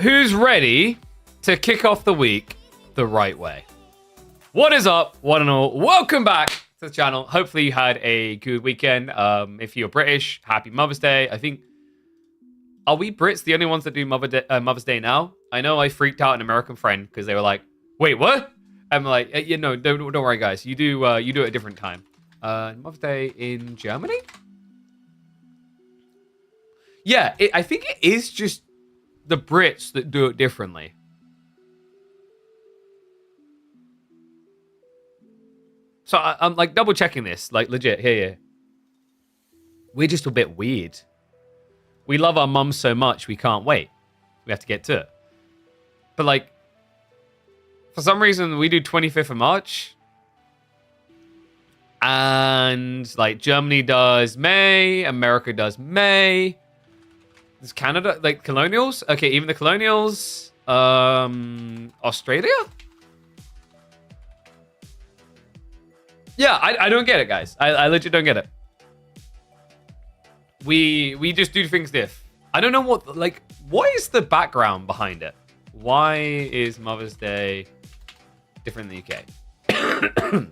who's ready to kick off the week the right way? What is up, one and all? Welcome back to the channel. Hopefully you had a good weekend. If you're British, happy Mother's Day. I think, are we Brits the only ones that do Mother's Day now? I know I freaked out an American friend because they were like, wait, what? I'm like, yeah, no, don't worry, guys. You do it at a different time. Mother's Day in Germany? Yeah, I think it is just the Brits that do it differently. So I'm like double checking this, like legit, here. We're just a bit weird. We love our mums so much, we can't wait. We have to get to it. But like, for some reason, we do 25th of March. And like Germany does May, America does May. Does Canada, like colonials? Okay, even the colonials. Australia? Yeah, I don't get it, guys. I legit don't get it. We just do things diff. I don't know what is the background behind it? Why is Mother's Day different in the UK?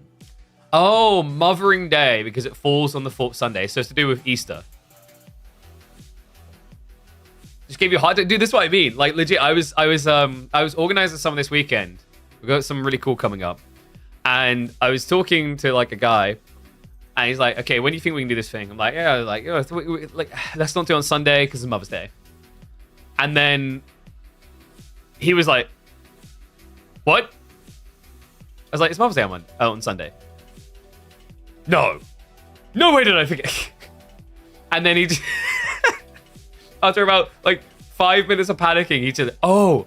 Oh, Mothering Day, because it falls on the 4th Sunday. So it's to do with Easter. Just gave you a hard time. Dude, this is what I mean. Like legit, I was organizing some this weekend. We got some really cool coming up. And I was talking to like a guy, and he's like, "Okay, when do you think we can do this thing?" I'm like, "Yeah, like let's not do it on Sunday because it's Mother's Day." And then he was like, "What?" I was like, "It's Mother's Day on Sunday." No way did I forget. And then he, after about like 5 minutes of panicking, he said, "Oh,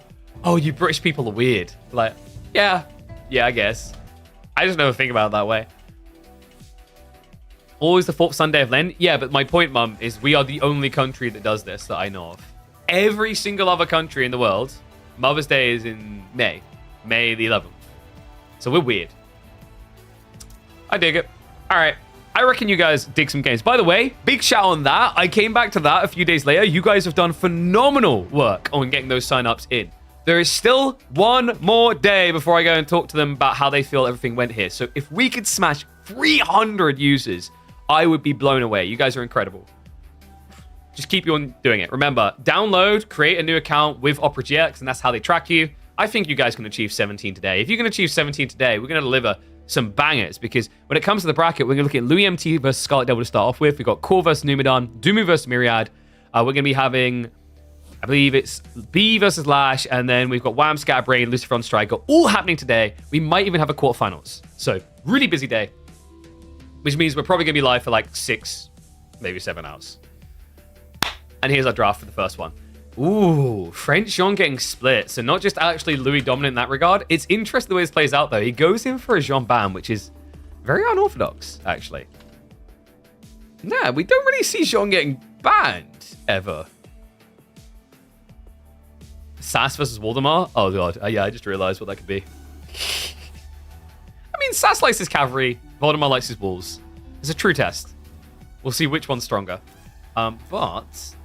you British people are weird." Like, yeah, I guess. I just never think about it that way. Always the 4th Sunday of Lent? Yeah, but my point, Mum, is we are the only country that does this that I know of. Every single other country in the world, Mother's Day is in May the 11th. So we're weird. I dig it. All right. I reckon you guys dig some games. By the way, big shout on that. I came back to that a few days later. You guys have done phenomenal work on getting those signups in. There is still one more day before I go and talk to them about how they feel everything went here. So if we could smash 300 users, I would be blown away. You guys are incredible. Just keep on doing it. Remember, download, create a new account with Opera GX, and that's how they track you. I think you guys can achieve 17 today. If you can achieve 17 today, we're going to deliver some bangers, because when it comes to the bracket, we're going to look at Louis MT versus Scarlet Devil to start off with. We've got Core versus Numidan, DeMu versus Myriad. We're going to be having, I believe it's B versus Lash, and then we've got Wham, Scatterbrain, Lucifron, Striker, all happening today. We might even have a quarterfinals. So, really busy day, which means we're probably going to be live for like 6, maybe 7 hours. And here's our draft for the first one. Ooh, French Jean getting split. So not just actually Louis dominant in that regard. It's interesting the way this plays out, though. He goes in for a Jean ban, which is very unorthodox, actually. Nah, we don't really see Jean getting banned, ever. Sass versus Waldemar? Oh, God. Yeah, I just realized what that could be. I mean, Sass likes his cavalry. Waldemar likes his wolves. It's a true test. We'll see which one's stronger. But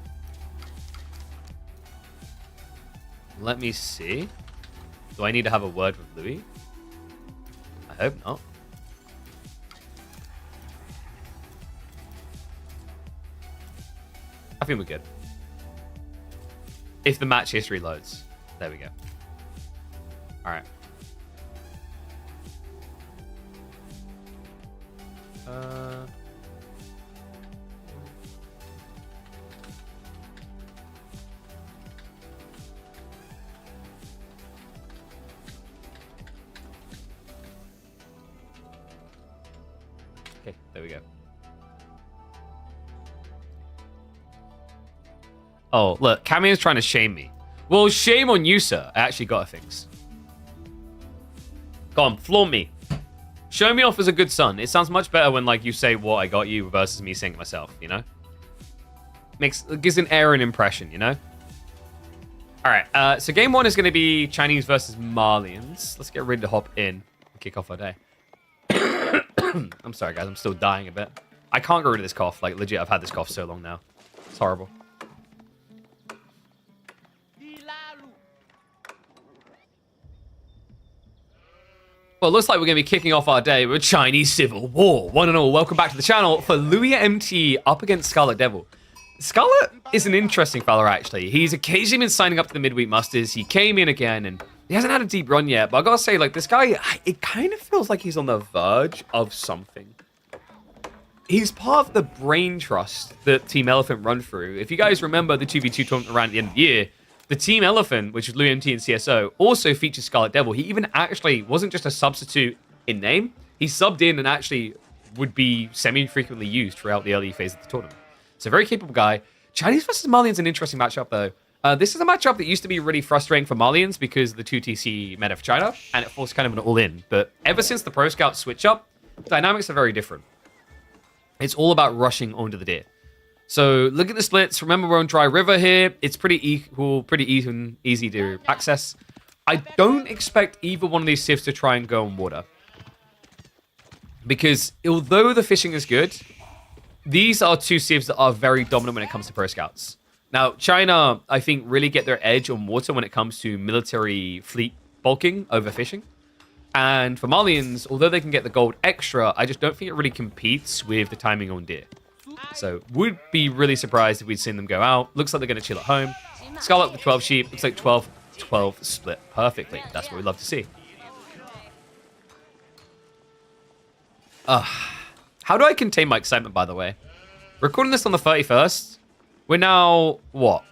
let me see. Do I need to have a word with Louis? I hope not. I think we're good. If the match history loads. There we go. All right. Okay, there we go. Oh, look, Camille's trying to shame me. Well, shame on you, sir. I actually got things. Go on, flaunt me. Show me off as a good son. It sounds much better when, like, you say what I got you versus me saying it myself, you know? Gives an error in impression, you know? All right, so game one is going to be Chinese versus Malians. Let's get ready to hop in and kick off our day. I'm sorry, guys. I'm still dying a bit. I can't get rid of this cough. Like, legit, I've had this cough so long now. It's horrible. Well, it looks like we're going to be kicking off our day with Chinese Civil War. One and all, welcome back to the channel for Louis MT up against Scarlet Devil. Scarlet is an interesting fella, actually. He's occasionally been signing up to the Midweek Musters. He came in again, and he hasn't had a deep run yet. But I gotta say, like, this guy, it kind of feels like he's on the verge of something. He's part of the brain trust that Team Elephant run through. If you guys remember the 2v2 tournament around the end of the year, the Team Elephant, which is Louis MT and CSO, also features Scarlet Devil. He even actually wasn't just a substitute in name. He subbed in and actually would be semi-frequently used throughout the early phase of the tournament. So, very capable guy. Chinese versus Malian's an interesting matchup, though. This is a matchup that used to be really frustrating for Malians because of the 2TC meta for China, and it forced kind of an all-in. But ever since the Pro Scout switch up, dynamics are very different. It's all about rushing onto the deer. So look at the splits. Remember, we're on Dry River here. It's pretty equal, pretty even, easy to access. I don't expect either one of these civs to try and go on water. Because although the fishing is good, these are two civs that are very dominant when it comes to Pro Scouts. Now, China, I think, really get their edge on water when it comes to military fleet bulking over fishing. And for Malians, although they can get the gold extra, I just don't think it really competes with the timing on deer. So, would be really surprised if we'd seen them go out. Looks like they're going to chill at home. Scarlet with 12 sheep. Looks like 12-12 split perfectly. That's what we love to see. How do I contain my excitement, by the way? Recording this on the 31st. We're now, what?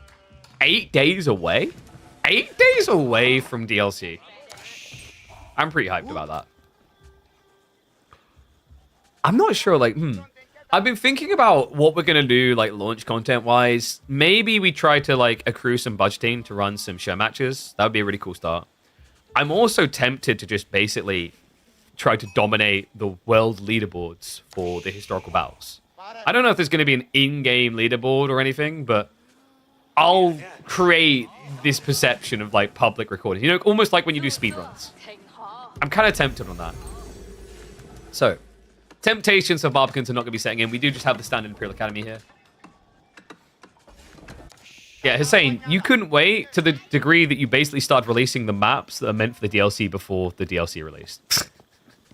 8 days away? 8 days away from DLC. I'm pretty hyped about that. I'm not sure, like, I've been thinking about what we're going to do, like, launch content-wise. Maybe we try to, like, accrue some budgeting to run some show matches. That would be a really cool start. I'm also tempted to just basically try to dominate the world leaderboards for the historical battles. I don't know if there's going to be an in-game leaderboard or anything, but I'll create this perception of, like, public recording. You know, almost like when you do speedruns. I'm kind of tempted on that. So, temptations for Barbicans are not going to be setting in. We do just have the standard Imperial Academy here. Yeah, Hussein, you couldn't wait to the degree that you basically started releasing the maps that are meant for the DLC before the DLC released.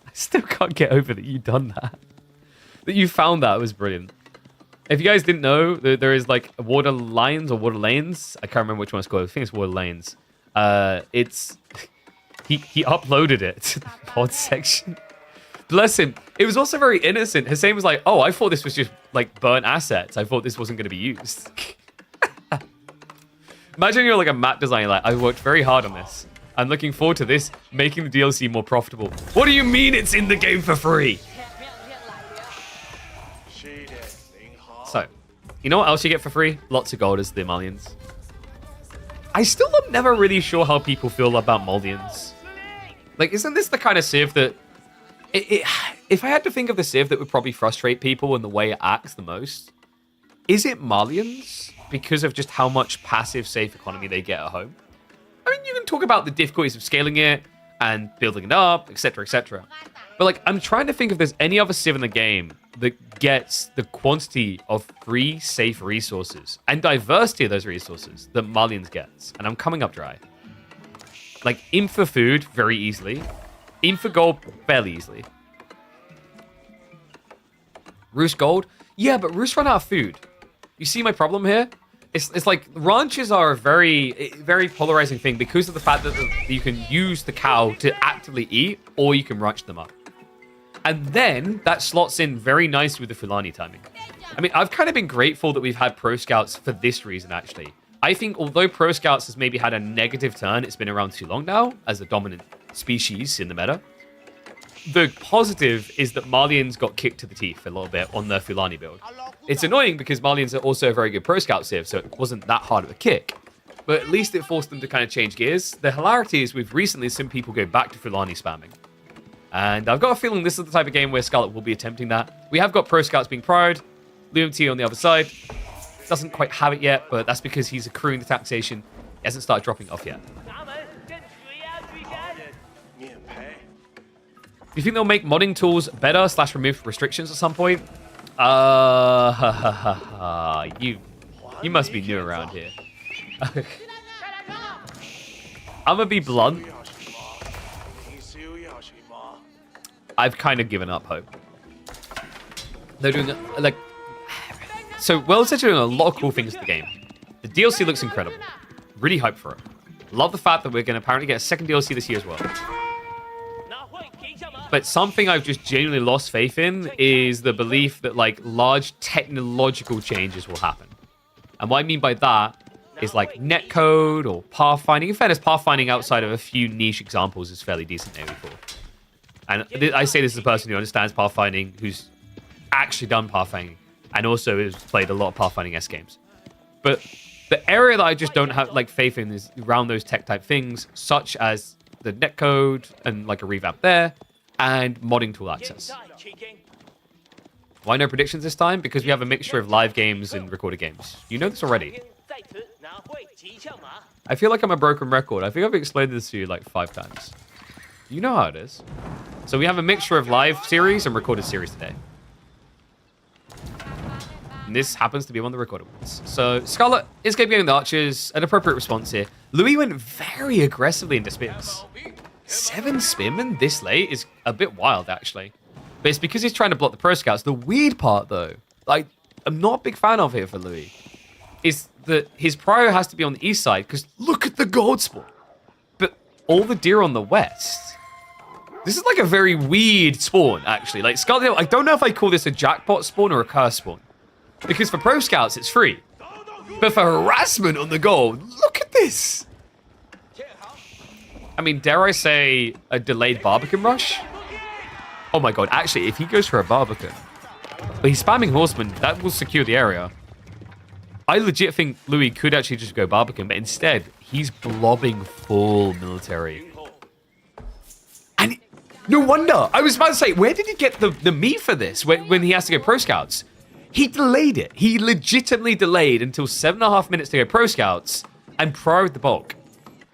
I still can't get over that you've done that. That you found that was brilliant. If you guys didn't know, there is like water lines or water lanes. I can't remember which one it's called. I think it's water lanes. He uploaded it to the pod section. Bless him. It was also very innocent. Hussein was like, oh, I thought this was just like burnt assets. I thought this wasn't going to be used. Imagine you're like a map designer. Like, I worked very hard on this. I'm looking forward to this making the DLC more profitable. What do you mean it's in the game for free? So, you know what else you get for free? Lots of gold as the Malians. I still am never really sure how people feel about Malians. Like, isn't this the kind of civ that... if I had to think of the civ that would probably frustrate people in the way it acts the most, is it Malians? Because of just how much passive safe economy they get at home? I mean, you can talk about the difficulties of scaling it and building it up, etc., etc. But, like, I'm trying to think if there's any other civ in the game that gets the quantity of free, safe resources and diversity of those resources that Malians gets. And I'm coming up dry. Like, Infa food, very easily. Infa gold, fairly easily. Roost gold? Yeah, but Roost run out of food. You see my problem here? It's like ranches are a very, very polarizing thing because of the fact that you can use the cow to actively eat or you can ranch them up. And then that slots in very nice with the Fulani timing. I mean, I've kind of been grateful that we've had Pro Scouts for this reason, actually. I think although Pro Scouts has maybe had a negative turn, it's been around too long now as a dominant species in the meta. The positive is that Malians got kicked to the teeth a little bit on their Fulani build. It's annoying because Malians are also a very good Pro Scout civ, so it wasn't that hard of a kick. But at least it forced them to kind of change gears. The hilarity is we've recently seen people go back to Fulani spamming. And I've got a feeling this is the type of game where Scarlet will be attempting that. We have got Pro Scouts being proud. LUMT on the other side. Doesn't quite have it yet, but that's because he's accruing the taxation. He hasn't started dropping off yet. Do you think they'll make modding tools better / remove restrictions at some point? You must be new around here. I'm gonna be blunt. I've kind of given up hope. They're doing, like... So, World's Edge are doing a lot of cool things to the game. The DLC looks incredible. Really hyped for it. Love the fact that we're going to apparently get a second DLC this year as well. But something I've just genuinely lost faith in is the belief that, like, large technological changes will happen. And what I mean by that is, like, netcode or pathfinding. In fairness, pathfinding outside of a few niche examples is fairly decent in AoE4. And I say this as a person who understands pathfinding, who's actually done pathfinding, and also has played a lot of pathfinding S games. But the area that I just don't have, like, faith in is around those tech-type things, such as the netcode and, like, a revamp there, and modding tool access. Why no predictions this time? Because we have a mixture of live games and recorded games. You know this already. I feel like I'm a broken record. I think I've explained this to you like 5 times. You know how it is. So we have a mixture of live series and recorded series today. And this happens to be one of the recorded ones. So Scarlet is getting the archers. An appropriate response here. Louis went very aggressively into spins. 7 spinmen this late is a bit wild, actually. But it's because he's trying to block the pro scouts. The weird part, though, like, I'm not a big fan of here for Louis, is that his prio has to be on the east side, because look at the gold spawn. But all the deer on the west. This is like a very weird spawn, actually. Like, Scarlet, I don't know if I call this a jackpot spawn or a curse spawn. Because for pro scouts, it's free. But for harassment on the gold, look at this. I mean, dare I say a delayed Barbican rush? Oh my god, actually, if he goes for a Barbican, but he's spamming Horseman, that will secure the area. I legit think Louis could actually just go Barbican, but instead, he's blobbing full military. And no wonder, I was about to say, where did he get the meat for this when he has to go Pro Scouts? He delayed it. He legitimately delayed until 7.5 minutes to go Pro Scouts and prioed the bulk.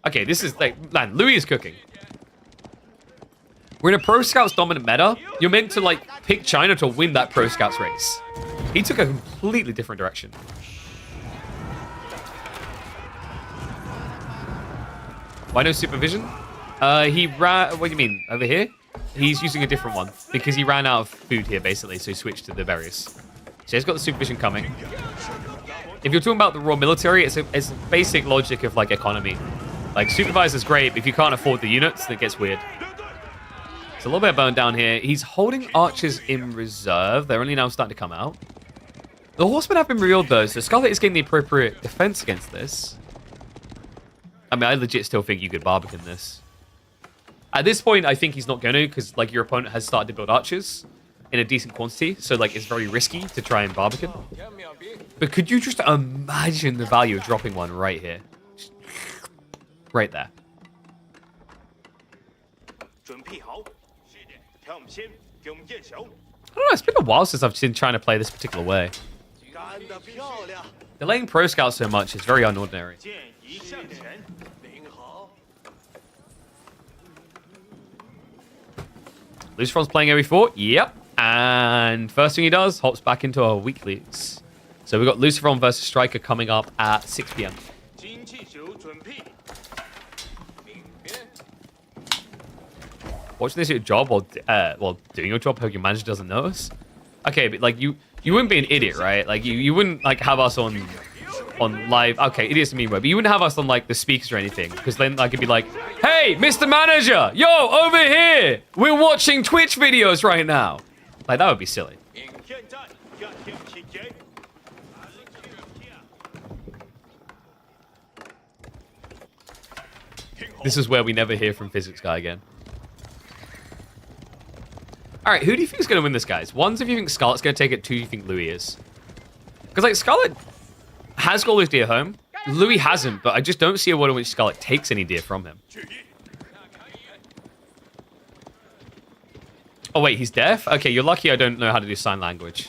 Okay, this is like, man, Louis is cooking. We're in a Pro Scouts dominant meta. You're meant to, like, pick China to win that Pro Scouts race. He took a completely different direction. Why no supervision? He ran, what do you mean, over here? He's using a different one because he ran out of food here, basically, so he switched to the berries. So he's got the supervision coming. If you're talking about the raw military, it's a basic logic of, like, economy. Like, supervisor's great, but if you can't afford the units, then it gets weird. It's a little bit of burn down here. He's holding archers in reserve. They're only now starting to come out. The horsemen have been revealed, though, so Scarlet is getting the appropriate defense against this. I mean, I legit still think you could Barbican this. At this point, I think he's not going to, because, like, your opponent has started to build archers in a decent quantity, so, like, it's very risky to try and Barbican. But could you just imagine the value of dropping one right here? Right there. I don't know, it's been a while since I've been trying to play this particular way. Delaying Pro Scouts so much is very unordinary. Lucifron's playing AoE4. Yep. And first thing he does, hops back into our weeklies. So we've got Lucifron versus Striker coming up at 6 p.m. Watching this at your job while doing your job, hope your manager doesn't notice. Okay, but like you wouldn't be an idiot, right? Like you wouldn't like have us on live. Okay, idiots to me, but you wouldn't have us on like the speakers or anything, because then I could be like, "Hey, Mr. Manager, yo, over here, we're watching Twitch videos right now." Like that would be silly. This is where we never hear from Physics Guy again. All right, who do you think is going to win this, guys? One's if you think Scarlet's going to take it, 2 you think Louis is. Because, like, Scarlet has got all his deer home. Louis hasn't, but I just don't see a world in which Scarlet takes any deer from him. Oh, wait, he's deaf? Okay, you're lucky I don't know how to do sign language.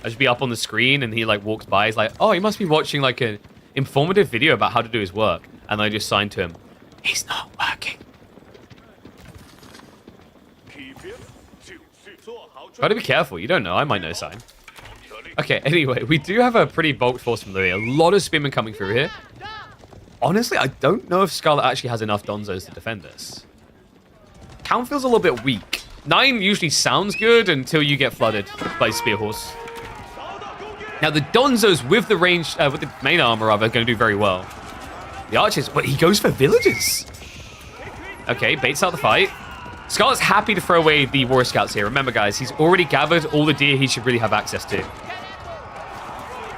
I should be up on the screen, and he, like, walks by. He's like, oh, he must be watching, like, an informative video about how to do his work. And I just signed to him, he's not working. Try to be careful. You don't know. I might know sign. Okay, anyway, we do have a pretty bulk force from Louis. A lot of spinmen coming through here. Honestly, I don't know if Scarlet actually has enough Donzos to defend this. Count feels a little bit weak. 9 usually sounds good until you get flooded by Spear Horse. Now, the Donzos with the range, with the main armor, are going to do very well. The archers, but he goes for villagers. Okay, baits out the fight. Scarlet's happy to throw away the Warrior Scouts here. Remember, guys, he's already gathered all the deer he should really have access to. So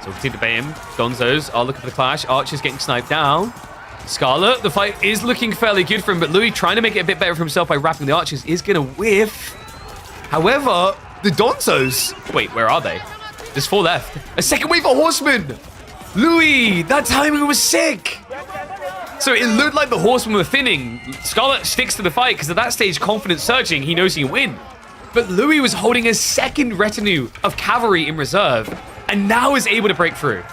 we'll continue to bait him. Donzos are looking for the clash. Archer's getting sniped down. Scarlet, the fight is looking fairly good for him, but Louis trying to make it a bit better for himself by wrapping the archers is going to whiff. However, the Donzos... Wait, where are they? There's 4 left. A second wave of horsemen! Louis, that timing was sick! So it looked like the horsemen were thinning. Scarlet sticks to the fight because at that stage, confidence surging, he knows he can win. But Louis was holding a second retinue of cavalry in reserve and now is able to break through.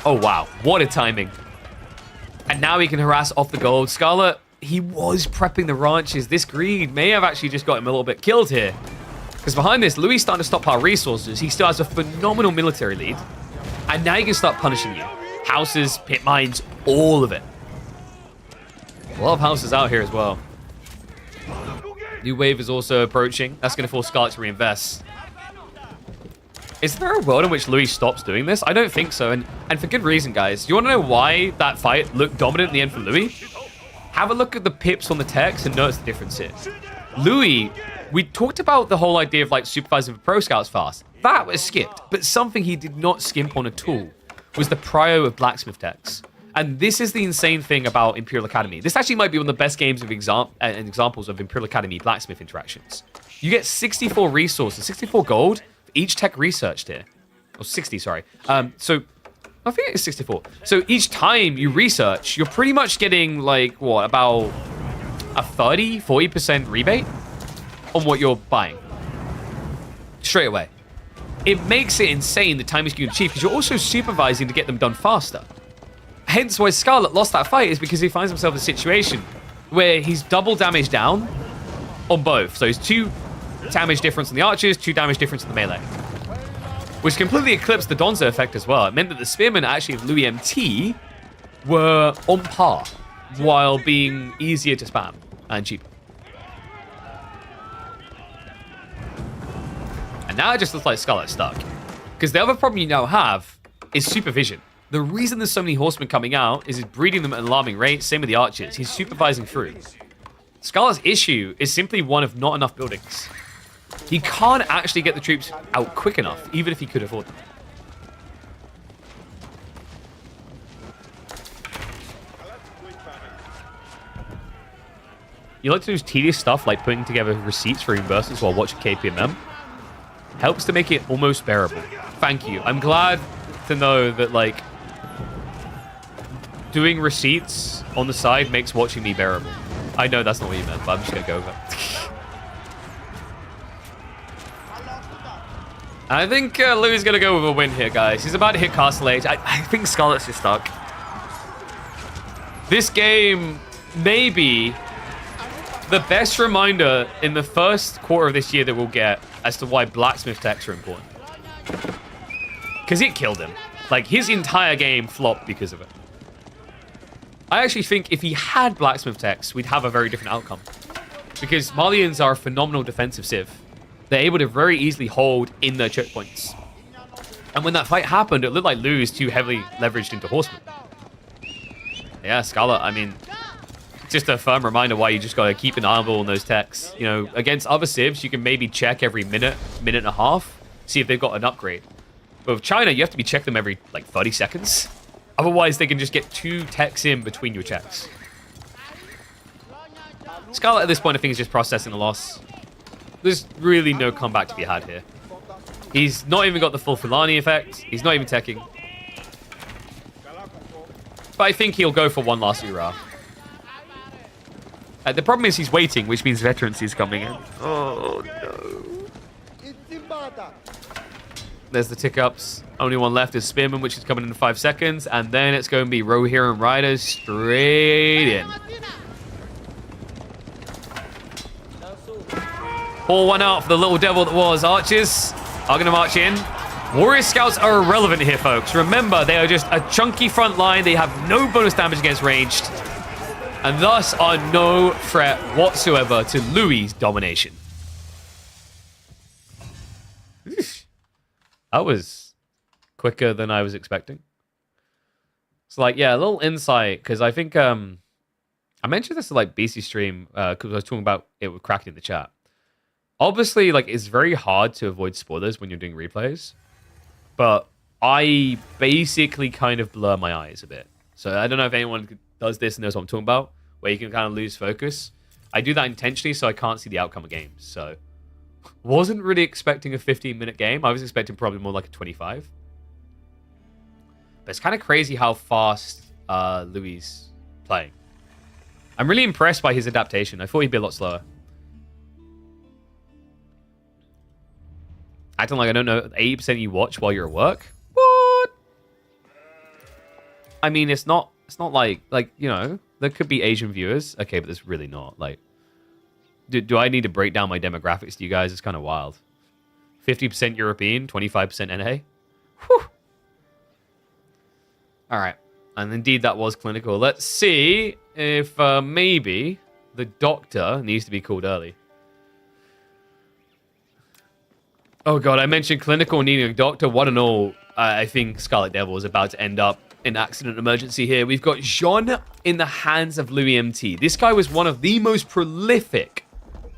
Oh, wow. What a timing. And now he can harass off the gold. Scarlet, he was prepping the ranches. This greed may have actually just got him a little bit killed here. Because behind this, Louis is starting to stockpile resources. He still has a phenomenal military lead. And now he can start punishing you. Houses, pit mines, all of it. A lot of houses out here as well. New wave is also approaching. That's going to force Scarlet to reinvest. Is there a world in which Louis stops doing this? I don't think so. And for good reason, guys. You want to know why that fight looked dominant in the end for Louis? Have a look at the pips on the text and notice the difference here. Louis, we talked about the whole idea of like supervising for pro scouts fast. That was skipped, but something he did not skimp on at all was the prio of blacksmith techs. And this is the insane thing about Imperial Academy. This actually might be one of the best games of examples of Imperial Academy blacksmith interactions. You get 64 resources, 64 gold for each tech researched here. Or 60, sorry. So I think it's 64. So each time you research, you're pretty much getting like, what, about a 30, 40% rebate on what you're buying. Straight away. It makes it insane the time you can achieve because you're also supervising to get them done faster. Hence why Scarlet lost that fight is because he finds himself in a situation where he's double damage down on both. So he's 2 damage difference on the archers, 2 damage difference on the melee. Which completely eclipsed the Donzo effect as well. It meant that the spearmen actually of Louis MT were on par while being easier to spam and cheaper. And now it just looks like Scarlet's stuck. Because the other problem you now have is supervision. The reason there's so many horsemen coming out is he's breeding them at an alarming rate. Same with the archers. He's supervising through. Scarlet's issue is simply one of not enough buildings. He can't actually get the troops out quick enough, even if he could afford them. You like to do tedious stuff like putting together receipts for reimbursements while watching KPMM. Helps to make it almost bearable. Thank you. I'm glad to know that, like, doing receipts on the side makes watching me bearable. I know that's not what you meant, but I'm just going to go over it. I think Louis is going to go with a win here, guys. He's about to hit Castle Age. I think Scarlet's just stuck. This game may be the best reminder in the first quarter of this year that we'll get as to why blacksmith techs are important. Because it killed him. Like, his entire game flopped because of it. I actually think if he had blacksmith techs, we'd have a very different outcome. Because Malians are a phenomenal defensive civ. They're able to very easily hold in their choke points. And when that fight happened, it looked like Lou is too heavily leveraged into horsemen. Yeah, Scarlet, I mean, just a firm reminder why you just got to keep an eyeball on those techs. You know, against other civs, you can maybe check every minute and a half, see if they've got an upgrade. But with China, you have to be checking them every, like, 30 seconds. Otherwise, they can just get 2 techs in between your checks. Scarlet, at this point, I think is just processing the loss. There's really no comeback to be had here. He's not even got the full Fulani effect. He's not even teching. But I think he'll go for one last Ura. The problem is he's waiting, which means veterancy is coming in. Oh, no. There's the tick-ups. Only one left is Spearman, which is coming in 5 seconds. And then it's going to be Rohirrim Riders straight in. Pour one out for the little devil that was. Archers are going to march in. Warrior Scouts are irrelevant here, folks. Remember, they are just a chunky front line. They have no bonus damage against ranged. And thus are no threat whatsoever to Louis' domination. That was quicker than I was expecting. So, like, yeah, a little insight, because I think I mentioned this to, like, BC stream, because I was talking about it with Kraken in the chat. Obviously, like, it's very hard to avoid spoilers when you're doing replays, but I basically kind of blur my eyes a bit. So I don't know if anyone does this and knows what I'm talking about, where you can kind of lose focus. I do that intentionally so I can't see the outcome of games. So wasn't really expecting a 15-minute game. I was expecting probably more like a 25. But it's kind of crazy how fast Louis is playing. I'm really impressed by his adaptation. I thought he'd be a lot slower. Acting like I don't know 80% you watch while you're at work. What? I mean, it's not like, you know, there could be Asian viewers. Okay, but there's really not. Like, do I need to break down my demographics to you guys? It's kind of wild. 50% European, 25% NA. Whew. All right. And indeed, that was clinical. Let's see if maybe the doctor needs to be called early. Oh, God, I mentioned clinical needing a doctor. What and all, I think Scarlet Devil is about to end up in accident emergency here. We've got Jean in the hands of Louis MT. This guy was one of the most prolific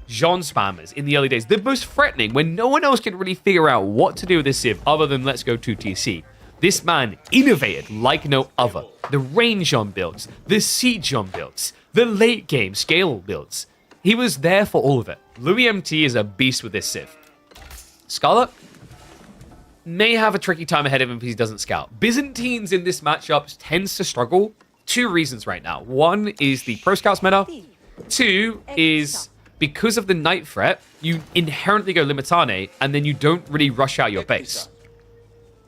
Jean spammers in the early days. The most threatening when no one else could really figure out what to do with this Civ other than let's go to TC. This man innovated like no other. The range on builds, the siege on builds, the late game scale builds. He was there for all of it. Louis MT is a beast with this Civ. Scarlet may have a tricky time ahead of him if he doesn't scout. Byzantines in this matchup tends to struggle. Two reasons right now. One is the pro scouts meta. Two is because of the night threat, you inherently go Limitane and then you don't really rush out your base.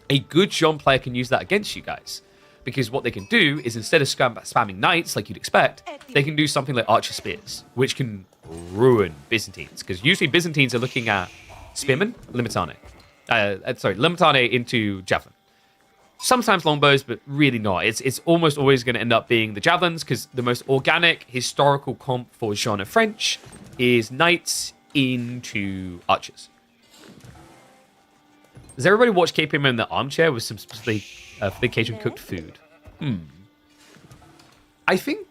A good Jean player can use that against you guys. Because what they can do is instead of spamming knights like you'd expect, they can do something like Archer Spears, which can ruin Byzantines. Because usually Byzantines are looking at Spearman, Limitane. Limitane into Javelin. Sometimes longbows, but really not. It's almost always going to end up being the Javelins, because the most organic historical comp for Jean of French is knights into archers. Does everybody watch KPM in the armchair with some specific for the occasion cooked food? I think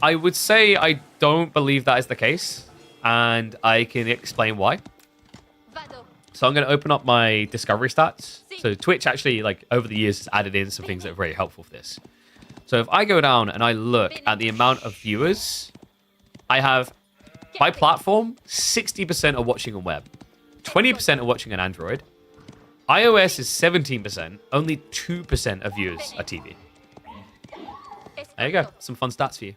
I would say I don't believe that is the case, and I can explain why. So I'm going to open up my discovery stats. So Twitch actually, like, over the years has added in some things that are very helpful for this. So if I go down and I look at the amount of viewers, I have, by platform, 60% are watching on web, 20% are watching on Android, iOS is 17%, only 2% of viewers are TV. There you go, some fun stats for you.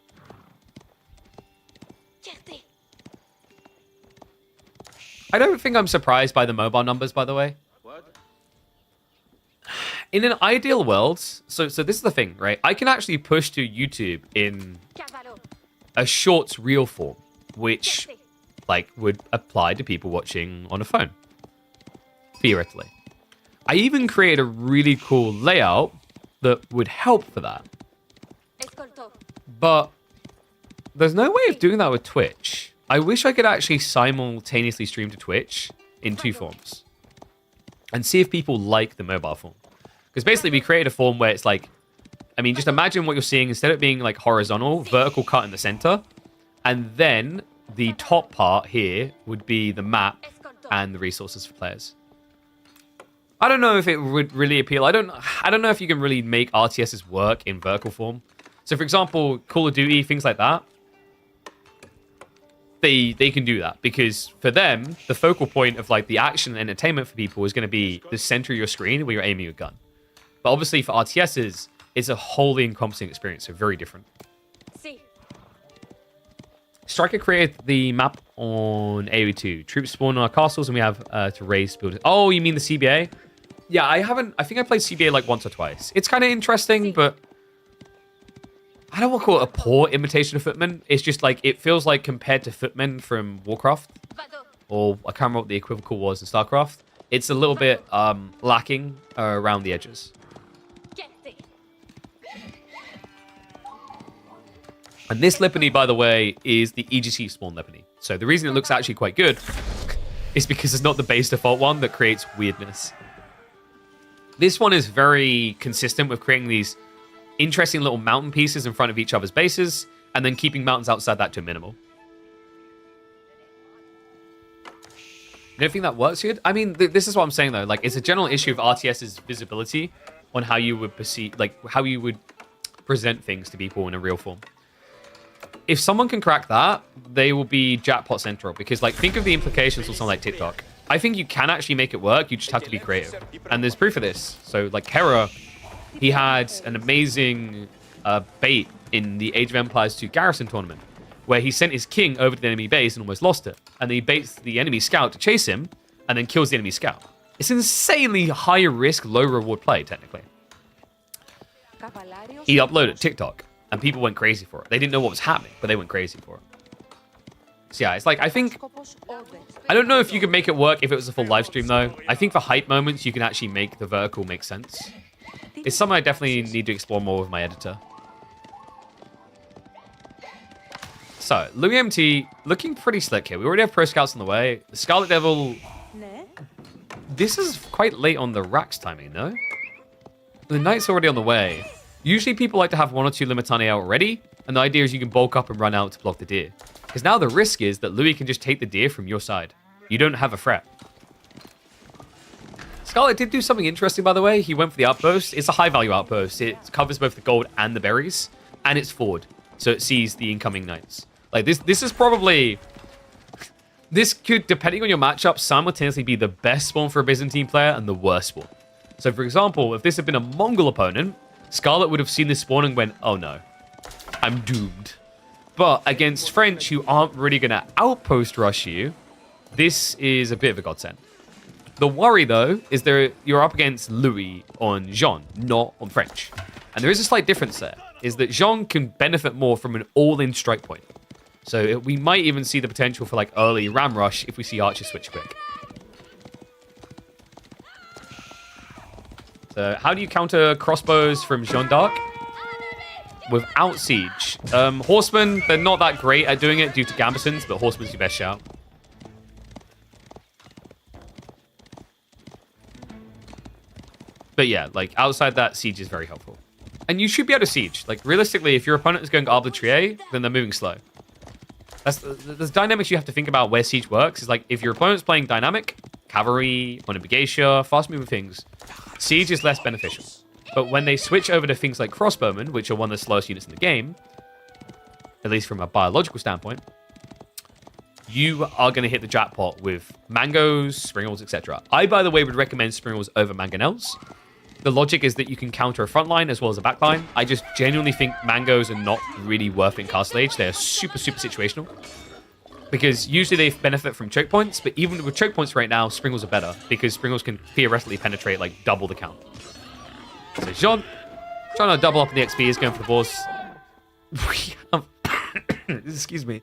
I don't think I'm surprised by the mobile numbers, by the way. In an ideal world, so this is the thing, right? I can actually push to YouTube in a shorts reel form, which, like, would apply to people watching on a phone, theoretically. I even created a really cool layout that would help for that. But there's no way of doing that with Twitch. I wish I could actually simultaneously stream to Twitch in two forms and see if people like the mobile form. Because basically we created a form where it's like, I mean, just imagine what you're seeing. Instead of being like horizontal, vertical cut in the center, and then the top part here would be the map and the resources for players. I don't know if it would really appeal. I don't know if you can really make RTSs work in vertical form. So for example, Call of Duty, things like that, they can do that, because for them, the focal point of like the action and entertainment for people is going to be the center of your screen where you're aiming your gun. But obviously for RTSs, it's a wholly encompassing experience, so very different. Striker created the map on AoE2. Troops spawn on our castles and we have to raise buildings. Oh, you mean the CBA? Yeah, I think I played CBA like once or twice. It's kind of interesting, but I don't want to call it a poor imitation of Footmen. It's just like, it feels like compared to Footmen from Warcraft, or I can't remember what the equivocal was in StarCraft, it's a little bit lacking around the edges. And this Lipany, by the way, is the EGC spawn Lipany. So the reason it looks actually quite good is because it's not the base default one that creates weirdness. This one is very consistent with creating these interesting little mountain pieces in front of each other's bases, and then keeping mountains outside that to a minimal. You don't think that works here? I mean, this is what I'm saying, though. Like, it's a general issue of RTS's visibility on how you would perceive, like, how you would present things to people in a real form. If someone can crack that, they will be jackpot central. Because, like, think of the implications of something like TikTok. I think you can actually make it work. You just have to be creative. And there's proof of this. So, like, Hera, he had an amazing bait in the Age of Empires 2 Garrison tournament, where he sent his king over to the enemy base and almost lost it. And then he baits the enemy scout to chase him, and then kills the enemy scout. It's insanely high risk, low reward play, technically. He uploaded TikTok, and people went crazy for it. They didn't know what was happening, but they went crazy for it. So yeah, it's like, I don't know if you could make it work if it was a full live stream, though. I think for hype moments, you can actually make the vertical make sense. It's something I definitely need to explore more with my editor. So, Louis MT looking pretty slick here. We already have Pro Scouts on the way. The Scarlet Devil... This is quite late on the Rax timing, no? The Knight's already on the way. Usually people like to have 1 or 2 Limitani out already, and the idea is you can bulk up and run out to block the deer. Because now the risk is that Louis can just take the deer from your side. You don't have a threat. Scarlet did do something interesting, by the way. He went for the outpost. It's a high-value outpost. It covers both the gold and the berries, and it's forward, so it sees the incoming Knights. Like, this is probably... This could, depending on your matchup, simultaneously be the best spawn for a Byzantine player and the worst spawn. So, for example, if this had been a Mongol opponent, Scarlet would have seen this spawn and went, oh no, I'm doomed. But against French, who aren't really going to outpost rush you, this is a bit of a godsend. The worry, though, is you're up against Louis on Jean, not on French. And there is a slight difference there, is that Jean can benefit more from an all-in strike point. So we might even see the potential for like early ram rush if we see Archer switch quick. So how do you counter crossbows from Jeanne d'Arc? Without siege. Horsemen, they're not that great at doing it due to gambesons, but Horsemen's your best shout. But yeah, like outside that, siege is very helpful. And you should be able to siege. Like realistically, if your opponent is going arbitrary, then they're moving slow. There's dynamics you have to think about where siege works. Is like if your opponent's playing dynamic, cavalry, Monobigatia, fast-moving things, siege is less beneficial. But when they switch over to things like crossbowmen, which are one of the slowest units in the game, at least from a biological standpoint, you are going to hit the jackpot with mangoes, springles, etc. I, by the way, would recommend springles over mangonels. The logic is that you can counter a front line as well as a back line. I just genuinely think mangoes are not really worth it in Castle Age. They're super, super situational. Because usually they benefit from choke points, but even with choke points right now, springles are better. Because springles can theoretically penetrate like double the count. So Jean, trying to double up on the XP, is going for the boss. Excuse me.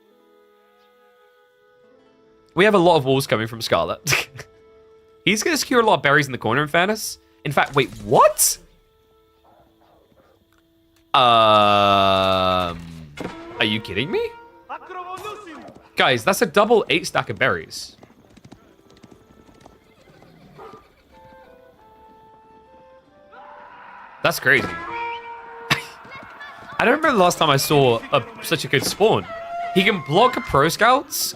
We have a lot of walls coming from Scarlet. He's going to secure a lot of berries in the corner, in fairness. In fact, wait, what? Are you kidding me? Guys, that's a double 8 stack of berries. That's crazy. I don't remember the last time I saw such a good spawn. He can block pro scouts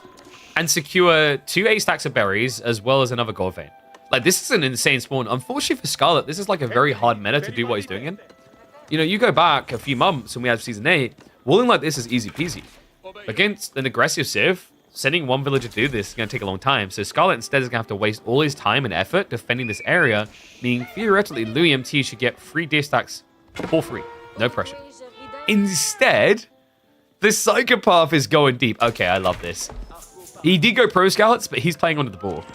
and secure 2 8 stacks of berries as well as another gold vein. Like, this is an insane spawn. Unfortunately for Scarlet, this is like a very hard meta to do what he's doing in. You know, you go back a few months when we had Season 8, walling like this is easy peasy. Against an aggressive Civ, sending one villager to do this is going to take a long time. So Scarlet instead is going to have to waste all his time and effort defending this area, meaning theoretically Louis MT should get 3 deer stacks for free. No pressure. Instead, the Psychopath is going deep. Okay, I love this. He did go pro scouts, but he's playing onto the ball.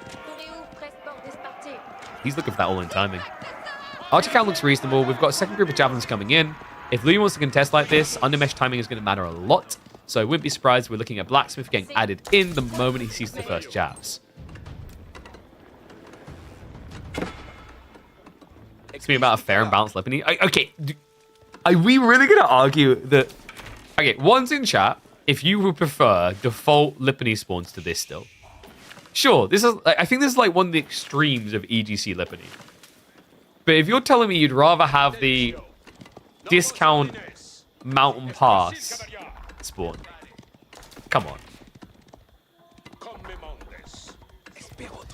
He's looking for that all-in timing. Archer count looks reasonable. We've got a second group of javelins coming in. If Louis wants to contest like this, undermesh timing is going to matter a lot. So I wouldn't be surprised we're looking at Blacksmith getting added in the moment he sees the first jabs. Makes me about a fair and balanced Lippany. Okay, are we really going to argue that... Okay, one's in chat if you would prefer default Lippany spawns to this still. Sure, this is. I think this is like one of the extremes of EGC Lippany. But if you're telling me you'd rather have the discount mountain pass spawn, come on.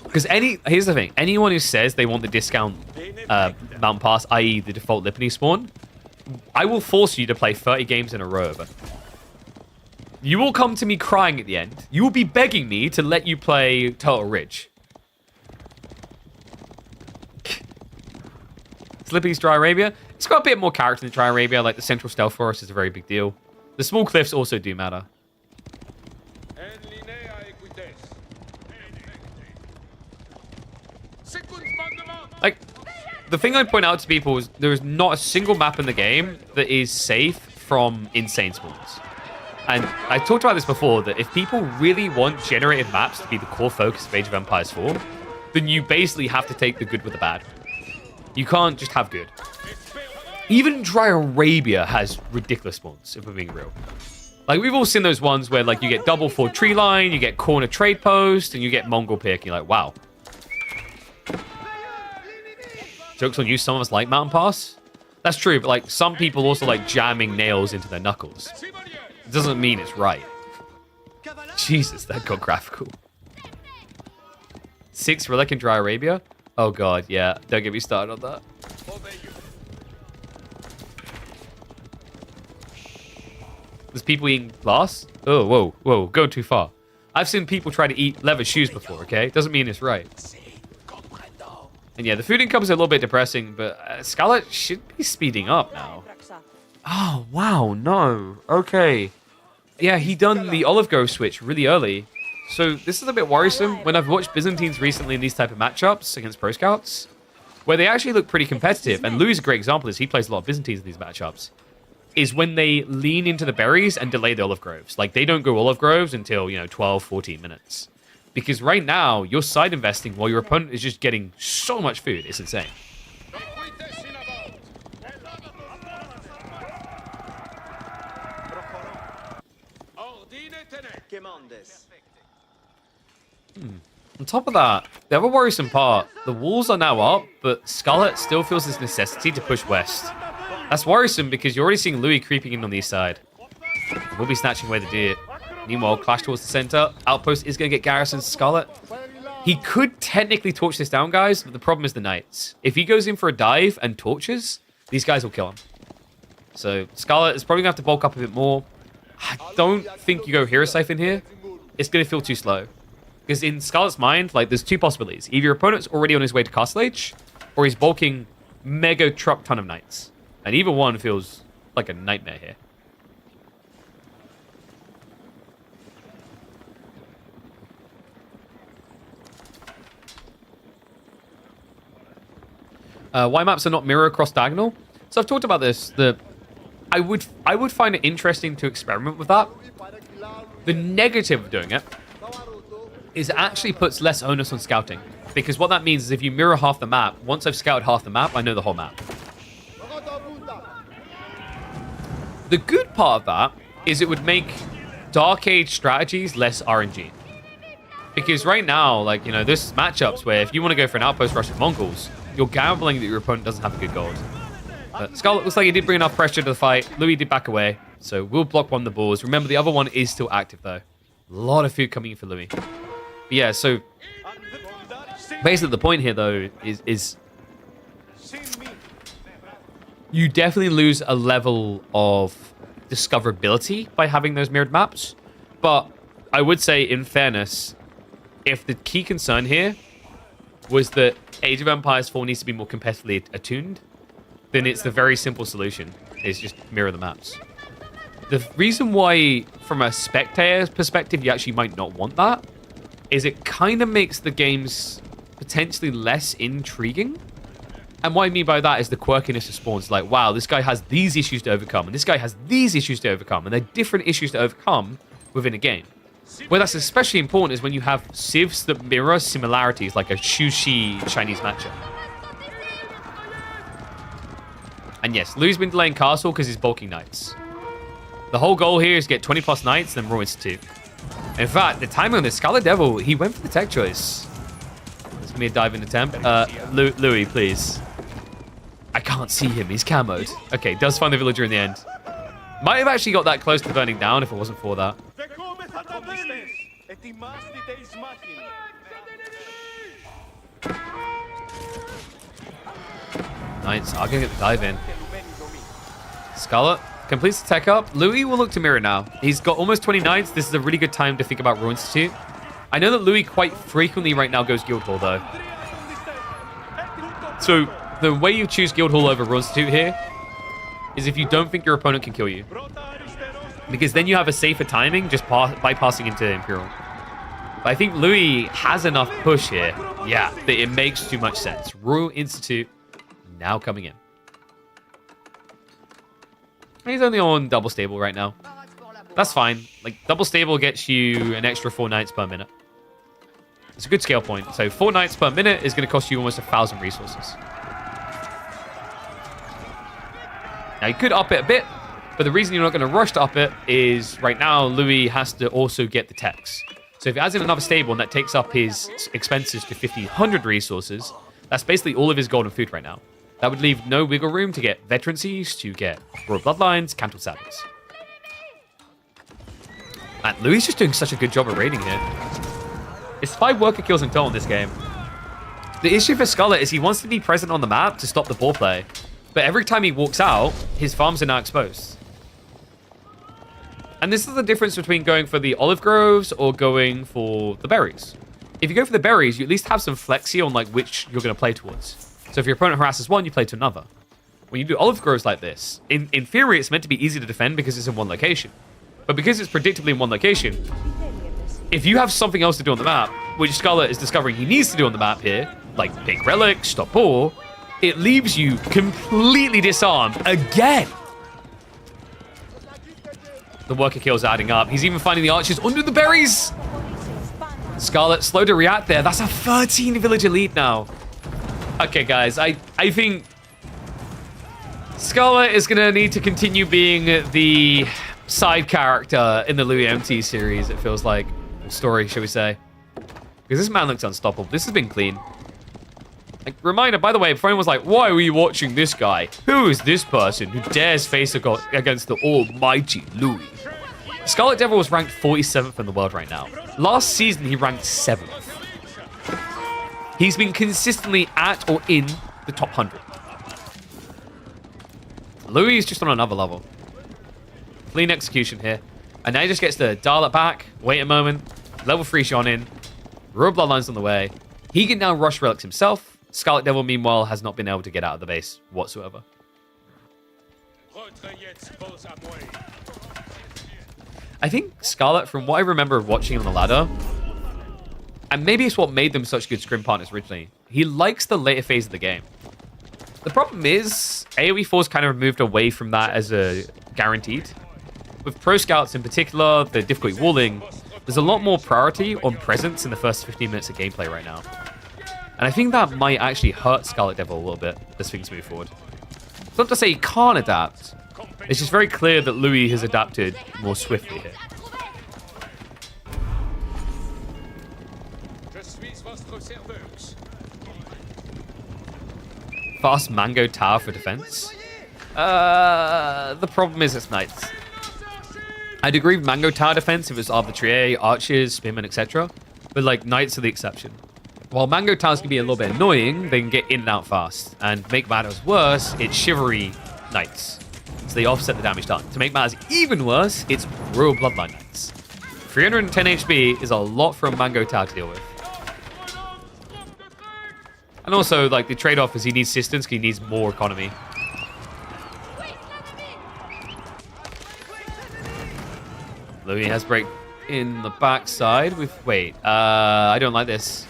Because here's the thing, anyone who says they want the discount mountain pass, i.e. the default Lipany spawn, I will force you to play 30 games in a row of it. You will come to me crying at the end. You will be begging me to let you play Turtle Ridge. Slippy's Dry Arabia. It's got a bit more character than Dry Arabia. Like the Central Stealth Forest is a very big deal. The small cliffs also do matter. Like, the thing I point out to people is there is not a single map in the game that is safe from insane spawns. And I talked about this before, that if people really want generated maps to be the core focus of Age of Empires 4, then you basically have to take the good with the bad. You can't just have good. Even Dry Arabia has ridiculous spawns, if we're being real. Like, we've all seen those ones where, like, you get double forward tree line, you get corner trade post, and you get Mongol pick, and you're like, wow. Joke's on you, some of us like Mountain Pass. That's true, but, like, some people also like jamming nails into their knuckles. It doesn't mean it's right. Jesus, that got graphical. 6 Relic in Dry Arabia? Oh god, yeah. Don't get me started on that. There's people eating glass? Oh, whoa, whoa, go too far. I've seen people try to eat leather shoes before, okay? Doesn't mean it's right. And yeah, the food income's a little bit depressing, but Scarlet should be speeding up now. Oh, wow, no. Okay. Yeah, he done the Olive Grove switch really early. So this is a bit worrisome. When I've watched Byzantines recently in these type of matchups against Pro Scouts, where they actually look pretty competitive, and Louis is a great example, as he plays a lot of Byzantines in these matchups, is when they lean into the berries and delay the Olive Groves. Like, they don't go Olive Groves until, 12, 14 minutes. Because right now, you're side investing while your opponent is just getting so much food. It's insane. On top of that, the other worrisome part, the walls are now up, but Scarlet still feels this necessity to push west. That's worrisome because you're already seeing Louis creeping in on the east side. We'll be snatching away the deer. Meanwhile, clash towards the center. Outpost is going to get garrisoned Scarlet. He could technically torch this down, guys, but the problem is the knights. If he goes in for a dive and torches, these guys will kill him. So Scarlet is probably going to have to bulk up a bit more. I don't think you go Hero Siphon here. It's going to feel too slow. Because in Scarlet's mind, like, there's two possibilities. Either your opponent's already on his way to Castle Age, or he's bulking mega truck ton of knights. And either one feels like a nightmare here. Why maps are not mirror across diagonal? So I've talked about this. I would find it interesting to experiment with that. The negative of doing it is it actually puts less onus on scouting. Because what that means is if you mirror half the map, once I've scouted half the map, I know the whole map. The good part of that is it would make Dark Age strategies less RNG. Because right now, like, there's matchups where if you want to go for an outpost rush with Mongols, you're gambling that your opponent doesn't have a good gold. But Scarlet looks like he did bring enough pressure to the fight. Louis did back away, so we'll block one of the balls. Remember, the other one is still active, though. A lot of food coming in for Louis. But yeah, so basically the point here, though, is you definitely lose a level of discoverability by having those mirrored maps. But I would say, in fairness, if the key concern here was that Age of Empires 4 needs to be more competitively attuned, then it's the very simple solution, is just mirror the maps. The reason why, from a spectator's perspective, you actually might not want that, is it kind of makes the games potentially less intriguing. And what I mean by that is the quirkiness of spawns. Like, wow, this guy has these issues to overcome, and this guy has these issues to overcome, and they're different issues to overcome within a game. Where that's especially important is when you have civs that mirror similarities, like a Shushi Chinese matchup. And yes, Lou's been delaying castle because he's bulking knights. The whole goal here is get 20 plus knights, then Raw Institute. In fact, the timing on this Scarlet Devil, he went for the tech choice. It's going to be a dive in attempt. Louis, please. can't see him. He's camoed. Okay, does find the villager in the end. Might have actually got that close to burning down if it wasn't for that. Nice. I'll get the dive in. Scarlet completes the tech up. Louis will look to Myriad now. He's got almost 20 knights. This is a really good time to think about Royal Institute. I know that Louis quite frequently right now goes Guildhall, though. So the way you choose Guildhall over Royal Institute here is if you don't think your opponent can kill you. Because then you have a safer timing just bypassing into Imperial. But I think Louis has enough push here. Yeah, that it makes too much sense. Royal Institute now coming in. He's only on double stable right now. That's fine. Like, double stable gets you an extra 4 knights per minute. It's a good scale point. So 4 knights per minute is going to cost you almost 1,000 resources. Now, you could up it a bit, but the reason you're not going to rush to up it is right now Louis has to also get the techs. So if he adds in another stable and that takes up his expenses to 1,500 resources, that's basically all of his golden food right now. That would leave no wiggle room to get veterancies, to get royal bloodlines, cantle saddles. Man, Louis is just doing such a good job of raiding here. It's 5 worker kills in total in this game. The issue for Scarlet is he wants to be present on the map to stop the ball play. But every time he walks out, his farms are now exposed. And this is the difference between going for the olive groves or going for the berries. If you go for the berries, you at least have some flexi on like which you're going to play towards. So if your opponent harasses one, you play to another. When you do olive groves like this, in theory, it's meant to be easy to defend because it's in one location. But because it's predictably in one location, if you have something else to do on the map, which Scarlet is discovering he needs to do on the map here, like pick relics, stop ball, it leaves you completely disarmed again. The worker kills adding up. He's even finding the archers under the berries. Scarlet slow to react there. That's a 13 villager lead now. Okay, guys, I think Scarlet is going to need to continue being the side character in the Louis MT series, it feels like. Story, shall we say. Because this man looks unstoppable. This has been clean. Like, reminder, by the way, everyone was like, why were you watching this guy? Who is this person who dares face against the almighty Louis? Scarlet Devil was ranked 47th in the world right now. Last season, he ranked 7th. He's been consistently at or in the top 100. Louis is just on another level. Clean execution here. And now he just gets to dial it back, wait a moment, level 3 Sean in, Royal Bloodlines on the way. He can now rush relics himself. Scarlet Devil, meanwhile, has not been able to get out of the base whatsoever. I think Scarlet, from what I remember of watching on the ladder, and maybe it's what made them such good scrim partners originally, he likes the later phase of the game. The problem is, AoE 4's kind of moved away from that as a guaranteed. With Pro Scouts in particular, the difficulty walling, there's a lot more priority on presence in the first 15 minutes of gameplay right now. And I think that might actually hurt Scarlet Devil a little bit as things move forward. It's not to say he can't adapt. It's just very clear that Louis has adapted more swiftly here. Fast Mango Tower for defense. The problem is it's knights. I'd agree with Mango Tower defense if it's arbitrary, archers, spearmen, etc. But like knights are the exception. While Mango Towers can be a little bit annoying, they can get in and out fast. And make matters worse, it's chivalry knights. So they offset the damage done. To make matters even worse, it's Royal Bloodline knights. 310 HP is a lot for a Mango Tower to deal with. And also, like, the trade-off is he needs assistance because he needs more economy. Louis has break in the backside with... Wait, I don't like this.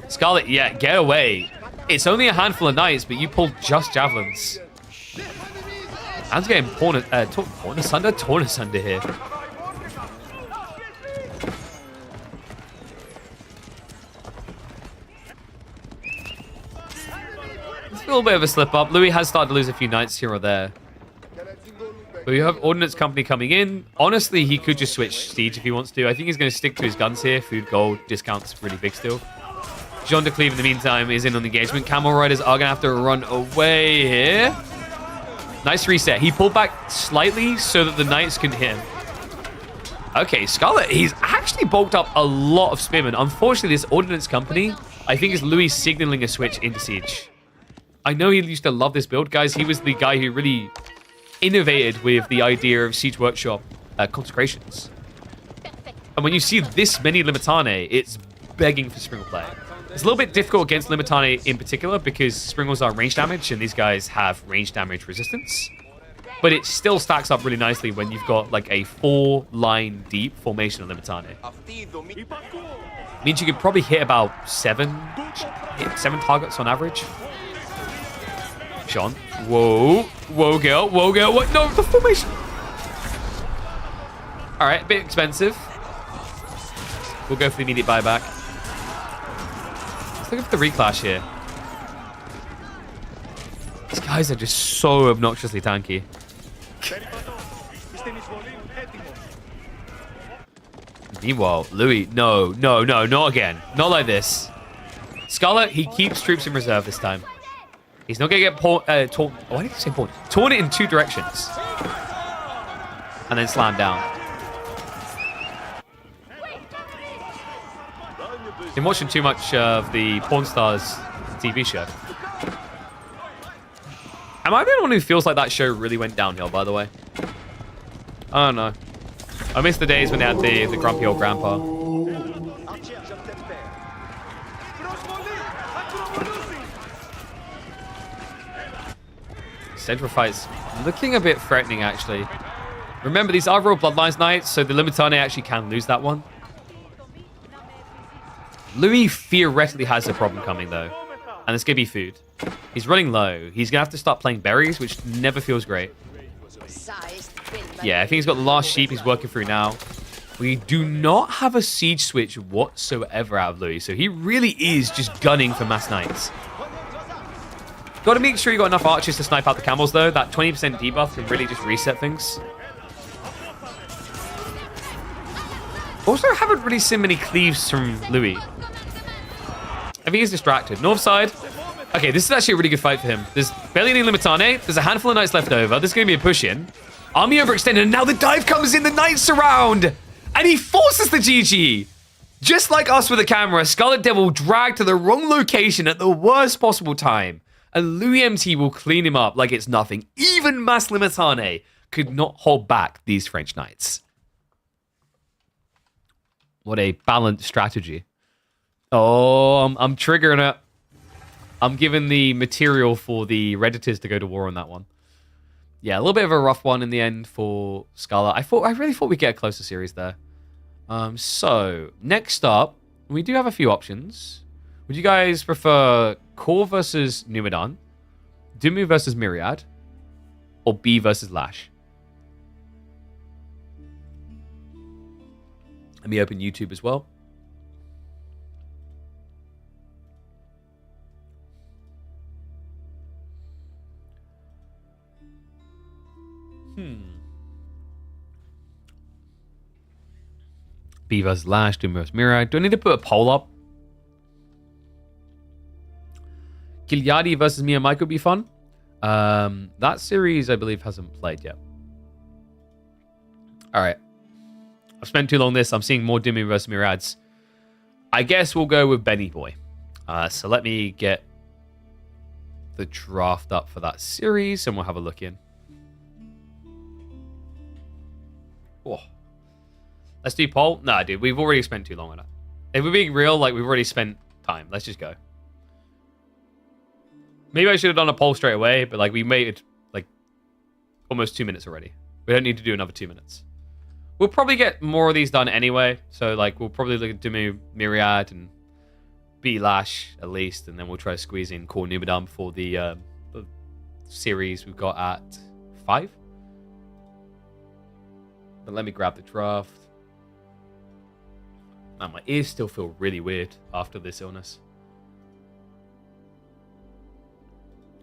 Scarlet, yeah, get away. It's only a handful of knights, but you pulled just javelins. I'm getting torn asunder here. It's a little bit of a slip up. Louis has started to lose a few knights here or there. But we have Ordnance Company coming in. Honestly, he could just switch Siege if he wants to. I think he's going to stick to his guns here. Food, gold, discounts, really big still. John de Cleve, in the meantime, is in on the engagement. Camel Riders are going to have to run away here. Nice reset. He pulled back slightly so that the Knights can hit him. Okay, Scarlet, he's actually bulked up a lot of Spearmen. Unfortunately, this Ordnance Company, I think, is Louis signaling a switch into Siege. I know he used to love this build, guys. He was the guy who really innovated with the idea of Siege Workshop consecrations. And when you see this many Limitane, it's begging for Springle play. It's a little bit difficult against Limitane in particular because Springles are range damage and these guys have range damage resistance. But it still stacks up really nicely when you've got like a 4-line deep formation of Limitane. Means you could probably hit about 7 targets on average. Sean. Whoa. Whoa, girl. Whoa, girl. What? No, the formation. All right, a bit expensive. We'll go for the immediate buyback. Let's look for the reclash here. These guys are just so obnoxiously tanky. Meanwhile, Louis, no, not again. Not like this. Scarlet, he keeps troops in reserve this time. He's not going to get torn. Why did you say torn? Torn it in 2 directions. And then slammed down. Been watching too much of the Pawn Stars TV show. Am I the only one who feels like that show really went downhill, by the way? I don't know. I miss the days when they had the grumpy old grandpa. Central fight's looking a bit threatening, actually. Remember, these are Royal Bloodlines Knights, so the Limitane actually can lose that one. Louis theoretically has a problem coming, though. And it's going to be food. He's running low. He's going to have to start playing berries, which never feels great. Yeah, I think he's got the last sheep he's working through now. We do not have a siege switch whatsoever out of Louis, so he really is just gunning for mass knights. Got to make sure you got enough archers to snipe out the camels, though. That 20% debuff can really just reset things. Also, I haven't really seen many cleaves from Louis. I think he's distracted. North side. Okay, this is actually a really good fight for him. There's barely any Limitane. There's a handful of knights left over. There's going to be a push in. Army overextended, and now the dive comes in. The knights surround. And he forces the GG. Just like us with the camera, Scarlet Devil dragged to the wrong location at the worst possible time. And Louis MT will clean him up like it's nothing. Even Mass Limitane could not hold back these French knights. What a balanced strategy. Oh, I'm triggering it. I'm giving the material for the Redditors to go to war on that one. Yeah, a little bit of a rough one in the end for Scarlet. I really thought we'd get a closer series there. So, next up, we do have a few options. Would you guys prefer Core versus Numidan, DeMu versus Myriad, or B versus Lash? Let me open YouTube as well. B versus Lash, DeMu versus Myriad. Do I need to put a poll up? Gilyadi versus MeoM would be fun. That series, I believe, hasn't played yet. All right. I've spent too long on this. I'm seeing more DeMu versus Myriads. I guess we'll go with Benny Boy. So let me get the draft up for that series, and we'll have a look in. Oh. Let's do poll. Nah, dude, we've already spent too long on it. If we're being real, like, we've already spent time. Let's just go. Maybe I should have done a poll straight away, but, like, we made it, like, almost 2 minutes already. We don't need to do another 2 minutes. We'll probably get more of these done anyway. So, like, we'll probably look at DeMu, Myriad, and B Lash, at least. And then we'll try to squeeze in Core Numidan for the series we've got at 5. But let me grab the draft. Man, my ears still feel really weird after this illness.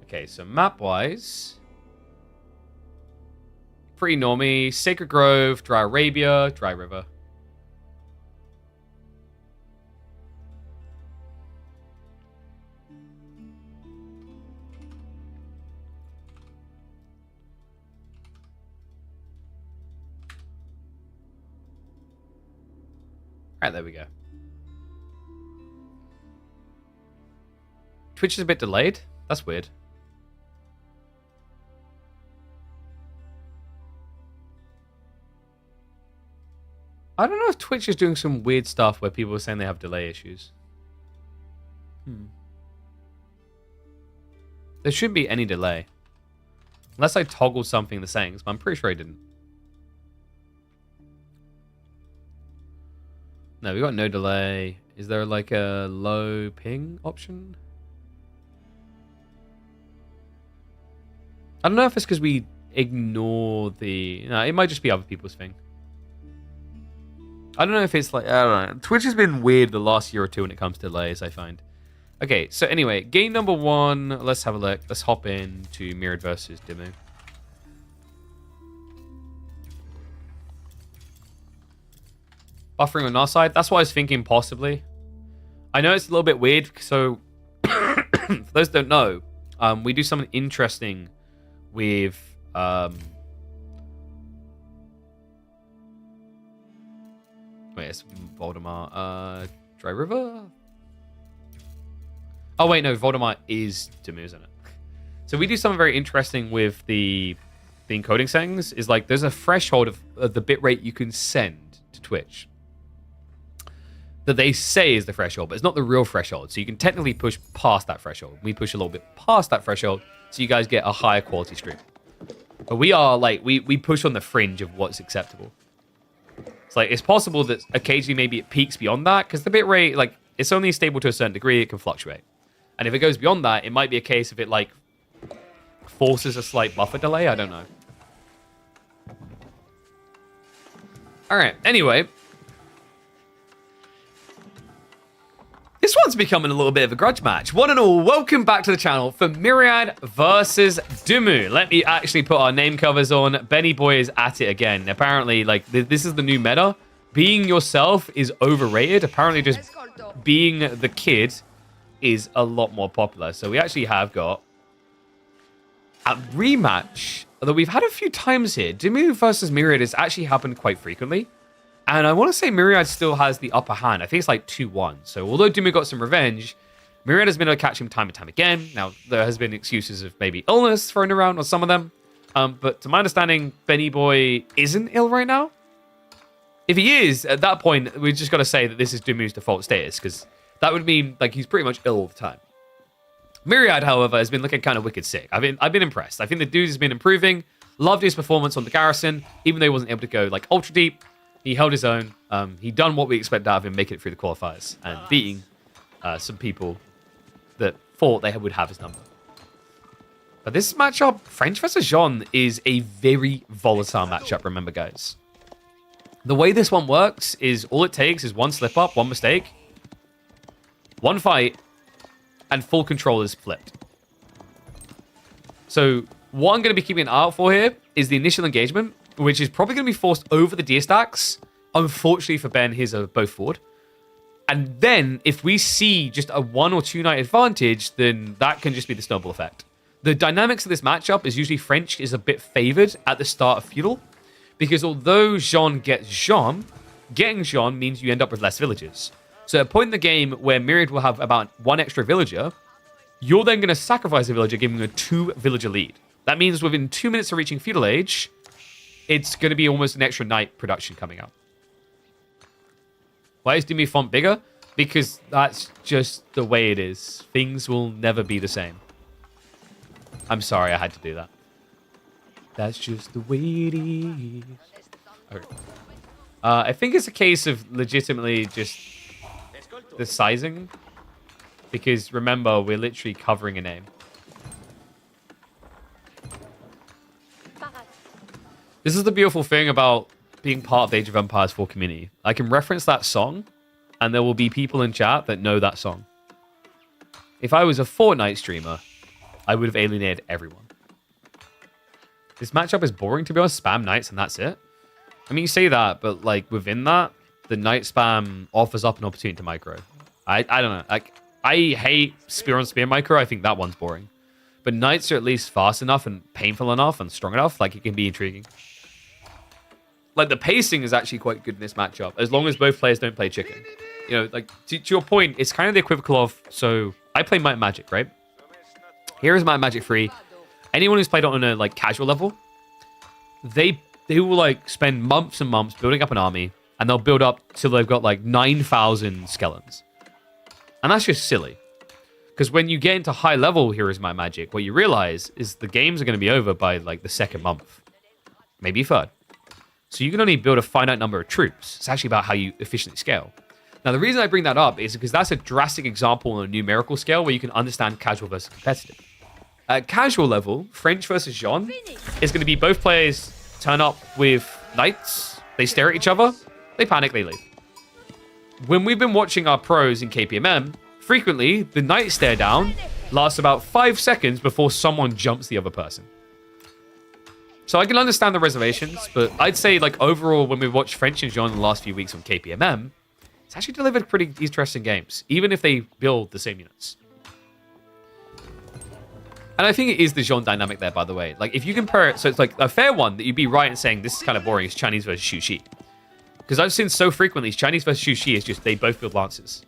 Okay, so map-wise, pretty normie. Sacred Grove, Dry Arabia, Dry River. right, there we go. Twitch is a bit delayed. That's weird. I don't know if Twitch is doing some weird stuff where people are saying they have delay issues. There shouldn't be any delay. Unless I toggle something in the settings, but I'm pretty sure I didn't. No, we got no delay. Is there like a low ping option? I don't know if it's because we ignore the... No, it might just be other people's thing. I don't know if it's like... I don't know. Twitch has been weird the last year or two when it comes to delays, I find. Okay, so anyway, game number 1. Let's have a look. Let's hop in to Myriad versus DeMu. Buffering on our side. That's what I was thinking, possibly. I know it's a little bit weird, so... for those that don't know, we do something interesting with... Wait, it's Voldemort. Dry River? Oh, wait, no. Voldemort is DeMu, isn't it? So we do something very interesting with the encoding settings. Is like there's a threshold of the bitrate you can send to Twitch that they say is the threshold, but it's not the real threshold. So you can technically push past that threshold. We push a little bit past that threshold so you guys get a higher quality stream. But we are like, we push on the fringe of what's acceptable. It's like, it's possible that occasionally maybe it peaks beyond that because the bitrate, like, it's only stable to a certain degree. It can fluctuate. And if it goes beyond that, it might be a case of it, like, forces a slight buffer delay. I don't know. All right. Anyway. This one's becoming a little bit of a grudge match. One and all, welcome back to the channel for Myriad versus DeMu. Let me actually put our name covers on. Benny Boy is at it again. Apparently, like, this is the new meta. Being yourself is overrated. Apparently, just being the kid is a lot more popular. So we actually have got a rematch that we've had a few times here. DeMu versus Myriad has actually happened quite frequently. And I want to say Myriad still has the upper hand. I think it's like 2-1. So although DeMu got some revenge, Myriad has been able to catch him time and time again. Now, there has been excuses of maybe illness thrown around on some of them. But to my understanding, Benny Boy isn't ill right now. If he is, at that point, we've just got to say that this is DeMu's default status, because that would mean like he's pretty much ill all the time. Myriad, however, has been looking kind of wicked sick. I've been impressed. I think the dude has been improving. Loved his performance on the Garrison, even though he wasn't able to go like ultra deep. He held his own. He done what we expect out of him, making it through the qualifiers and beating some people that thought they would have his number. But this matchup, French versus Jean, is a very volatile matchup, remember, guys. The way this one works is all it takes is one slip up, one mistake, one fight, and full control is flipped. So what I'm going to be keeping an eye out for here is the initial engagement, which is probably going to be forced over the deer stacks. Unfortunately for Ben, his are both forward. And then if we see just a 1 or 2 night advantage, then that can just be the snowball effect. The dynamics of this matchup is usually French is a bit favored at the start of feudal, because although Jean gets Jean, getting Jean means you end up with less villagers. So at a point in the game where Myriad will have about 1 extra villager, you're then going to sacrifice a villager, giving a 2 villager lead. That means within 2 minutes of reaching feudal age, it's going to be almost an extra night production coming up. Why is DeMu font bigger? Because that's just the way it is. Things will never be the same. I'm sorry I had to do that. That's just the way it is. Okay. I think it's a case of legitimately just the sizing. Because remember, we're literally covering a name. This is the beautiful thing about being part of the Age of Empires 4 community. I can reference that song, and there will be people in chat that know that song. If I was a Fortnite streamer, I would have alienated everyone. This matchup is boring, to be honest. Spam knights, and that's it. I mean, you say that, but like within that, the knight spam offers up an opportunity to micro. I don't know. Like, I hate spear on spear micro. I think that one's boring. But knights are at least fast enough and painful enough and strong enough. Like, it can be intriguing. like, the pacing is actually quite good in this matchup, as long as both players don't play chicken. You know, like, to your point, it's kind of the equivocal of, so, I play Might and Magic, right? Here is Might and Magic 3. Anyone who's played it on a, like, casual level, they will, like, spend months and months building up an army, and they'll build up till they've got, like, 9,000 skeletons. And that's just silly. Because when you get into high-level Heroes Might and Magic, what you realize is the games are going to be over by, like, the second month. Maybe third. So you can only build a finite number of troops. It's actually about how you efficiently scale. Now, the reason I bring that up is because that's a drastic example on a numerical scale where you can understand casual versus competitive. At casual level, French versus Jean is going to be both players turn up with knights, they stare at each other, they panic, they leave. When we've been watching our pros in KPMM, frequently, the knight stare down lasts about 5 seconds before someone jumps the other person. So I can understand the reservations, but I'd say, like, overall, when we've watched French and Jean in the last few weeks on KPMM, it's actually delivered pretty interesting games, even if they build the same units. And I think it is the Jean dynamic there, by the way. Like, if you compare it, so it's like a fair one that you'd be right in saying this is kind of boring, is Chinese versus Shu Shi. Because I've seen so frequently, Chinese versus Shu Shi is just they both build lances.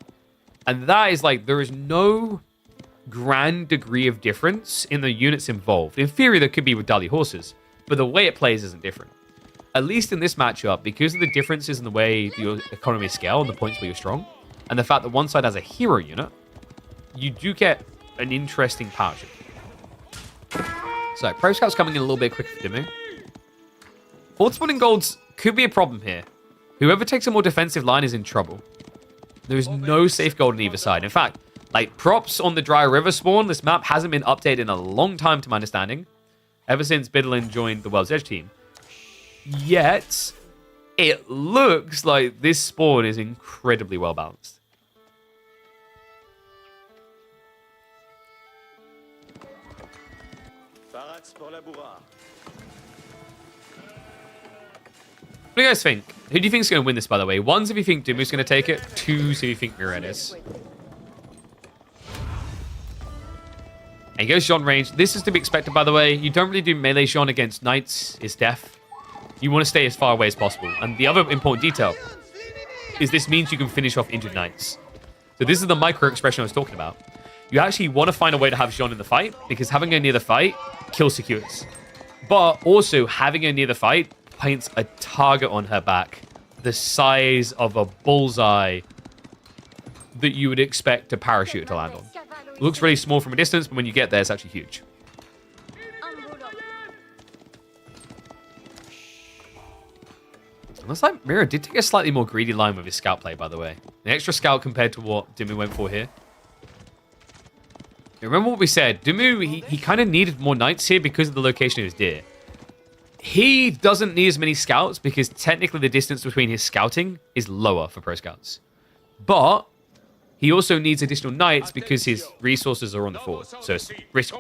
And that is like, there is no grand degree of difference in the units involved. In theory, there could be with Dali horses, but the way it plays isn't different. At least in this matchup, because of the differences in the way your economy scale and the points where you're strong, and the fact that one side has a hero unit, you do get an interesting power shift. So, Pro Scout's coming in a little bit quicker for DeMu. Fort spawning golds could be a problem here. Whoever takes a more defensive line is in trouble. There is no safe gold on either side. In fact, like, props on the Dry River spawn, this map hasn't been updated in a long time to my understanding. Ever since Bidlin joined the World's Edge team. Yet, it looks like this spawn is incredibly well balanced. What do you guys think? Who do you think is going to win this, by the way? One's if you think DeMu's going to take it. Two's if you think Myriad is. And he goes Jean range. This is to be expected, by the way. You don't really do melee Jean against knights. It's death. You want to stay as far away as possible. And the other important detail is this means you can finish off injured knights. So this is the micro expression I was talking about. You actually want to find a way to have Jean in the fight, because having her near the fight kills secures. But also having her near the fight paints a target on her back the size of a bullseye that you would expect a parachute to land on. It looks really small from a distance, but when you get there, it's actually huge. Looks like Myriad did take a slightly more greedy line with his scout play, by the way. An extra scout compared to what DeMu went for here. Remember what we said. DeMu, he kind of needed more knights here because of the location of his deer. He doesn't need as many scouts because technically the distance between his scouting is lower for pro scouts. But he also needs additional knights because his resources are on the forward. So it's risk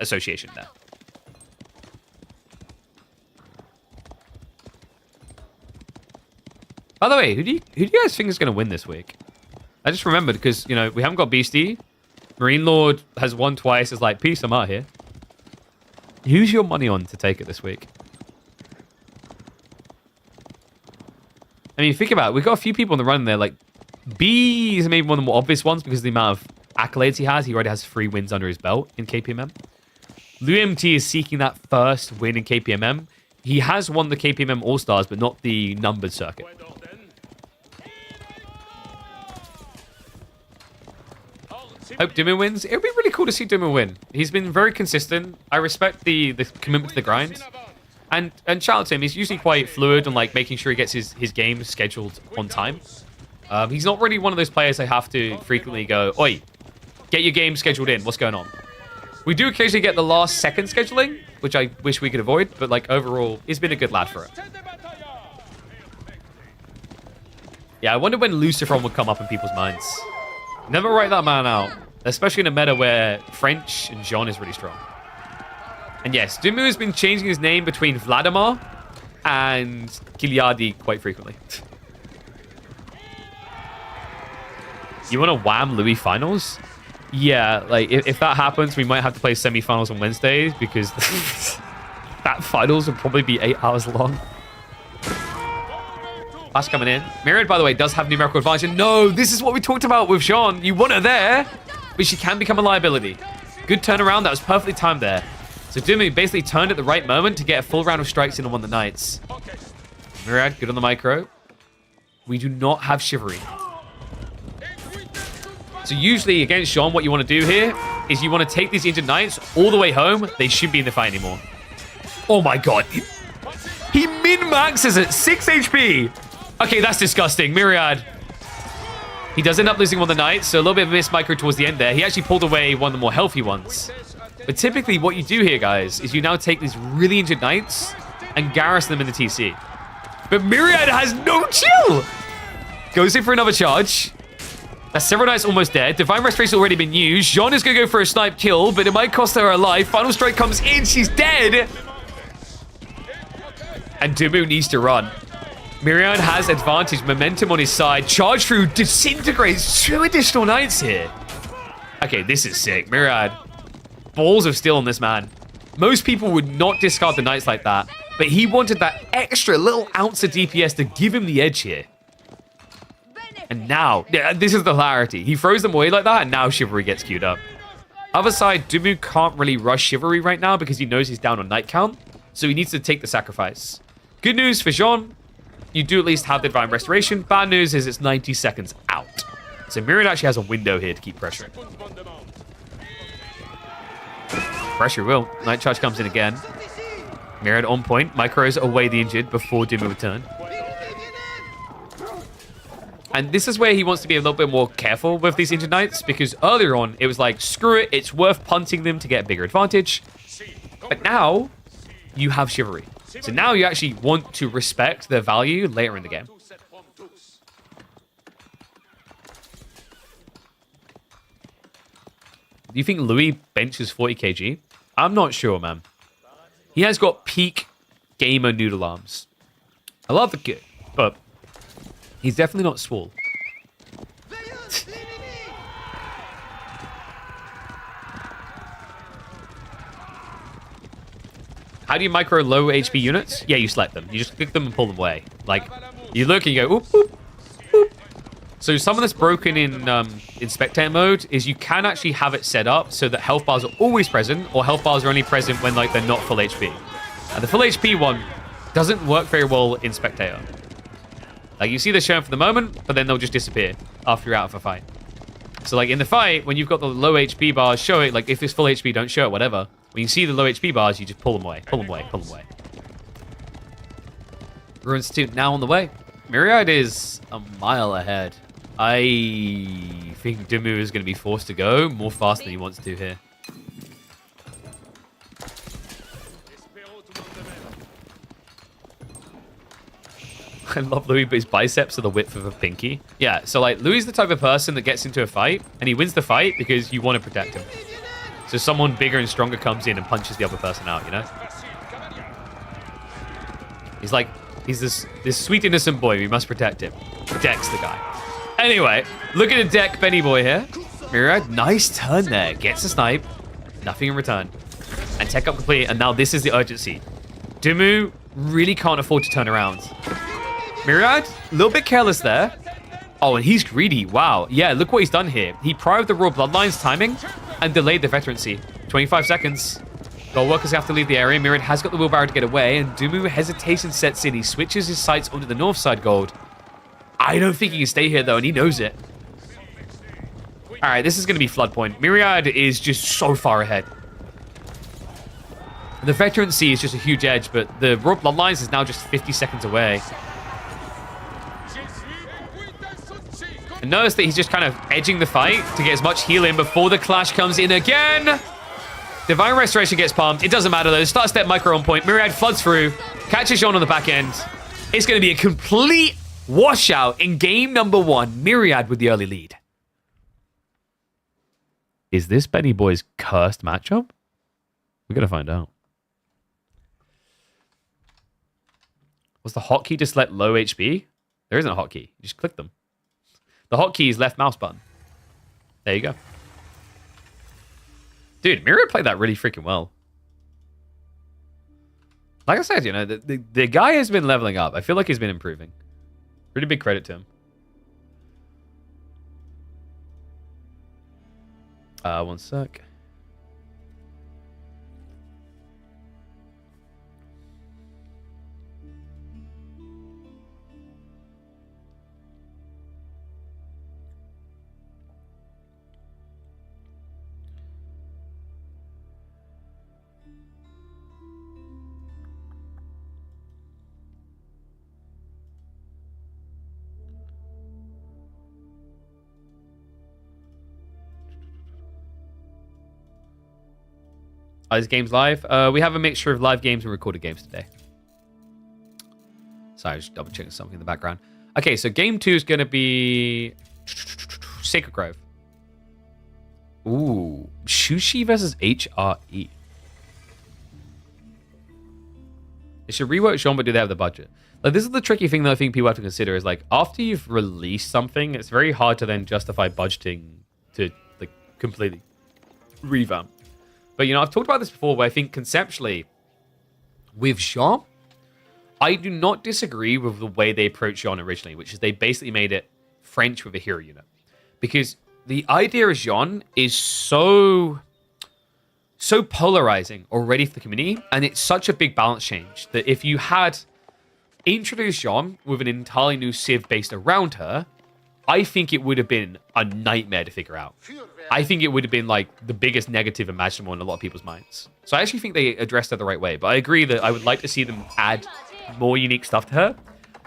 association there. By the way, who do you guys think is going to win this week? I just remembered because, you know, we haven't got Beastie. Marine Lord has won twice. It's like, peace, I'm out here. Who's your money on to take it this week? I mean, think about it. We've got a few people in the run there. Like, B is maybe one of the more obvious ones because of the amount of accolades he has. He already has 3 wins under his belt in KPMM. LuMT is seeking that first win in KPMM. He has won the KPMM All-Stars, but not the numbered circuit. Hope DeMu wins. It would be really cool to see DeMu win. He's been very consistent. I respect the commitment to the grind. And shout out to him. He's usually quite fluid and like making sure he gets his game scheduled on time. He's not really one of those players I have to frequently go, oi, get your game scheduled in. What's going on? We do occasionally get the last second scheduling, which I wish we could avoid. But like overall, he's been a good lad for it. Yeah, I wonder when Lucifron would come up in people's minds. Never write that man out. Especially in a meta where French and Jean is really strong. And yes, DeMu has been changing his name between Vladimir and Kiliadi quite frequently. You want to wham Louis finals? Yeah, like if that happens, we might have to play semi-finals on Wednesdays because that finals will probably be 8 hours long. Lash coming in. Myriad, by the way, does have numerical advantage. And no, this is what we talked about with Sean. You want her there, but she can become a liability. Good turnaround. That was perfectly timed there. So DeMu basically turned at the right moment to get a full round of strikes in on one of the knights. Myriad, good on the micro. We do not have Chivalry. So usually against Sean, what you want to do here is you want to take these injured knights all the way home. They shouldn't be in the fight anymore. Oh my god. He min-maxes at 6 HP. Okay, that's disgusting. Myriad. He does end up losing one of the knights, so a little bit of a missed micro towards the end there. He actually pulled away one of the more healthy ones. But typically what you do here, guys, is you now take these really injured knights and garrison them in the TC. But Myriad has no chill. Goes in for another charge. That's several knights almost dead. Divine Restoration already been used. Jean is going to go for a snipe kill, but it might cost her her life. Final strike comes in. She's dead. And DeMu needs to run. Myriad has advantage, momentum on his side. Charge through, disintegrates 2 additional knights here. Okay, this is sick. Myriad, balls of steel on this man. Most people would not discard the knights like that, but he wanted that extra little ounce of DPS to give him the edge here. And now, yeah, this is the hilarity. He throws them away like that, and now Chivalry gets queued up. Other side, DeMu can't really rush Chivalry right now because he knows he's down on knight count, so he needs to take the sacrifice. Good news for Jean, you do at least have the Divine Restoration. Bad news is it's 90 seconds out. So Myriad actually has a window here to keep pressuring. Pressure will. Night Charge comes in again. Myriad on point. Micros away the injured before DeMu return. And this is where he wants to be a little bit more careful with these injured knights, because earlier on, it was like, screw it, it's worth punting them to get a bigger advantage. But now, you have Chivalry. So now you actually want to respect their value later in the game. Do you think Louis benches 40 kg? I'm not sure, man. He has got peak gamer noodle arms. I love the kid, but he's definitely not swole. How do you micro low HP units? Yeah, you select them. You just click them and pull them away. Like, you look and you go, oop, oop, oop. So some of this broken in spectator mode is you can actually have it set up so that health bars are always present, or health bars are only present when like they're not full HP. And the full HP one doesn't work very well in spectator. Like, you see they're shown for the moment, but then they'll just disappear after you're out of a fight. So like in the fight, when you've got the low HP bars, show it. Like if it's full HP, don't show it, whatever. When you see the low HP bars, you just pull them away, pull them away, pull them away. Ruin Institute now on the way. Myriad is a mile ahead. I think DeMu is going to be forced to go more fast than he wants to here. I love Louis, but his biceps are the width of a pinky. Yeah, so like Louis is the type of person that gets into a fight and he wins the fight because you want to protect him. So someone bigger and stronger comes in and punches the other person out, you know? He's like, he's this sweet innocent boy. We must protect him. Protects the guy. Anyway, look at the deck Benny boy here. Myriad, nice turn there. Gets a snipe. Nothing in return. And tech up complete. And now this is the urgency. DeMu really can't afford to turn around. Myriad, a little bit careless there. Oh, and he's greedy. Wow. Yeah, look what he's done here. He prioritized the Royal Bloodline's timing and delayed the veterancy. 25 seconds. Gold workers have to leave the area. Myriad has got the wheelbarrow to get away, and DeMu hesitation sets in. He switches his sights onto the north side gold. I don't think he can stay here, though, and he knows it. All right, this is going to be flood point. Myriad is just so far ahead. The veterancy is just a huge edge, but the Royal Bloodlines is now just 50 seconds away. And notice that he's just kind of edging the fight to get as much heal in before the clash comes in again. Divine Restoration gets pumped. It doesn't matter, though. Start step micro on point. Myriad floods through. Catches Jean on the back end. It's going to be a complete washout in game number 1. Myriad with the early lead. Is this Benny Boy's cursed matchup? We're going to find out. Was the hotkey to select low HP? There isn't a hotkey. You just click them. The hotkey is left mouse button. There you go. Dude, Myriad played that really freaking well. Like I said, you know, the guy has been leveling up. I feel like he's been improving. Pretty big credit to him. One sec. Are these games live? We have a mixture of live games and recorded games today. Sorry, just double checking something in the background. Okay, so game 2 is going to be Sacred Grove. Ooh, Sushi versus HRE. It should rework Jean, but do they have the budget? Like, this is the tricky thing that I think people have to consider is, like, after you've released something, it's very hard to then justify budgeting to, like, completely revamp. But, you know, I've talked about this before, where I think conceptually, with Jean, I do not disagree with the way they approached Jean originally, which is they basically made it French with a hero unit. Because the idea of Jean is so polarizing already for the community, and it's such a big balance change that if you had introduced Jean with an entirely new civ based around her, I think it would have been a nightmare to figure out. I think it would have been like the biggest negative imaginable in a lot of people's minds. So I actually think they addressed it the right way, but I agree that I would like to see them add more unique stuff to her.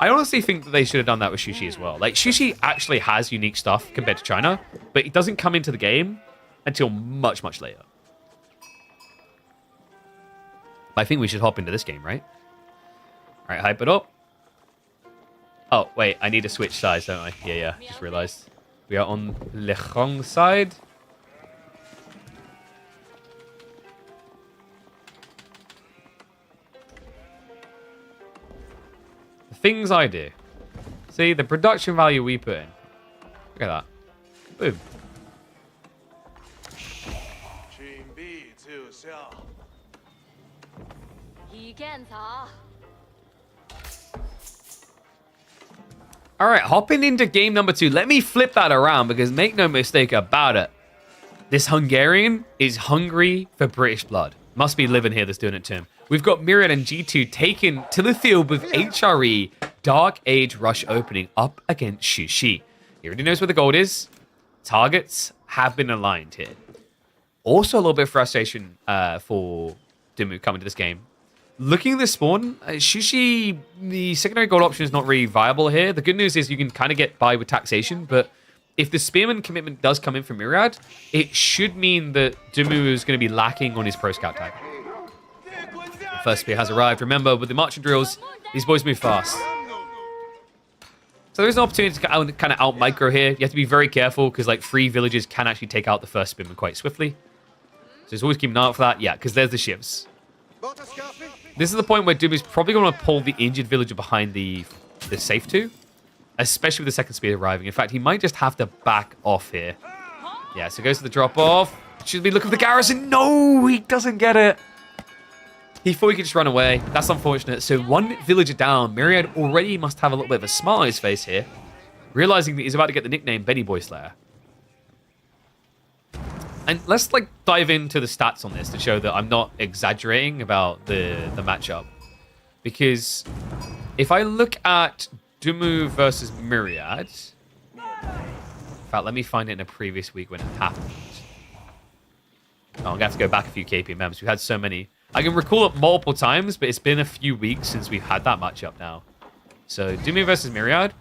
I honestly think that they should have done that with Sushi as well. Like, Sushi actually has unique stuff compared to China, but it doesn't come into the game until much, much later. I think we should hop into this game, right? All right, hype it up. Oh, wait, I need to switch sides, don't I? Yeah, just realized. We are on Le Hong side. The things I do. See, the production value we put in. Look at that. Boom. All right, hopping into game number 2. Let me flip that around because make no mistake about it. This Hungarian is hungry for British blood. Must be living here that's doing it to him. We've got Myriad and G2 taken to the field with HRE Dark Age Rush opening up against Shushi. He already knows where the gold is. Targets have been aligned here. Also a little bit of frustration for DeMu coming to this game. Looking at this spawn, Shushi, the secondary gold option is not really viable here. The good news is you can kind of get by with taxation, but if the Spearman commitment does come in from Myriad, it should mean that DeMu is going to be lacking on his pro scout tag. The first spear has arrived. Remember, with the marching drills, these boys move fast. So there's an opportunity to kind of out micro here. You have to be very careful because like 3 villages can actually take out the first Spearman quite swiftly. So just always keep an eye out for that. Yeah, because there's the shivs. This is the point where Doom is probably going to pull the injured villager behind the safe 2, especially with the second speed arriving. In fact, he might just have to back off here. Yeah, so goes to the drop-off. Should be looking for the garrison. No, he doesn't get it. He thought he could just run away. That's unfortunate. So 1 villager down. Myriad already must have a little bit of a smile on his face here, realizing that he's about to get the nickname Benny Boy Slayer. And let's like dive into the stats on this to show that I'm not exaggerating about the matchup. Because if I look at DeMu versus Myriad, in fact, let me find it in a previous week when it happened. Oh, I'm going to have to go back a few KPMMs. We've had so many. I can recall it multiple times, but it's been a few weeks since we've had that matchup now. So DeMu versus Myriad.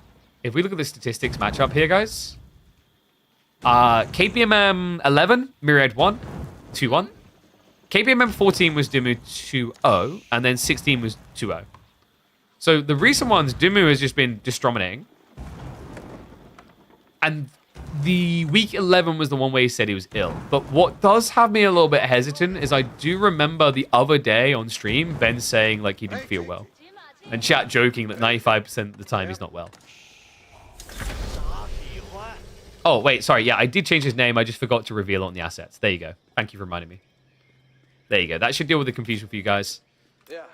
If we look at the statistics matchup here, guys. KPMM 11, Myriad 1, 2-1. KPMM 14 was DeMu 2-0, and then 16 was 2-0. So the recent ones, DeMu has just been discriminating. And the week 11 was the one where he said he was ill. But what does have me a little bit hesitant is I do remember the other day on stream, Ben saying like he didn't feel well. And chat joking that 95% of the time he's not well. Oh, wait, sorry. Yeah, I did change his name. I just forgot to reveal it on the assets. There you go. Thank you for reminding me. There you go. That should deal with the confusion for you guys. Yeah.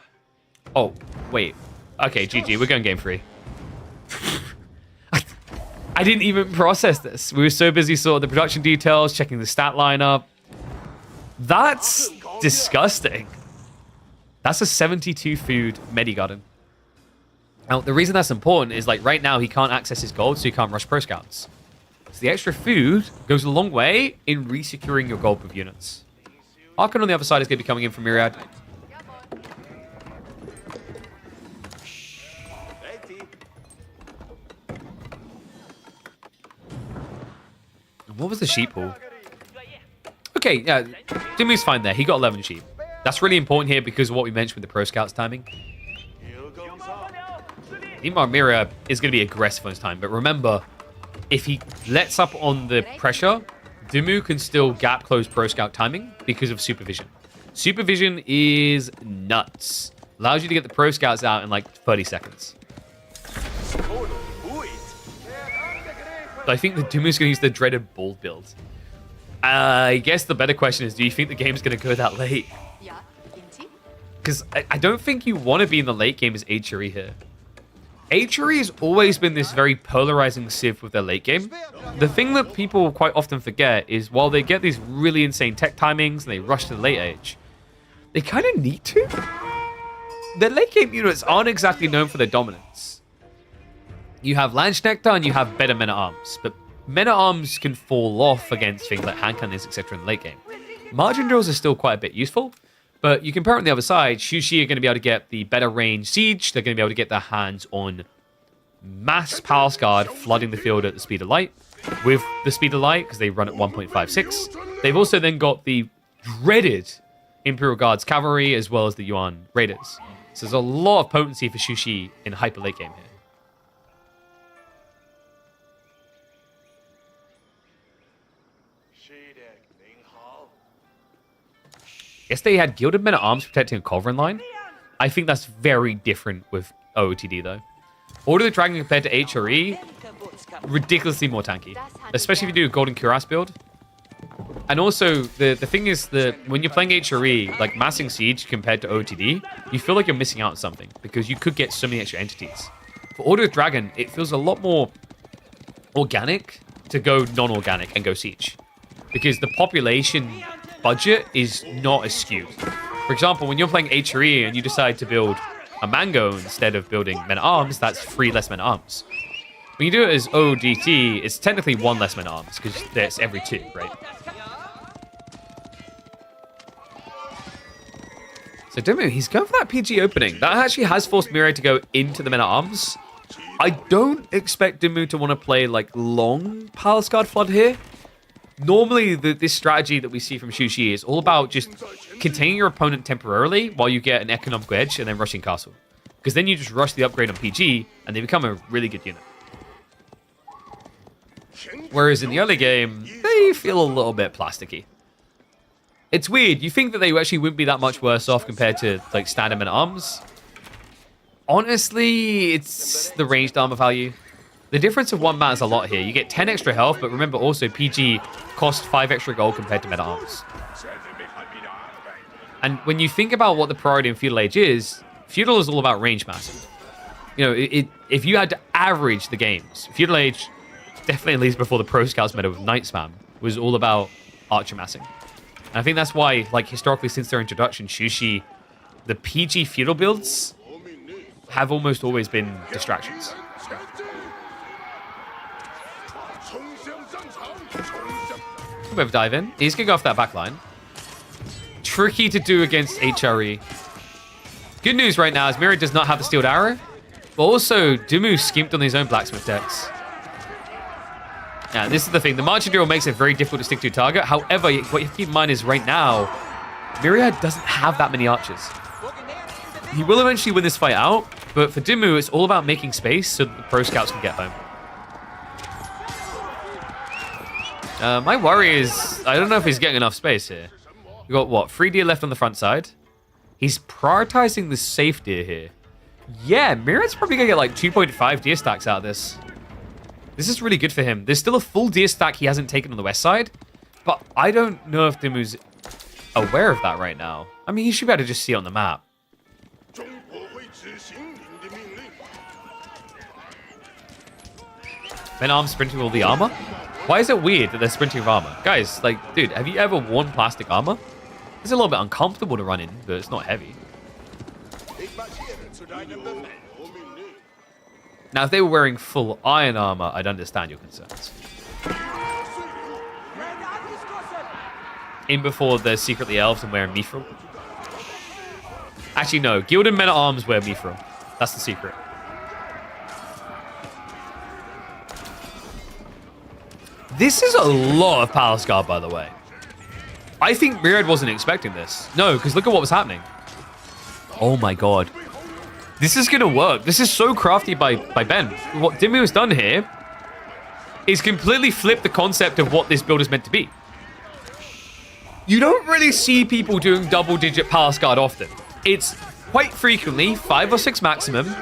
Oh, wait. Okay, GG. We're going game 3. I didn't even process this. We were so busy sorting the production details, checking the stat lineup. That's disgusting. That's a 72 food Medigarden. Now, the reason that's important is, like, right now he can't access his gold, so he can't rush pro scouts. So the extra food goes a long way in re-securing your gold with units. Archon on the other side is going to be coming in from Myriad. What was the sheep pool? Okay, yeah, DeMu's fine there. He got 11 sheep. That's really important here because of what we mentioned with the pro scouts timing. Meanwhile, Myriad is going to be aggressive on his time, but remember, if he lets up on the pressure, DeMu can still gap close pro scout timing because of supervision. Supervision is nuts. Allows you to get the pro scouts out in like 30 seconds. But I think the DeMu's going to use the dreaded ball build. I guess the better question is, do you think the game's going to go that late? Because I don't think you want to be in the late game as HRE here. HRE has always been this very polarizing civ with their late game. The thing that people quite often forget is while they get these really insane tech timings and they rush to the late age, they kind of need to. Their late game units aren't exactly known for their dominance. You have Lash Nectar and you have better men-at-arms, but men-at-arms can fall off against things like hand cannons, etc. in the late game. Margin drills are still quite a bit useful, but you compare it on the other side, Shushi are going to be able to get the better range siege. They're going to be able to get their hands on mass Palace Guard flooding the field at the speed of light. With the speed of light, because they run at 1.56. They've also then got the dreaded Imperial Guards Cavalry as well as the Yuan Raiders. So there's a lot of potency for Shushi in hyper late game here. Yes, they had Gilded Men at Arms protecting a Culverin line. I think that's very different with OOTD, though. Order of the Dragon compared to HRE, ridiculously more tanky. Especially if you do a Golden Cuirass build. And also, the thing is that when you're playing HRE, like massing Siege compared to OOTD, you feel like you're missing out on something, because you could get so many extra entities. For Order of the Dragon, it feels a lot more organic to go non-organic and go Siege. Because the population budget is not as skewed. For example, when you're playing HRE and you decide to build a Mango instead of building Men-at-Arms, that's 3 less Men-at-Arms. When you do it as ODT, it's technically 1 less Men-at-Arms, because that's every 2, right? So DeMu, he's going for that PG opening. That actually has forced Myriad to go into the Men-at-Arms. I don't expect DeMu to want to play like long Palace Guard Flood here. Normally, this strategy that we see from Shushi is all about just containing your opponent temporarily while you get an economical edge and then rushing castle. Because then you just rush the upgrade on PG and they become a really good unit. Whereas in the early game, they feel a little bit plasticky. It's weird. You think that they actually wouldn't be that much worse off compared to like standard Men-at-Arms. Honestly, it's the ranged armor value. The difference of 1 matters a lot here. You get 10 extra health, but remember also PG costs 5 extra gold compared to Men-at-Arms. And when you think about what the priority in Feudal Age is, Feudal is all about range massive. You know, if you had to average the games, Feudal Age, definitely at least before the Pro Scouts meta with Night Spam, was all about archer massing. And I think that's why, like, historically since their introduction, Shushi, the PG Feudal builds have almost always been distractions. Bit of dive in. He's going to go off that back line. Tricky to do against HRE. Good news right now is Myriad does not have the Steeled Arrow, but also DeMu skimped on his own Blacksmith decks. Now, this is the thing. The Marching Drill makes it very difficult to stick to a target. However, what you have to keep in mind is right now, Myriad doesn't have that many archers. He will eventually win this fight out, but for DeMu, it's all about making space so that the Pro Scouts can get home. My worry is, I don't know if he's getting enough space here. We've got, what, 3 deer left on the front side? He's prioritizing the safe deer here. Yeah, Myriad's probably going to get like 2.5 deer stacks out of this. This is really good for him. There's still a full deer stack he hasn't taken on the west side, but I don't know if DeMu's aware of that right now. I mean, he should be able to just see it on the map. Men-at-arms sprinting with all the armor? Why is it weird that they're sprinting with armor? Guys, like, dude, have you ever worn plastic armor? It's a little bit uncomfortable to run in, but it's not heavy. Now, if they were wearing full iron armor, I'd understand your concerns. In before they're secretly elves and wearing mithril. Actually, no. Gilded men-at-arms wear mithril. That's the secret. This is a lot of Palace Guard, by the way. I think Myriad wasn't expecting this. No, because look at what was happening. Oh my god. This is going to work. This is so crafty by Ben. What DeMu has done here is completely flip the concept of what this build is meant to be. You don't really see people doing double-digit Palace Guard often. It's quite frequently 5 or 6 maximum,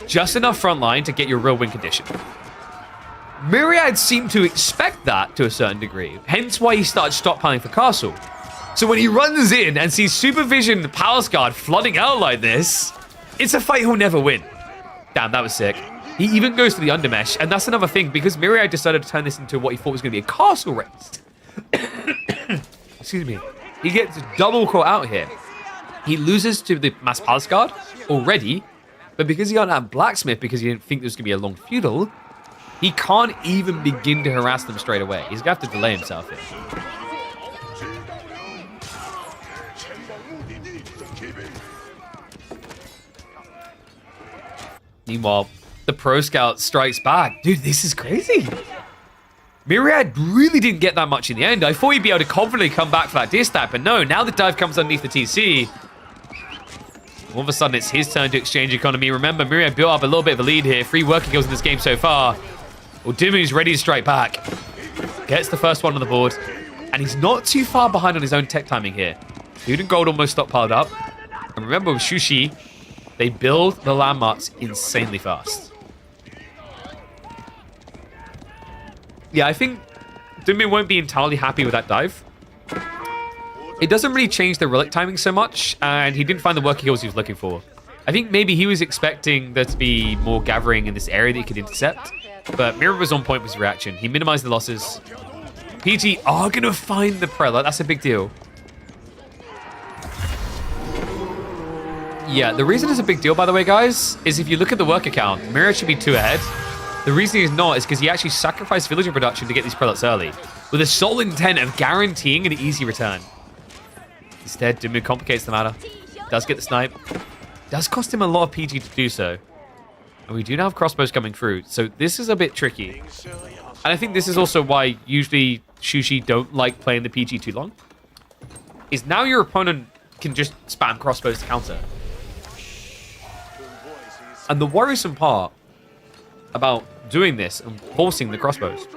just enough front line to get your real win condition. Myriad seemed to expect that to a certain degree, hence why he started stockpiling for Castle. So when he runs in and sees Supervision Palace Guard flooding out like this, it's a fight he'll never win. Damn, that was sick. He even goes to the undermesh, and that's another thing, because Myriad decided to turn this into what he thought was going to be a castle race. Excuse me. He gets double caught out here. He loses to the Mass Palace Guard already, but because he got that Blacksmith, because he didn't think there was going to be a long feudal, he can't even begin to harass them straight away. He's going to have to delay himself here. Meanwhile, the Pro Scout strikes back. Dude, this is crazy. Myriad really didn't get that much in the end. I thought he'd be able to confidently come back for that dive, but no, now the dive comes underneath the TC. All of a sudden, it's his turn to exchange economy. Remember, Myriad built up a little bit of a lead here. 3 working kills in this game so far. Well, DeMu's ready to strike back. Gets the first one on the board. And he's not too far behind on his own tech timing here. Dude and Gold almost stockpiled up. And remember, with Shushi, they build the landmarks insanely fast. Yeah, I think DeMu won't be entirely happy with that dive. It doesn't really change the relic timing so much, and he didn't find the working kills he was looking for. I think maybe he was expecting there to be more gathering in this area that he could intercept, but Myriad was on point with his reaction. He minimized the losses. PG are going to find the Prelate. That's a big deal. Yeah, the reason it's a big deal, by the way, guys, is if you look at the worker count, Myriad should be 2 ahead. The reason he's not is because he actually sacrificed villager production to get these Prelates early, with the sole intent of guaranteeing an easy return. Instead, DeMu complicates the matter. Does get the snipe. Does cost him a lot of PG to do so. And we do now have crossbows coming through, so this is a bit tricky. And I think this is also why usually Shushi don't like playing the PG too long. Is now your opponent can just spam crossbows to counter. And the worrisome part about doing this and forcing the crossbows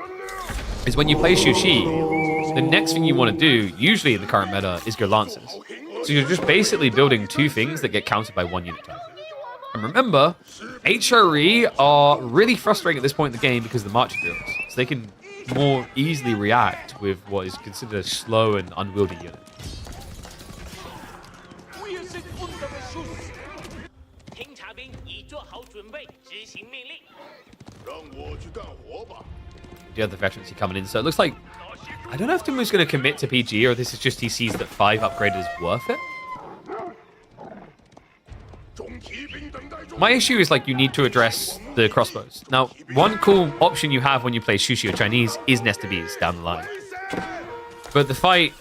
is when you play Shushi, the next thing you want to do, usually in the current meta, is go Lancers. So you're just basically building 2 things that get countered by 1 unit time. And remember, HRE are really frustrating at this point in the game because of the marching drills. So they can more easily react with what is considered a slow and unwieldy unit. The other veterans are coming in, so it looks like I don't know if DeMu's going to commit to PG or this is just he sees that 5 upgraded is worth it. My issue is like you need to address the crossbows. Now, one cool option you have when you play Shushi or Chinese is Nesta Bees down the line. But the fight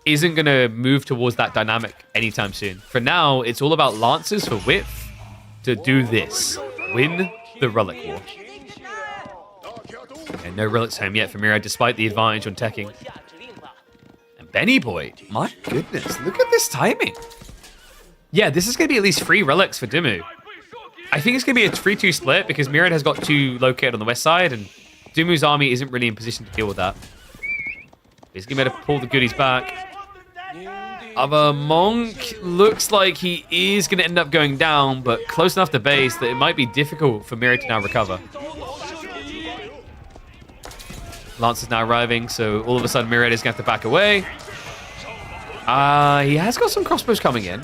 isn't going to move towards that dynamic anytime soon. For now, it's all about Lancers for width to do this. Win the Relic War. And no relics home yet for Myriad, despite the advantage on teching. And Benny Boy, my goodness, look at this timing. Yeah, this is going to be at least 3 relics for DeMu. I think it's going to be a 3-2 split because Myriad has got 2 located on the west side, and DeMu's army isn't really in position to deal with that. He's going to be able to pull the goodies back. Other Monk looks like he is going to end up going down, but close enough to base that it might be difficult for Myriad to now recover. Lance is now arriving, so all of a sudden Myriad is going to have to back away. He has got some crossbows coming in.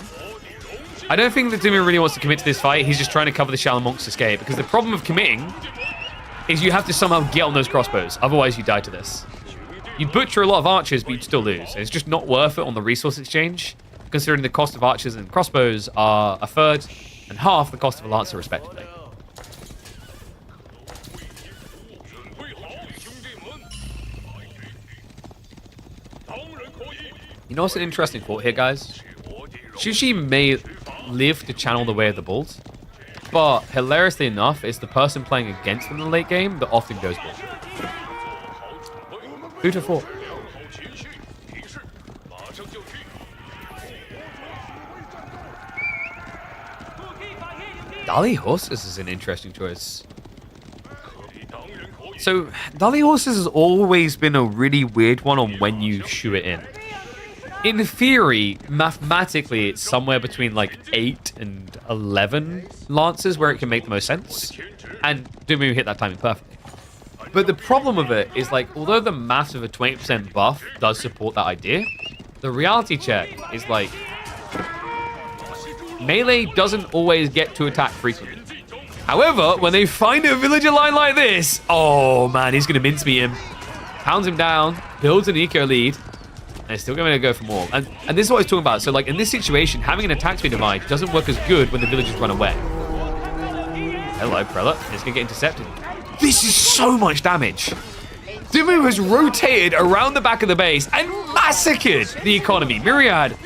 I don't think that DeMu really wants to commit to this fight. He's just trying to cover the Shallow Monk's escape, because the problem of committing is you have to somehow get on those crossbows. Otherwise, you die to this. You butcher a lot of archers, but you'd still lose. It's just not worth it on the resource exchange, considering the cost of archers and crossbows are a third and half the cost of a lancer, respectively. You know what's an interesting quote here, guys? Shushi may live to channel the way of the bulls, but hilariously enough, it's the person playing against them in the late game that often goes bull. Who'd have thought? Dali Horses is an interesting choice. So, Dali Horses has always been a really weird one on when you shoot it in. In theory, mathematically, it's somewhere between like 8 and 11 lances where it can make the most sense. And DeMu hit that timing perfectly. But the problem with it is, like, although the math of a 20% buff does support that idea, the reality check is like, melee doesn't always get to attack frequently. However, when they find a villager line like this, oh man, he's going to mincemeat him. Pounds him down, builds an eco lead, and it's still going to go for more. And this is what I was talking about. So, like, in this situation, having an attack speed divide doesn't work as good when the villagers run away. Hello, Prelate. It's going to get intercepted. This is so much damage. DeMu has rotated around the back of the base and massacred the economy. Myriad,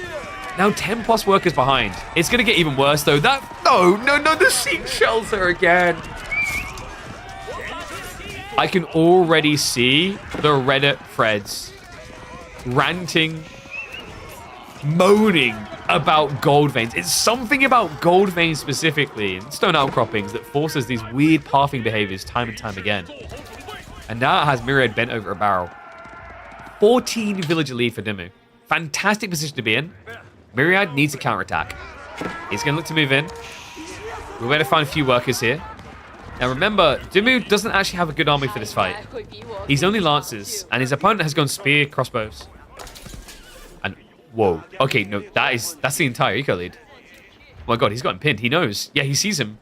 now 10 plus workers behind. It's going to get even worse, though. No, the seat shelter again. I can already see the Reddit threads ranting, moaning about gold veins. It's something about gold veins specifically and stone outcroppings that forces these weird pathing behaviors time and time again. And now it has Myriad bent over a barrel. 14 villager lead for DeMu. Fantastic position to be in. Myriad needs a counterattack. He's going to look to move in. We're going to find a few workers here. Now remember, DeMu doesn't actually have a good army for this fight. He's only lancers, and his opponent has gone spear, crossbows. And whoa, okay, no, that's the entire eco lead. Oh my god, he's got him pinned. He knows. Yeah, he sees him.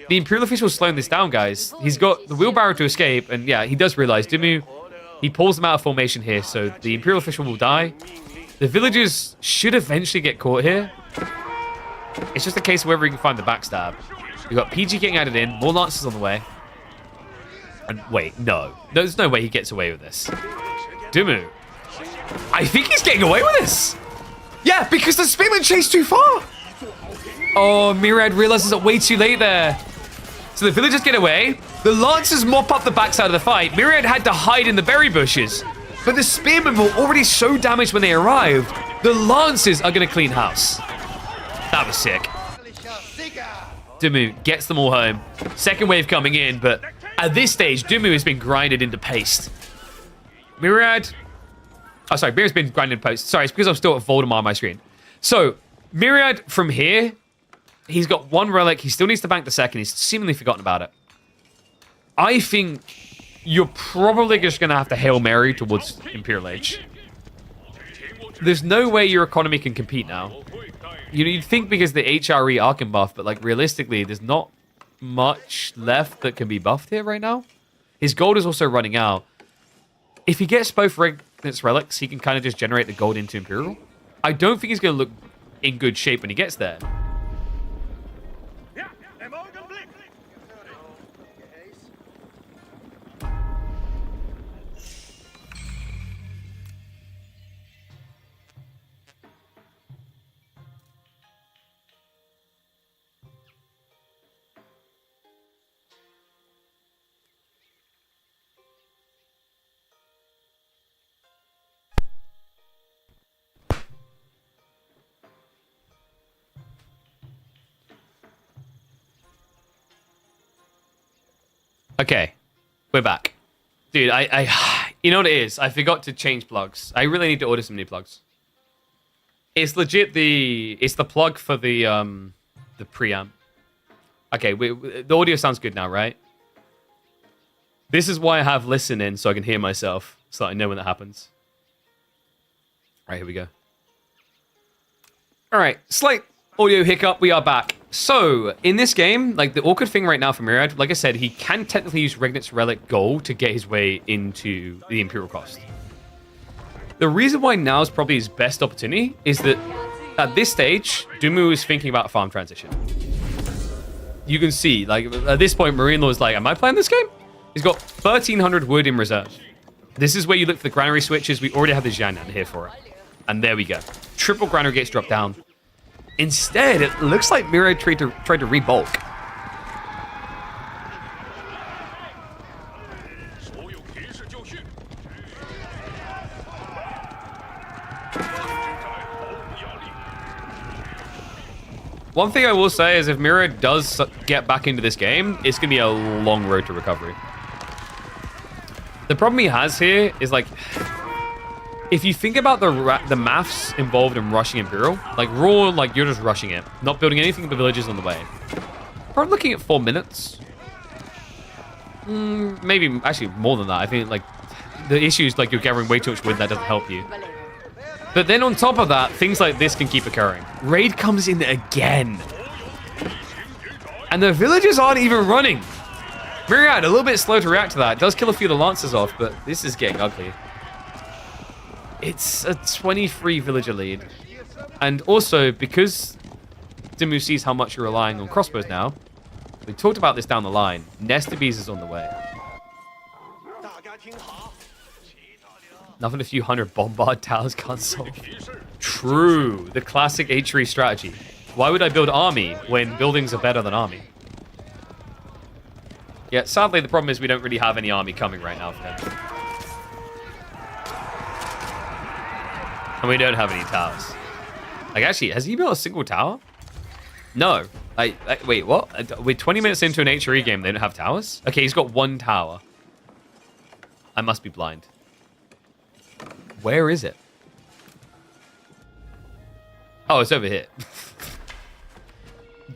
The Imperial official's slowing this down, guys. He's got the wheelbarrow to escape, and yeah, he does realize DeMu. He pulls them out of formation here, so the Imperial official will die. The villagers should eventually get caught here. It's just a case of whether he can find the backstab. We've got PG getting added in, more lancers on the way. And wait, no. There's no way he gets away with this. DeMu. I think he's getting away with this. Yeah, because the spearman chased too far. Oh, Myriad realizes it way too late there. So the villagers get away. The lancers mop up the backside of the fight. Myriad had to hide in the berry bushes. But the spearmen were already so damaged when they arrived. The lancers are going to clean house. That was sick. DeMu gets them all home. Second wave coming in, but at this stage, DeMu has been grinded into paste. Myriad... Oh, sorry, Myriad's been grinded into paste. Sorry, it's because I'm still at Voldemort on my screen. So, Myriad, from here, he's got one relic. He still needs to bank the second. He's seemingly forgotten about it. I think you're probably just going to have to Hail Mary towards Imperial Age. There's no way your economy can compete now. You'd think because the HRE are can buff, but like realistically, there's not much left that can be buffed here right now. His gold is also running out. If he gets both Regnant's relics, he can kind of just generate the gold into Imperial. I don't think he's going to look in good shape when he gets there. Okay, we're back. Dude, you know what it is? I forgot to change plugs. I really need to order some new plugs. It's legit it's the plug for the preamp. Okay, the audio sounds good now, right? This is why I have listen in, so I can hear myself, so that I know when that happens. All right, here we go. All right, slight audio hiccup. We are back. So, in this game, like the awkward thing right now for Myriad, like I said, he can technically use Regnit's Relic Gold to get his way into the Imperial cost. The reason why now is probably his best opportunity is that at this stage, DeMu is thinking about farm transition. You can see, like, at this point, Marine Law is like, am I playing this game? He's got 1,300 wood in reserve. This is where you look for the granary switches. We already have the Jianan here for it. And there we go. Triple granary gates drop down. Instead, it looks like Myriad tried to rebulk. One thing I will say is if Myriad does get back into this game, it's going to be a long road to recovery. The problem he has here is, like, if you think about the maths involved in rushing Imperial, like raw, like you're just rushing it, not building anything but villages on the way. Probably looking at 4 minutes. Maybe actually more than that. I think like the issue is like you're gathering way too much wood, that doesn't help you. But then on top of that, things like this can keep occurring. Raid comes in again. And the villagers aren't even running. Myriad, a little bit slow to react to that. It does kill a few of the lancers off, but this is getting ugly. It's a 23 villager lead. And also, because DeMu sees how much you're relying on crossbows now, we talked about this down the line. Nestor Bees is on the way. Nothing a few hundred bombard towers can't solve. True. The classic H3 strategy. Why would I build army when buildings are better than army? Yeah, sadly, the problem is we don't really have any army coming right now for them. And we don't have any towers. Like, actually, has he built a single tower? No. Wait, what? We're 20 minutes into an H3 game, they don't have towers? Okay, he's got 1 tower. I must be blind. Where is it? Oh, it's over here.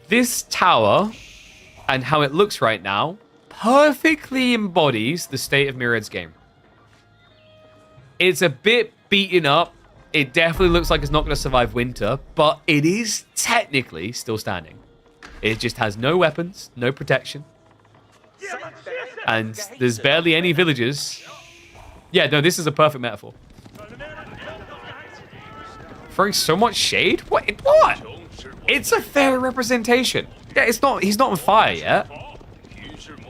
This tower, and how it looks right now, perfectly embodies the state of Myriad's game. It's a bit beaten up. It definitely looks like it's not going to survive winter, but it is technically still standing. It just has no weapons, no protection. And there's barely any villagers. Yeah, no, this is a perfect metaphor. Throwing so much shade? What? It's a fair representation. Yeah, it's not. He's not on fire yet.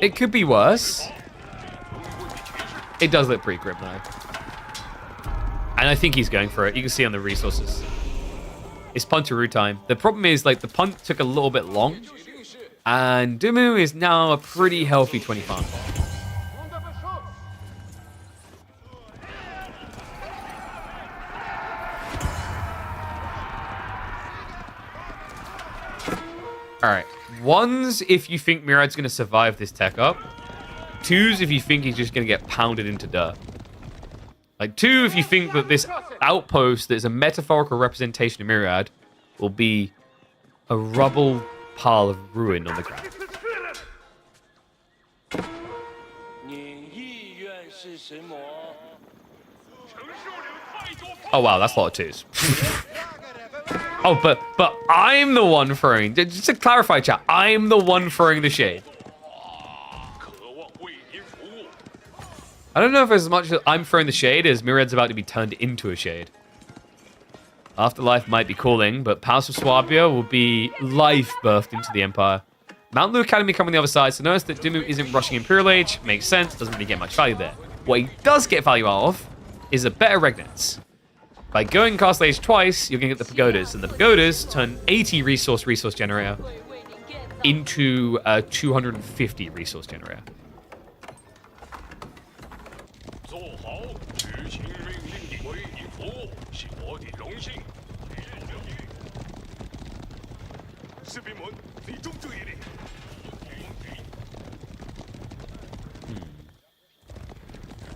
It could be worse. It does look pretty grim though. And I think he's going for it. You can see on the resources. It's punteroo time. The problem is, like, the punt took a little bit long. And DeMu is now a pretty healthy 20 farm. Alright. 1s if you think Myriad's going to survive this tech up. 2s if you think he's just going to get pounded into dirt. Like, 2 if you think that this outpost that is a metaphorical representation of Myriad will be a rubble pile of ruin on the ground. Oh, wow, that's a lot of 2s. Oh, but I'm the one throwing... Just to clarify, chat, I'm the one throwing the shade. I don't know if as much as I'm throwing the shade as Myriad's about to be turned into a shade. Afterlife might be calling, but Palace of Swabia will be life birthed into the Empire. Mount Lu Academy come on the other side, so notice that DeMu isn't rushing Imperial Age. Makes sense, doesn't really get much value there. What he does get value out of is a better Regnitz. By going Castle Age twice, you're going to get the Pagodas, and the Pagodas turn 80 resource generator into a 250 resource generator.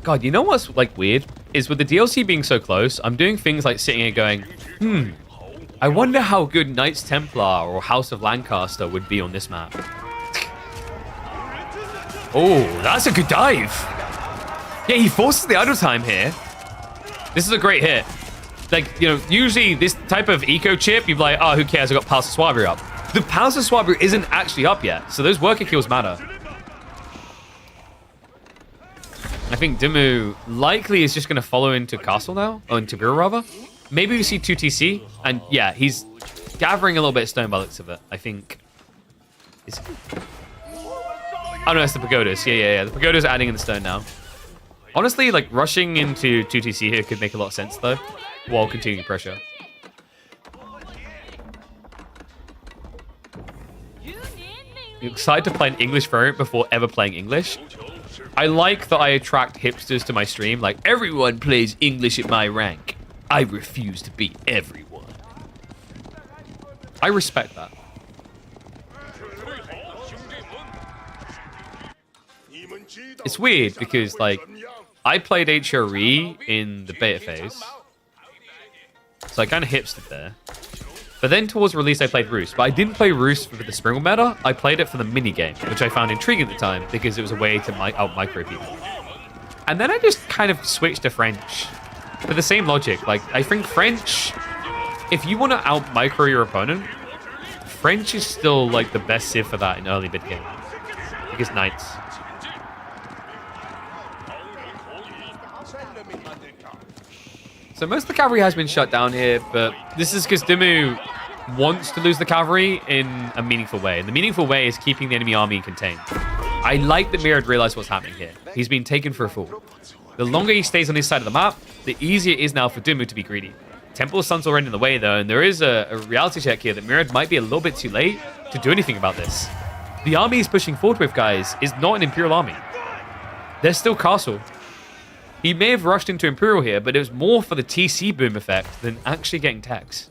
God, you know what's like weird? Is with the DLC being so close, I'm doing things like sitting here going, I wonder how good Knights Templar or House of Lancaster would be on this map. Oh, that's a good dive. Yeah, he forces the idle time here. This is a great hit. Like, you know, usually this type of eco chip, you'd be like, oh, who cares? I got Palace of Swabia up. The Palace of Swabru isn't actually up yet, so those worker kills matter. I think DeMu likely is just going to follow into Castle now, or into Bureau rather. Maybe we see 2 TC, and yeah, he's gathering a little bit of stone by the looks of it, I think. Oh no, that's the Pagodas. Yeah. The Pagodas are adding in the stone now. Honestly, like, rushing into 2 TC here could make a lot of sense, though, while continuing pressure. You're excited to play an English variant before ever playing English? I like that I attract hipsters to my stream. Like, everyone plays English at my rank. I refuse to beat everyone. I respect that. It's weird because, like, I played HRE in the beta phase. So I kind of hipstered there. But then towards release, I played Roost. But I didn't play Roost for the Springle meta. I played it for the minigame, which I found intriguing at the time because it was a way to out-micro people. And then I just kind of switched to French for the same logic. Like, I think French, if you want to out-micro your opponent, French is still, like, the best civ for that in early mid-game. Because Knights. So most of the cavalry has been shut down here, but this is because DeMu wants to lose the cavalry in a meaningful way. And the meaningful way is keeping the enemy army contained. I like that Myriad realized what's happening here. He's been taken for a fool. The longer he stays on his side of the map, the easier it is now for DeMu to be greedy. Temple of Sun's already in the way, though, and there is a reality check here that Myriad might be a little bit too late to do anything about this. The army he's pushing forward with, guys, is not an Imperial army. They're still castle. He may have rushed into Imperial here, but it was more for the TC boom effect than actually getting techs.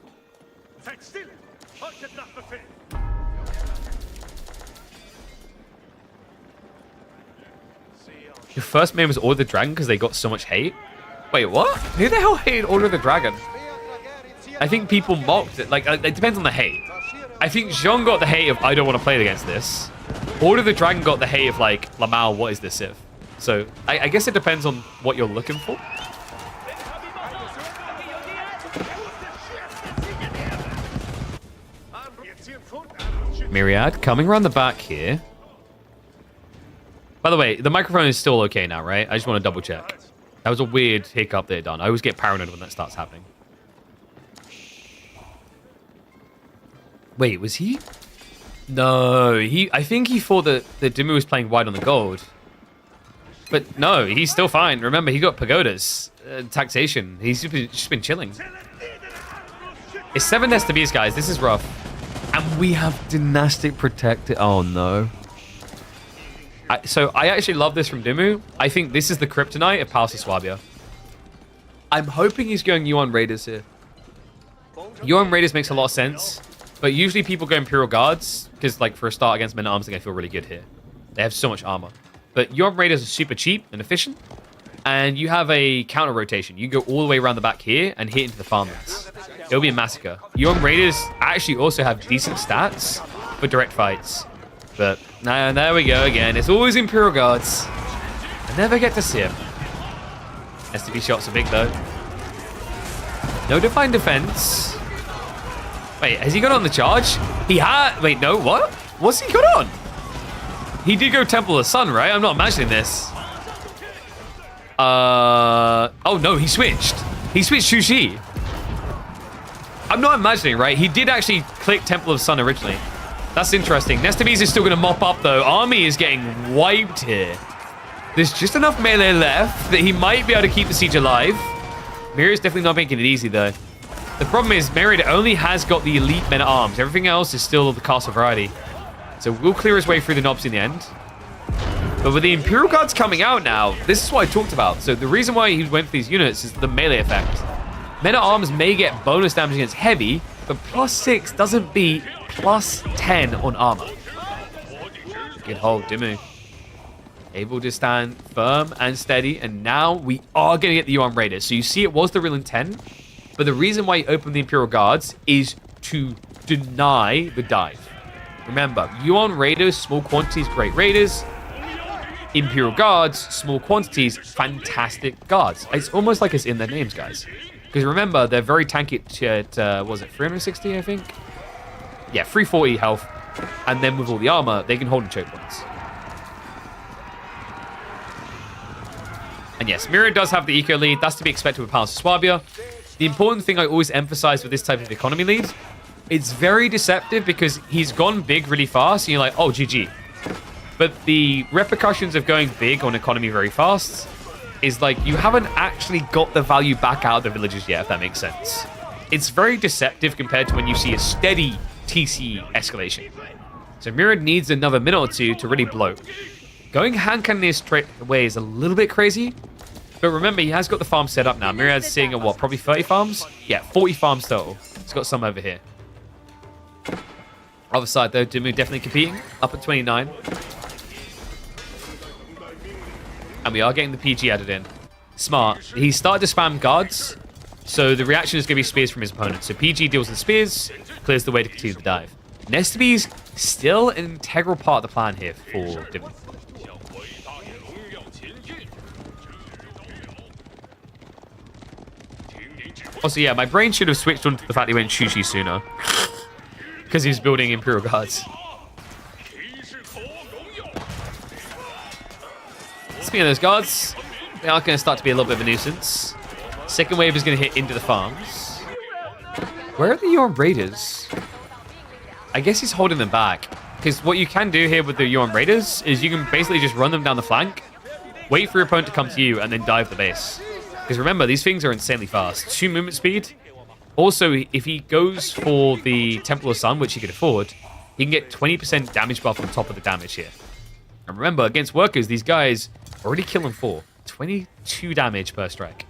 Your first main was Order the Dragon because they got so much hate? Wait, what? Who the hell hated Order the Dragon? I think people mocked it. Like, it depends on the hate. I think Jean got the hate of, I don't want to play against this. Order the Dragon got the hate of, like, Lamau, what is this civ? So, I guess it depends on what you're looking for. Myriad coming around the back here. By the way, the microphone is still okay now, right? I just want to double check. That was a weird hiccup there done. I always get paranoid when that starts happening. Wait, was he? No, I think he thought that DeMu was playing wide on the gold. But no, he's still fine. Remember, he got pagodas, taxation. He's just been chilling. It's 7 STBs, guys. This is rough. And we have dynastic protected. Oh, no. So I actually love this from DeMu. I think this is the kryptonite of Palace of Swabia. I'm hoping he's going Yuan Raiders here. Yuan Raiders makes a lot of sense. But usually people go Imperial Guards. Because, like, for a start against Men-at-Arms, I think I feel really good here. They have so much armor. But Yuan Raiders are super cheap and efficient. And you have a counter rotation. You go all the way around the back here and hit into the farmlands. It'll be a massacre. Yuan Raiders actually also have decent stats for direct fights. But nah, there we go again. It's always Imperial Guards. I never get to see him. STB shots are big though. No defined defense. Wait, has he got on the charge? He had. Wait, no, what? What's he got on? He did go Temple of the Sun, right? I'm not imagining this. Oh no, he switched. He switched Shushi. I'm not imagining, right? He did actually click Temple of the Sun originally. That's interesting. Nestabees is still going to mop up, though. Army is getting wiped here. There's just enough melee left that he might be able to keep the siege alive. Myriad's definitely not making it easy, though. The problem is Myriad only has got the elite men-at-arms. Everything else is still the castle variety. So we'll clear his way through the knobs in the end. But with the Imperial Guards coming out now, this is what I talked about. So the reason why he went for these units is the melee effect. Men-at-arms may get bonus damage against heavy, but +6 doesn't beat +10 on armor. Good hold, DeMu. Able to stand firm and steady, and now we are going to get the Yuan Raiders. So you see it was the real intent, but the reason why he opened the Imperial Guards is to deny the dive. Remember, Yuan Raiders, small quantities, great Raiders. Imperial Guards, small quantities, fantastic guards. It's almost like it's in their names, guys. Because remember, they're very tanky at, was it 360, I think? yeah, 340 health. And then with all the armor, they can hold in choke points. And yes, Myriad does have the eco lead. That's to be expected with Palace of Swabia. The important thing I always emphasize with this type of economy lead, it's very deceptive because he's gone big really fast, and you're like, oh, GG. But the repercussions of going big on economy very fast is like you haven't actually got the value back out of the villagers yet, if that makes sense. It's very deceptive compared to when you see a steady TC escalation. So Myriad needs another minute or two to really blow. Going hand cannoneer straight away is a little bit crazy. But remember, he has got the farm set up now. Myriad's sitting at what, probably 30 farms? Yeah, 40 farms total. He's got some over here. Other side though, DeMu definitely competing. Up at 29. And we are getting the PG added in. Smart. He started to spam guards. So the reaction is going to be spears from his opponent. So PG deals with spears, clears the way to continue the dive. Nestabee's still an integral part of the plan here for DeMu. Also, yeah, my brain should have switched on to the fact he went Shushi sooner. Because he was building Imperial Guards. Speaking of those guards, they are going to start to be a little bit of a nuisance. Second wave is going to hit into the farms. Where are the Yorn Raiders? I guess he's holding them back. Because what you can do here with the Yorn Raiders is you can basically just run them down the flank, wait for your opponent to come to you, and then dive the base. Because remember, these things are insanely fast. 2 movement speed. Also, if he goes for the Temple of Sun, which he could afford, he can get 20% damage buff on top of the damage here. And remember, against workers, these guys already kill him for 22 damage per strike.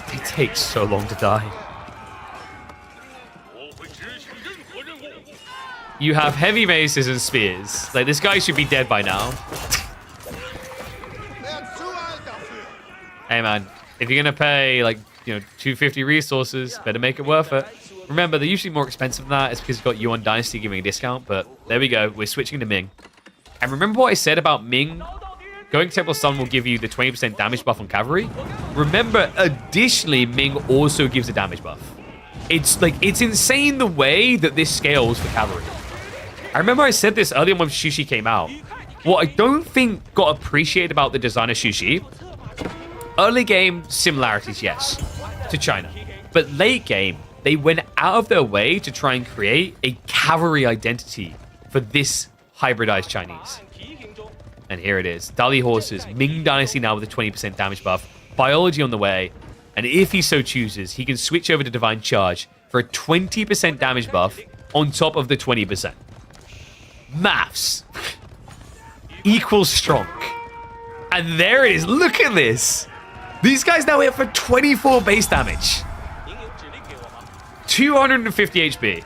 They take so long to die. You have heavy maces and spears. Like, this guy should be dead by now. Hey man, if you're gonna pay like 250 resources, better make it worth it. Remember, they're usually more expensive than that. It's because you've got Yuan Dynasty giving a discount, but there we go. We're switching to Ming. And remember what I said about Ming? Going Temple Sun will give you the 20% damage buff on cavalry. Remember, additionally, Ming also gives a damage buff. It's insane the way that this scales for cavalry. I remember I said this earlier when Shushi came out. What I don't think got appreciated about the design of Shushi, early game similarities, yes, to China. But late game, they went out of their way to try and create a cavalry identity for this hybridized Chinese. And here it is. Dali horses, Ming Dynasty now with a 20% damage buff, biology on the way, and if he so chooses, he can switch over to Divine Charge for a 20% damage buff on top of the 20%. Maths equals strong. And there it is. Look at this. These guys now hit for 24 base damage. 250 HP.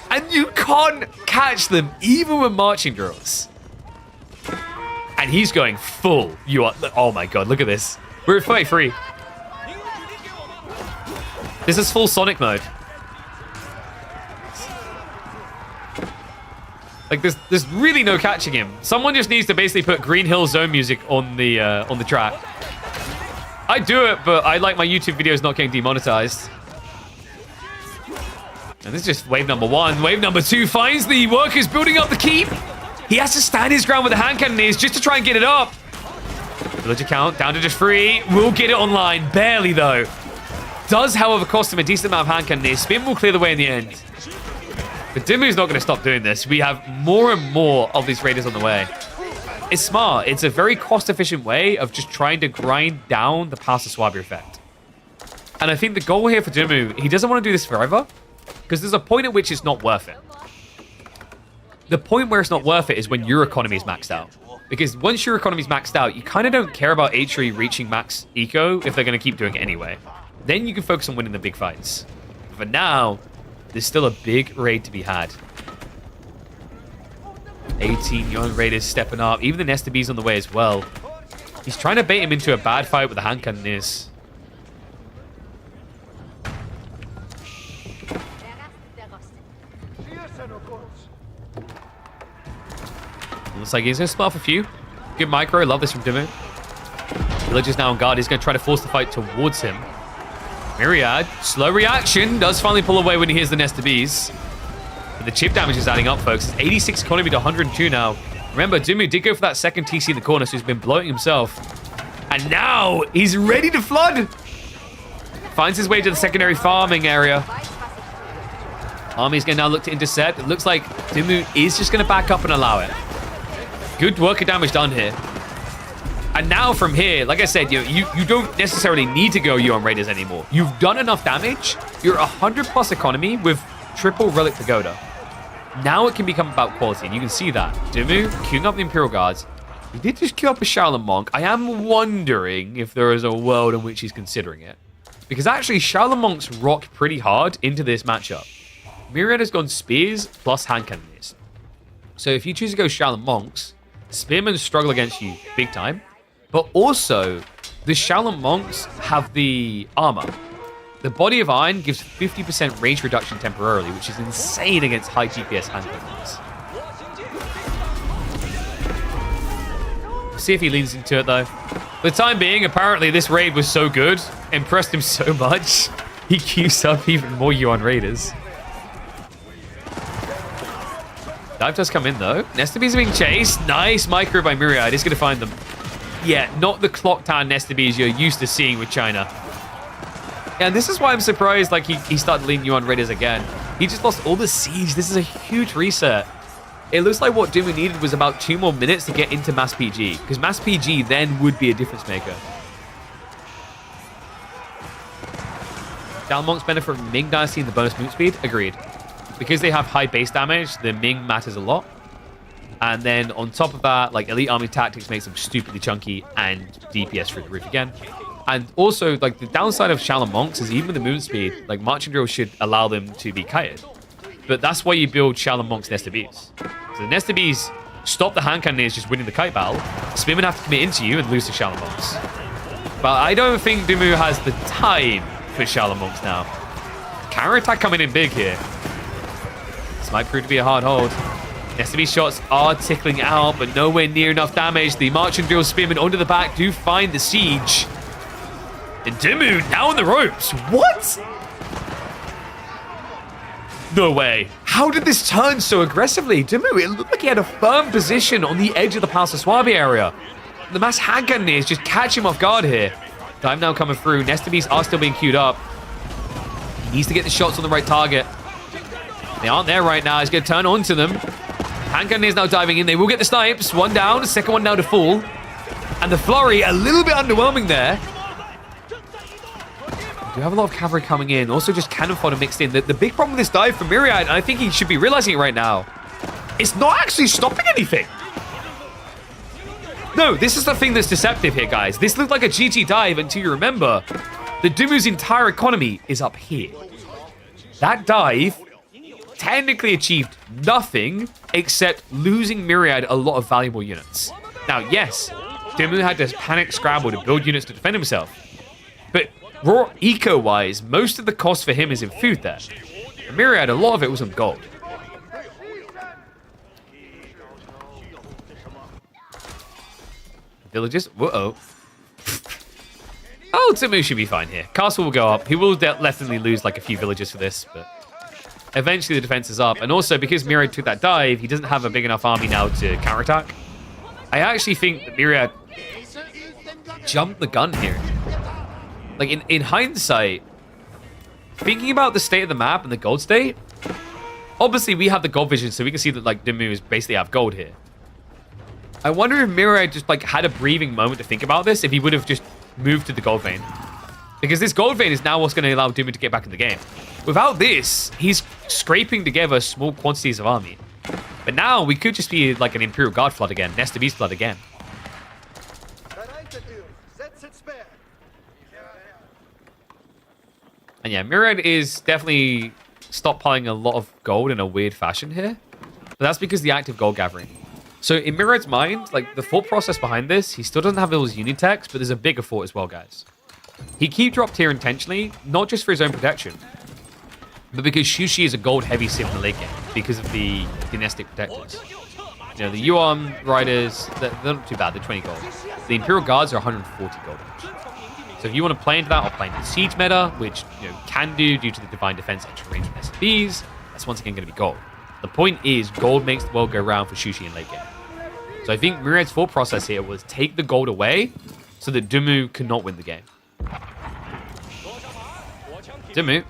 And you can't catch them even with marching drills. And he's going full. Oh my god, look at this. We're at 33. This is full Sonic mode. Like, there's really no catching him. Someone just needs to basically put Green Hill Zone music on the track. I do it, but I like my YouTube videos not getting demonetized. And this is just wave number 1. Wave number 2 finds the workers building up the keep. He has to stand his ground with the hand cannoneers just to try and get it up. Villager count down to just 3. Will get it online. Barely, though. Does, however, cost him a decent amount of hand cannoneers. Spin will clear the way in the end. But DeMu's not going to stop doing this. We have more and more of these raiders on the way. It's smart. It's a very cost-efficient way of just trying to grind down the Palace of Swabia effect. And I think the goal here for DeMu, he doesn't want to do this forever, because there's a point at which it's not worth it. The point where it's not worth it is when your economy is maxed out. Because once your economy is maxed out, you kind of don't care about Atri reaching max eco if they're going to keep doing it anyway. Then you can focus on winning the big fights. But for now, there's still a big raid to be had. 18 young raiders stepping up. Even the Nestabee's on the way as well. He's trying to bait him into a bad fight with the hand cannoneers. Looks like he's going to split off a few. Good micro. Love this from DeMu. Villager's now on guard. He's going to try to force the fight towards him. Myriad, slow reaction, does finally pull away when he hears the nest of bees. But the chip damage is adding up, folks. It's 86 economy to 102 now. Remember, DeMu did go for that second TC in the corner, so he's been bloating himself. And now he's ready to flood. Finds his way to the secondary farming area. Army's going to now look to intercept. It looks like DeMu is just going to back up and allow it. Good work of damage done here. And now from here, like I said, you don't necessarily need to go on Raiders anymore. You've done enough damage. You're 100 plus economy with triple Relic Pagoda. Now it can become about quality, and you can see that. DeMu queuing up the Imperial Guards. He did just queue up a Shaolin Monk. I am wondering if there is a world in which he's considering it. Because actually, Shaolin Monks rock pretty hard into this matchup. Myriad has gone Spears plus Hand Cannons. So if you choose to go Shaolin Monks, Spearmen struggle against you big time. But also, the Shaolin Monks have the armor. The Body of Iron gives 50% range reduction temporarily, which is insane against high DPS hand cannons. We'll see if he leans into it, though. For the time being, apparently this raid was so good, impressed him so much, he queues up even more Yuan Raiders. Dive does come in, though. Nestabees are being chased. Nice micro by Myriad. He's going to find them. Yeah, not the clock town Nestabees you're used to seeing with China. And this is why I'm surprised like he started leading you on Raiders again. He just lost all the siege. This is a huge reset. It looks like what DeMu needed was about 2 more minutes to get into Mass PG. Because Mass PG then would be a difference maker. Shaolin Monks benefit from Ming Dynasty and the bonus move speed? Agreed. Because they have high base damage, the Ming matters a lot. And then on top of that, like Elite Army Tactics makes them stupidly chunky and DPS through the roof again. And also, like the downside of Shaolin Monks is even with the movement speed, like Marching Drill should allow them to be kited. But that's why you build Shaolin Monks Nestabees. So the Nestabees stop the hand cannoneers just winning the kite battle. Spearmen have to commit into you and lose to Shaolin Monks. But I don't think DeMu has the time for Shaolin Monks now. Counter attack coming in big here. This might prove to be a hard hold. Nestabees shots are tickling out, but nowhere near enough damage. The Marching Drill Spearmen onto the back do find the siege. And DeMu now on the ropes. What? No way. How did this turn so aggressively? DeMu, it looked like he had a firm position on the edge of the Palace of Swabi area. The mass hand cannoneers just catch him off guard here. Time now coming through. Nestabees are still being queued up. He needs to get the shots on the right target. They aren't there right now. He's going to turn onto them. Hand cannoneers now diving in. They will get the snipes. One down. Second one now to fall. And the flurry, a little bit underwhelming there. We do have a lot of cavalry coming in. Also just cannon fodder mixed in. The big problem with this dive for Myriad, and I think he should be realizing it right now, it's not actually stopping anything. No, this is the thing that's deceptive here, guys. This looked like a GG dive until you remember that DeMu's entire economy is up here. That dive technically achieved nothing except losing Myriad a lot of valuable units. Now, yes, DeMu had to panic scramble to build units to defend himself. But raw eco-wise, most of the cost for him is in food there. And Myriad, a lot of it was on gold. Villages? Whoa. Oh, DeMu should be fine here. Castle will go up. He will definitely lose like a few villages for this, but eventually the defense is up. And also, because Myriad took that dive, he doesn't have a big enough army now to counterattack. I actually think that Myriad jumped the gun here. Like, in hindsight, thinking about the state of the map and the gold state, obviously we have the gold vision, so we can see that, like, DeMu is basically have gold here. I wonder if Myriad just, like, had a breathing moment to think about this, if he would have just moved to the gold vein. Because this gold vein is now what's going to allow DeMu to get back in the game. Without this, he's scraping together small quantities of army. But now we could just be like an Imperial Guard flood again, Nestabees flood again. And yeah, Myriad is definitely stockpiling a lot of gold in a weird fashion here. But that's because the active gold gathering. So in Myriad's mind, like the thought process behind this, he still doesn't have all his Unitechs, but there's a bigger thought as well, guys. He keep dropped here intentionally, not just for his own protection, but because Shushi is a gold-heavy sim in the late game, because of the dynastic protectors. You know, the Yuan Riders, they're not too bad, they're 20 gold. The Imperial Guards are 140 gold. So if you want to play into that or play into the siege meta, which you can do due to the divine defense extra range from SFBs, that's once again going to be gold. The point is, gold makes the world go round for Shushi in late game. So I think Myriad's thought process here was take the gold away so that DeMu cannot win the game. DeMu,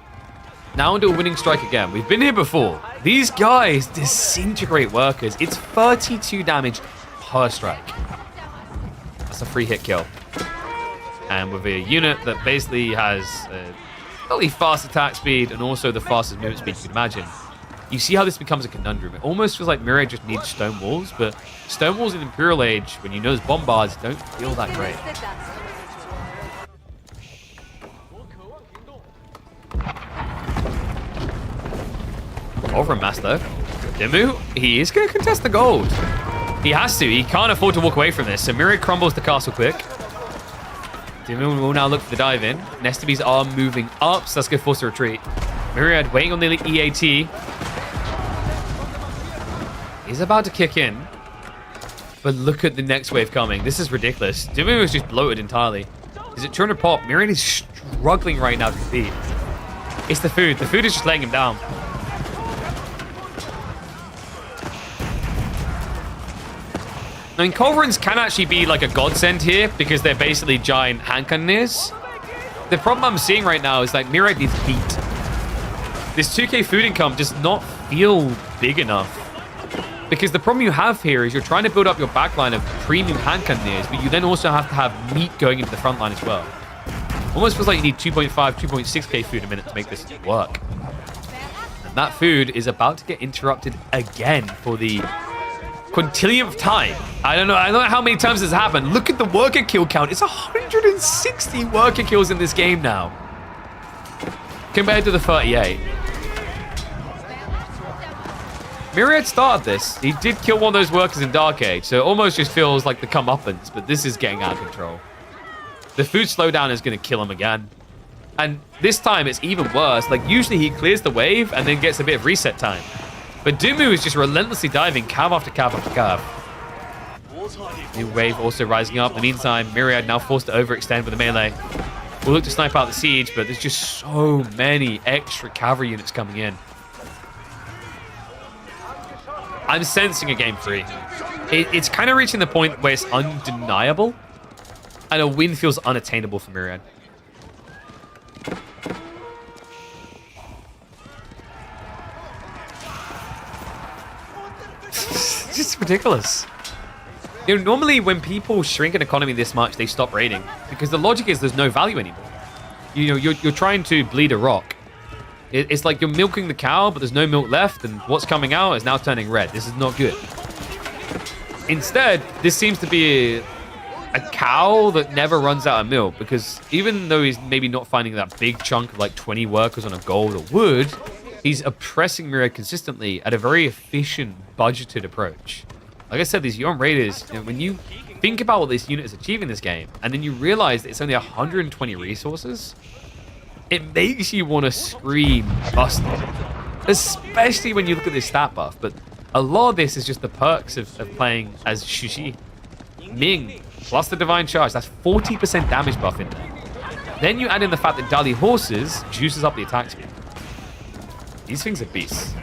now into a winning strike again. We've been here before. These guys disintegrate workers. It's 32 damage per strike. That's a free hit kill. And with a unit that basically has a really fast attack speed and also the fastest movement speed you can imagine, you see how this becomes a conundrum. It almost feels like Myriad just needs stone walls, but stone walls in Imperial Age, when you know there's bombards, don't feel that great. Over a Master. DeMu, he is going to contest the gold. He has to. He can't afford to walk away from this. So Myriad crumbles the castle quick. DeMu will now look for the dive in. Nestabees are moving up, so that's going to force a retreat. Myriad waiting on the EAT. He's about to kick in. But look at the next wave coming. This is ridiculous. DeMu is just bloated entirely. Is it 200 pop? Myriad is struggling right now to compete. It's the food. The food is just laying him down. I mean, Culverins can actually be like a godsend here because they're basically giant hand cannoneers. The problem I'm seeing right now is like Myriad needs heat. This 2k food income does not feel big enough. Because the problem you have here is you're trying to build up your backline of premium hand cannoneers, but you then also have to have meat going into the front line as well. Almost feels like you need 2.5, 2.6k food a minute to make this work. And that food is about to get interrupted again for the quintillionth time. I don't know how many times this has happened. Look at the worker kill count. It's 160 worker kills in this game now. Compared to the 38. Myriad started this. He did kill one of those workers in Dark Age, so it almost just feels like the comeuppance, but this is getting out of control. The food slowdown is going to kill him again. And this time it's even worse. Like usually he clears the wave and then gets a bit of reset time. But DeMu is just relentlessly diving cav after cav after cav. New wave also rising up. In the meantime, Myriad now forced to overextend with the melee. We'll look to snipe out the siege, but there's just so many extra cavalry units coming in. I'm sensing a game 3. It's kind of reaching the point where it's undeniable, and a win feels unattainable for Myriad. It's just ridiculous. You know, normally when people shrink an economy this much, they stop raiding because the logic is there's no value anymore. You know, you're trying to bleed a rock. It's like you're milking the cow, but there's no milk left, and what's coming out is now turning red. This is not good. Instead, this seems to be a cow that never runs out of milk, because even though he's maybe not finding that big chunk of like 20 workers on a gold or wood, he's oppressing Myriad consistently at a very efficient, budgeted approach. Like I said, these young raiders, you know, when you think about what this unit is achieving this game, and then you realize that it's only 120 resources, it makes you want to scream busted. Especially when you look at this stat buff. But a lot of this is just the perks of playing as Shushi. Ming, plus the Divine Charge, that's 40% damage buff in there. Then you add in the fact that Dali Horses juices up the attack speed. These things are beasts.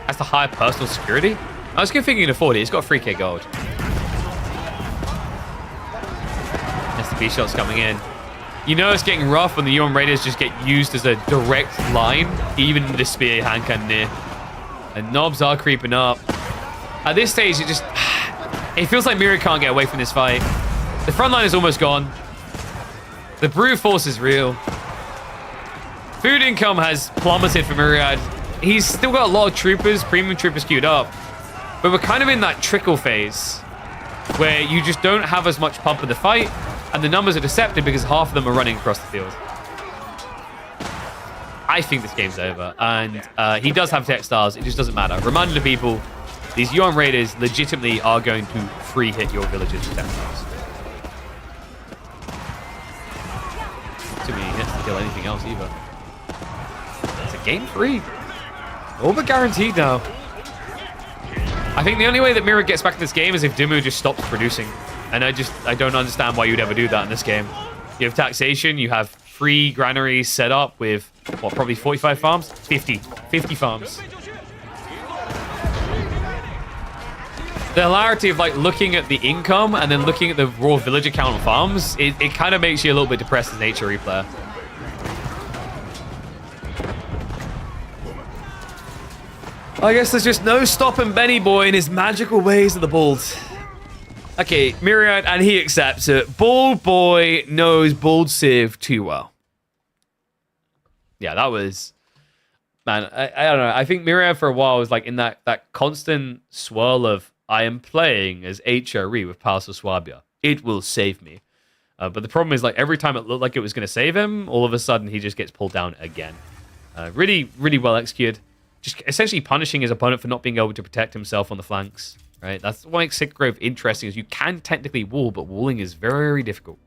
That's the higher personal security. I was thinking he can afford it. He's got 3k gold. STP shots coming in. You know it's getting rough when the Yuan Raiders just get used as a direct line, even in the spear hand cannoneer. And knobs are creeping up. At this stage, it feels like Myriad can't get away from this fight. The front line is almost gone. The brute force is real. Food income has plummeted for Myriad. He's still got a lot of troopers, premium troopers queued up. But we're kind of in that trickle phase where you just don't have as much pump in the fight, and the numbers are deceptive because half of them are running across the field. I think this game's over, and he does have textiles. It just doesn't matter. Reminder to people, these Yuan Raiders legitimately are going to free hit your villages with textiles. Too many hits to kill anything else either. It's a game 3. All but guaranteed now. I think the only way that Myriad gets back in this game is if DeMu just stops producing. And I don't understand why you'd ever do that in this game. You have taxation, you have free granaries set up with, what, probably 45 farms? 50 farms. The hilarity of like looking at the income and then looking at the raw villager count on farms, it kind of makes you a little bit depressed as an HRE player. I guess there's just no stopping Benny Boy in his magical ways of the bald. Okay, Myriad, and he accepts it. Bald Boy knows Bald Civ too well. Yeah, that was... Man, I don't know. I think Myriad for a while was like in that constant swirl of, I am playing as HRE with Palace of Swabia. It will save me. But the problem is, like, every time it looked like it was going to save him, all of a sudden he just gets pulled down again. Really, really well executed. Just essentially punishing his opponent for not being able to protect himself on the flanks. Right? That's what makes Sacred Grove interesting, is you can technically wall, but walling is very difficult.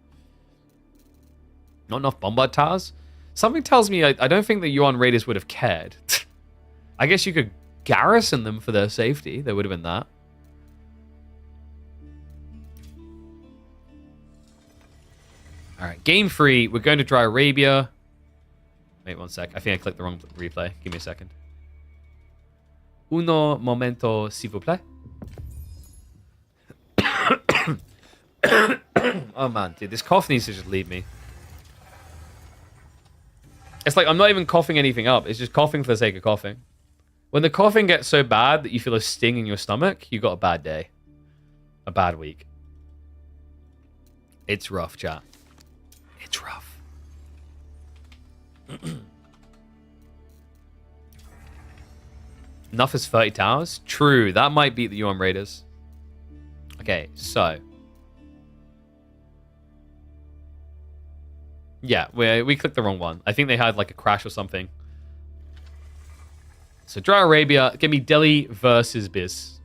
Not enough bombard towers. Something tells me I don't think the Yuan Raiders would have cared. I guess you could garrison them for their safety. There would have been that. All right, game 3. We're going to Dry Arabia. Wait 1 sec. I think I clicked the wrong replay. Give me a second. Uno momento, s'il vous plaît. Oh man, dude, this cough needs to just leave me. It's like I'm not even coughing anything up. It's just coughing for the sake of coughing. When the coughing gets so bad that you feel a sting in your stomach, you got a bad day. A bad week. It's rough, chat. It's rough. Enough is 30 towers? True, that might beat the UM Raiders. Okay, so. Yeah, we clicked the wrong one. I think they had like a crash or something. So Dry Arabia, give me Delhi versus Biz.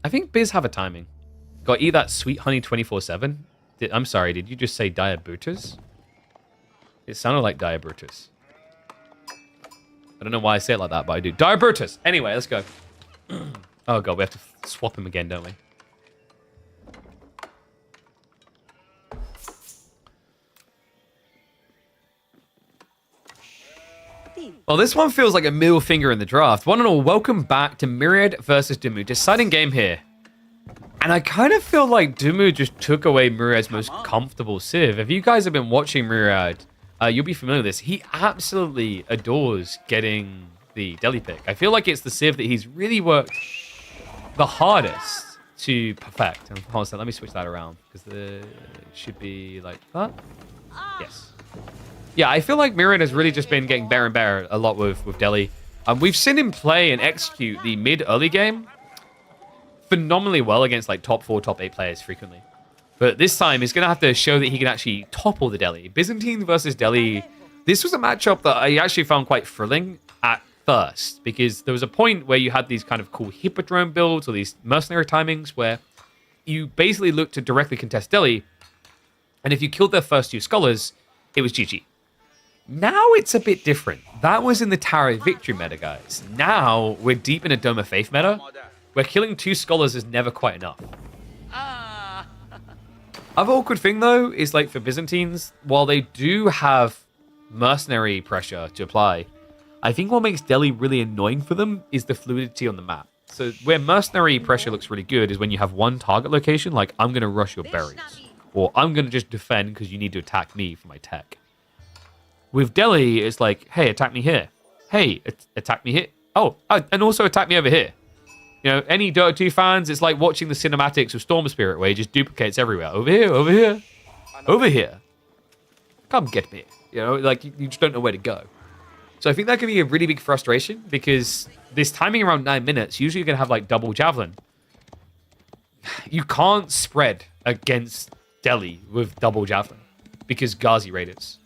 I think Biz have a timing. Got to eat that sweet honey 24/7. I'm sorry, did you just say diabetes? It sounded like diabetes. I don't know why I say it like that, but I do. Diabetes! Anyway, let's go. Oh god, we have to swap him again, don't we? Well, this one feels like a middle finger in the draft. One and all, welcome back to Myriad versus DeMu. Deciding game here. And I kind of feel like DeMu just took away Myriad's most comfortable civ. If you guys have been watching Myriad, you'll be familiar with this. He absolutely adores getting the Delhi pick. I feel like it's the civ that he's really worked the hardest to perfect. And hold on a second, let me switch that around, because it should be like that. Yes. Yeah, I feel like Myriad has really just been getting better and better a lot with Delhi. We've seen him play and execute the mid-early game phenomenally well against like top 4, top 8 players frequently. But this time, he's going to have to show that he can actually topple the Delhi. Byzantine versus Delhi, this was a matchup that I actually found quite thrilling at first, because there was a point where you had these kind of cool Hippodrome builds or these mercenary timings where you basically looked to directly contest Delhi, and if you killed their first 2 scholars, it was GG. Now it's a bit different. That was in the Tower of Victory meta, guys. Now we're deep in a Dome of Faith meta, where killing 2 scholars is never quite enough. Other awkward thing, though, is like for Byzantines, while they do have mercenary pressure to apply, I think what makes Delhi really annoying for them is the fluidity on the map. So where mercenary pressure looks really good is when you have one target location, like I'm going to rush your berries, or I'm going to just defend because you need to attack me for my tech. With Delhi, it's like, hey, attack me here. Hey, attack me here. Oh, and also attack me over here. You know, any Dota 2 fans, it's like watching the cinematics of Storm Spirit, where he just duplicates everywhere. Over here, over here, over here. Come get me. You know, like, you just don't know where to go. So I think that can be a really big frustration, because this timing around 9 minutes, usually you're going to have, like, double javelin. You can't spread against Delhi with double javelin, because Ghazi Raiders.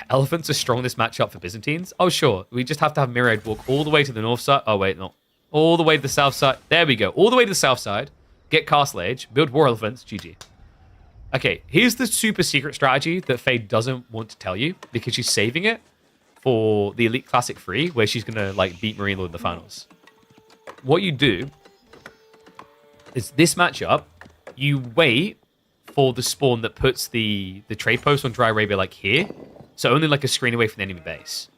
Elephants are strong in this matchup for Byzantines? Oh, sure. We just have to have Myriad walk all the way to the north side. Oh, wait, no. All the way to the south side. There we go. All the way to the south side. Get Castle Age. Build War Elephants. GG. Okay, here's the super secret strategy that Faye doesn't want to tell you because she's saving it for the Elite Classic 3, where she's going to like beat Marine Lord in the finals. What you do is this matchup, you wait for the spawn that puts the trade post on Dry Arabia like here, so only like a screen away from the enemy base.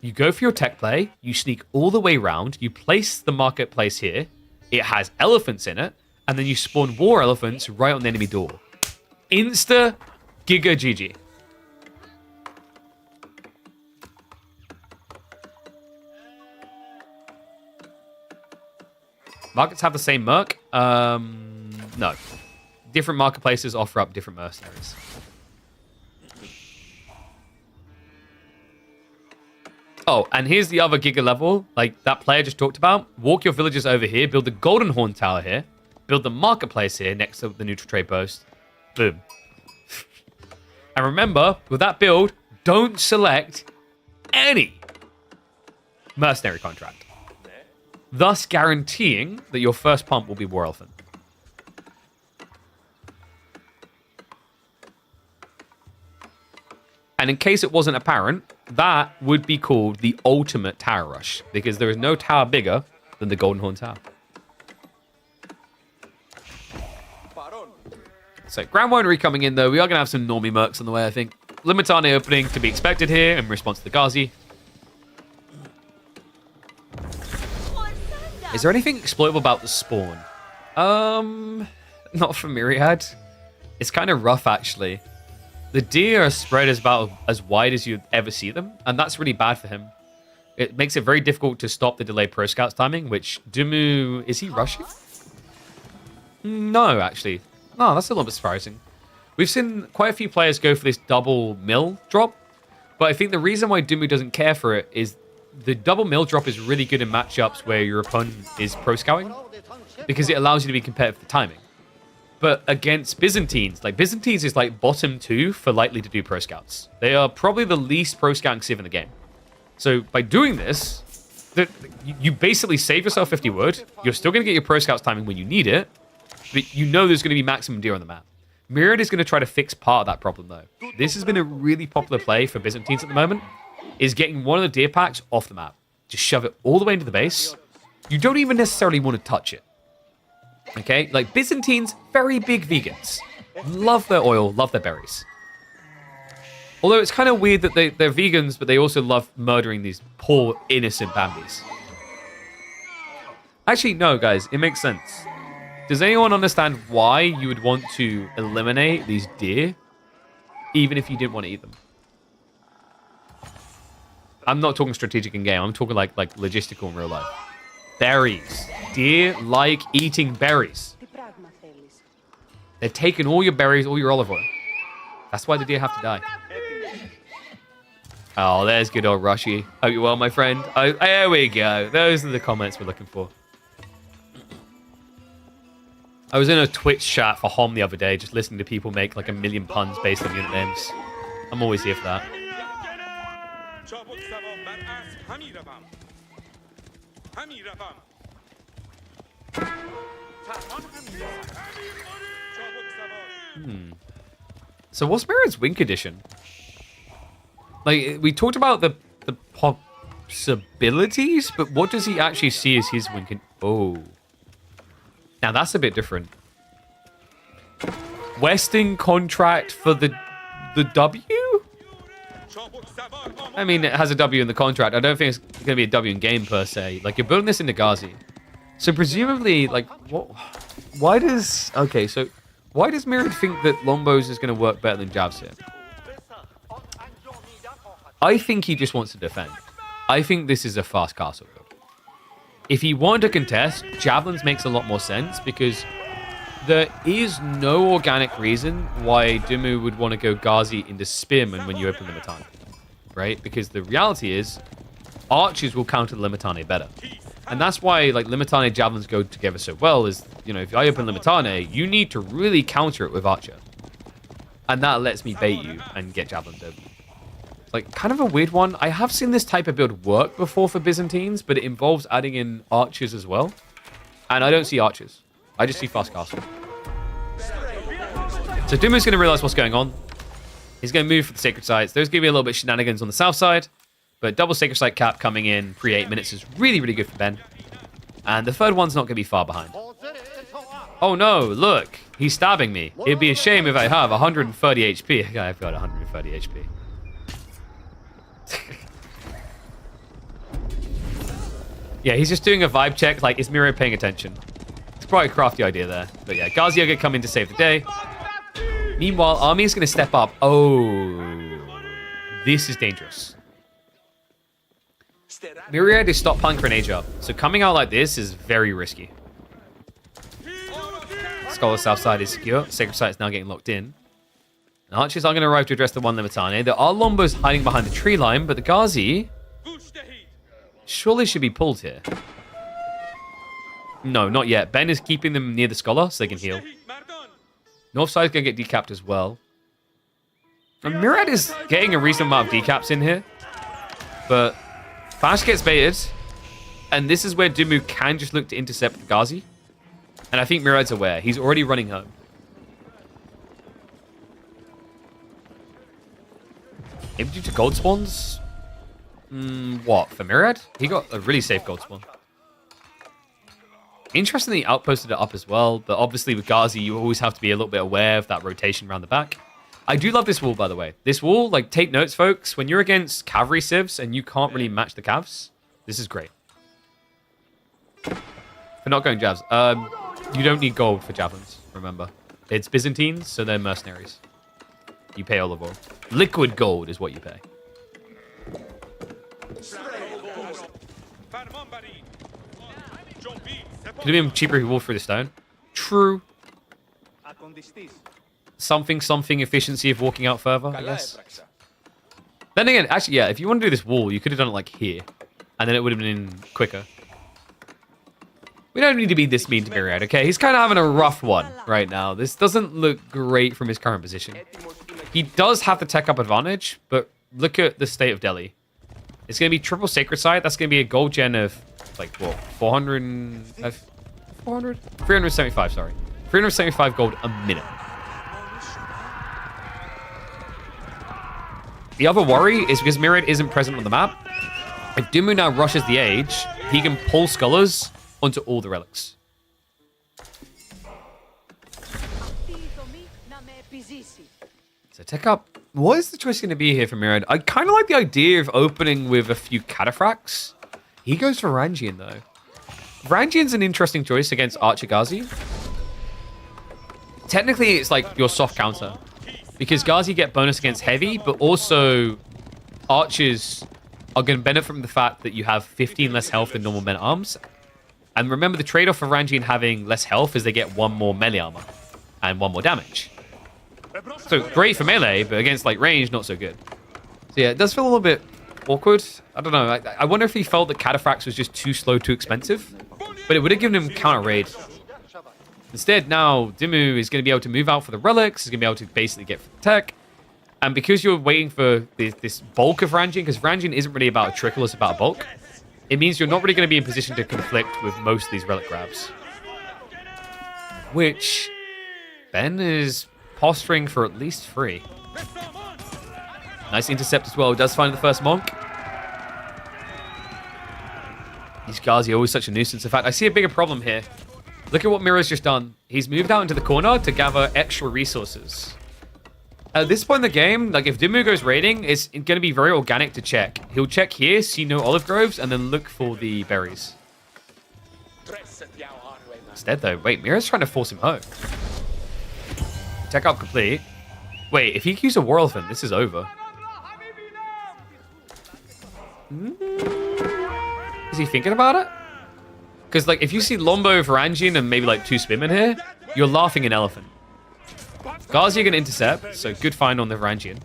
You go for your tech play, you sneak all the way around, you place the marketplace here, it has elephants in it, and then you spawn war elephants right on the enemy door. Insta Giga GG. Markets have the same merc? No. Different marketplaces offer up different mercenaries. Oh, and here's the other Giga level, like that player just talked about. Walk your villagers over here, build the Golden Horn Tower here, build the marketplace here next to the neutral trade post. Boom. And remember, with that build, don't select any mercenary contract, thus guaranteeing that your first pump will be War Elephant. And in case it wasn't apparent, that would be called the ultimate tower rush, because there is no tower bigger than the Golden Horn Tower. So, Grand Winery coming in, though. We are going to have some normie mercs on the way, I think. Limitane opening to be expected here in response to the Ghazi. Is there anything exploitable about the spawn? Not for Myriad. It's kind of rough, actually. The deer are spread about as wide as you'd ever see them, and that's really bad for him. It makes it very difficult to stop the delayed pro scouts timing, which DeMu... Is he rushing? No, actually. No, that's a little bit surprising. We've seen quite a few players go for this double mill drop, but I think the reason why DeMu doesn't care for it is the double mill drop is really good in matchups where your opponent is pro scouting, because it allows you to be competitive with the timing. But against Byzantines, like Byzantines is like bottom 2 for likely to do pro scouts. They are probably the least pro scouting civ in the game. So by doing this, you basically save yourself 50 wood. You're still going to get your pro scouts timing when you need it, but you know there's going to be maximum deer on the map. Myriad is going to try to fix part of that problem, though. This has been a really popular play for Byzantines at the moment, is getting one of the deer packs off the map. Just shove it all the way into the base. You don't even necessarily want to touch it. Okay? Like, Byzantines, very big vegans. Love their oil, love their berries. Although it's kind of weird that they're vegans, but they also love murdering these poor, innocent Bambis. Actually, no, guys, it makes sense. Does anyone understand why you would want to eliminate these deer, even if you didn't want to eat them? I'm not talking strategic in game. I'm talking like logistical in real life. Berries. Deer like eating berries. They're taking all your berries, all your olive oil. That's why the deer have to die. Oh, there's good old Rushy. Hope you're well, my friend. Oh, there we go. Those are the comments we're looking for. I was in a Twitch chat for Hom the other day, just listening to people make like a million puns based on unit names. I'm always here for that. So what's Myriad's Wink Edition? Like, we talked about the possibilities, but what does he actually see as his Wink? Oh. Now that's a bit different. Western contract for the W? I mean, it has a W in the contract. I don't think it's going to be a W in game per se. Like, you're building this into Ghazi. So presumably, like, what? Why does... Okay, so why does Myriad think that Longbows is going to work better than Jabs here? I think he just wants to defend. I think this is a fast castle build. If he wanted to contest, Javelins makes a lot more sense because there is no organic reason why DeMu would want to go Ghazi into Spearman when you open Limitane. Right? Because the reality is, archers will counter the Limitane better. And that's why, like, Limitane Javelins go together so well is, you know, if I open Limitane, you need to really counter it with Archer. And that lets me bait you and get Javelins over. Like, kind of a weird one. I have seen this type of build work before for Byzantines, but it involves adding in archers as well. And I don't see archers. I just see fast castle. So DeMu's going to realize what's going on. He's going to move for the sacred sites. There's going to be a little bit of shenanigans on the south side. But double Sacred Sight cap coming in pre-8 minutes is really, really good for Ben. And the third one's not going to be far behind. Oh no, look. He's stabbing me. It'd be a shame if I have 130 HP. I've got 130 HP. Yeah, he's just doing a vibe check. Like, is Myriad paying attention? It's probably a crafty idea there. But yeah, Gazio gonna come in to save the day. Meanwhile, Army is going to step up. Oh, this is dangerous. Myriad is stop punk grenade up. So coming out like this is very risky. Scholar south side is secure. Sacred Sight is now getting locked in. And archers are going to arrive to address the one Limitane. There are Lombos hiding behind the tree line, but the Ghazi surely should be pulled here. No, not yet. Ben is keeping them near the Scholar so they can heal. North side is going to get decapped as well. And Myriad is getting a reasonable amount of decaps in here. But Flash gets baited. And this is where DeMu can just look to intercept the Ghazi. And I think Myriad's aware. He's already running home. Maybe due to gold spawns? What, for Myriad? He got a really safe gold spawn. Interestingly, outposted it up as well, but obviously with Ghazi, you always have to be a little bit aware of that rotation around the back. I do love this wall, by the way. This wall, like, take notes, folks. When you're against cavalry civs and you can't really match the cavs, this is great. For not going jabs. You don't need gold for javelins, remember. It's Byzantines, so they're mercenaries. You pay olive oil. Liquid gold is what you pay. Could have been cheaper if he walked through the stone. True. Something efficiency of walking out further, I guess. Then again, actually, yeah, if you want to do this wall, you could have done it like here. And then it would have been quicker. We don't need to be this mean to Myriad, okay? He's kind of having a rough one right now. This doesn't look great from his current position. He does have the tech up advantage, but look at the state of Delhi. It's going to be triple Sacred Sight. That's going to be a gold gen of, like, what, 400? 400? 375, sorry. 375 gold a minute. The other worry is because Myriad isn't present on the map. If DeMu now rushes the age, he can pull Scholars onto all the relics. So tech up. What is the choice going to be here for Myriad? I kind of like the idea of opening with a few cataphracts. He goes for Rangian, though. Rangian's an interesting choice against Archer Ghazi. Technically, it's like your soft counter. Because Ghazi get bonus against heavy, but also archers are going to benefit from the fact that you have 15 less health than normal men-at-arms. And remember, the trade-off for Rangian having less health is they get 1 more melee armor and 1 more damage. So great for melee, but against like range, not so good. So yeah, it does feel a little bit awkward. I don't know. I wonder if he felt that Cataphracts was just too slow, too expensive. But it would have given him counter raid. Instead, now DeMu is going to be able to move out for the relics. He's going to be able to basically get tech. And because you're waiting for this bulk of Rangian, because Rangian isn't really about a trickle, it's about a bulk, it means you're not really going to be in position to conflict with most of these relic grabs. Which Ben is posturing for at least 3. Nice intercept as well. Does find the first monk. These guys are always such a nuisance. In fact, I see a bigger problem here. Look at what Mira's just done. He's moved out into the corner to gather extra resources. At this point in the game, like if DeMu goes raiding, it's going to be very organic to check. He'll check here, see no olive groves, and then look for the berries. Instead though, wait, Mira's trying to force him home. Tech up complete. Wait, if he used a War Elephant, this is over. Is he thinking about it? Because like if you see Lombo, Varangian, and maybe like 2 Spimmen here, you're laughing an elephant. Ghazi are going to intercept, so good find on the Varangian.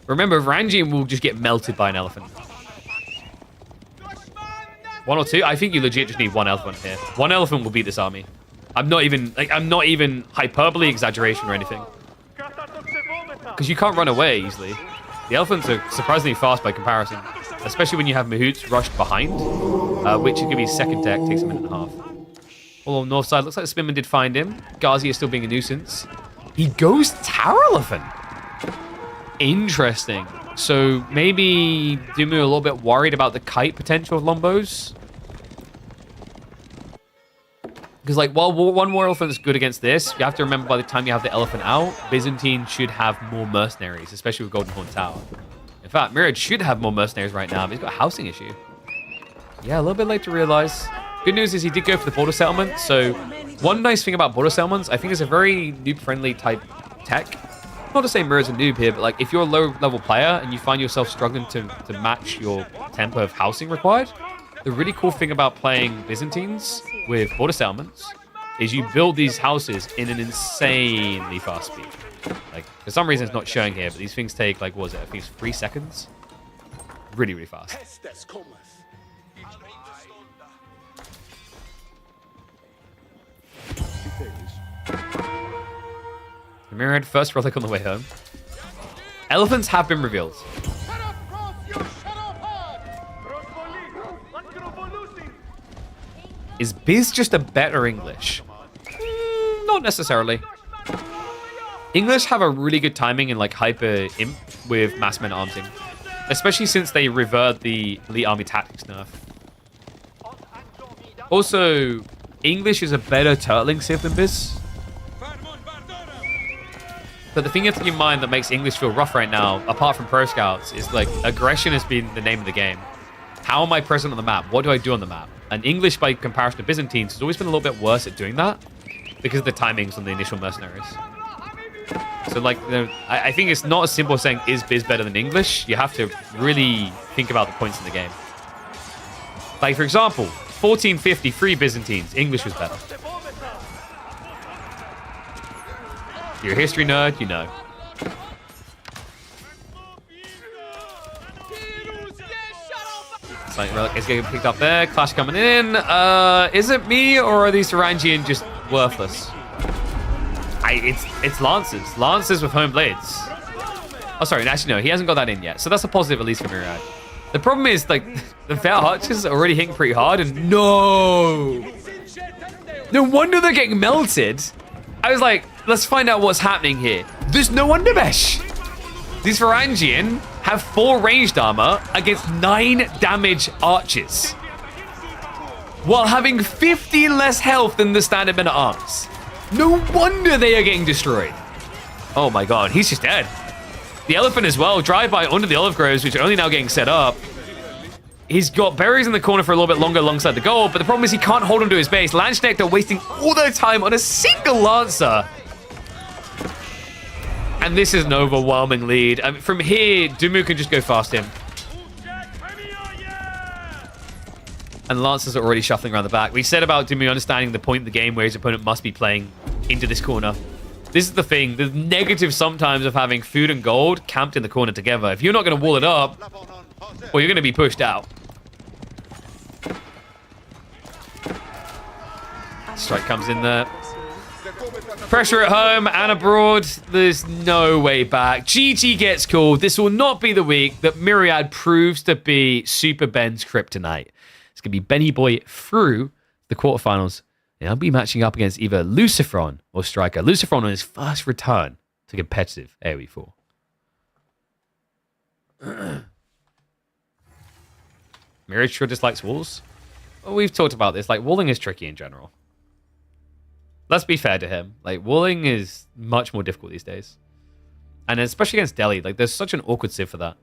Remember, Varangian will just get melted by an elephant. 1 or 2? I think you legit just need 1 elephant here. 1 elephant will beat this army. I'm not even hyperbole, exaggeration, or anything. Because you can't run away easily. The elephants are surprisingly fast by comparison. Especially when you have Mahoots rushed behind. Which is going to be second deck, takes a minute and a half. All on north side, looks like the Spinman did find him. Ghazi is still being a nuisance. He goes Tower Elephant. Interesting. So maybe DeMu a little bit worried about the kite potential of Lombos. Because, like, while one more elephant is good against this, you have to remember by the time you have the elephant out, Byzantine should have more mercenaries, especially with Golden Horn Tower. In fact, Myriad should have more mercenaries right now, but he's got a housing issue. Yeah, a little bit late to realize. Good news is he did go for the border settlement. So one nice thing about border settlements, I think it's a very noob-friendly type tech. Not to say Myriad's a noob here, but like if you're a low-level player and you find yourself struggling to match your tempo of housing required, the really cool thing about playing Byzantines with border settlements is you build these houses in an insanely fast speed. Like, for some reason it's not showing here, but these things take, like, what was it? I think it's 3 seconds. Really, really fast. Myriad, first relic on the way home. Elephants have been revealed. Is Biz just a better English? Not necessarily. English have a really good timing in like hyper imp with mass men armsing, especially since they revert the elite army tactics nerf. Also, English is a better turtling civ than Biz. But the thing you have to keep in mind that makes English feel rough right now, apart from Pro Scouts, is like aggression has been the name of the game. How am I present on the map? What do I do on the map? And English, by comparison to Byzantines, has always been a little bit worse at doing that because of the timings on the initial mercenaries. So, like, you know, I think it's not as simple as saying, is Biz better than English? You have to really think about the points in the game. Like, for example, 1453 Byzantines, English was better. If you're a history nerd, you know. It's getting picked up there. Clash coming in. Is it me or are these Varangian just worthless? It's Lancers. Lancers with home blades. Oh, sorry. Actually, no. He hasn't got that in yet. So that's a positive, at least for Myriad. The problem is, like, the Fair Archers are already hitting pretty hard. And no wonder they're getting melted. I was like, let's find out what's happening here. There's no undermesh. These Varangian have 4 ranged armor against 9 damage archers, while having 50 less health than the standard men at arms. No wonder they are getting destroyed. Oh my god, he's just dead. The elephant as well, drive-by under the olive groves, which are only now getting set up. He's got berries in the corner for a little bit longer alongside the goal, but the problem is he can't hold him to his base. Landsknecht are wasting all their time on a single Lancer. And this is an overwhelming lead. I mean, from here, DeMu can just go fast him. And Lancers are already shuffling around the back. We said about DeMu understanding the point of the game where his opponent must be playing into this corner. This is the thing. The negative sometimes of having food and gold camped in the corner together. If you're not going to wall it up, well, you're going to be pushed out. Strike comes in there. Pressure at home and abroad. There's no way back. GG gets called. This will not be the week that Myriad proves to be Super Ben's kryptonite. It's going to be Benny Boy through the quarterfinals. And I'll be matching up against either Lucifron or Striker. Lucifron on his first return to competitive AoE4. Myriad sure dislikes walls. Well, we've talked about this. Like, walling is tricky in general. Let's be fair to him. Like, walling is much more difficult these days. And especially against Delhi. Like, there's such an awkward civ for that.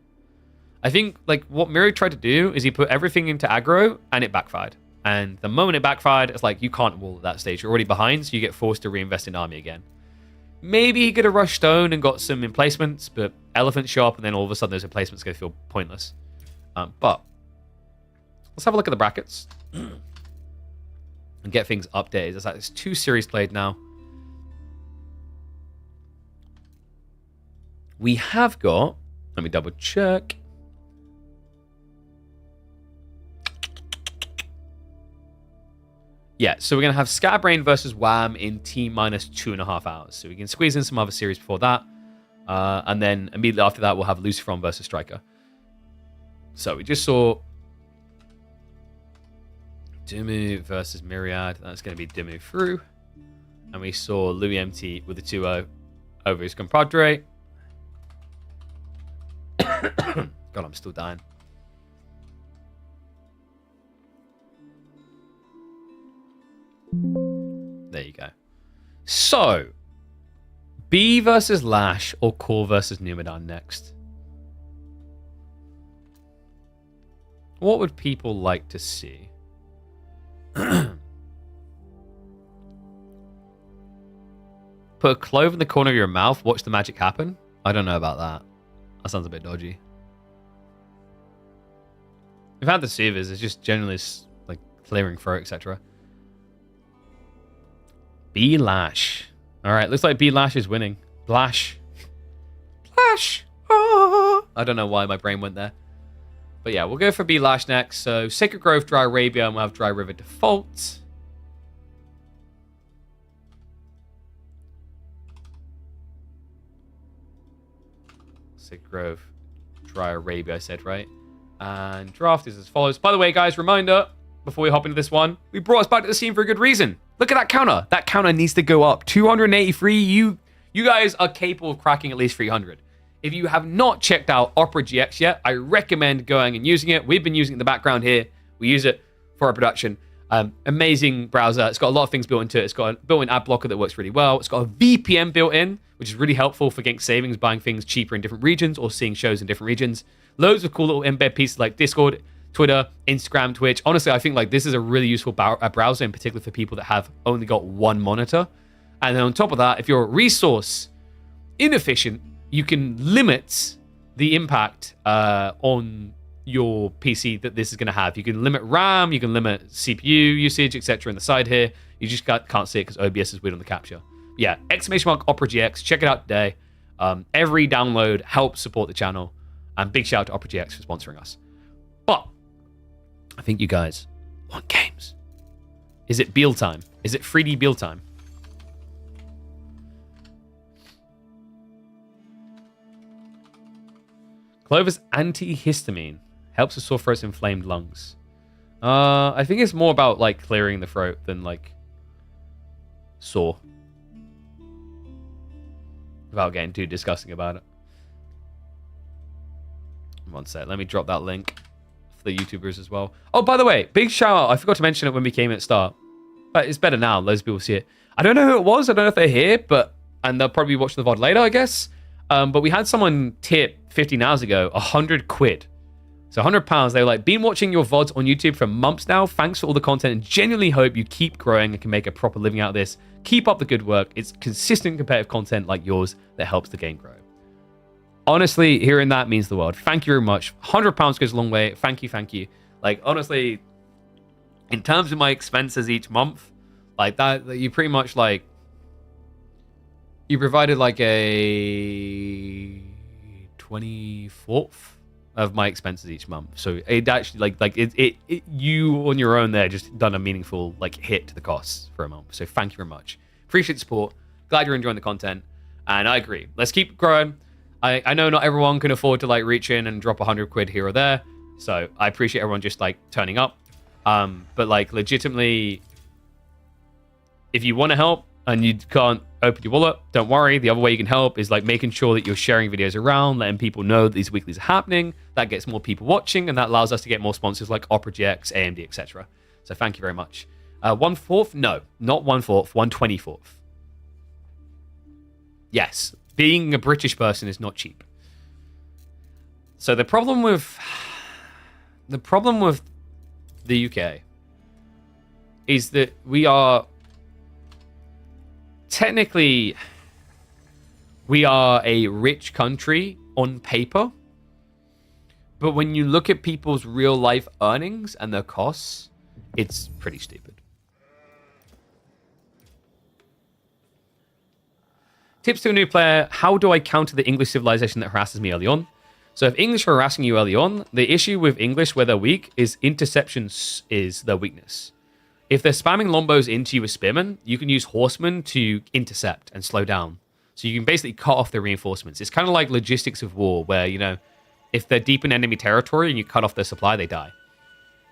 I think, like, what Myriad tried to do is he put everything into aggro, and it backfired. And the moment it backfired, it's like, you can't wall at that stage. You're already behind, so you get forced to reinvest in army again. Maybe he could have rushed stone and got some emplacements, but elephant show up, and then all of a sudden those emplacements go feel pointless. But let's have a look at the brackets. And get things updated. It's like there's 2 series played now. We have got, let me double check. Yeah, so we're going to have Scatterbrain versus Wham in T-minus 2.5 hours. So we can squeeze in some other series before that. And then immediately after that, we'll have Lucifron versus Striker. So we just saw DeMu versus Myriad. That's going to be DeMu through. And we saw Louis MT with the 2-0 over his compadre. God, I'm still dying. There you go. So, B versus Lash or Core versus Numedan next? What would people like to see? Put a clove in the corner of your mouth, watch the magic happen? I don't know about that. That sounds a bit dodgy. We've had the Sivas, it's just generally like clearing throat, etc. B Lash. Alright, looks like B Lash is winning. Lash. Lash. Oh. I don't know why my brain went there. But yeah, we'll go for B Lash next. So Sacred Grove, Dry Arabia, and we'll have Dry River default. Sacred Grove, Dry Arabia, I said, right? And draft is as follows. By the way, guys, reminder, before we hop into this one, we brought us back to the scene for a good reason. Look at that counter. That counter needs to go up. 283. You guys are capable of cracking at least 300. If you have not checked out Opera GX yet, I recommend going and using it. We've been using it in the background here. We use it for our production. Amazing browser. It's got a lot of things built into it. It's got a built-in ad blocker that works really well. It's got a VPN built in, which is really helpful for getting savings, buying things cheaper in different regions, or seeing shows in different regions. Loads of cool little embed pieces like Discord, Twitter, Instagram, Twitch. Honestly, I think like this is a really useful browser, in particular for people that have only got one monitor. And then on top of that, if you're resource inefficient, you can limit the impact on your PC that this is going to have. You can limit RAM, you can limit CPU usage, etc. in the side here. You just can't see it because OBS is weird on the capture. Yeah, !Opera GX. Check it out today. Every download helps support the channel. And big shout out to Opera GX for sponsoring us. But I think you guys want games. Is it Beal time? Is it 3D Beal time? Clover's antihistamine helps with sore throats and inflamed lungs. I think it's more about like clearing the throat than like sore. Without getting too disgusting about it. One sec. Let me drop that link for the YouTubers as well. Oh, by the way, big shout out. I forgot to mention it when we came at the start. But it's better now. Loads of people see it. I don't know who it was. I don't know if they're here, and they'll probably be watching the VOD later, I guess. But we had someone tip 15 hours ago, 100 quid. So £100. They were like, been watching your VODs on YouTube for months now. Thanks for all the content and genuinely hope you keep growing and can make a proper living out of this. Keep up the good work. It's consistent competitive content like yours that helps the game grow. Honestly, hearing that means the world. Thank you very much. £100 goes a long way. Thank you, thank you. Like, honestly, in terms of my expenses each month, like that you pretty much like, you provided like a 24th of my expenses each month. So it actually you on your own there just done a meaningful like hit to the costs for a month. So thank you very much. Appreciate the support. Glad you're enjoying the content. And I agree. Let's keep growing. I know not everyone can afford to like reach in and drop 100 quid here or there. So I appreciate everyone just like turning up. But like legitimately, if you want to help and you can't open your wallet, don't worry. The other way you can help is like making sure that you're sharing videos around, letting people know that these weeklies are happening. That gets more people watching, and that allows us to get more sponsors like Opera GX, AMD, etc. So thank you very much. 1/4? No, not 1/4. 1/24. Yes, being a British person is not cheap. So the problem with the UK is that we are technically a rich country on paper, but when you look at people's real life earnings and their costs, it's pretty stupid. Tips to a new player: how do I counter the English civilization that harasses me early on? So if English are harassing you early on, the issue with English where they're weak is interceptions is their weakness. If they're spamming lombos into you with spearmen, you can use horsemen to intercept and slow down. So you can basically cut off their reinforcements. It's kind of like logistics of war where, you know, if they're deep in enemy territory and you cut off their supply, they die.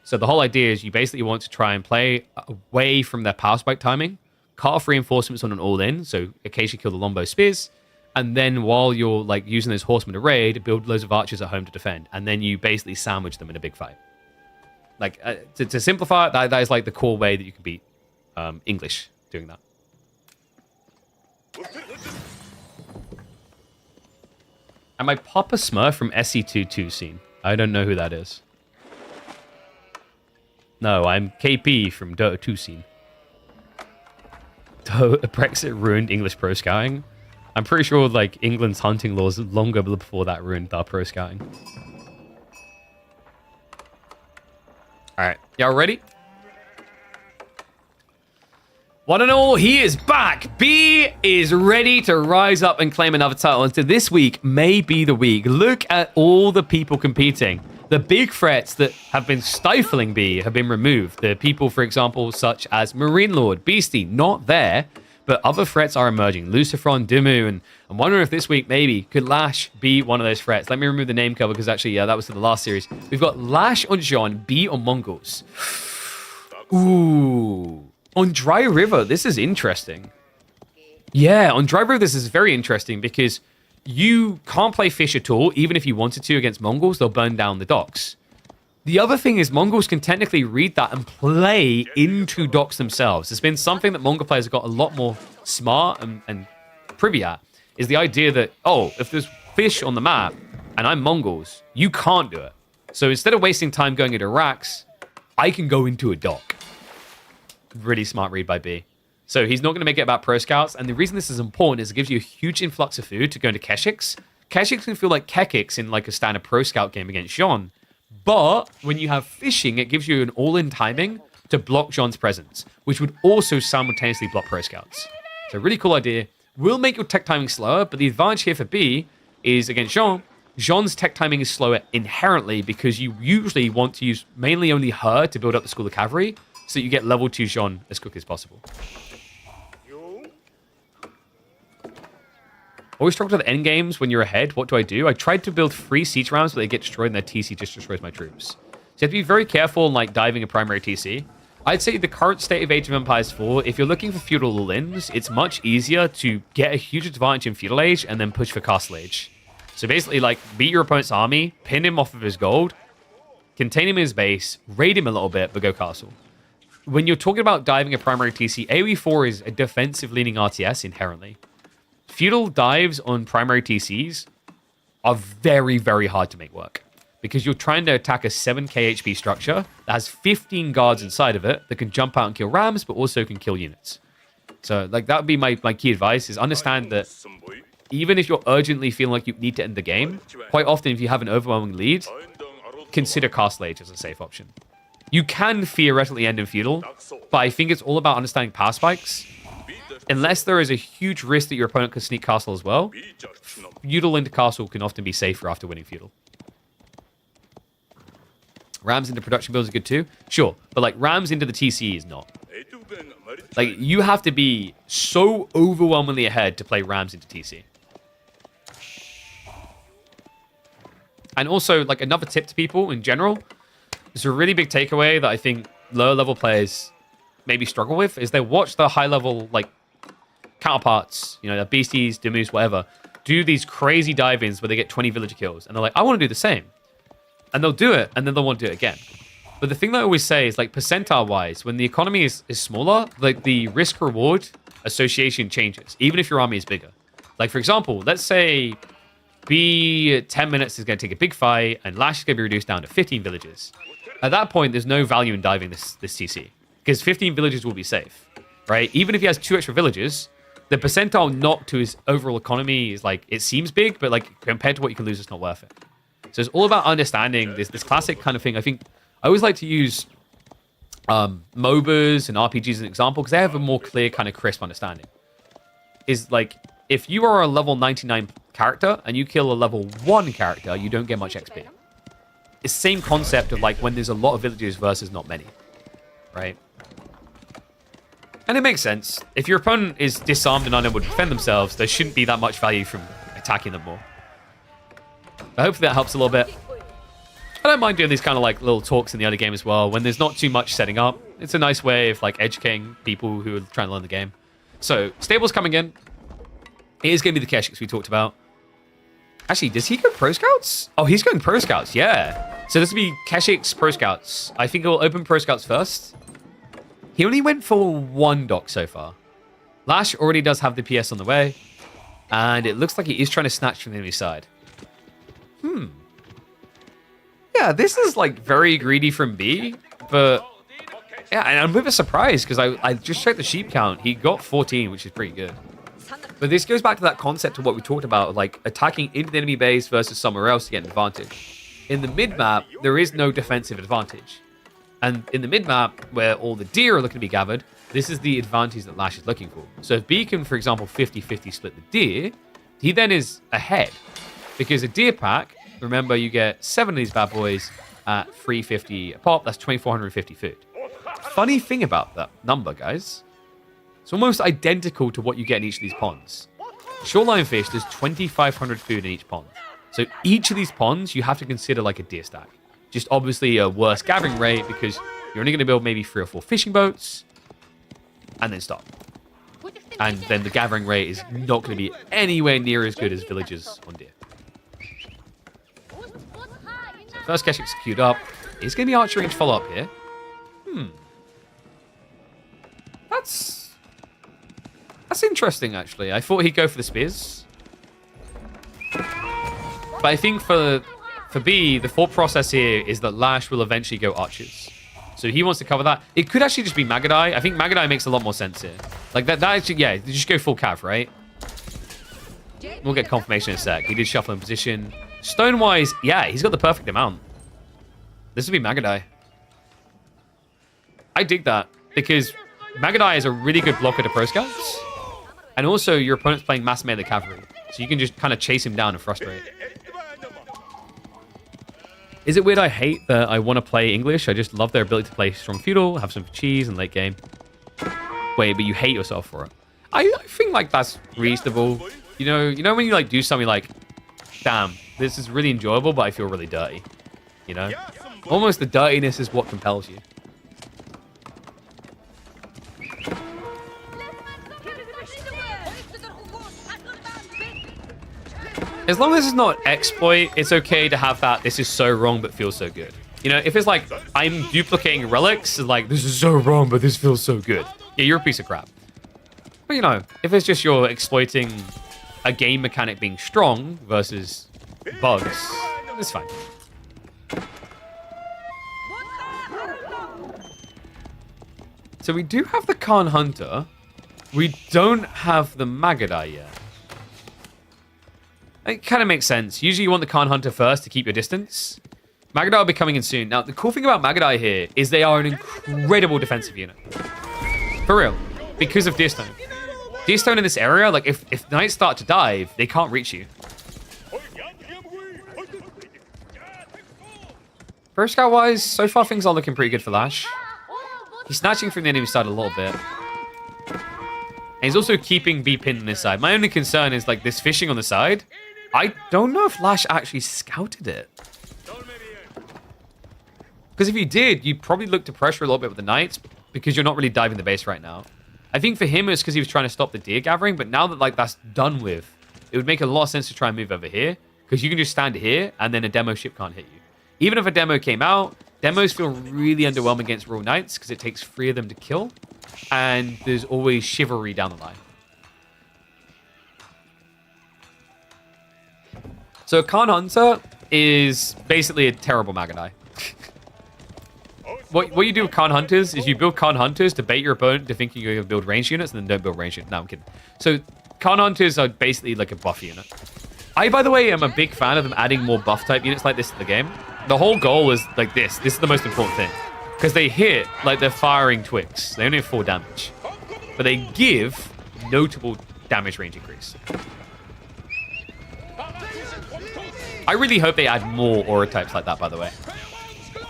So the whole idea is you basically want to try and play away from their power spike timing, cut off reinforcements on an all-in, so occasionally kill the lombo spears, And then while you're like using those horsemen to raid, build loads of archers at home to defend. And then you basically sandwich them in a big fight. Like, to simplify it, that is like the core way that you can beat English doing that. Am I Papa Smurf from SE22 scene? I don't know who that is. No, I'm KP from Dota 2 scene. Brexit ruined English pro scouting. I'm pretty sure like England's hunting laws longer before that ruined our pro scouting. Alright, y'all ready? One and all, he is back. B is ready to rise up and claim another title. And so this week may be the week. Look at all the people competing. The big threats that have been stifling B have been removed. The people, for example, such as Marine Lord, Beastie, not there. But other threats are emerging. Lucifron, DeMu, and I'm wondering if this week, maybe, could Lash be one of those threats? Let me remove the name cover, because actually, yeah, that was to the last series. We've got Lash on Jean, B on Mongols. Ooh. On Dry River, this is interesting. Yeah, on Dry River, this is very interesting, because you can't play fish at all, even if you wanted to against Mongols. They'll burn down the docks. The other thing is Mongols can technically read that and play into docks themselves. It's been something that Mongol players have got a lot more smart and privy at, is the idea that, oh, if there's fish on the map and I'm Mongols, you can't do it. So instead of wasting time going into racks, I can go into a dock. Really smart read by B. So he's not going to make it about pro scouts. And the reason this is important is it gives you a huge influx of food to go into Keshiks. Keshiks can feel like Kekiks in like a standard pro scout game against Jean. But when you have fishing, it gives you an all-in timing to block Jean's presence, which would also simultaneously block pro scouts. So really cool idea. Will make your tech timing slower, but the advantage here for B is against Jean. Jean's tech timing is slower inherently because you usually want to use mainly only her to build up the School of Cavalry, so that you get level 2 Jean as quickly as possible. Always struggle with end games when you're ahead. What do? I tried to build 3 siege rounds, but they get destroyed and their TC just destroys my troops. So you have to be very careful in like diving a primary TC. I'd say the current state of Age of Empires 4, if you're looking for feudal all-ins, it's much easier to get a huge advantage in feudal age and then push for castle age. So basically like beat your opponent's army, pin him off of his gold, contain him in his base, raid him a little bit, but go castle. When you're talking about diving a primary TC, AoE 4 is a defensive-leaning RTS inherently. Feudal dives on primary TCs are very, very hard to make work because you're trying to attack a 7k HP structure that has 15 guards inside of it that can jump out and kill rams, but also can kill units. So like that would be my key advice is understand that even if you're urgently feeling like you need to end the game, quite often if you have an overwhelming lead, consider Castle Age as a safe option. You can theoretically end in feudal, but I think it's all about understanding power spikes. Unless there is a huge risk that your opponent can sneak castle as well, feudal into castle can often be safer after winning feudal. Rams into production builds are good too, sure, but like rams into the TC is not. Like you have to be so overwhelmingly ahead to play rams into TC. And also, like another tip to people in general, it's a really big takeaway that I think lower level players maybe struggle with is they watch the high level like counterparts, you know, the beasties, DeMus, whatever, do these crazy dive-ins where they get 20 villager kills. And they're like, I want to do the same. And they'll do it, and then they'll want to do it again. But the thing that I always say is, like, percentile-wise, when the economy is smaller, like, the risk-reward association changes, even if your army is bigger. Like, for example, let's say B 10 minutes is going to take a big fight, and Lash is going to be reduced down to 15 villages. At that point, there's no value in diving this TC, because 15 villages will be safe, right? Even if he has 2 extra villages, the percentile knock to his overall economy is like, it seems big, but like compared to what you can lose, it's not worth it. So it's all about understanding this classic kind of thing. I think I always like to use MOBAs and RPGs as an example because they have a more clear kind of crisp understanding. Is like, if you are a level 99 character and you kill a level 1 character, you don't get much XP. It's the same concept of like when there's a lot of villages versus not many, right? And it makes sense. If your opponent is disarmed and unable to defend themselves, there shouldn't be that much value from attacking them more. But hopefully that helps a little bit. I don't mind doing these kind of like little talks in the early game as well. When there's not too much setting up, it's a nice way of like educating people who are trying to learn the game. So, stables coming in. It is going to be the Keshix we talked about. Actually, does he go Pro Scouts? Oh, he's going Pro Scouts, yeah. So this will be Keshix Pro Scouts. I think he'll open Pro Scouts first. He only went for 1 dock so far. Lash already does have the PS on the way. And it looks like he is trying to snatch from the enemy side. Yeah, this is like very greedy from B. But yeah, and I'm a bit surprised because I just checked the sheep count. He got 14, which is pretty good. But this goes back to that concept of what we talked about, like attacking into the enemy base versus somewhere else to get an advantage. In the mid-map, there is no defensive advantage. And in the mid-map, where all the deer are looking to be gathered, this is the advantage that Lash is looking for. So if B can, for example, 50-50 split the deer, he then is ahead. Because a deer pack, remember, you get 7 of these bad boys at 350 a pop. That's 2,450 food. Funny thing about that number, guys. It's almost identical to what you get in each of these ponds. Shoreline fish, there's 2,500 food in each pond. So each of these ponds, you have to consider like a deer stack. Just obviously a worse gathering rate because you're only going to build maybe 3 or 4 fishing boats and then stop. And then the gathering rate is not going to be anywhere near as good as villages on deer. So first Keshix queued up. Is going to be archer range follow-up here. That's interesting, actually. I thought he'd go for the spears. But I think for B, the thought process here is that Lash will eventually go archers. So he wants to cover that. It could actually just be Magadai. I think Magadai makes a lot more sense here. Like that actually, yeah, you just go full cav, right? We'll get confirmation in a sec. He did shuffle in position. Stone-wise, yeah, he's got the perfect amount. This would be Magadai. I dig that because Magadai is a really good blocker to Pro Scouts. And also, your opponent's playing mass melee cavalry. So you can just kind of chase him down and frustrate. Is it weird I hate that I want to play English? I just love their ability to play strong feudal, have some cheese in late game. Wait, but you hate yourself for it. I think like that's reasonable. You know when you like do something like, damn, this is really enjoyable, but I feel really dirty. You know? Almost the dirtiness is what compels you. As long as it's not exploit, it's okay to have that, this is so wrong but feels so good. You know, if it's like, I'm duplicating relics, it's like, this is so wrong but this feels so good. Yeah, you're a piece of crap. But you know, if it's just you're exploiting a game mechanic being strong versus bugs, it's fine. So we do have the Khan Hunter. We don't have the Magadai yet. It kind of makes sense. Usually you want the Khan Hunter first to keep your distance. Magadai will be coming in soon. Now, the cool thing about Magadai here is they are an incredible defensive unit. For real. Because of Deerstone. Deerstone in this area, like, if knights start to dive, they can't reach you. Pro Scout-wise, so far things are looking pretty good for Lash. He's snatching from the enemy side a little bit. And he's also keeping B pinned on this side. My only concern is, like, this fishing on the side. I don't know if Lash actually scouted it. Because if you did, you'd probably look to pressure a little bit with the knights because you're not really diving the base right now. I think for him, it's because he was trying to stop the deer gathering. But now that, like, that's done with, it would make a lot of sense to try and move over here because you can just stand here and then a demo ship can't hit you. Even if a demo came out, demos feel really underwhelming against Royal Knights because it takes 3 of them to kill. And there's always chivalry down the line. So Khan Hunter is basically a terrible Magadai. What you do with Khan Hunters is you build Khan Hunters to bait your opponent to thinking you're going to build ranged units and then don't build ranged units. No, I'm kidding. So Khan Hunters are basically like a buff unit. I, by the way, am a big fan of them adding more buff type units like this to the game. The whole goal is like this. This is the most important thing. Because they hit like they're firing twigs. They only have 4 damage. But they give notable damage range increase. I really hope they add more aura types like that, by the way.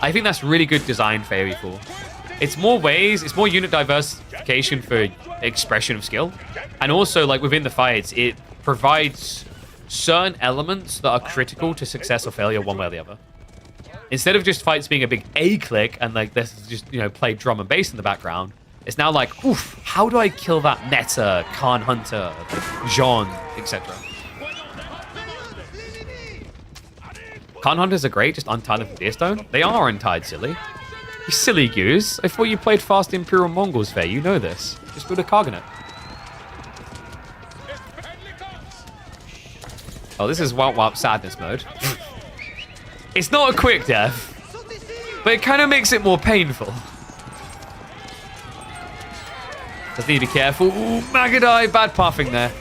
I think that's really good design for AoE4. It's more ways, it's more unit diversification for expression of skill. And also, like within the fights, it provides certain elements that are critical to success or failure one way or the other. Instead of just fights being a big A click and like this is just, you know, play drum and bass in the background, It's now like, oof, how do I kill that meta, Khan Hunter, like Jean, etc. Khan Hunters are great, just untied them from Deerstone. They are untied, silly. You silly goose. I thought you played Fast Imperial Mongols fair. You know this. Just build a Karganet. Oh, this is Wap Wap sadness mode. It's not a quick death, but it kind of makes it more painful. Just need to be careful. Ooh, Magadai, bad pathing there.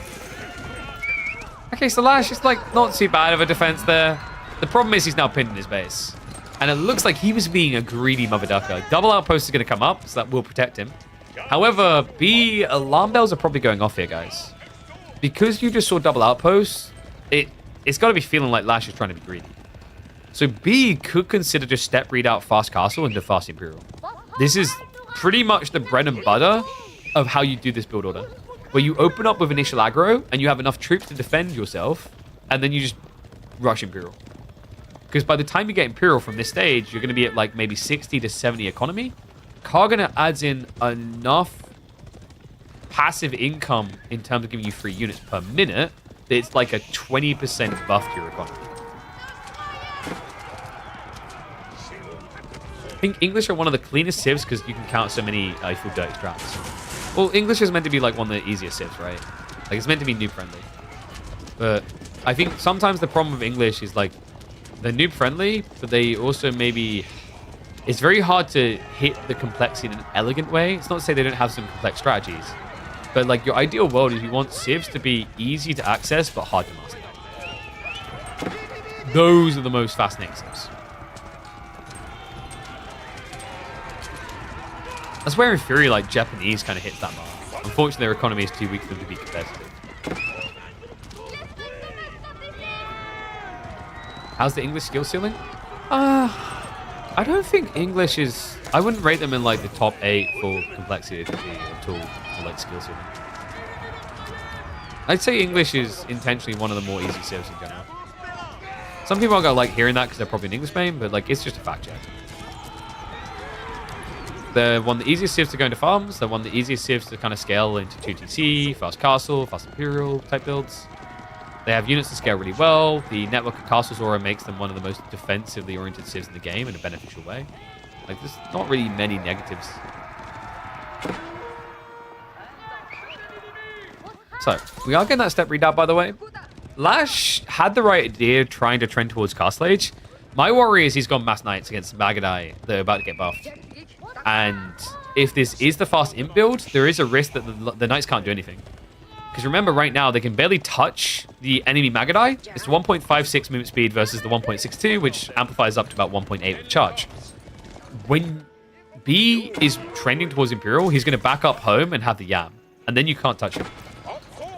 Okay, so Lash is like not too bad of a defense there. The problem is he's now pinned in his base. And it looks like he was being a greedy mother ducker. Double outpost is going to come up, so that will protect him. However, B, alarm bells are probably going off here, guys. Because you just saw double outposts, it's got to be feeling like Lash is trying to be greedy. So B could consider just step read out fast castle into fast imperial. This is pretty much the bread and butter of how you do this build order. Where you open up with initial aggro, and you have enough troops to defend yourself, and then you just rush imperial. Because by the time you get Imperial from this stage, you're going to be at like maybe 60 to 70 economy. Karganet adds in enough passive income in terms of giving you 3 units per minute that it's like a 20% buff to your economy. I think English are one of the cleanest civs because you can count so many Eiffel dirty strats. Well, English is meant to be like one of the easiest civs, right? Like it's meant to be noob friendly. But I think sometimes the problem with English is like they're noob friendly, but they also maybe... It's very hard to hit the complexity in an elegant way. It's not to say they don't have some complex strategies. But like your ideal world is you want civs to be easy to access, but hard to master. Those are the most fascinating civs. That's where in theory, like Japanese kind of hits that mark. Unfortunately, their economy is too weak for them to be competitive. How's the English skill ceiling? I don't think English is... I wouldn't rate them in like the top 8 for complexity at all, or like skill ceiling. I'd say English is intentionally one of the more easy civs in general. Some people are gonna like hearing that because they're probably an English main, but like it's just a fact check. They're one of the easiest civs to go into farms. They're one of the easiest civs to kind of scale into 2TC, fast castle, fast imperial type builds. They have units to scale really well. The network of castles aura makes them one of the most defensively oriented civs in the game in a beneficial way. Like, there's not really many negatives. So, we are getting that step readout, by the way. Lash had the right idea trying to trend towards Castle Age. My worry is he's gone Mass Knights against Magadai that are about to get buffed. And if this is the fast imp build, there is a risk that the Knights can't do anything. Because remember, right now, they can barely touch the enemy Magadai. It's 1.56 movement speed versus the 1.62, which amplifies up to about 1.8 with charge. When B is trending towards Imperial, he's going to back up home and have the Yam. And then you can't touch him.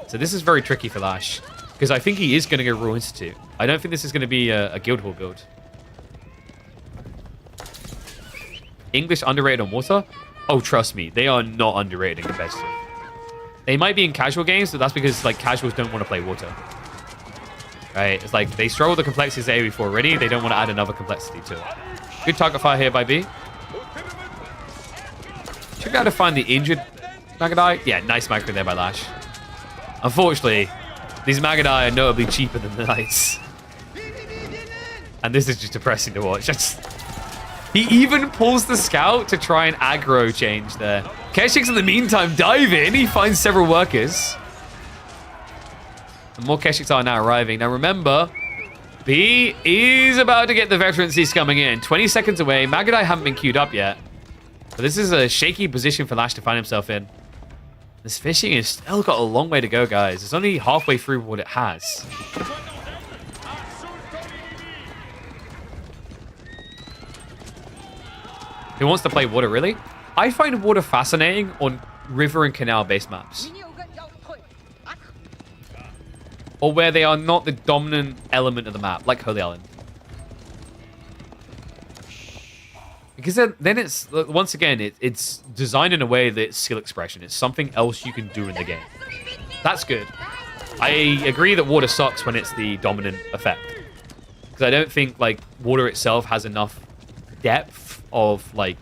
So this is very tricky for Lash. Because I think he is going to go Raw Institute. I don't think this is going to be a Guild Hall build. English underrated on water? Oh, trust me, they are not underrated in competitive. They might be in casual games, but that's because like casuals don't want to play water. Right? It's like they struggle with the complexities of AoE4 already. They don't want to add another complexity to it. Good target fire here by B. Should be able to find the injured Magadai. Yeah, nice macro there by Lash. Unfortunately, these Magadai are notably cheaper than the Knights. And this is just depressing to watch. He even pulls the scout to try and aggro change there. Keshik's in the meantime dive in. He finds several workers. And more Keshiks are now arriving. Now remember, B is about to get the veterancies coming in. 20 seconds away. Magadai haven't been queued up yet. But this is a shaky position for Lash to find himself in. This fishing has still got a long way to go, guys. It's only halfway through what it has. Who wants to play water, really? I find water fascinating on river and canal based maps. Or where they are not the dominant element of the map, like Holy Island. Because then it's, once again, it's designed in a way that it's skill expression. It's something else you can do in the game. That's good. I agree that water sucks when it's the dominant effect. Because I don't think, like, water itself has enough depth of, like,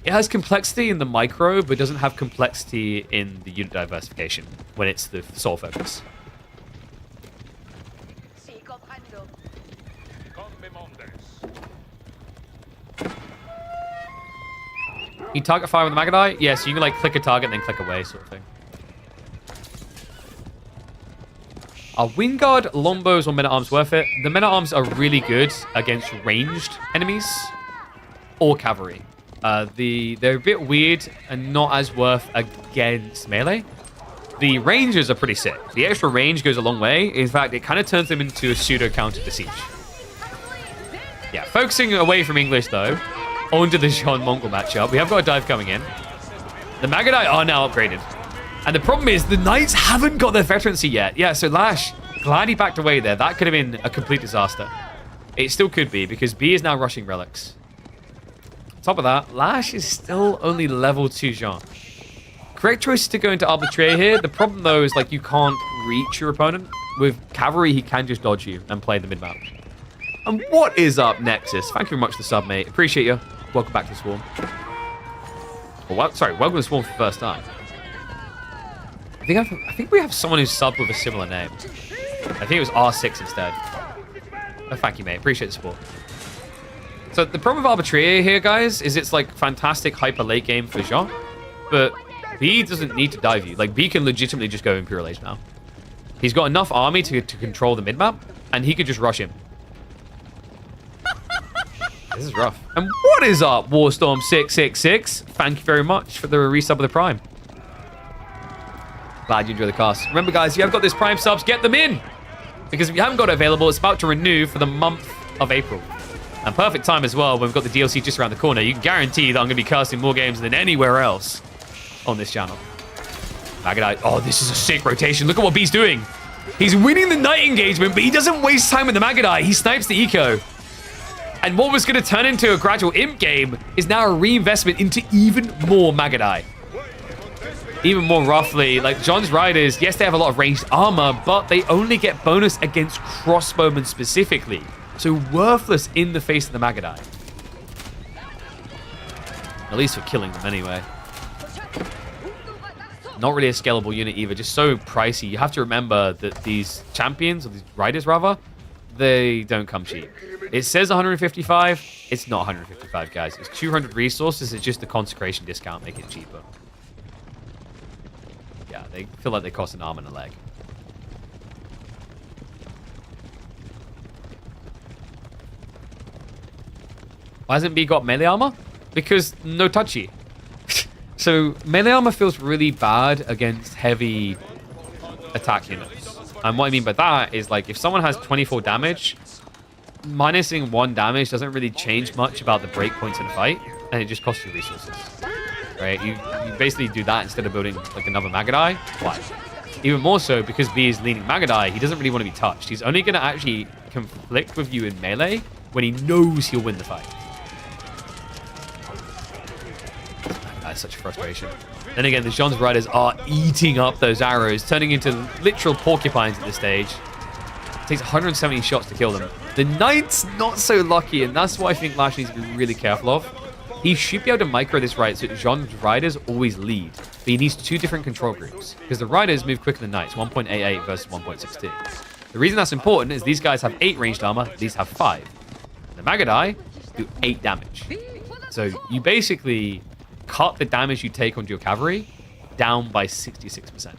It has complexity in the micro, but doesn't have complexity in the unit diversification when it's the sole focus. You target fire with the Magadai? Yeah, so you can like click a target and then click away sort of thing. Are Wingard, Longbows, or Men-at-Arms worth it? The Men-at-Arms are really good against ranged enemies or cavalry. They're a bit weird and not as worth against melee. The Rangers are pretty sick. The extra range goes a long way. In fact, it kind of turns them into a pseudo counter to siege. Yeah, focusing away from English though, onto the Jean Mongol matchup. We have got a dive coming in. The Magadai are now upgraded. And the problem is the Knights haven't got their veterancy yet. Yeah, so Lash, glad he backed away there. That could have been a complete disaster. It still could be because B is now rushing relics. On top of that, Lash is still only level 2 Jean. Correct choice is to go into Arbitrary here. The problem though is like you can't reach your opponent. With Cavalry, he can just dodge you and play the mid-map. And what is up, Nexus? Thank you very much for the sub, mate. Appreciate you. Welcome back to the Swarm. Oh, sorry, welcome to the Swarm for the first time. I think we have someone who's subbed with a similar name. I think it was R6 instead. Oh, thank you, mate. Appreciate the support. So the problem with Arbitrary here, guys, is it's like fantastic hyper late game for Jean, but B doesn't need to dive you. Like B can legitimately just go Imperial Age now. He's got enough army to control the mid map, and he could just rush him. This is rough. And what is up, Warstorm 666? Thank you very much for the resub of the Prime. Glad you enjoy the cast. Remember, guys, if you have got this Prime subs, get them in. Because if you haven't got it available, it's about to renew for the month of April. And perfect time as well, when we've got the DLC just around the corner. You can guarantee that I'm going to be casting more games than anywhere else on this channel. Magadai. Oh, this is a sick rotation. Look at what B's doing. He's winning the Knight engagement, but he doesn't waste time with the Magadai. He snipes the eco. And what was going to turn into a gradual imp game is now a reinvestment into even more Magadai. Even more roughly, like John's riders, yes, they have a lot of ranged armor, but they only get bonus against crossbowmen specifically. So worthless in the face of the Magadai. At least for killing them anyway. Not really a scalable unit either, just so pricey. You have to remember that these champions, or these riders rather, they don't come cheap. It says 155, it's not 155, guys. It's 200 resources, it's just the consecration discount make it cheaper. Yeah, they feel like they cost an arm and a leg. Why hasn't B got melee armor? Because no touchy. So melee armor feels really bad against heavy attack units. And what I mean by that is like if someone has 24 damage, minusing 1 damage doesn't really change much about the breakpoints in a fight, and it just costs you resources. Right? You basically do that instead of building like another Magadai. Why? Even more so because B is leaning Magadai, he doesn't really want to be touched. He's only going to actually conflict with you in melee when he knows he'll win the fight. That's such a frustration. Then again, the Jean's riders are eating up those arrows, turning into literal porcupines at this stage. It takes 170 shots to kill them. The Knight's not so lucky, and that's what I think Lash needs to be really careful of. He should be able to micro this right so that Jean's riders always lead. But he needs 2 different control groups, because the riders move quicker than Knights, 1.88 versus 1.62. The reason that's important is these guys have 8 ranged armor, these have 5. The Magadai do 8 damage. So you basically cut the damage you take onto your cavalry down by 66%. It'd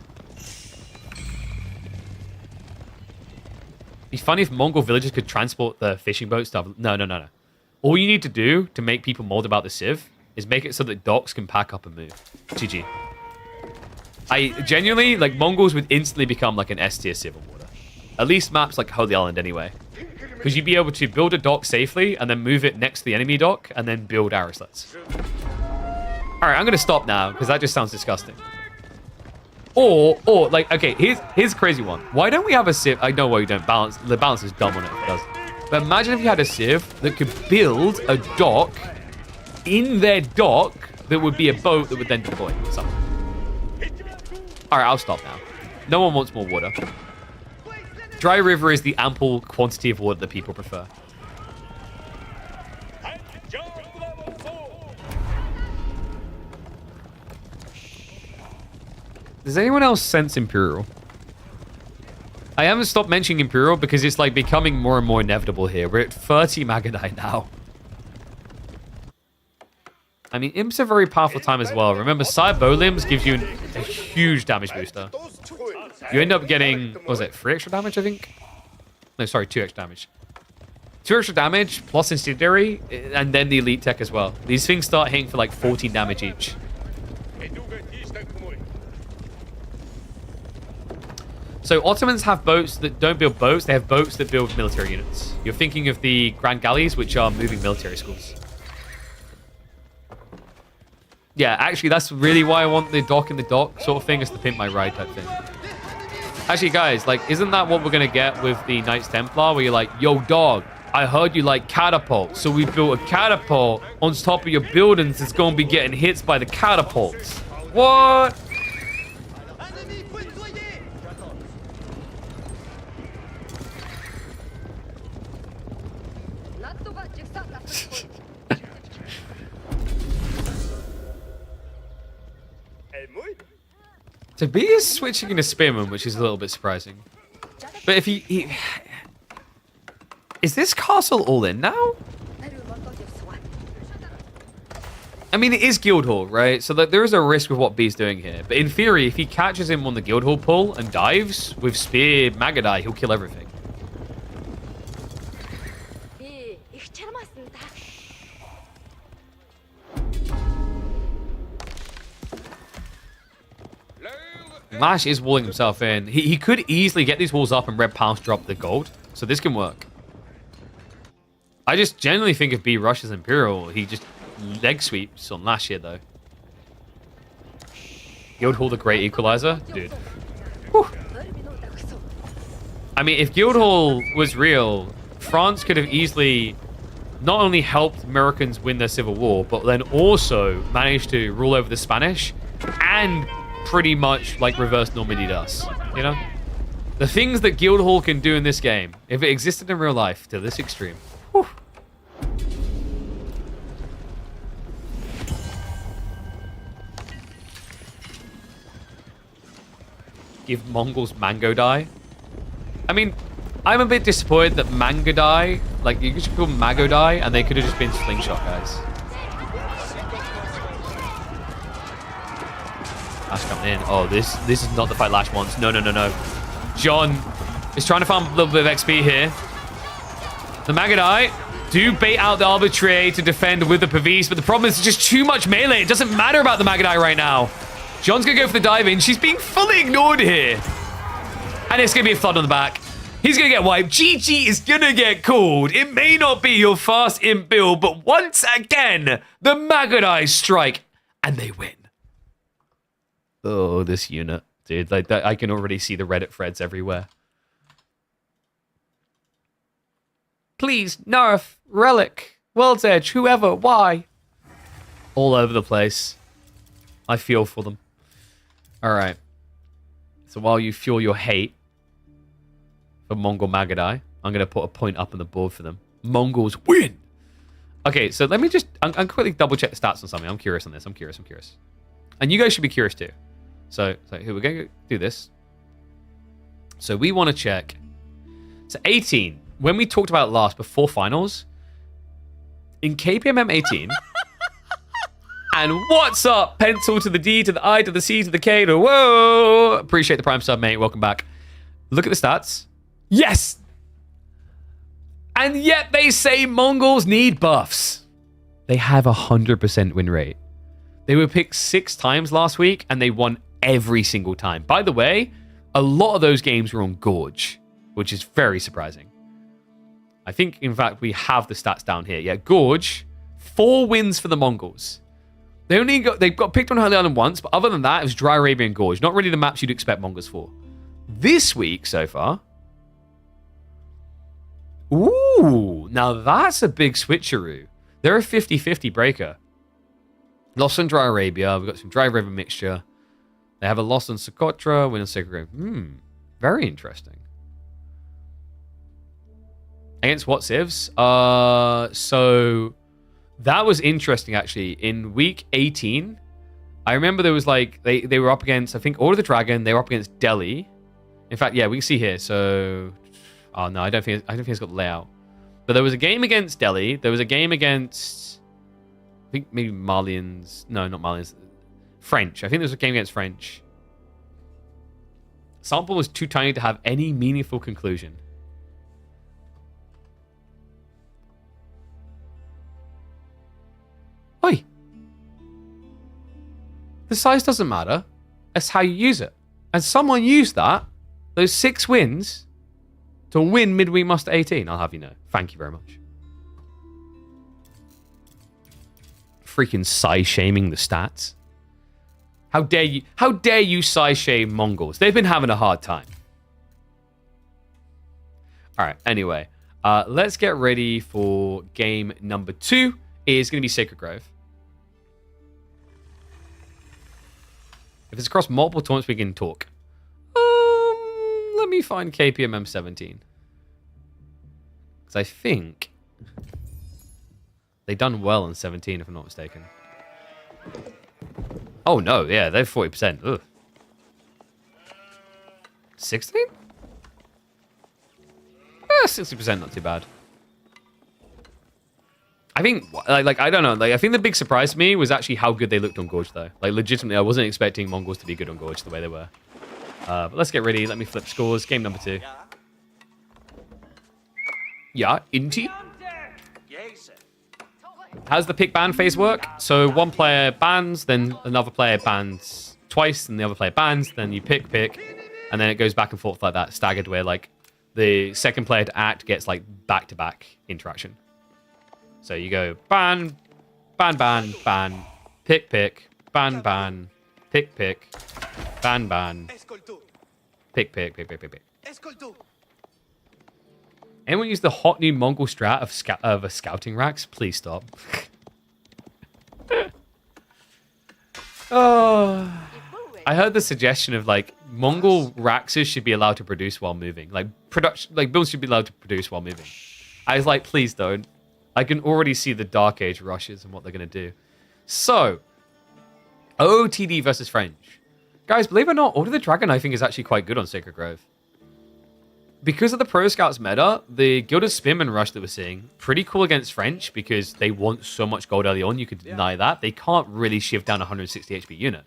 be funny if Mongol villagers could transport the fishing boat stuff. No. All you need to do to make people mold about the Civ is make it so that docks can pack up and move. GG. I genuinely, like, Mongols would instantly become like an S tier Civ on water. At least maps like Holy Island anyway. Because you'd be able to build a dock safely and then move it next to the enemy dock and then build arrow sleds. Alright, I'm going to stop now because that just sounds disgusting. Or, like, okay, here's a crazy one. Why don't we have a Civ? I know why you don't balance. The balance is dumb on it if it does. But imagine if you had a Civ that could build a dock in their dock that would be a boat that would then deploy something. Alright, I'll stop now. No one wants more water. Dry river is the ample quantity of water that people prefer. Does anyone else sense Imperial? I haven't stopped mentioning Imperial because it's like becoming more and more inevitable here. We're at 30 Magadai now. I mean, Imp's a very powerful time as well. Remember, Sire Bolims gives you a huge damage booster. You end up getting, what was it, 3 extra damage, I think? No, sorry, 2 extra damage. 2 extra damage, plus Incendiary, and then the Elite Tech as well. These things start hitting for like 14 damage each. So Ottomans have boats that don't build boats, they have boats that build military units. You're thinking of the Grand Galleys, which are moving military schools. Yeah, actually, that's really why I want the dock in the dock sort of thing. It's the pimp my ride type thing. Actually, guys, like, isn't that what we're going to get with the Knights Templar? Where you're like, yo, dog, I heard you like catapults. So we built a catapult on top of your buildings that's going to be getting hits by the catapults. What? So B is switching into Spearman, which is a little bit surprising. But if he... Is this castle all in now? I mean, it is Guildhall, right? So there is a risk with what B's doing here. But in theory, if he catches him on the Guildhall pull and dives with Spear Magadai, he'll kill everything. Lash is walling himself in. He could easily get these walls up and Red Pounce drop the gold. So this can work. I just generally think if B rushes Imperial, he just leg sweeps on Lash here, though. Guildhall the Great Equalizer? Dude. Whew. I mean, if Guildhall was real, France could have easily not only helped Americans win their civil war, but then also managed to rule over the Spanish and pretty much like reverse Normandy does, you know? The things that Guildhall can do in this game, if it existed in real life to this extreme. Whew. Give Mongols mango dye. I mean, I'm a bit disappointed that mango dye, like you could call them mago dye, and they could have just been slingshot guys. Lash coming in. Oh, this is not the fight Lash wants. No. John is trying to farm a little bit of XP here. The Magadai do bait out the Arbitrary to defend with the Pavis, but the problem is just too much melee. It doesn't matter about the Magadai right now. John's going to go for the dive in. She's being fully ignored here. And it's going to be a flood on the back. He's going to get wiped. GG is going to get called. It may not be your fast imp build, but once again, the Magadai strike and they win. Oh, this unit. Dude, like that, I can already see the Reddit threads everywhere. Please, nerf, relic, world's edge, whoever, why? All over the place. I feel for them. All right. So while you fuel your hate for Mongol Magadai, I'm going to put a point up on the board for them. Mongols win! Okay, so let me just... I'm quickly double check the stats on something. I'm curious on this. I'm curious. And you guys should be curious too. So here, we're going to do this. So we want to check. So 18. When we talked about it last, before finals, in KPMM 18... And what's up? Pencil to the D, to the I, to the C, to the K, to whoa. Appreciate the Prime sub, mate. Welcome back. Look at the stats. Yes! And yet they say Mongols need buffs. They have 100% win rate. They were picked 6 times last week, and they won every single time. By the way, a lot of those games were on Gorge, which is very surprising. I think, in fact, we have the stats down here. Yeah, Gorge, 4 wins for the Mongols. They got picked on Holy Island once, but other than that, it was Dry Arabia and Gorge. Not really the maps you'd expect Mongols for. This week, so far... Ooh, now that's a big switcheroo. They're a 50-50 breaker. Lost on Dry Arabia. We've got some Dry River mixture. They have a loss on Socotra, win on Sacred Grove. Very interesting. Against what civs? So that was interesting, actually. In week 18, I remember there was like they were up against, I think, Order of the Dragon. They were up against Delhi. In fact, yeah, we can see here. So, oh no, I don't think it's got the layout. But there was a game against Delhi. There was a game against, I think maybe Malians. No, not Malians. French. I think there was a game against French. Sample was too tiny to have any meaningful conclusion. Oi. The size doesn't matter. It's how you use it. And someone used that, those 6 wins, to win Midweek Muster 18. I'll have you know. Thank you very much. Freaking size shaming the stats. How dare you size shame Mongols? They've been having a hard time. All right, anyway. Let's get ready for game number 2. It's going to be Sacred Grove. If it's across multiple tournaments, we can talk. Let me find KPMM 17. Because I think they've done well in 17, if I'm not mistaken. Oh, no. Yeah, they're 40%. Ugh. 16? 60%, not too bad. I think, like I don't know. Like, I think the big surprise to me was actually how good they looked on Gorge, though. Like, legitimately, I wasn't expecting Mongols to be good on Gorge the way they were. But let's get ready. Let me flip scores. Game number 2. Yeah, Inti. How's the pick ban phase work? So one player bans, then another player bans twice, and the other player bans, then you pick, and then it goes back and forth like that, staggered, where like the second player to act gets like back-to-back interaction. So you go ban, ban, ban, ban, pick, ban, ban, pick, ban, ban, pick, pick. Anyone use the hot new Mongol strat of a scouting racks? Please stop. Oh, I heard the suggestion of like Mongol Raxes should be allowed to produce while moving. Like builds should be allowed to produce while moving. I was like, please don't. I can already see the Dark Age rushes and what they're gonna do. So, OTD versus French. Guys, believe it or not, Order of the Dragon I think is actually quite good on Sacred Grove. Because of the Pro Scouts meta, the Gilded Spearman rush that we're seeing, pretty cool against French because they want so much gold early on, you could deny that. They can't really shift down a 160 HP unit.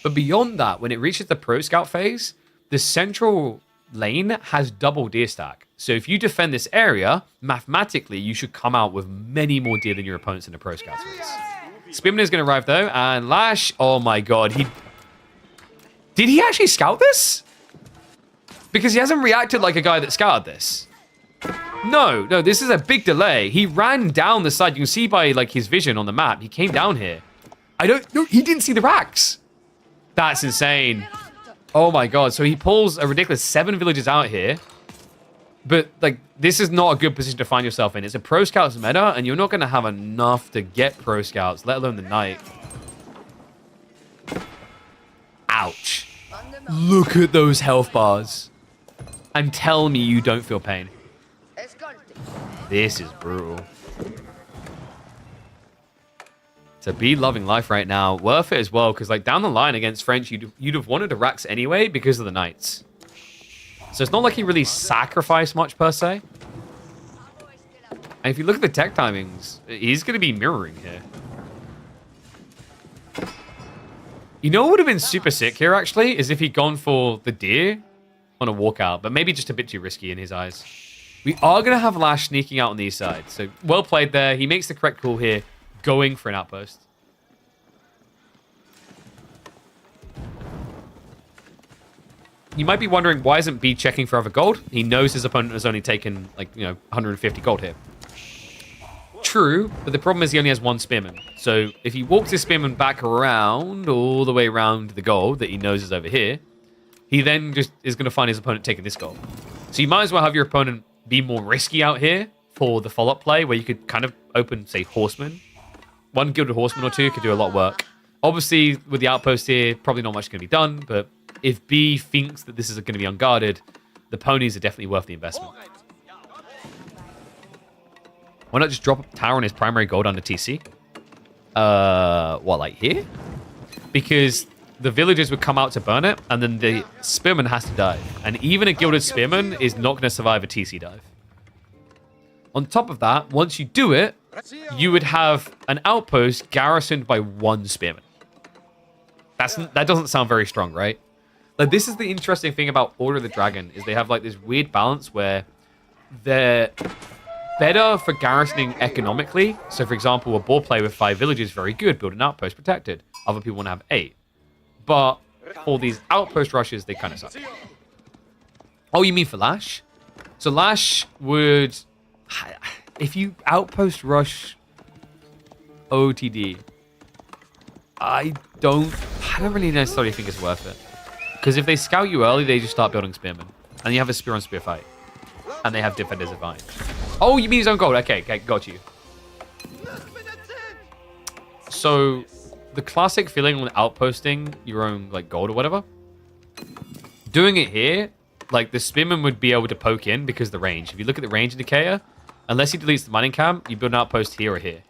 But beyond that, when it reaches the Pro Scout phase, the central lane has double deer stack. So if you defend this area, mathematically, you should come out with many more deer than your opponents in the Pro Scouts phase. Spearman is going to arrive though, and Lash, oh my god, did he actually scout this? Because he hasn't reacted like a guy that scouted this. No, this is a big delay. He ran down the side. You can see by like his vision on the map. He came down here. No, he didn't see the racks. That's insane. Oh my god. So he pulls a ridiculous 7 villages out here. But like, this is not a good position to find yourself in. It's a Pro Scouts meta, and you're not going to have enough to get Pro Scouts, let alone the Knight. Ouch. Look at those health bars. And tell me you don't feel pain. This is brutal. To be loving life right now, worth it as well, because like down the line against French, you'd have wanted a Rax anyway because of the Knights. So it's not like he really sacrificed much per se. And if you look at the tech timings, he's going to be mirroring here. You know what would have been super sick here actually, is if he'd gone for the deer on a walkout, but maybe just a bit too risky in his eyes. We are going to have Lash sneaking out on these sides. So well played there. He makes the correct call here, going for an outpost. You might be wondering, why isn't B checking for other gold? He knows his opponent has only taken, like, 150 gold here. True, but the problem is he only has 1 spearman. So if he walks his spearman back around, all the way around the gold that he knows is over here, he then just is going to find his opponent taking this gold. So you might as well have your opponent be more risky out here for the follow-up play, where you could kind of open, say, horsemen. 1 gilded horseman or 2 could do a lot of work. Obviously, with the outpost here, probably not much is going to be done, but if B thinks that this is going to be unguarded, the ponies are definitely worth the investment. Why not just drop a tower on his primary gold under TC? What, like here? because the villagers would come out to burn it, and then the spearman has to dive. And even a gilded spearman is not going to survive a TC dive. On top of that, once you do it, you would have an outpost garrisoned by one spearman. That doesn't sound very strong, right? Like, this is the interesting thing about Order of the Dragon, is they have like this weird balance where they're better for garrisoning economically. So, for example, a ball player with 5 villages, very good, build an outpost, protected. Other people want to have 8. But for these outpost rushes, they kind of suck. Oh, you mean for Lash? So Lash would... If you outpost rush OTD, I don't really necessarily think it's worth it. Because if they scout you early, they just start building spearmen. And you have a spear on spear fight. And they have defender's advantage. Oh, you mean his own gold? Okay, got you. So... the classic feeling when outposting your own like gold or whatever, doing it here, like the spearman would be able to poke in because of the range. If you look at the range indicator, unless he deletes the mining camp, you build an outpost here or here,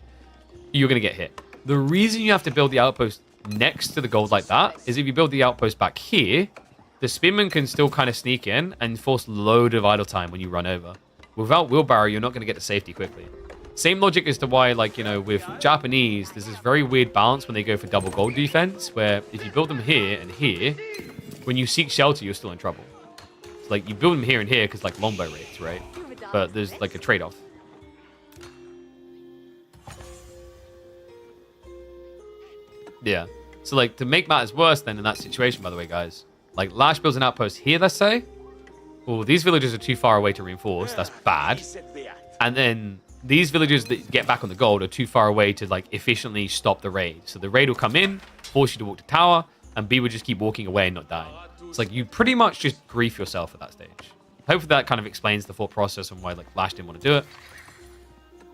you're going to get hit. The reason you have to build the outpost next to the gold like that is if you build the outpost back here, the spearman can still kind of sneak in and force a load of idle time when you run over. Without wheelbarrow, you're not going to get to safety quickly. Same logic as to why, like, you know, with Japanese, there's this very weird balance when they go for double gold defense, where if you build them here and here, when you seek shelter, you're still in trouble. It's like, you build them here and here because, like, longbow rates, right? But there's, like, a trade-off. Yeah. So, like, to make matters worse then in that situation, by the way, guys, like, Lash builds an outpost here, let's say. Well, these villagers are too far away to reinforce. That's bad. And then... these villagers that get back on the gold are too far away to like efficiently stop the raid. So the raid will come in, force you to walk to tower, and B would just keep walking away and not dying. It's like you pretty much just grief yourself at that stage. Hopefully that kind of explains the thought process and why like Lash didn't want to do it.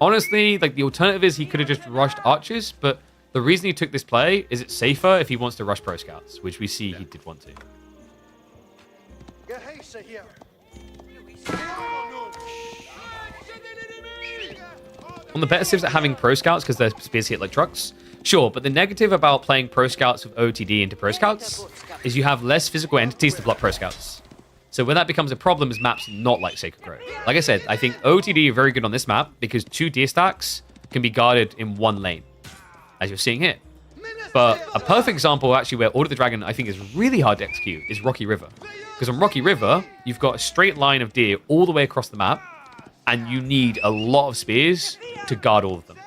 Honestly, like the alternative is he could have just rushed archers, but the reason he took this play is it's safer if he wants to rush pro scouts, which we see he did want to. On the better civs at having pro scouts because their spears hit like trucks, sure, but the negative about playing pro scouts with OTD into pro scouts is you have less physical entities to block pro scouts. So when that becomes a problem is maps not like Sacred Grove. Like I said, I think OTD are very good on this map because 2 deer stacks can be guarded in 1 lane, as you're seeing here. But a perfect example actually where Order of the Dragon I think is really hard to execute is Rocky River. Because on Rocky River, you've got a straight line of deer all the way across the map, and you need a lot of spears to guard all of them.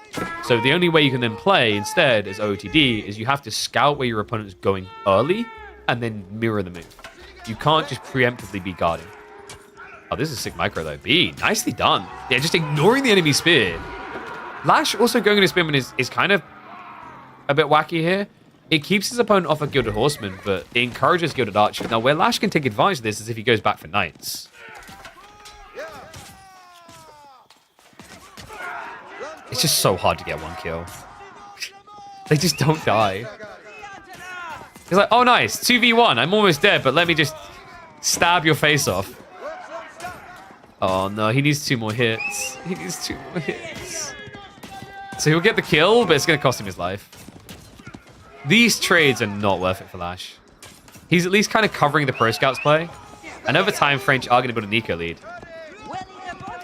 So the only way you can then play instead as OTD is you have to scout where your opponent is going early and then mirror the move. You can't just preemptively be guarding. Oh, this is a sick micro though. B, nicely done. Yeah, just ignoring the enemy spear. Lash also going into Spearman is kind of a bit wacky here. It keeps his opponent off a Gilded Horseman, but it encourages Gilded Archer. Now, where Lash can take advantage of this is if he goes back for Knights. It's just so hard to get 1 kill. They just don't die. He's like, oh nice, 2v1, I'm almost dead, but let me just stab your face off. Oh no, he needs 2 more hits. He needs 2 more hits. So he'll get the kill, but it's going to cost him his life. These trades are not worth it for Lash. He's at least kind of covering the Pro Scouts play. And over time, French are going to build a Nico lead.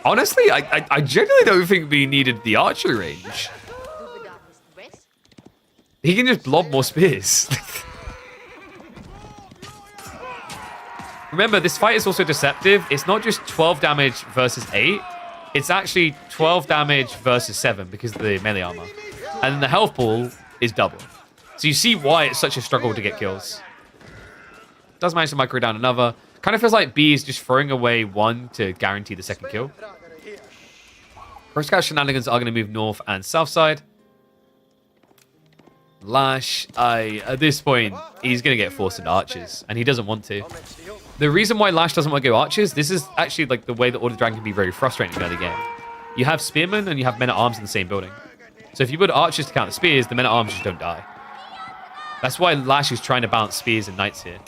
Honestly, I genuinely don't think we needed the archery range. He can just blob more spears. Remember, this fight is also deceptive. It's not just 12 damage versus 8. It's actually 12 damage versus 7 because of the melee armor. And then the health pool is double. So you see why it's such a struggle to get kills. Does manage to micro down another. Kind of feels like B is just throwing away 1 to guarantee the second kill. Pro Scout shenanigans are going to move north and south side. Lash, at this point, he's going to get forced into archers, and he doesn't want to. The reason why Lash doesn't want to go archers, this is actually like the way that Order of the Dragon can be very frustrating in early game. You have spearmen and you have men-at-arms in the same building. So if you put archers to counter spears, the men-at-arms just don't die. That's why Lash is trying to balance spears and knights here.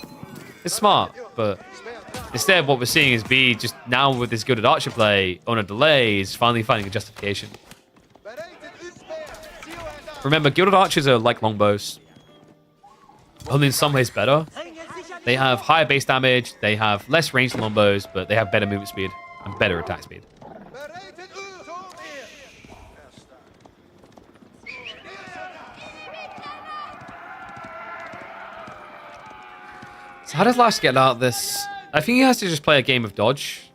It's smart, but instead what we're seeing is B just now with this Gilded Archer play on a delay is finally finding a justification. Remember, Gilded Archers are like longbows. only in some ways better. They have higher base damage, they have less ranged lombos, but they have better movement speed and better attack speed. So how does Lash get out of this? I think he has to just play a game of dodge.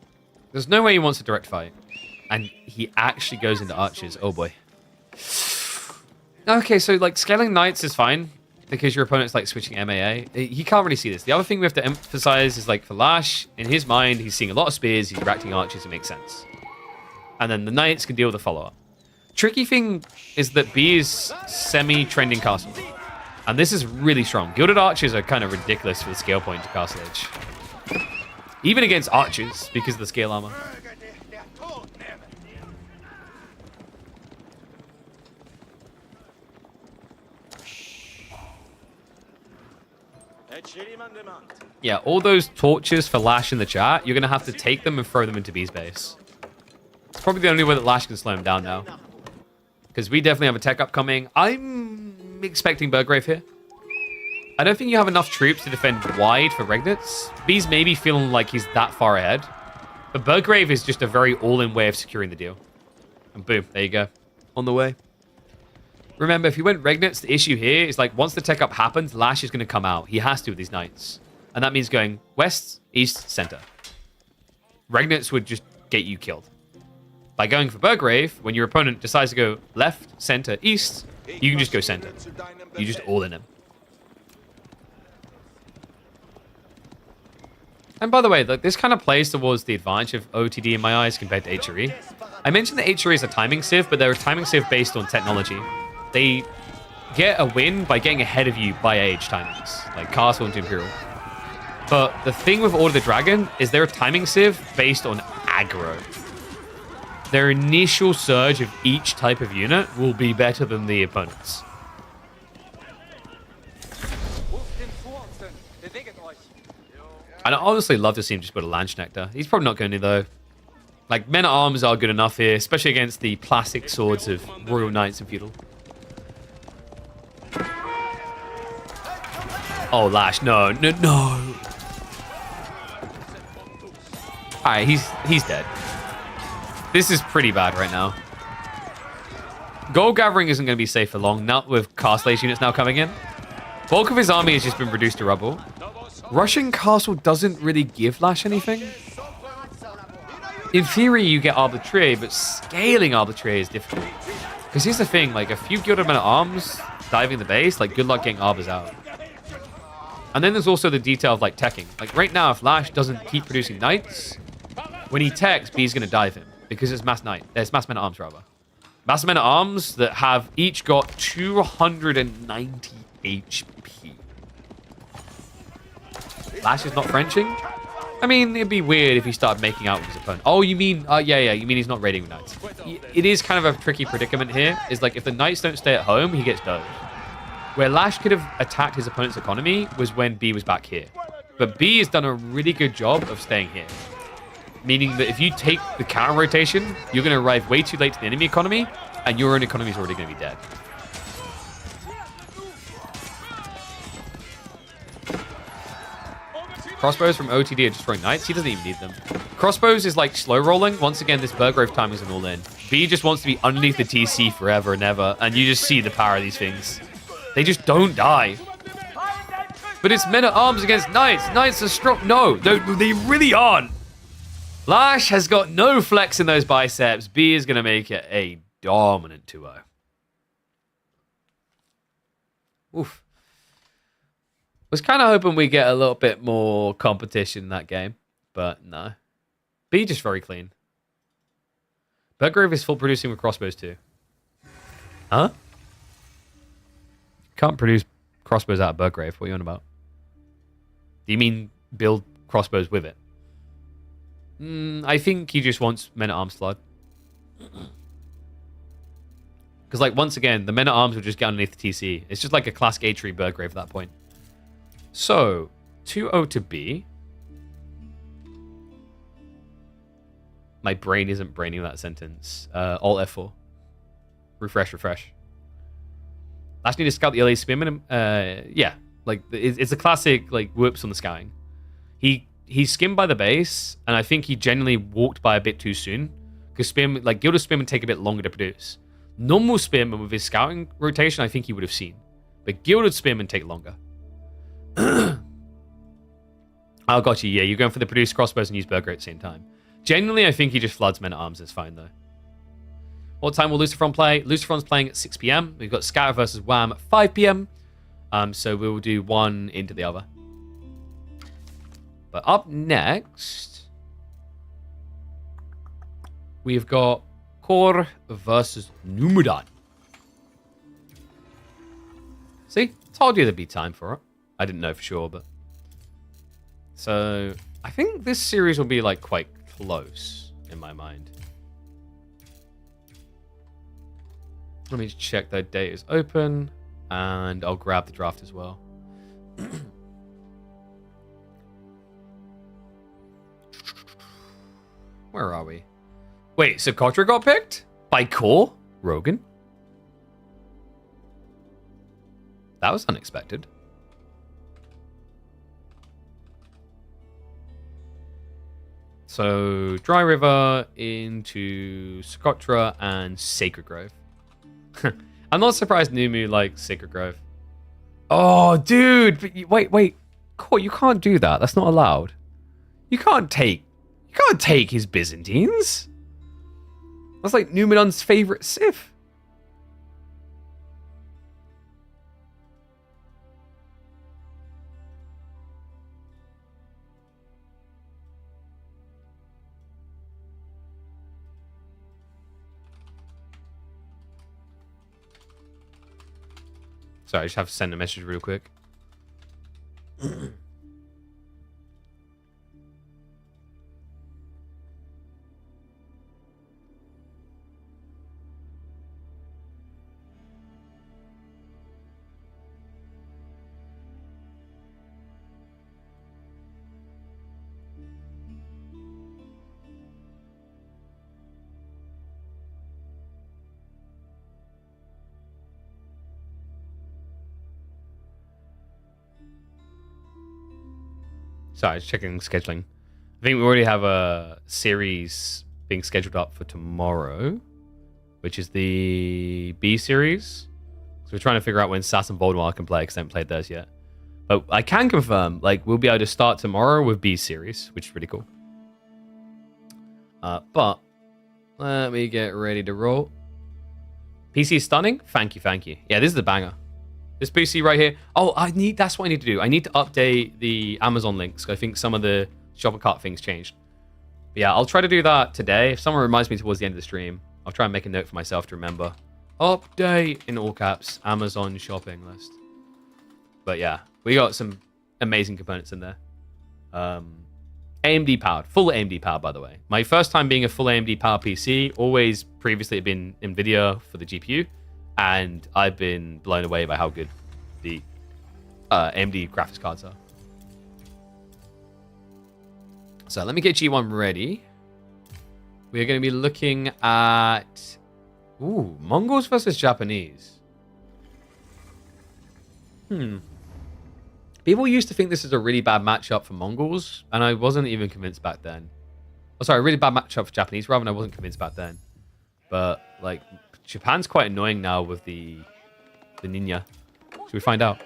There's no way he wants a direct fight. And he actually goes into archers. Oh boy. Okay, so like scaling knights is fine because your opponent's like switching MAA. He can't really see this. The other thing we have to emphasize is like for Lash, in his mind, he's seeing a lot of spears, he's reacting archers, it makes sense. And then the knights can deal with the follow-up. Tricky thing is that B is semi-trending castle. And this is really strong. Gilded archers are kind of ridiculous for the scale point to castle edge. Even against archers, because of the scale armor. Yeah, all those torches for Lash in the chat, you're going to have to take them and throw them into B's base. It's probably the only way that Lash can slow him down now. Because we definitely have a tech upcoming. I'm expecting Burgrave here. I don't think you have enough troops to defend wide for Regnitz. B's maybe feeling like he's that far ahead. But Burgrave is just a very all-in way of securing the deal. And boom, there you go. On the way. Remember, if you went Regnitz, the issue here is like once the tech up happens, Lash is going to come out. He has to with these knights. And that means going west, east, center. Regnitz would just get you killed. By going for Burgrave, when your opponent decides to go left, center, east, you can just go center. You just all in him. And by the way, like, this kind of plays towards the advantage of OTD in my eyes compared to HRE. I mentioned that HRE is a timing sieve, but they're a timing sieve based on technology. They get a win by getting ahead of you by age timings, like Castle into Imperial. But the thing with Order of the Dragon is they're a timing sieve based on aggro. Their initial surge of each type of unit will be better than the opponent's. I'd honestly love to see him just put a Lanch Nectar. He's probably not going to, though. Like, Men-at-Arms are good enough here, especially against the plastic swords of Royal Knights and Feudal. Oh, Lash, no. Alright, he's dead. This is pretty bad right now. Gold gathering isn't going to be safe for long, not with Castle Age units now coming in. Bulk of his army has just been reduced to rubble. Rushing Castle doesn't really give Lash anything. In theory, you get Arbitrary, but scaling Arbitrary is difficult. Because here's the thing, like, a few Gilded Men-at-Arms diving the base, like, good luck getting Arbors out. And then there's also the detail of, like, teching. Like, right now, if Lash doesn't keep producing Knights, when he techs, B's going to dive him. Because it's Mass Men-at-Arms, rather. Mass Men-at-Arms that have each got 290 HP. Lash is not Frenching? I mean, it'd be weird if he started making out with his opponent. Oh, you mean... yeah, you mean he's not raiding with Knights. It is kind of a tricky predicament here. Is like, if the Knights don't stay at home, he gets dove. Where Lash could have attacked his opponent's economy was when B was back here. But B has done a really good job of staying here. Meaning that if you take the counter rotation, you're going to arrive way too late to the enemy economy, and your own economy is already going to be dead. Crossbows from OTD are destroying Knights. He doesn't even need them. Crossbows is like slow rolling. Once again, this Burgrave time is an all in. B just wants to be underneath the TC forever and ever, and you just see the power of these things. They just don't die. But it's Men-at-Arms against Knights. Knights are strong. No, they really aren't. Lash has got no flex in those biceps. B is going to make it a dominant 2-0. Oof. Was kind of hoping we get a little bit more competition in that game, but no. B just very clean. Burgrave is full producing with crossbows too. Huh? Can't produce crossbows out of Burgrave. What are you on about? Do you mean build crossbows with it? I think he just wants Men-at-Arms slug. Because, like, once again, the Men-at-Arms will just get underneath the TC. It's just like a classic A-tree Burgrave at that point. So, 2-0 to B. My brain isn't braining that sentence. Alt F4. Refresh. Last need to scout the LA Spearman. Yeah. Like, it's a classic, like, whoops on the scouting. He skimmed by the base, and I think he genuinely walked by a bit too soon. Because Spearman, like, Gilded Spearman take a bit longer to produce. Normal Spearman with his scouting rotation, I think he would have seen. But Gilded Spearman take longer. Oh, got you. Yeah, you're going for the produce crossbows and use Burger at the same time. Genuinely, I think he just floods men at arms. It's fine, though. What time will Lucifron play? Lucifron's playing at 6 p.m. We've got Scatter versus Wham at 5 p.m. So we will do one into the other. But up next, we've got Kor versus Numedan. See? Told you there'd be time for it. I didn't know for sure, but... So, I think this series will be, like, quite close in my mind. Let me check that date is open, and I'll grab the draft as well. Where are we? Wait, so Kotra got picked? By Core? Rogan? That was unexpected. So, Dry River into Socotra and Sacred Grove. I'm not surprised Numu likes Sacred Grove. Oh, dude! But wait. Core, you can't do that. That's not allowed. You can't take his Byzantines. That's like Numenon's favorite Sith. Sorry, I just have to send a message real quick. Sorry, just checking scheduling. I think we already have a series being scheduled up for tomorrow, which is the B series. So we're trying to figure out when Sass and Voldemort can play because I haven't played those yet. But I can confirm, like, we'll be able to start tomorrow with B series, which is pretty cool. But let me get ready to roll. PC is stunning. Thank you. Yeah, this is the banger. This PC right here. Oh, that's what I need to do. I need to update the Amazon links. I think some of the shop and cart things changed. But yeah, I'll try to do that today. If someone reminds me towards the end of the stream, I'll try and make a note for myself to remember. Update, in all caps, Amazon shopping list. But yeah, we got some amazing components in there. AMD powered. Full AMD powered, by the way. My first time being a full AMD powered PC. Always previously had been NVIDIA for the GPU. And I've been blown away by how good the AMD graphics cards are. So let me get G1 ready. We're going to be looking at... Ooh, Mongols versus Japanese. People used to think this is a really bad matchup for Mongols, and I wasn't even convinced back then. Oh, sorry, a really bad matchup for Japanese, rather, and I wasn't convinced back then. But, like... Japan's quite annoying now with the ninja. Should we find out?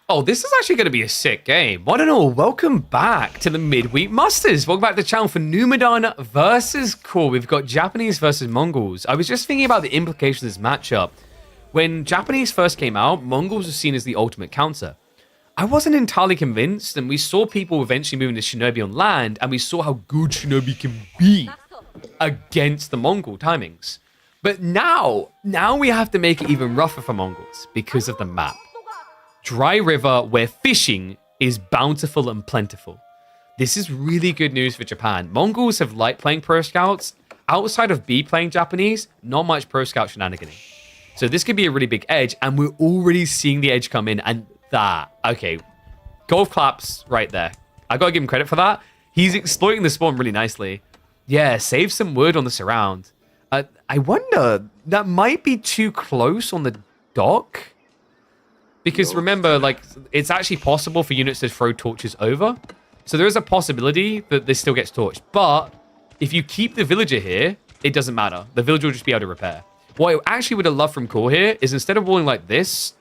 Oh, this is actually going to be a sick game. One and all, welcome back to the Midweek Musters. Welcome back to the channel for Numedan versus Core. We've got Japanese versus Mongols. I was just thinking about the implications of this matchup. When Japanese first came out, Mongols were seen as the ultimate counter. I wasn't entirely convinced, and we saw people eventually moving to Shinobi on land, and we saw how good Shinobi can be against the Mongol timings. But now we have to make it even rougher for Mongols because of the map. Dry River, where fishing is bountiful and plentiful. This is really good news for Japan. Mongols have liked playing Pro Scouts. Outside of B playing Japanese, not much Pro Scout shenaniganing. So this could be a really big edge, and we're already seeing the edge come in, and that. Okay, golf claps right there. I gotta give him credit for that. He's exploiting the spawn really nicely. Yeah, save some wood on the surround. I wonder, that might be too close on the dock? Because remember, like, it's actually possible for units to throw torches over. So there is a possibility that this still gets torched. But if you keep the villager here, it doesn't matter. The villager will just be able to repair. What I actually would have loved from Core here is instead of walling like this,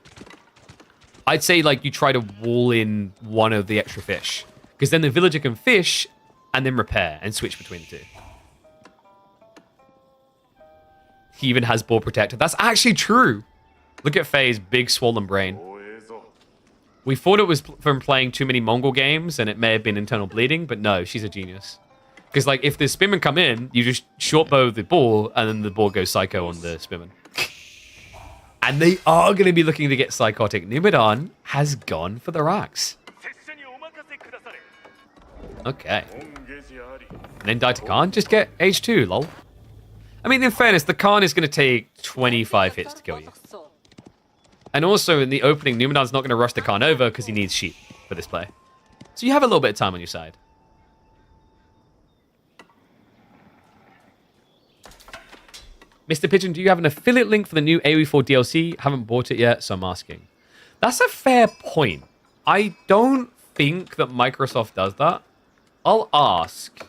I'd say, like, you try to wall in one of the extra fish. Because then the villager can fish and then repair and switch between the two. He even has ball protector. That's actually true. Look at Faye's big swollen brain. We thought it was from playing too many Mongol games and it may have been internal bleeding, but no, she's a genius. Because, like, if the spearmen come in, you just short bow the ball and then the ball goes psycho on the spearmen. And they are going to be looking to get psychotic. Numidan has gone for the racks. Okay. And then die to Khan. Just get H2, lol. I mean, in fairness, the Khan is going to take 25 hits to kill you. And also, in the opening, Numidan's not going to rush the Khan over because he needs sheep for this play. So you have a little bit of time on your side. Mr. Pigeon, do you have an affiliate link for the new AoE4 DLC? Haven't bought it yet, so I'm asking. That's a fair point. I don't think that Microsoft does that. I'll ask.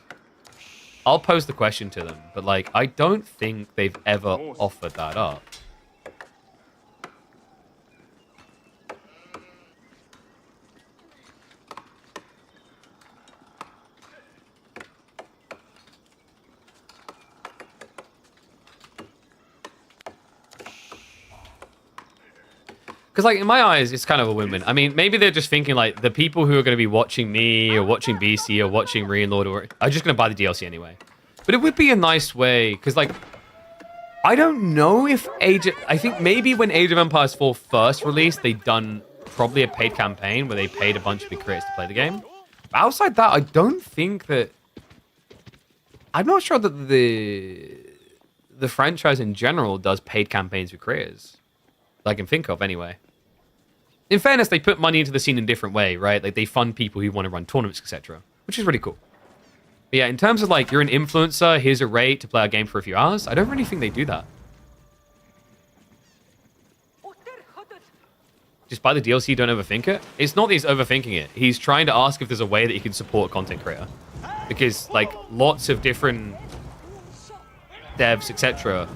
I'll pose the question to them, but, like, I don't think they've ever offered that up. Because, like, in my eyes, it's kind of a win-win. I mean, maybe they're just thinking, like, the people who are going to be watching me or watching BC or watching Reinlord are just going to buy the DLC anyway. But it would be a nice way, because, like, I don't know if I think maybe when Age of Empires 4 first released, they'd done probably a paid campaign where they paid a bunch of big creators to play the game. But outside that, I don't think that... I'm not sure that the franchise in general does paid campaigns for creators. That I can think of, anyway. In fairness, they put money into the scene in a different way, right? Like, they fund people who want to run tournaments, etc. Which is really cool. But yeah, in terms of, like, you're an influencer, here's a rate to play our game for a few hours, I don't really think they do that. Just buy the DLC, don't overthink it. It's not that he's overthinking it. He's trying to ask if there's a way that he can support a content creator. Because, like, lots of different devs, etc.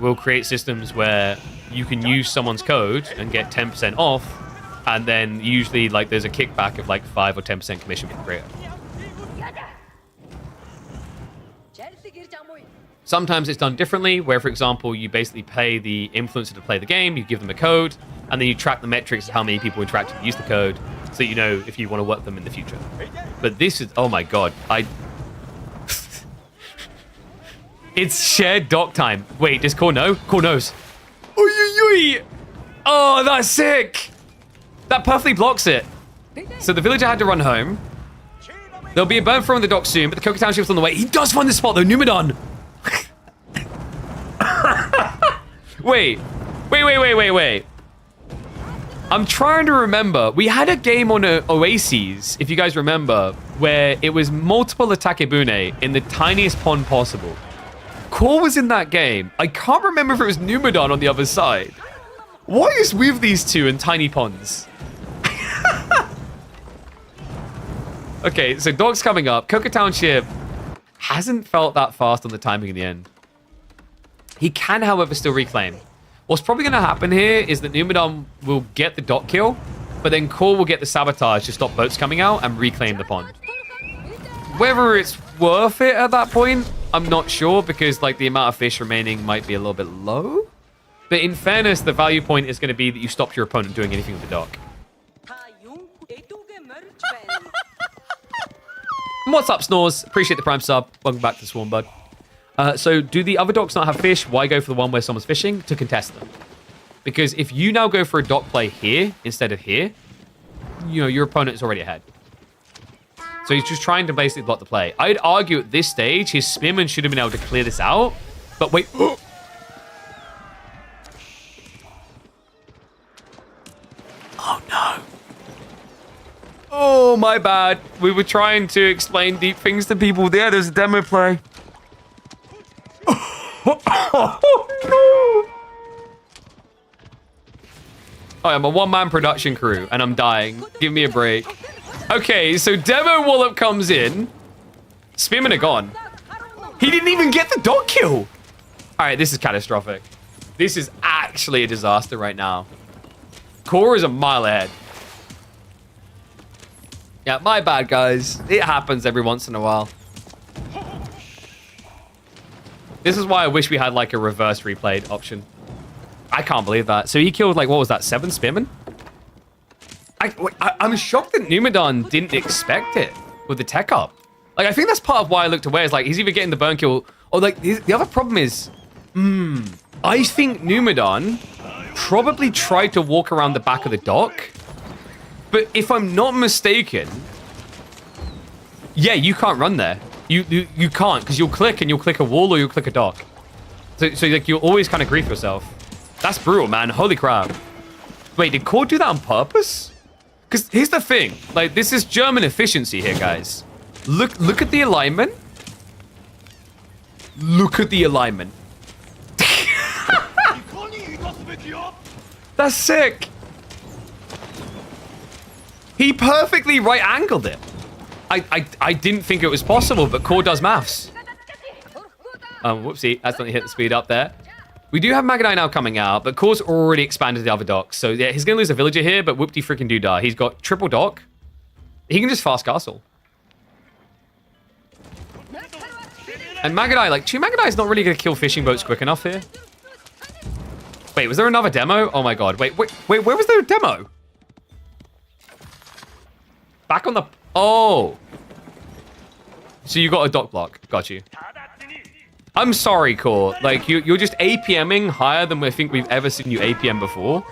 will create systems where you can use someone's code and get 10% off, and then usually, like, there's a kickback of, like, 5 or 10% commission for the creator. Sometimes it's done differently, where, for example, you basically pay the influencer to play the game, you give them a code, and then you track the metrics of how many people interacted and use the code, so you know if you want to work them in the future. But this is, oh my god, it's shared dock time. Wait, does Core know? Core knows. Oh, that's sick! That perfectly blocks it. So the villager had to run home. There'll be a burn throw on the dock soon, but the Coca Township's on the way. He does find the spot, though. Numidan! Wait. I'm trying to remember. We had a game on Oases, if you guys remember, where it was multiple Atakebune in the tiniest pond possible. Core was in that game. I can't remember if it was Numidan on the other side. What is with these two in tiny ponds? Okay, so Dog's coming up. Coca Township hasn't felt that fast on the timing in the end. He can, however, still reclaim. What's probably going to happen here is that Numidan will get the dock kill, but then Core will get the sabotage to stop boats coming out and reclaim the pond. Whether it's worth it at that point, I'm not sure, because, like, the amount of fish remaining might be a little bit low. But in fairness, the value point is going to be that you stop your opponent doing anything with the dock. What's up, Snores? Appreciate the prime sub. Welcome back to Swarm, bud. So, do the other docks not have fish? Why go for the one where someone's fishing? To contest them. Because if you now go for a dock play here instead of here, you know, your opponent is already ahead. So he's just trying to basically block the play. I'd argue at this stage, his spearman should have been able to clear this out. But wait. Oh, no. Oh, my bad. We were trying to explain deep things to people. There's a demo play. Oh, I'm a one-man production crew, and I'm dying. Give me a break. Okay, so Demo Wallop comes in. Spearmen are gone. He didn't even get the dog kill. All right, this is catastrophic. This is actually a disaster right now. Core is a mile ahead. Yeah, my bad, guys. It happens every once in a while. This is why I wish we had like a reverse replayed option. I can't believe that. So he killed like, what was that, 7 spearmen? I'm shocked that Numadon didn't expect it with the tech up. Like, I think that's part of why I looked away. Is like, he's either getting the burn kill or like, the other problem is, I think Numadon probably tried to walk around the back of the dock. But if I'm not mistaken, yeah, you can't run there. You can't, because you'll click a wall or you'll click a dock. So like, you'll always kind of grief yourself. That's brutal, man. Holy crap. Wait, did Core do that on purpose? Because here's the thing. Like, this is German efficiency here, guys. Look at the alignment. Look at the alignment. That's sick. He perfectly right-angled it. I didn't think it was possible, but Core does maths. Whoopsie. Accidentally hit the speed up there. We do have Magadai now coming out, but Core's already expanded the other docks. So yeah, he's going to lose a villager here, but whoopty freaking doodah. He's got triple dock. He can just fast castle. And Magadai, like, 2 Magadai's not really going to kill fishing boats quick enough here. Wait, was there another demo? Oh my god. Wait, where was there a demo? Back on the... Oh. So you got a dock block. Got you. I'm sorry, Core. Like, you're just APMing higher than I think we've ever seen you APM before.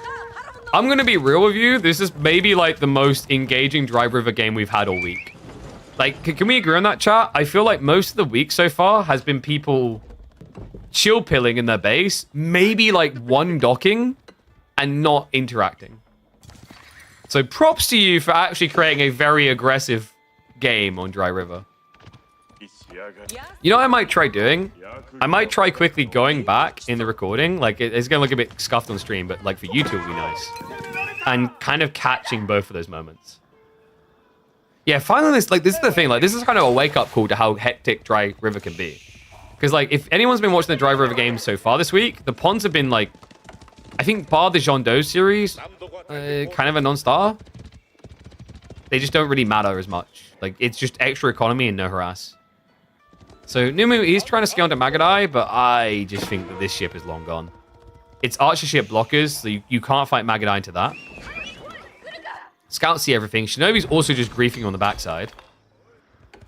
I'm going to be real with you. This is maybe, like, the most engaging Dry River game we've had all week. Like, can we agree on that, chat? I feel like most of the week so far has been people chill-pilling in their base. Maybe, like, one docking and not interacting. So props to you for actually creating a very aggressive game on Dry River. You know what I might try doing? I might try quickly going back in the recording. Like, it's going to look a bit scuffed on stream, but like for YouTube would be nice. And kind of catching both of those moments. Yeah, finally, this is the thing. Like, this is kind of a wake-up call to how hectic Dry River can be. Because, like, if anyone's been watching the Dry River games so far this week, the ponds have been, like, I think bar the Jean Doe series, kind of a non-star. They just don't really matter as much. Like, it's just extra economy and no harass. So Numu is trying to scale into Magadai, but I just think that this ship is long gone. It's archer ship blockers, so you can't fight Magadai into that. Scouts see everything. Shinobi's also just griefing on the backside.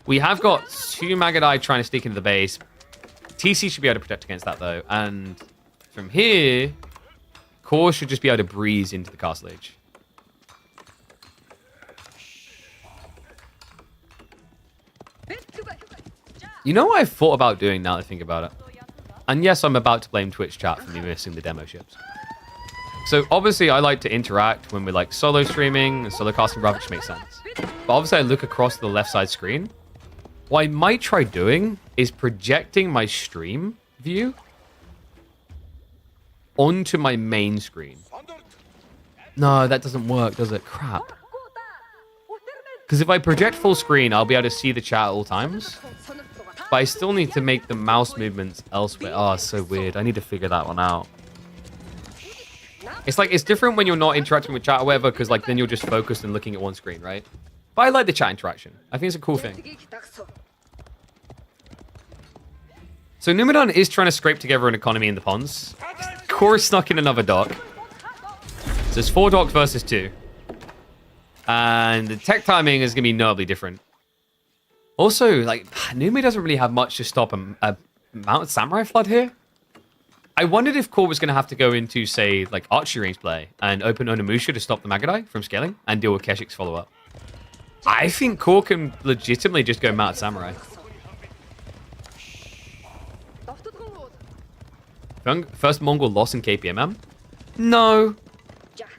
We have got 2 Magadai trying to sneak into the base. TC should be able to protect against that, though. And from here, Core should just be able to breeze into the castle age. You know what I've thought about doing now that I think about it? And yes, I'm about to blame Twitch chat for me missing the demo ships. So obviously I like to interact when we're like solo streaming and solo casting Rav, which makes sense. But obviously I look across the left side screen. What I might try doing is projecting my stream view onto my main screen. No, that doesn't work, does it? Crap. Because if I project full screen, I'll be able to see the chat at all times. But I still need to make the mouse movements elsewhere. Oh, it's so weird. I need to figure that one out. It's like, it's different when you're not interacting with chat or whatever, because like then you're just focused and looking at one screen, right? But I like the chat interaction. I think it's a cool thing. So Numadon is trying to scrape together an economy in the ponds. Core snuck in another dock. So it's 4 docks versus 2. And the tech timing is going to be notably different. Also, like, Numi doesn't really have much to stop a mounted samurai flood here. I wondered if Core was going to have to go into, say, like, archery range play and open Onimusha to stop the Magadai from scaling and deal with Keshik's follow-up. I think Core can legitimately just go mounted samurai. First Mongol loss in KPMM? No.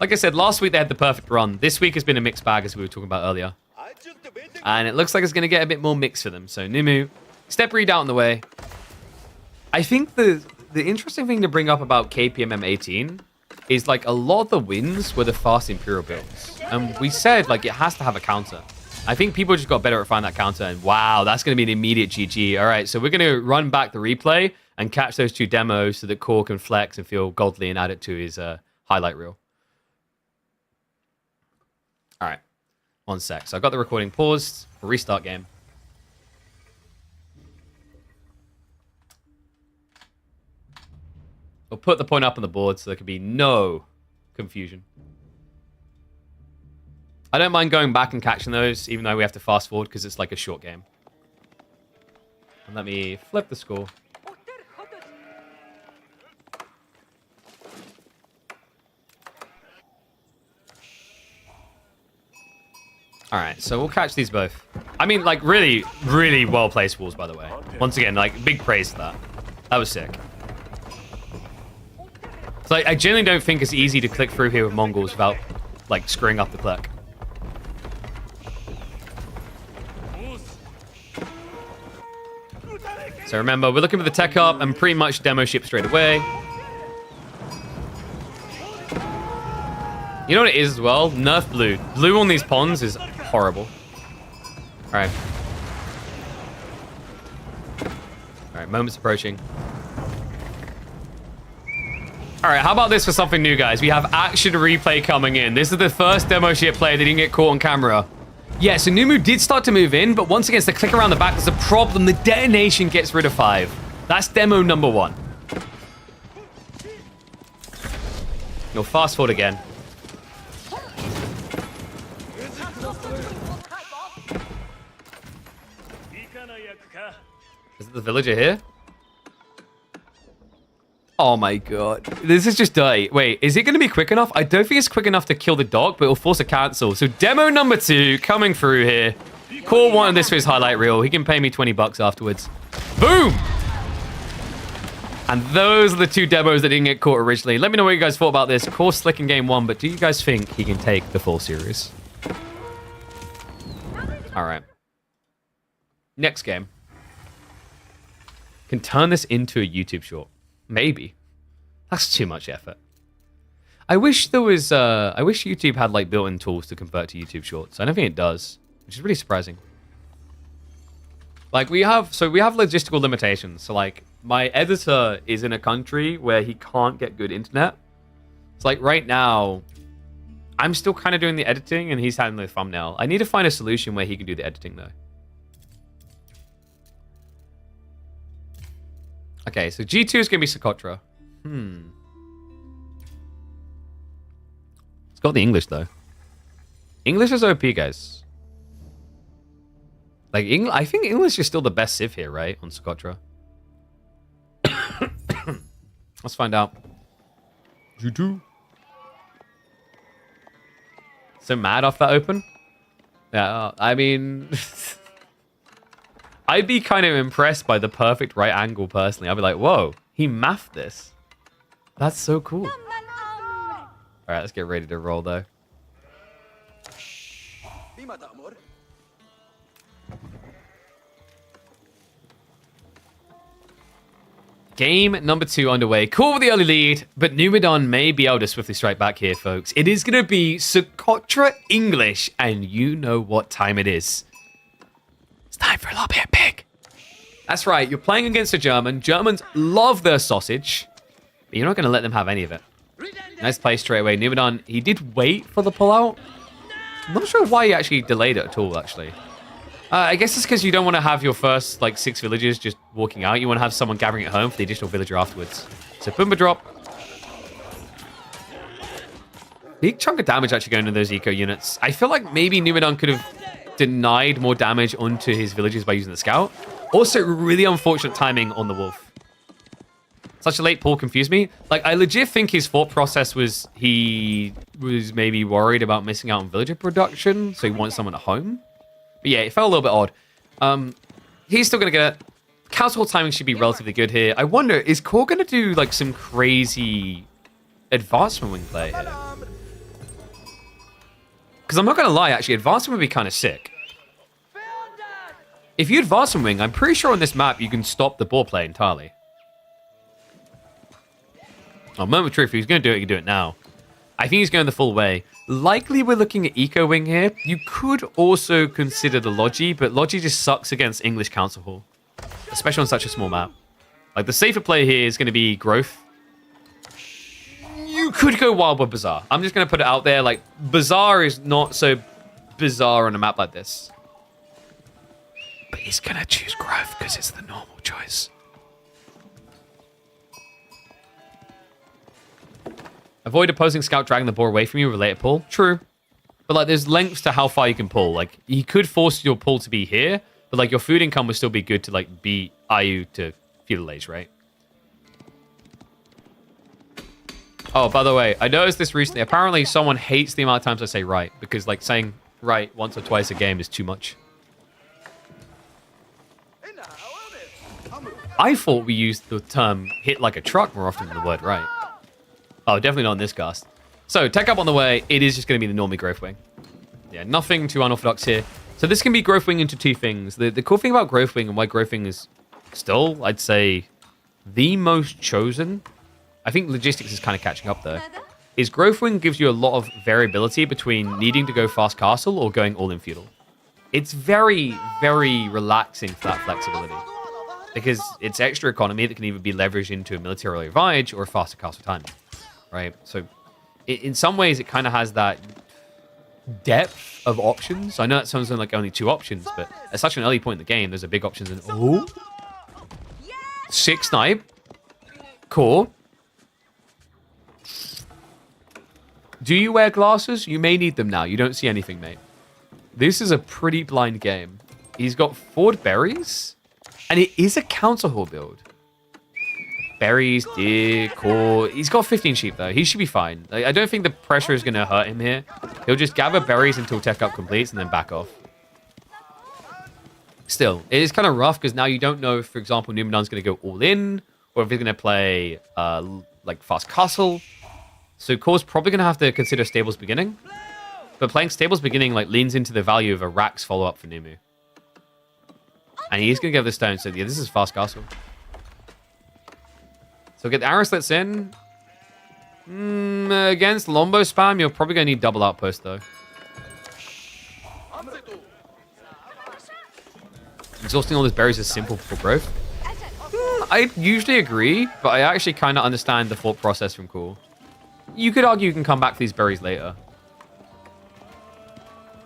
Like I said, last week they had the perfect run. This week has been a mixed bag, as we were talking about earlier. And it looks like it's going to get a bit more mixed for them. So DeMu, step read out in the way. I think the interesting thing to bring up about KPMM 18 is like a lot of the wins were the fast Imperial builds. And we said like it has to have a counter. I think people just got better at finding that counter. And wow, that's going to be an immediate GG. All right, so we're going to run back the replay and catch those two demos so that Core can flex and feel godly and add it to his highlight reel. All right, 1 sec. So I got the recording paused. We'll restart game. We'll put the point up on the board so there can be no confusion. I don't mind going back and catching those, even though we have to fast forward because it's like a short game. And let me flip the score. All right, so we'll catch these both. I mean, like, really, really well-placed walls, by the way. Once again, like, big praise for that. That was sick. So I genuinely don't think it's easy to click through here with Mongols without, like, screwing up the click. So remember, we're looking for the tech up and pretty much demo ship straight away. You know what it is as well? Nerf blue. Blue on these ponds is horrible. Alright. Alright, moment's approaching. Alright, how about this for something new, guys? We have action replay coming in. This is the first demo ship player that didn't get caught on camera. Yeah, so DeMu did start to move in, but once again, it's the click around the back. There's a problem. The detonation gets rid of 5. That's demo number 1. You'll fast forward again. Is it the villager here? Oh my god. This is just dirty. Wait, is it going to be quick enough? I don't think it's quick enough to kill the dog, but it'll force a cancel. So demo number 2 coming through here. Core wanted this for his highlight reel. He can pay me 20 bucks afterwards. Boom! And those are the 2 demos that didn't get caught originally. Let me know what you guys thought about this. Core slick in game 1, but do you guys think he can take the full series? All right. Next game. Can turn this into a YouTube short. Maybe. That's too much effort. I wish there was, I wish YouTube had like built-in tools to convert to YouTube Shorts. I don't think it does, which is really surprising. Like we have logistical limitations. So like my editor is in a country where he can't get good internet. It's like right now, I'm still kind of doing the editing and he's handling the thumbnail. I need to find a solution where he can do the editing though. Okay, so G2 is going to be Socotra. It's got the English, though. English is OP, guys. Like, I think English is still the best civ here, right? On Socotra. Let's find out. G2. So mad off that open? Yeah, I mean... I'd be kind of impressed by the perfect right angle, personally. I'd be like, whoa, he mathed this. That's so cool. All right, let's get ready to roll, though. Game number 2 underway. Cool with the early lead, but Numidon may be able to swiftly strike back here, folks. It is going to be Socotra English, and you know what time it is. It's time for a little bit big. That's right, you're playing against a German. Germans love their sausage, but you're not going to let them have any of it. Nice play straight away. Numidon, he did wait for the pullout. I'm not sure why he actually delayed it at all, actually. I guess it's because you don't want to have your first, like, 6 villagers just walking out. You want to have someone gathering at home for the additional villager afterwards. So, Boomba drop. Big chunk of damage actually going to those eco units. I feel like maybe Numidon could have denied more damage onto his villagers by using the scout. Also, really unfortunate timing on the wolf. Such a late pull confused me. Like, I legit think his thought process was he was maybe worried about missing out on villager production, so he wants someone at home. But yeah, it felt a little bit odd. He's still going to get it. Council timing should be relatively good here. I wonder, is Core going to do, like, some crazy advancement wing play here? Because I'm not going to lie, actually, advancement would be kind of sick. If you advance and wing, I'm pretty sure on this map you can stop the ball play entirely. Oh, moment of truth. If he's going to do it, he can do it now. I think he's going the full way. Likely we're looking at Eco Wing here. You could also consider the Logi, but Logi just sucks against English Council Hall. Especially on such a small map. Like, the safer play here is going to be Growth. You could go Wildwood Bazaar. I'm just going to put it out there. Like, Bazaar is not so bizarre on a map like this. But he's going to choose Growth because it's the normal choice. Avoid opposing scout dragging the ball away from you with later pull. True. But, like, there's lengths to how far you can pull. Like, he could force your pull to be here, but, like, your food income would still be good to, like, beat IU to Feudal Age, right? Oh, by the way, I noticed this recently. Apparently, someone hates the amount of times I say right, because, like, saying right once or twice a game is too much. I thought we used the term hit like a truck more often than the word right. Oh, definitely not in this cast. So, tech up on the way. It is just going to be the normally Growth Wing. Yeah, nothing too unorthodox here. So this can be Growth Wing into two things. The cool thing about Growth Wing and why Growth Wing is still, I'd say, the most chosen. I think logistics is kind of catching up though. Is Growth Wing gives you a lot of variability between needing to go fast castle or going all in feudal. It's very, very relaxing for that flexibility. Because it's extra economy that can either be leveraged into a military advantage or a faster castle timing. Right? So in some ways it kind of has that depth of options. I know that sounds like only two options, but at such an early point in the game, there's a big options in. Oh, 6 snipe, core. Do you wear glasses? You may need them now. You don't see anything, mate. This is a pretty blind game. He's got Ford berries, and it is a council hall build. Berries, deer, core. He's got 15 sheep, though. He should be fine. I don't think the pressure is going to hurt him here. He'll just gather berries until tech up completes and then back off. Still, it is kind of rough because now you don't know if, for example, Numenon's going to go all in or if he's going to play like fast castle. So Core's probably going to have to consider Stables beginning. But playing Stables beginning like leans into the value of a Rax follow-up for Numu. And he's going to give the stone. So yeah, this is fast castle. So get the arrow slits in. Against Lombo spam, you're probably going to need double outpost, though. Exhausting all those berries is simple for growth. I usually agree, but I actually kind of understand the thought process from Cool. You could argue you can come back to these berries later.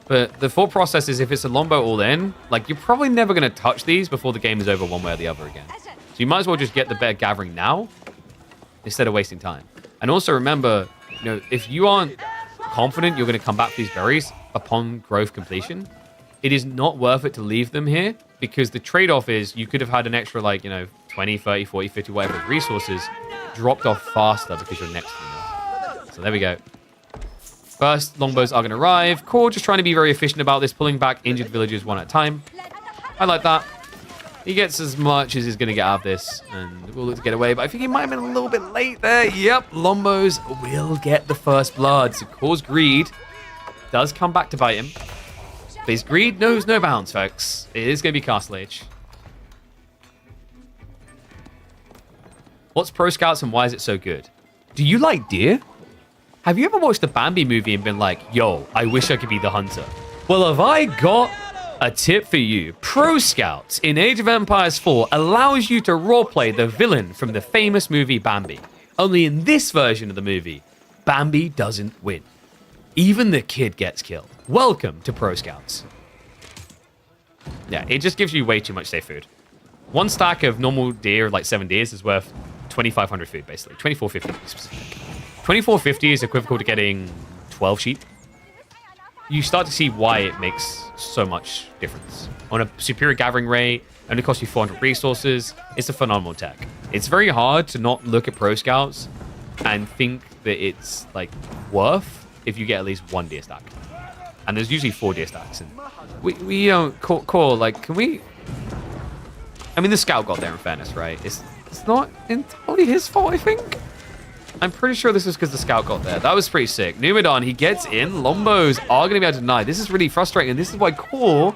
But the thought process is if it's a Lombo all in, like, you're probably never going to touch these before the game is over one way or the other again. So you might as well just get the better gathering now instead of wasting time. And also remember, you know, if you aren't confident you're going to come back to these berries upon growth completion, it is not worth it to leave them here because the trade-off is you could have had an extra, like, you know, 20, 30, 40, 50, whatever resources dropped off faster because you're next to them. So there we go. First, longbows are going to arrive. Core just trying to be very efficient about this, pulling back injured villagers one at a time. I like that. He gets as much as he's going to get out of this, and we'll look to get away, but I think he might have been a little bit late there. Yep, Lombos will get the first blood. So Core's greed does come back to bite him. But his greed knows no bounds, folks. It is going to be Castle Age. What's Pro Scouts and why is it so good? Do you like deer? Have you ever watched the Bambi movie and been like, yo, I wish I could be the hunter? Well, have I got a tip for you. Pro Scouts in Age of Empires 4 allows you to roleplay the villain from the famous movie Bambi. Only in this version of the movie, Bambi doesn't win. Even the kid gets killed. Welcome to Pro Scouts. Yeah, it just gives you way too much safe food. One stack of normal deer, like 7 deers, is worth 2,500 food, basically. 2,450 to be specific. 2,450 is equivalent to getting 12 sheep. You start to see why it makes so much difference. On a superior gathering rate, only costs you 400 resources. It's a phenomenal tech. It's very hard to not look at Pro Scouts and think that it's like worth if you get at least 1 deer stack. And there's usually 4 deer stacks. And we don't core like, can we? I mean, the scout got there in fairness, right? It's not entirely his fault, I think. I'm pretty sure this is because the scout got there. That was pretty sick. Numenor, he gets in. Lombos are going to be able to deny. This is really frustrating. And this is why Core,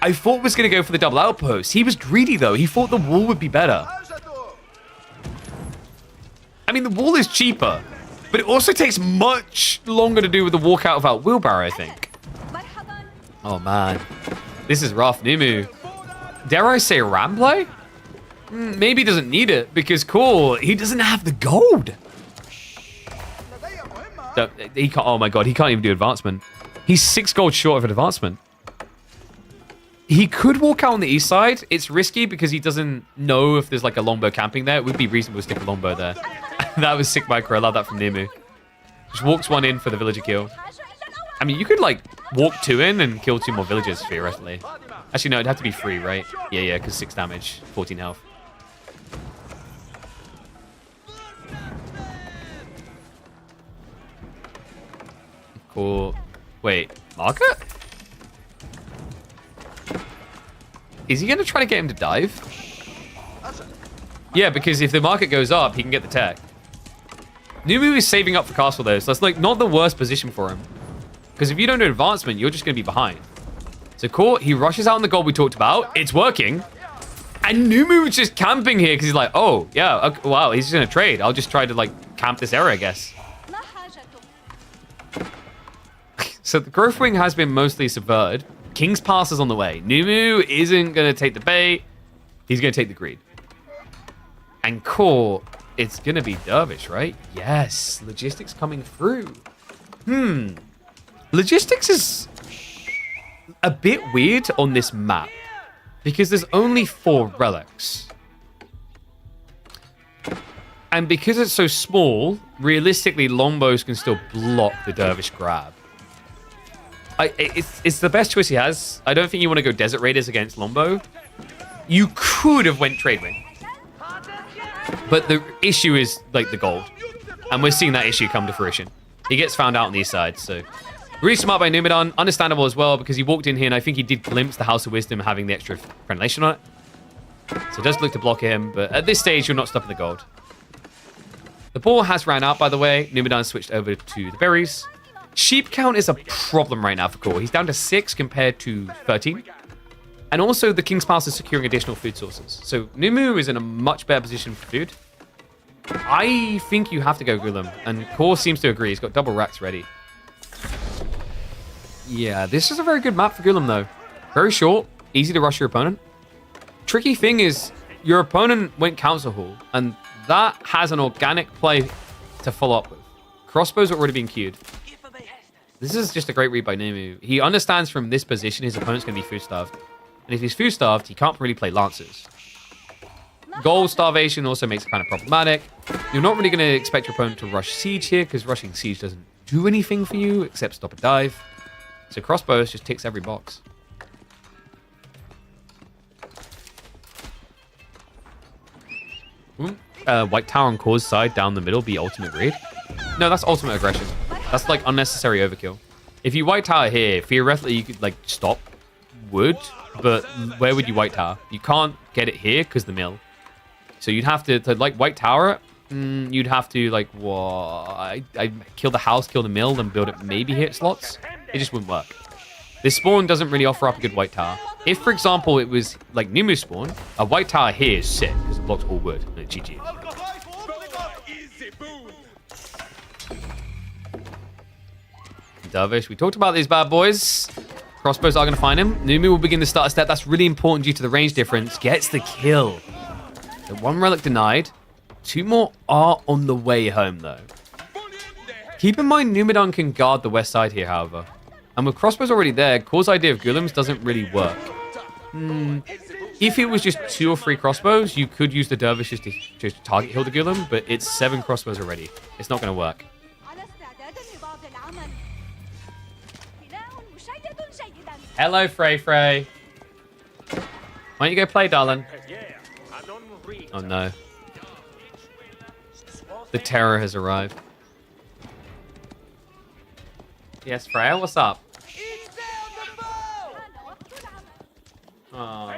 I thought was going to go for the double outpost. He was greedy, though. He thought the wall would be better. I mean, the wall is cheaper, but it also takes much longer to do with the walkout without wheelbarrow, I think. Oh, man. This is rough. NeoM. Dare I say ram play? Maybe he doesn't need it, because cool, he doesn't have the gold. He can't, oh my god, he can't even do advancement. He's 6 gold short of an advancement. He could walk out on the east side. It's risky because he doesn't know if there's like a longbow camping there. It would be reasonable to stick a longbow there. That was sick micro. I love that from NeoM. Just walks 1 in for the villager kill. I mean, you could like walk 2 in and kill 2 more villagers theoretically. Actually, no, it'd have to be 3, right? Yeah, because 6 damage, 14 health. Cool. Wait, market? Is he going to try to get him to dive? Yeah, because if the market goes up, he can get the tech. NeoM is saving up for castle though, so that's like not the worst position for him. Because if you don't do advancement, you're just going to be behind. So cool, he rushes out on the gold we talked about. It's working. And NeoM is just camping here because he's like, oh, yeah, okay, wow, he's just going to trade. I'll just try to like camp this area, I guess. So the growth wing has been mostly subverted. King's Pass is on the way. NeoM isn't going to take the bait. He's going to take the greed. And core, it's going to be Dervish, right? Yes, logistics coming through. Logistics is a bit weird on this map because there's only 4 relics. And because it's so small, realistically, longbows can still block the Dervish grab. It's the best choice he has. I don't think you want to go Desert Raiders against Longbow. You could have went Trade Wing. But the issue is, like, the gold. And we're seeing that issue come to fruition. He gets found out on these sides, so... Really smart by Numidon. Understandable as well, because he walked in here, and I think he did glimpse the House of Wisdom having the extra frenulation on it. So it does look to block him, but at this stage, you're not stopping the gold. The ball has ran out, by the way. Numidon switched over to the berries. Sheep count is a problem right now for Core. He's down to 6 compared to 13. And also, the King's Pass is securing additional food sources. So, NeoM is in a much better position for food. I think you have to go Gulam. And Core seems to agree. He's got double racks ready. Yeah, this is a very good map for Gulam, though. Very short. Easy to rush your opponent. Tricky thing is, your opponent went Council Hall. And that has an organic play to follow up with. Crossbows are already being queued. This is just a great read by NeoM. He understands from this position his opponent's going to be food-starved. And if he's food-starved, he can't really play Lancers. Gold starvation also makes it kind of problematic. You're not really going to expect your opponent to rush Siege here, because rushing Siege doesn't do anything for you except stop a dive. So Crossbows just ticks every box. White Tower on Core's side, down the middle, be ultimate greed. No, that's ultimate aggression. That's like unnecessary overkill. If you White Tower here, theoretically you could like stop wood, but where would you White Tower? You can't get it here because the mill. So you'd have to like White Tower it, you'd have to like, I kill the house, kill the mill, then build it, maybe hit slots. It just wouldn't work. This spawn doesn't really offer up a good White Tower. If, for example, it was like NeoM spawn, a White Tower here is sick because it blocks all wood and it GG. Dervish, we talked about these bad boys. Crossbows are going to find him. NeoM will begin the starter step. That's really important due to the range difference. Gets the kill. So 1 relic denied. 2 more are on the way home, though. Keep in mind, Numidon can guard the west side here, however. And with crossbows already there, Core's idea of Gulams doesn't really work. If it was just 2 or 3 crossbows, you could use the dervishes to just target heal the Gulam, but it's 7 crossbows already. It's not going to work. Hello, Frey Frey. Why don't you go play, darling? Oh, no. The terror has arrived. Yes, Freya, what's up? Oh.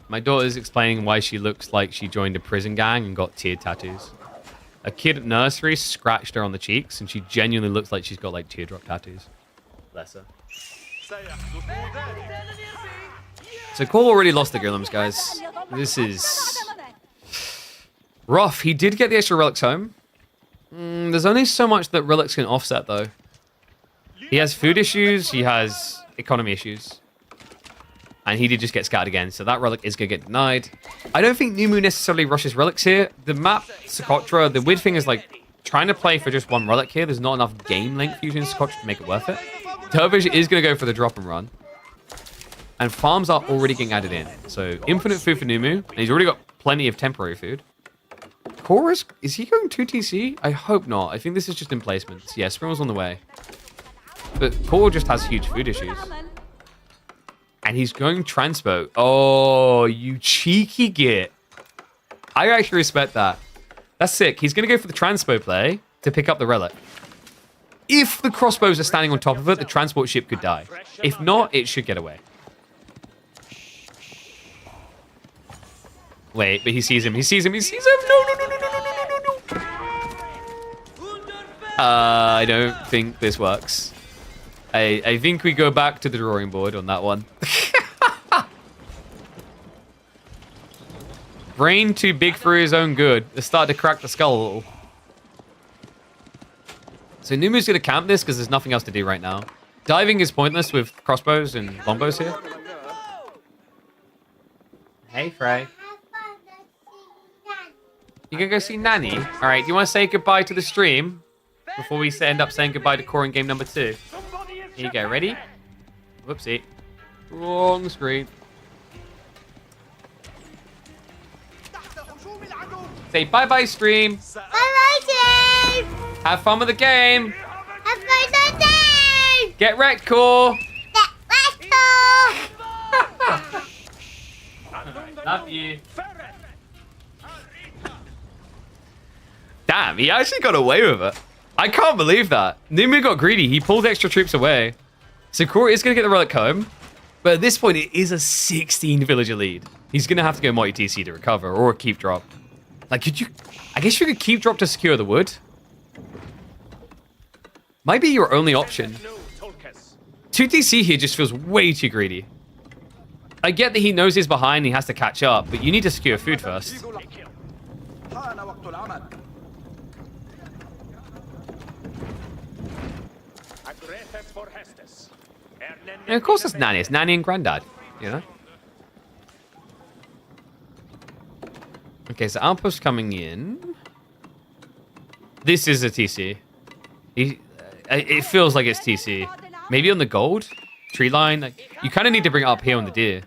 My daughter's explaining why she looks like she joined a prison gang and got tiered tattoos. A kid at nursery scratched her on the cheeks, and she genuinely looks like she's got like teardrop tattoos. Bless her. So Cole already lost the Golems, guys. This is rough. He did get the extra relics home. There's only so much that relics can offset, though. He has food issues. He has economy issues. And he did just get scattered again, so that relic is going to get denied. I don't think DeMu necessarily rushes relics here. The map, Socotra, the weird thing is, like, trying to play for just one relic here, there's not enough game length using Socotra to make it worth it. Turbish is going to go for the drop and run. And farms are already getting added in. So, infinite food for DeMu, and he's already got plenty of temporary food. Chorus, is he going 2TC? I hope not. I think this is just in placements. Yeah, Springel's on the way. But Core just has huge food issues. And he's going transpo. Oh, you cheeky git. I actually respect that. That's sick. He's going to go for the transpo play to pick up the relic. If the crossbows are standing on top of it, the transport ship could die. If not, it should get away. Wait, but he sees him. He sees him. He sees him. No, no, no, no, no, no, no, no, no. I don't think this works. I think we go back to the drawing board on that one. Brain too big for his own good. They start to crack the skull a little. So Numu's going to camp this because there's nothing else to do right now. Diving is pointless with crossbows and longbows here. Hey, Frey. You gonna go see Nanny? Alright, do you want to say goodbye to the stream? Before we end up saying goodbye to Core in game number 2. Here you go, ready? Whoopsie. Wrong screen. Say bye-bye, stream. Bye-bye, team. Have fun with the game. Have fun with the game. Get wrecked, Core. Get wrecked, Core. Love you. Damn, he actually got away with it. I can't believe that. DeMu got greedy. He pulled extra troops away. So Core is going to get the relic home. But at this point, it is a 16 villager lead. He's going to have to go multi-TC to recover or keep drop. Like, could you... I guess you could keep drop to secure the wood. Might be your only option. 2TC here just feels way too greedy. I get that he knows he's behind, he has to catch up, but you need to secure food first. And of course it's Nanny. It's Nanny and Granddad, you know? Okay, so outpost coming in. This is a TC. It feels like it's TC. Maybe on the gold? Tree line? Like, you kind of need to bring it up here on the deer.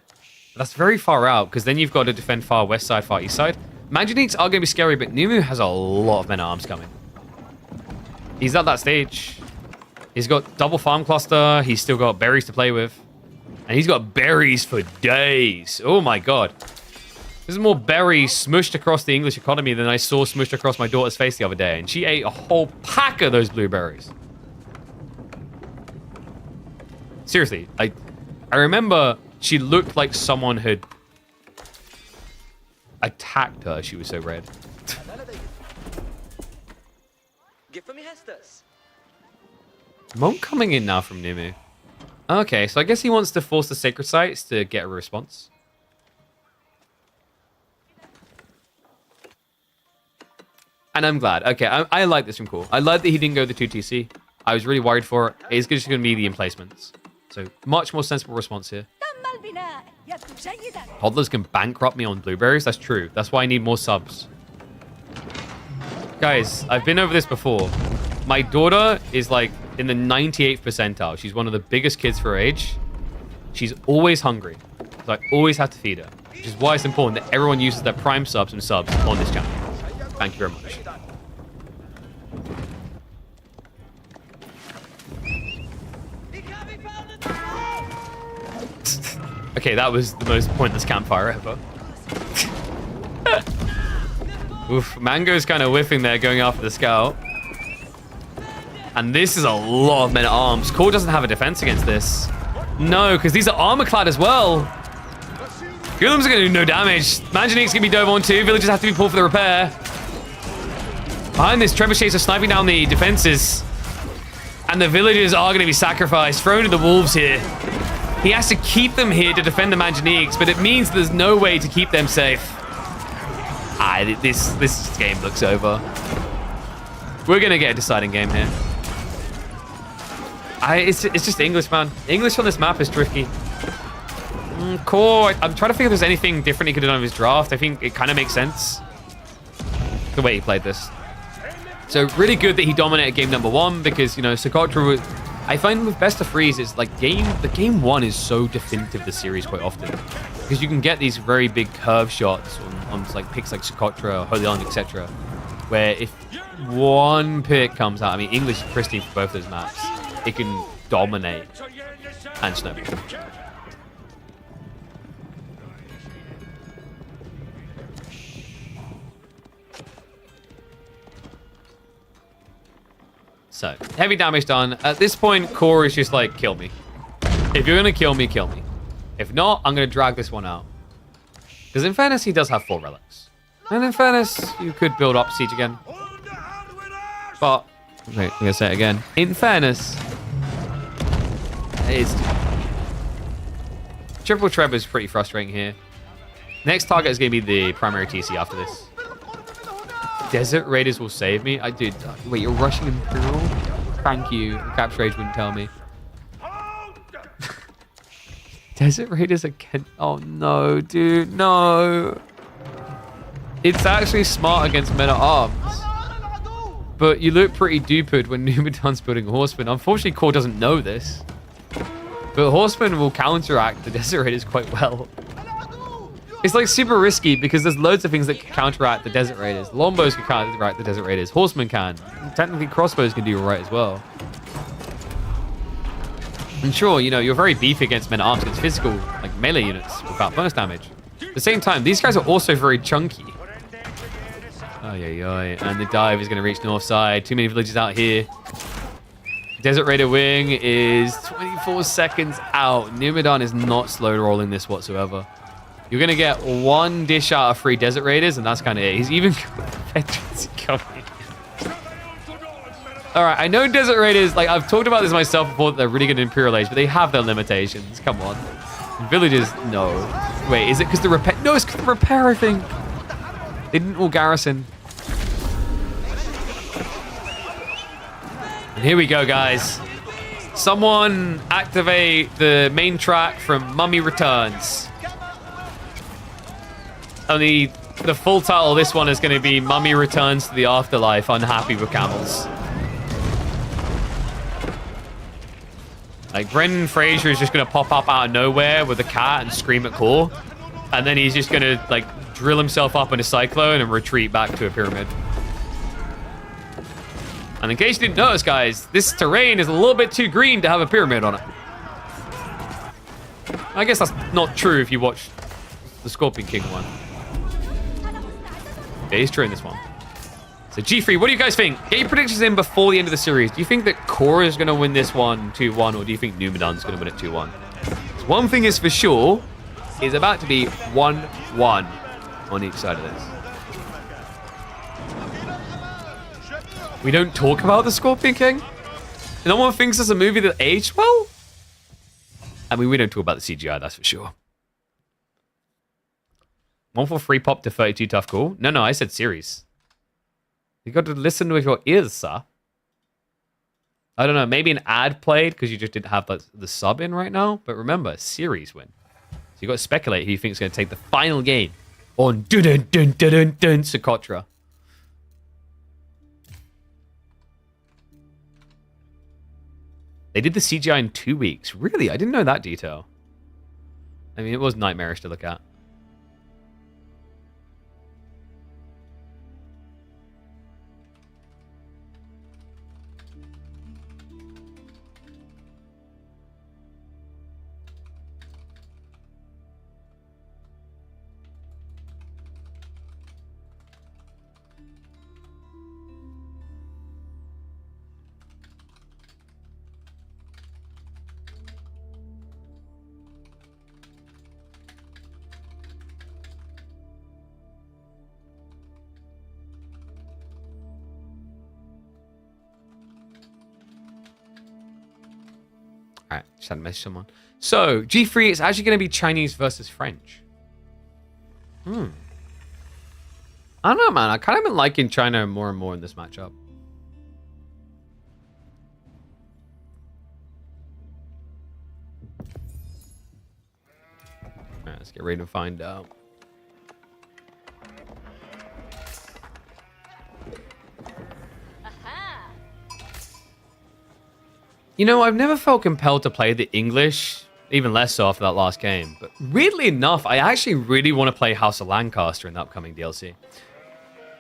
But that's very far out, because then you've got to defend far west side, far east side. Manganites are going to be scary, but DeMu has a lot of men-at-arms coming. He's at that stage. He's got double farm cluster. He's still got berries to play with. And he's got berries for days. Oh my god. There's more berries smushed across the English economy than I saw smushed across my daughter's face the other day. And she ate a whole pack of those blueberries. Seriously, I remember she looked like someone had attacked her. She was so red. Monk coming in now from DeMu. Okay, so I guess he wants to force the sacred sites to get a response. And I'm glad. Okay, I like this from Cool. I like that he didn't go the 2TC. I was really worried for it. It's just going to be the emplacements. So, much more sensible response here. Toddlers can bankrupt me on blueberries. That's true. That's why I need more subs. Guys, I've been over this before. My daughter is like in the 98th percentile. She's one of the biggest kids for her age. She's always hungry. So I always have to feed her. Which is why it's important that everyone uses their prime subs and subs on this channel. Thank you very much. Okay, that was the most pointless campfire ever. Oof, Mango's kind of whiffing there, going after the scout. And this is a lot of men-at-arms. Core doesn't have a defense against this. No, because these are armor-clad as well. Golems are going to do no damage. Manganique's going to be dove on too. Villagers have to be pulled for the repair. Behind this, trebuchets are sniping down the defenses. And the villagers are going to be sacrificed, thrown to the wolves here. He has to keep them here to defend the Manganiques, but it means there's no way to keep them safe. This game looks over. We're going to get a deciding game here. It's just English, man. English on this map is tricky. Core, I'm trying to figure if there's anything different he could have done with his draft. I think it kind of makes sense, the way he played this. So really good that he dominated game number 1 because, you know, Socotra was... I find with best of threes, it's like the game 1 is so definitive the series quite often. Because you can get these very big curve shots on like picks like Socotra, Holy Land, etc. Where if one pick comes out, I mean, English is pristine for both those maps. It can dominate and snowball. So, heavy damage done. At this point, Core is just like, kill me. If you're going to kill me, kill me. If not, I'm going to drag this one out. Because in fairness, he does have 4 relics. And in fairness, you could build up Siege again. But, okay, I'm going to say it again. In fairness, it's... Triple Treb is pretty frustrating here. Next target is going to be the primary TC after this. Desert Raiders will save me. Dude, wait, you're rushing Imperial? Thank you. Capture Age wouldn't tell me. Desert Raiders again. Oh no, dude, no. It's actually smart against Men at Arms. But you look pretty dupered when Numidan's building Horseman. Unfortunately, Core doesn't know this. But Horseman will counteract the Desert Raiders quite well. It's like super risky because there's loads of things that can counteract the Desert Raiders. Longbows can counteract the Desert Raiders. Horsemen can. Technically, crossbows can do right as well. And sure, you know, you're very beefy against men at arms, against physical, like melee units without bonus damage. At the same time, these guys are also very chunky. And the dive is going to reach north side. Too many villages out here. Desert Raider wing is 24 seconds out. Numidan is not slow rolling this whatsoever. You're going to get 1 dish out of 3 Desert Raiders, and that's kind of it. He's even veterans coming. All right, I know Desert Raiders, like, I've talked about this myself before, that they're really good in Imperial Age, but they have their limitations. Come on. Villages, no. Wait, is it because the repair? No, it's because the repair, I think. They didn't all garrison. And here we go, guys. Someone activate the main track from Mummy Returns. Only the full title of this one is going to be Mummy Returns to the Afterlife, Unhappy with Camels. Like, Brendan Fraser is just going to pop up out of nowhere with a cat and scream at Core. And then he's just going to, like, drill himself up in a cyclone and retreat back to a pyramid. And in case you didn't notice, guys, this terrain is a little bit too green to have a pyramid on it. I guess that's not true if you watch the Scorpion King one. Yeah, he's true in this one. So G3, what do you guys think? Get your predictions in before the end of the series. Do you think that Core is going to win this one 2-1, or do you think Numidan's going to win it 2-1? So one thing is for sure, it's about to be 1-1 on each side of this. We don't talk about the Scorpion King? No one thinks it's a movie that aged well? I mean, we don't talk about the CGI, that's for sure. 1 for free pop to 32 tough cool. No, I said series. You got to listen with your ears, sir. I don't know, maybe an ad played because you just didn't have the sub in right now. But remember, series win. So you got to speculate who you think is going to take the final game on Socotra. They did the CGI in 2 weeks. Really? I didn't know that detail. I mean, it was nightmarish to look at. Just had to message someone. So, G3 is actually going to be Chinese versus French. I don't know, man. I kind of been liking China more and more in this matchup. Alright, let's get ready to find out. You know, I've never felt compelled to play the English, even less so after that last game. But weirdly enough, I actually really want to play House of Lancaster in the upcoming DLC.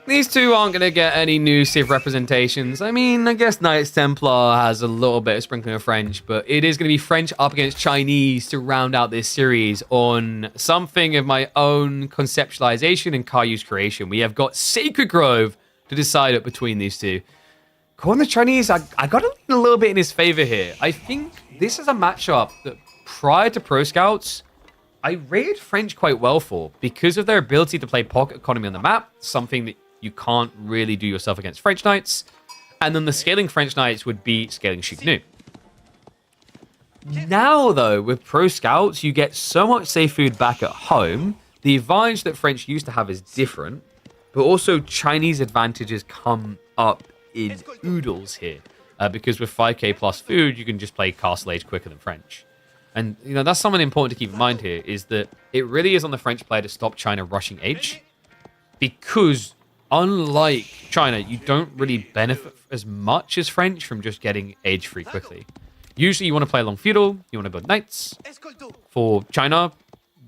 These two aren't going to get any new Civ representations. I mean, I guess Knights Templar has a little bit of sprinkling of French, but it is going to be French up against Chinese to round out this series on something of my own conceptualization and Caillou's creation. We have got Sacred Grove to decide it between these two. Calling the Chinese, I got to lean a little bit in his favor here. I think this is a matchup that prior to Pro Scouts, I rated French quite well for because of their ability to play pocket economy on the map, something that you can't really do yourself against French Knights. And then the scaling French Knights would be scaling Sheik Nu. Now, though, with Pro Scouts, you get so much safe food back at home. The advantage that French used to have is different, but also Chinese advantages come up in oodles here. Because with 5k plus food, you can just play Castle Age quicker than French. And, you know, that's something important to keep in mind here, is that it really is on the French player to stop China rushing Age. Because unlike China, you don't really benefit as much as French from just getting Age free quickly. Usually you want to play along Feudal, you want to build Knights. For China,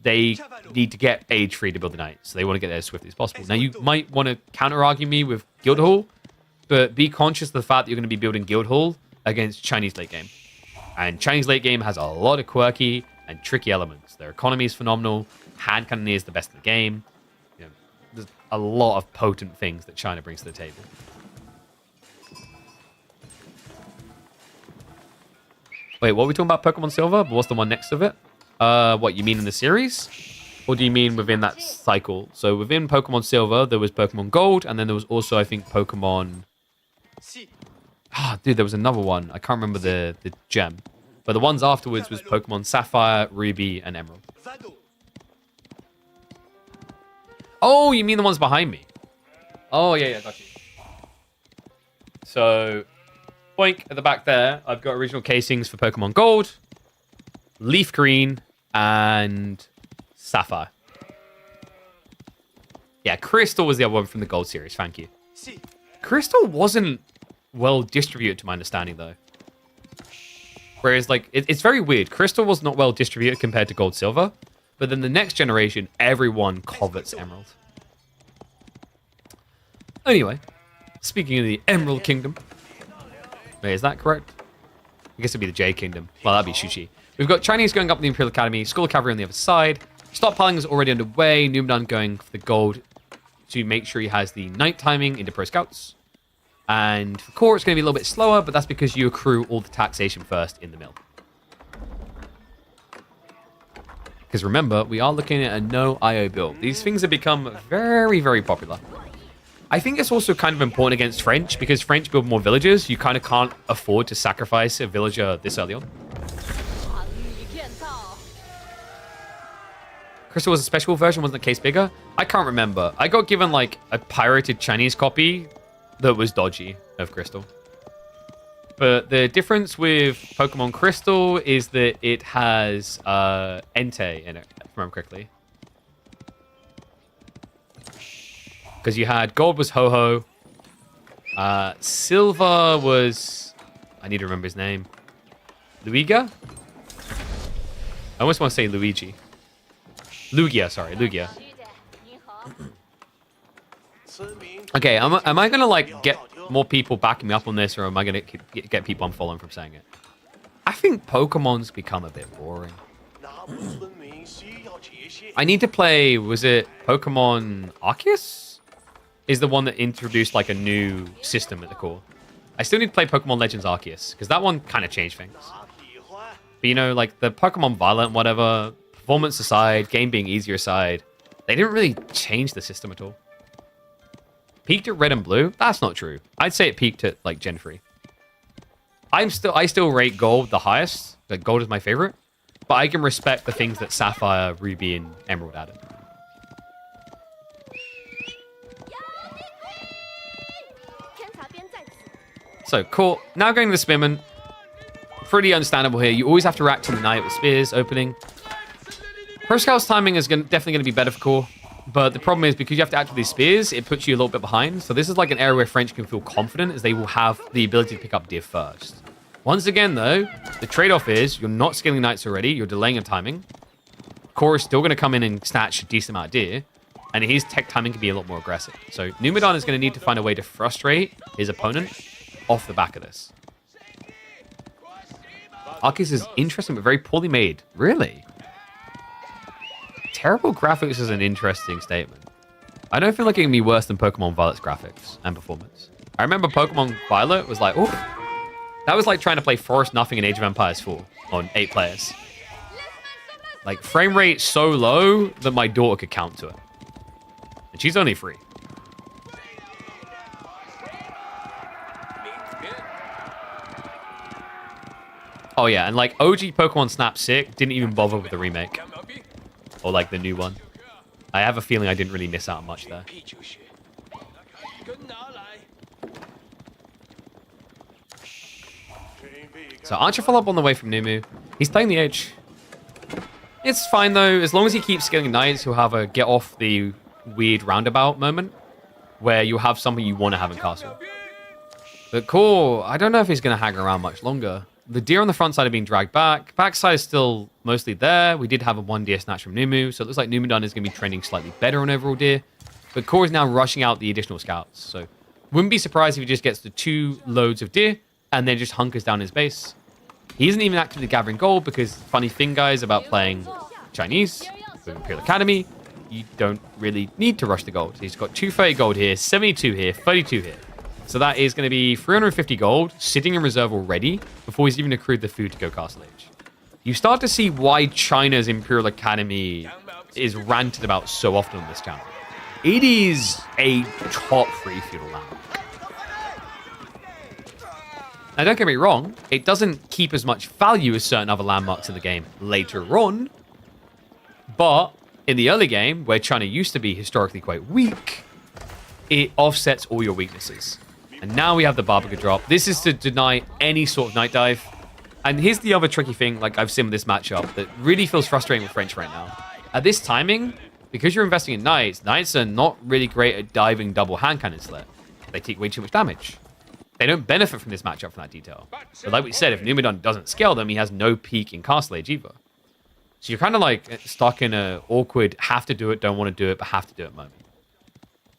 they need to get Age free to build the Knights. So they want to get there as swiftly as possible. Now, you might want to counter-argue me with Guildhall, but be conscious of the fact that you're going to be building Guildhall against Chinese late game. And Chinese late game has a lot of quirky and tricky elements. Their economy is phenomenal. Hand cannoneer is the best in the game. You know, there's a lot of potent things that China brings to the table. Wait, what are we talking about? Pokemon Silver? But what's the one next to it? What, you mean in the series? Or do you mean within that cycle? So within Pokemon Silver, there was Pokemon Gold, and then there was also, I think, Pokemon... dude, there was another one. I can't remember the gem. But the ones afterwards was Pokemon Sapphire, Ruby, and Emerald. Oh, you mean the ones behind me? Oh, yeah, got you. So, boink, at the back there, I've got original casings for Pokemon Gold, Leaf Green, and Sapphire. Yeah, Crystal was the other one from the Gold series. Thank you. Crystal wasn't well distributed, to my understanding, though. Whereas, like, it's very weird. Crystal was not well distributed compared to Gold Silver, but then the next generation, everyone covets Emerald. Anyway, speaking of the Emerald Kingdom. Wait, is that correct? I guess it'd be the J Kingdom. Well, that'd be Shuchi. We've got Chinese going up in the Imperial Academy, Skull Cavalry on the other side. Stockpiling is already underway. Numenor going for the gold to make sure he has the night timing into Pro Scouts. And for core, it's going to be a little bit slower, but that's because you accrue all the taxation first in the mill. Because remember, we are looking at a no IO build. These things have become very, very popular. I think it's also kind of important against French, because French build more villagers. You kind of can't afford to sacrifice a villager this early on. Crystal was a special version, wasn't the case bigger? I can't remember. I got given like a pirated Chinese copy that was dodgy of Crystal. But the difference with Pokemon Crystal is that it has Entei in it, if I remember correctly. Because you had Gold was Ho-Ho. Silver was... I need to remember his name. Luigia? I almost want to say Luigi. Lugia, sorry. Lugia. Okay, am I going to, like, get more people backing me up on this, or am I going to get people unfollowing from saying it? I think Pokemon's become a bit boring. I need to play, was it Pokemon Arceus? Is the one that introduced, like, a new system at the core. I still need to play Pokemon Legends Arceus, because that one kind of changed things. But, you know, like, the Pokemon Violet and whatever, performance aside, game being easier aside, they didn't really change the system at all. Peaked at Red and Blue? That's not true. I'd say it peaked at, like, Gen 3. I still rate gold the highest. Like gold is my favorite, but I can respect the things that Sapphire, Ruby, and Emerald added. So, cool. Now going to the Spearman. Pretty understandable here. You always have to react to the Knight with Spears opening. Pro Scout's timing is definitely going to be better for core. But the problem is, because you have to act with these Spears, it puts you a little bit behind. So this is like an area where French can feel confident, as they will have the ability to pick up deer first. Once again, though, the trade-off is you're not scaling Knights already. You're delaying your timing. Core is still going to come in and snatch a decent amount of deer. And his tech timing can be a lot more aggressive. So Numidan is going to need to find a way to frustrate his opponent off the back of this. Arceus is interesting, but very poorly made. Really? Terrible graphics is an interesting statement. I don't feel like it can be worse than Pokemon Violet's graphics and performance. I remember Pokemon Violet was like, oh, that was like trying to play Forest Nothing in Age of Empires 4 on 8 players. Like, frame rate so low that my daughter could count to it. And she's only 3. Oh yeah, and like OG Pokemon Snap Sick didn't even bother with the remake. Or like the new one. I have a feeling I didn't really miss out on much there. So Archer follow-up on the way from Numu. He's playing the edge. It's fine though, as long as he keeps scaling Knights, he'll have a get off the weird roundabout moment where you have something you want to have in Castle. But Core, I don't know if he's going to hang around much longer. The deer on the front side are being dragged back. Backside is still mostly there. We did have a 1 deer snatch from Numu, so it looks like Numidan is going to be trending slightly better on overall deer. But Core is now rushing out the additional scouts, so wouldn't be surprised if he just gets the 2 loads of deer and then just hunkers down his base. He isn't even actively gathering gold because funny thing, guys, about playing Chinese with Imperial Academy, you don't really need to rush the gold. He's got 230 gold here, 72 here, 32 here. So that is going to be 350 gold sitting in reserve already before he's even accrued the food to go Castle Age. You start to see why China's Imperial Academy is ranted about so often on this channel. It is a top 3 feudal landmark. Now don't get me wrong, it doesn't keep as much value as certain other landmarks in the game later on. But in the early game, where China used to be historically quite weak, it offsets all your weaknesses. And now we have the Barbica drop. This is to deny any sort of Night Dive. And here's the other tricky thing, like I've seen with this matchup, that really feels frustrating with French right now. At this timing, because you're investing in Knights, Knights are not really great at diving double hand cannon slit. They take way too much damage. They don't benefit from this matchup from that detail. But like we said, if Numidan doesn't scale them, he has no peak in Castle Age either. So you're kind of like stuck in a awkward have to do it, don't want to do it, but have to do it moment.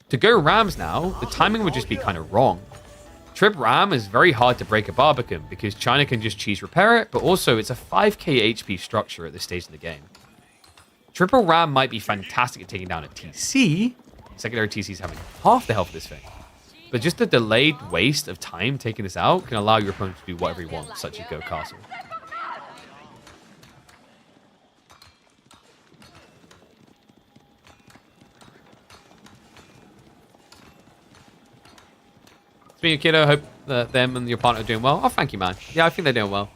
To go Rams now, the timing would just be kind of wrong. Trip Ram is very hard to break a Barbican because China can just cheese repair it, but also it's a 5k HP structure at this stage in the game. Triple Ram might be fantastic at taking down a TC. Secondary TC is having half the health of this thing. But just the delayed waste of time taking this out can allow your opponent to do whatever he wants, such as go Castle. Speaking of kiddo, I hope that them and your partner are doing well. Oh, thank you, man. Yeah, I think they're doing well.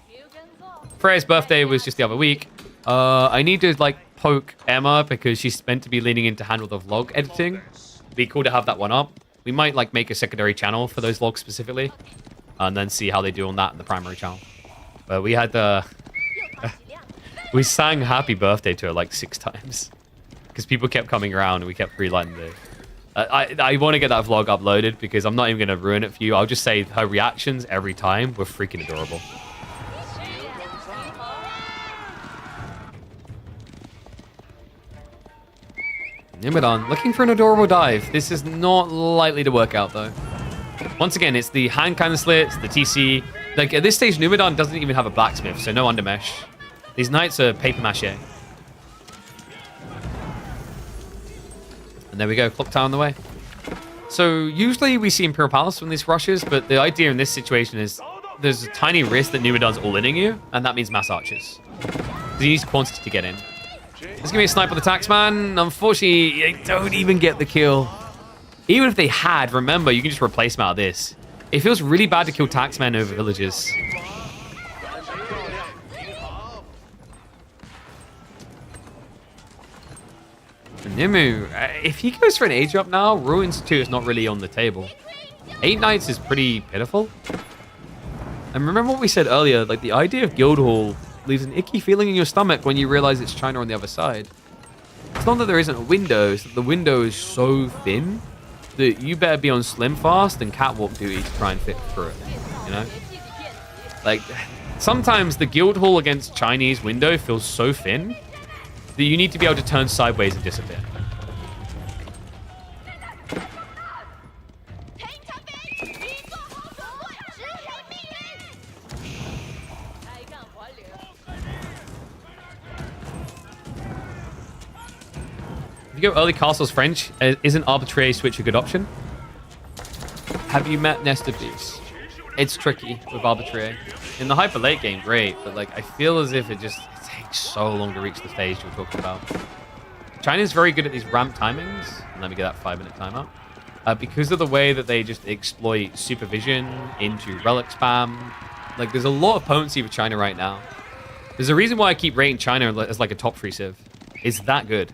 Freya's birthday was just the other week. I need to, like, poke Emma because she's meant to be leaning in to handle the vlog editing. It'd be cool to have that one up. We might, like, make a secondary channel for those vlogs specifically. And then see how they do on that in the primary channel. But we had the... we sang happy birthday to her, like, 6 times. Because people kept coming around and we kept relighting the... I want to get that vlog uploaded because I'm not even going to ruin it for you. I'll just say her reactions every time were freaking adorable. Numidan, looking for an adorable dive. This is not likely to work out, though. Once again, it's the hand cannon slits, the TC. Like, at this stage, Numidan doesn't even have a blacksmith, so no undermesh. These knights are paper mache. And there we go, clock tower on the way. So usually we see Imperial Palace from these rushes, but the idea in this situation is there's a tiny risk that Numidan's all-inning you, and that means mass archers. He needs quantity to get in. There's going to be a snipe on the Taxman. Unfortunately, they don't even get the kill. Even if they had, remember, you can just replace him out of this. It feels really bad to kill Taxman over villagers. for DeMu. If he goes for an age up now, Ruins 2 is not really on the table. 8 Knights is pretty pitiful. And remember what we said earlier, like the idea of Guildhall leaves an icky feeling in your stomach when you realize it's China on the other side. It's not that there isn't a window, it's that the window is so thin that you better be on slim fast and catwalk duty to try and fit through it, you know? Like, sometimes the Guildhall against Chinese window feels so thin that you need to be able to turn sideways and disappear. If you go early castles French, isn't arbitrary switch a good option? Have you met Nestor Beast? It's tricky with arbitrary. In the hyper late game, great, but like I feel as if it takes so long to reach the phase you're talking about. China's very good at these ramp timings. Let me get that 5-minute timeout. Because of the way that they just exploit supervision into relic spam. Like there's a lot of potency with China right now. There's a reason why I keep rating China as like a top 3 civ. It's that good.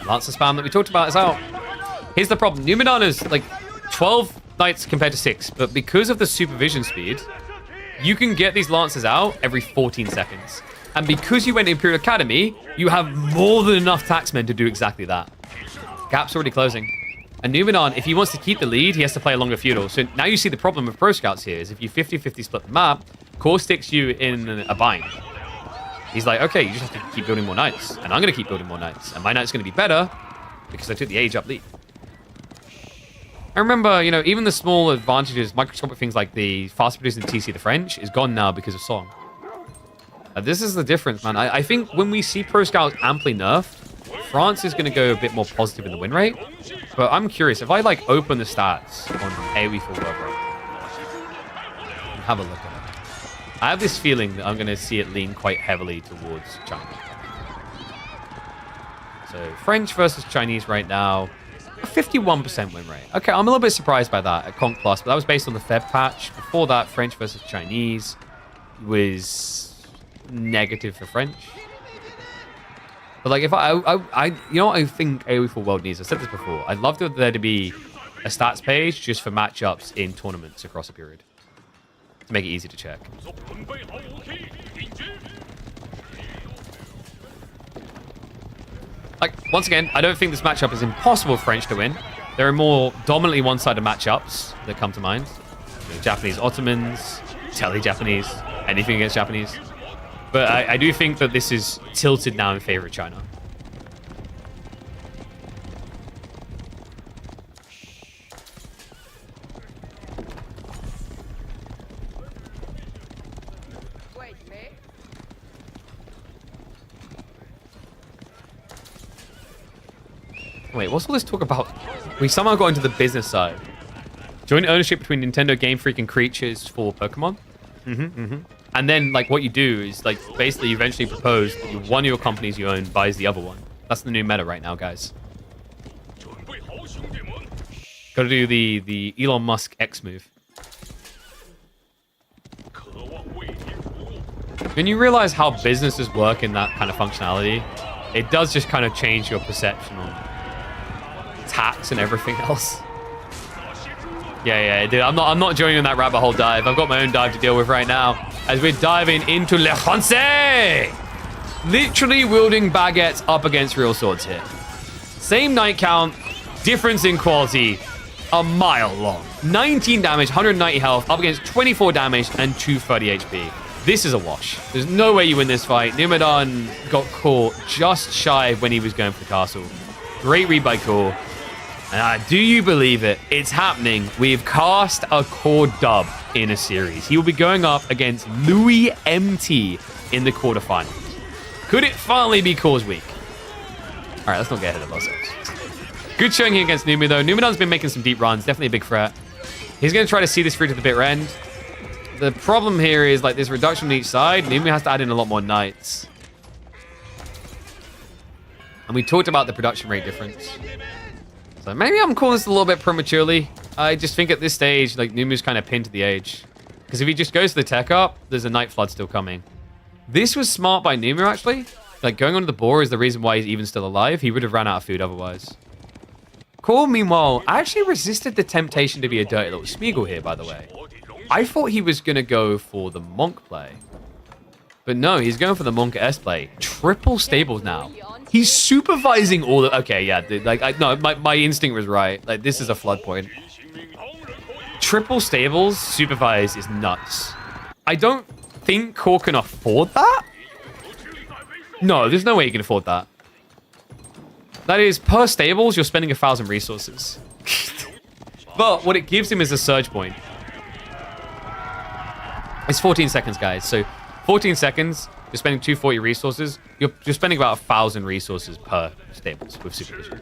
Lancer spam that we talked about is out. Here's the problem. Numinon is like 12 knights compared to 6, but because of the supervision speed, you can get these Lancers out every 14 seconds. And because you went to Imperial Academy, you have more than enough taxmen to do exactly that. Gap's already closing. And Numinon, if he wants to keep the lead, he has to play a longer feudal. So now you see the problem with Pro Scouts here is if you 50-50 split the map, Core sticks you in a bind. He's like, okay, you just have to keep building more knights. And I'm going to keep building more knights. And my knight's going to be better because I took the age up lead. I remember, you know, even the small advantages, microscopic things like the fast producing TC the French is gone now because of Song. This is the difference, man. I think when we see Pro Scouts amply nerfed, France is going to go a bit more positive in the win rate. But I'm curious, if I like open the stats on AoE for World Rate and have a look at it, I have this feeling that I'm going to see it lean quite heavily towards China. So French versus Chinese right now, a 51% win rate. Okay, I'm a little bit surprised by that at Conk Plus, but that was based on the Feb patch. Before that, French versus Chinese was negative for French. But like, if you know what I think AoE for World needs? I said this before. I'd love there to be a stats page just for matchups in tournaments across a period to make it easy to check. Like, once again, I don't think this matchup is impossible for French to win. There are more dominantly one-sided matchups that come to mind. You know, Japanese Ottomans, Tele-Japanese, anything against Japanese. But I do think that this is tilted now in favor of China. Wait, what's all this talk about? We somehow got into the business side. Joint ownership between Nintendo, Game Freak, and Creatures for Pokemon. And then, like, what you do is, like, basically you eventually propose that one of your companies you own buys the other one. That's the new meta right now, guys. Gotta do the Elon Musk X move. When you realize how businesses work in that kind of functionality, it does just kind of change your perception on tax and everything else. Yeah, dude. I'm not joining in that rabbit hole dive. I've got my own dive to deal with right now as we're diving into Le Français. Literally wielding baguettes up against real swords here. Same knight count, difference in quality, a mile long. 19 damage, 190 health, up against 24 damage and 230 HP. This is a wash. There's no way you win this fight. Numinon got caught just shy when he was going for the castle. Great read by Core. And do you believe it? It's happening. We've cast a Core dub in a series. He will be going up against Louis MT in the quarterfinals. Could it finally be Core's week? All right, let's not get ahead of ourselves. Good showing here against Numu, though. Numinon's been making some deep runs. Definitely a big threat. He's going to try to see this through to the bitter end. The problem here is, like, this reduction on each side. Numu has to add in a lot more knights. And we talked about the production rate difference. So maybe I'm calling this a little bit prematurely. I just think at this stage, like, Numu's kind of pinned to the edge. Because if he just goes to the tech up, there's a Night Flood still coming. This was smart by DeMu, actually. Like, going onto the boar is the reason why he's even still alive. He would have ran out of food otherwise. Core, meanwhile, actually resisted the temptation to be a dirty little Smeagol here, by the way. I thought he was going to go for the Monk play. But no, he's going for the Monk S play. Triple stables now. He's supervising all the... Okay, yeah. My instinct was right. Like, this is a flood point. Triple stables supervise is nuts. I don't think Core can afford that. No, there's no way you can afford that. That is, per stables, you're spending 1,000 resources. But what it gives him is a surge point. It's 14 seconds, guys. So 14 seconds, you're spending 240 resources. You're spending about 1,000 resources per stables with supervision.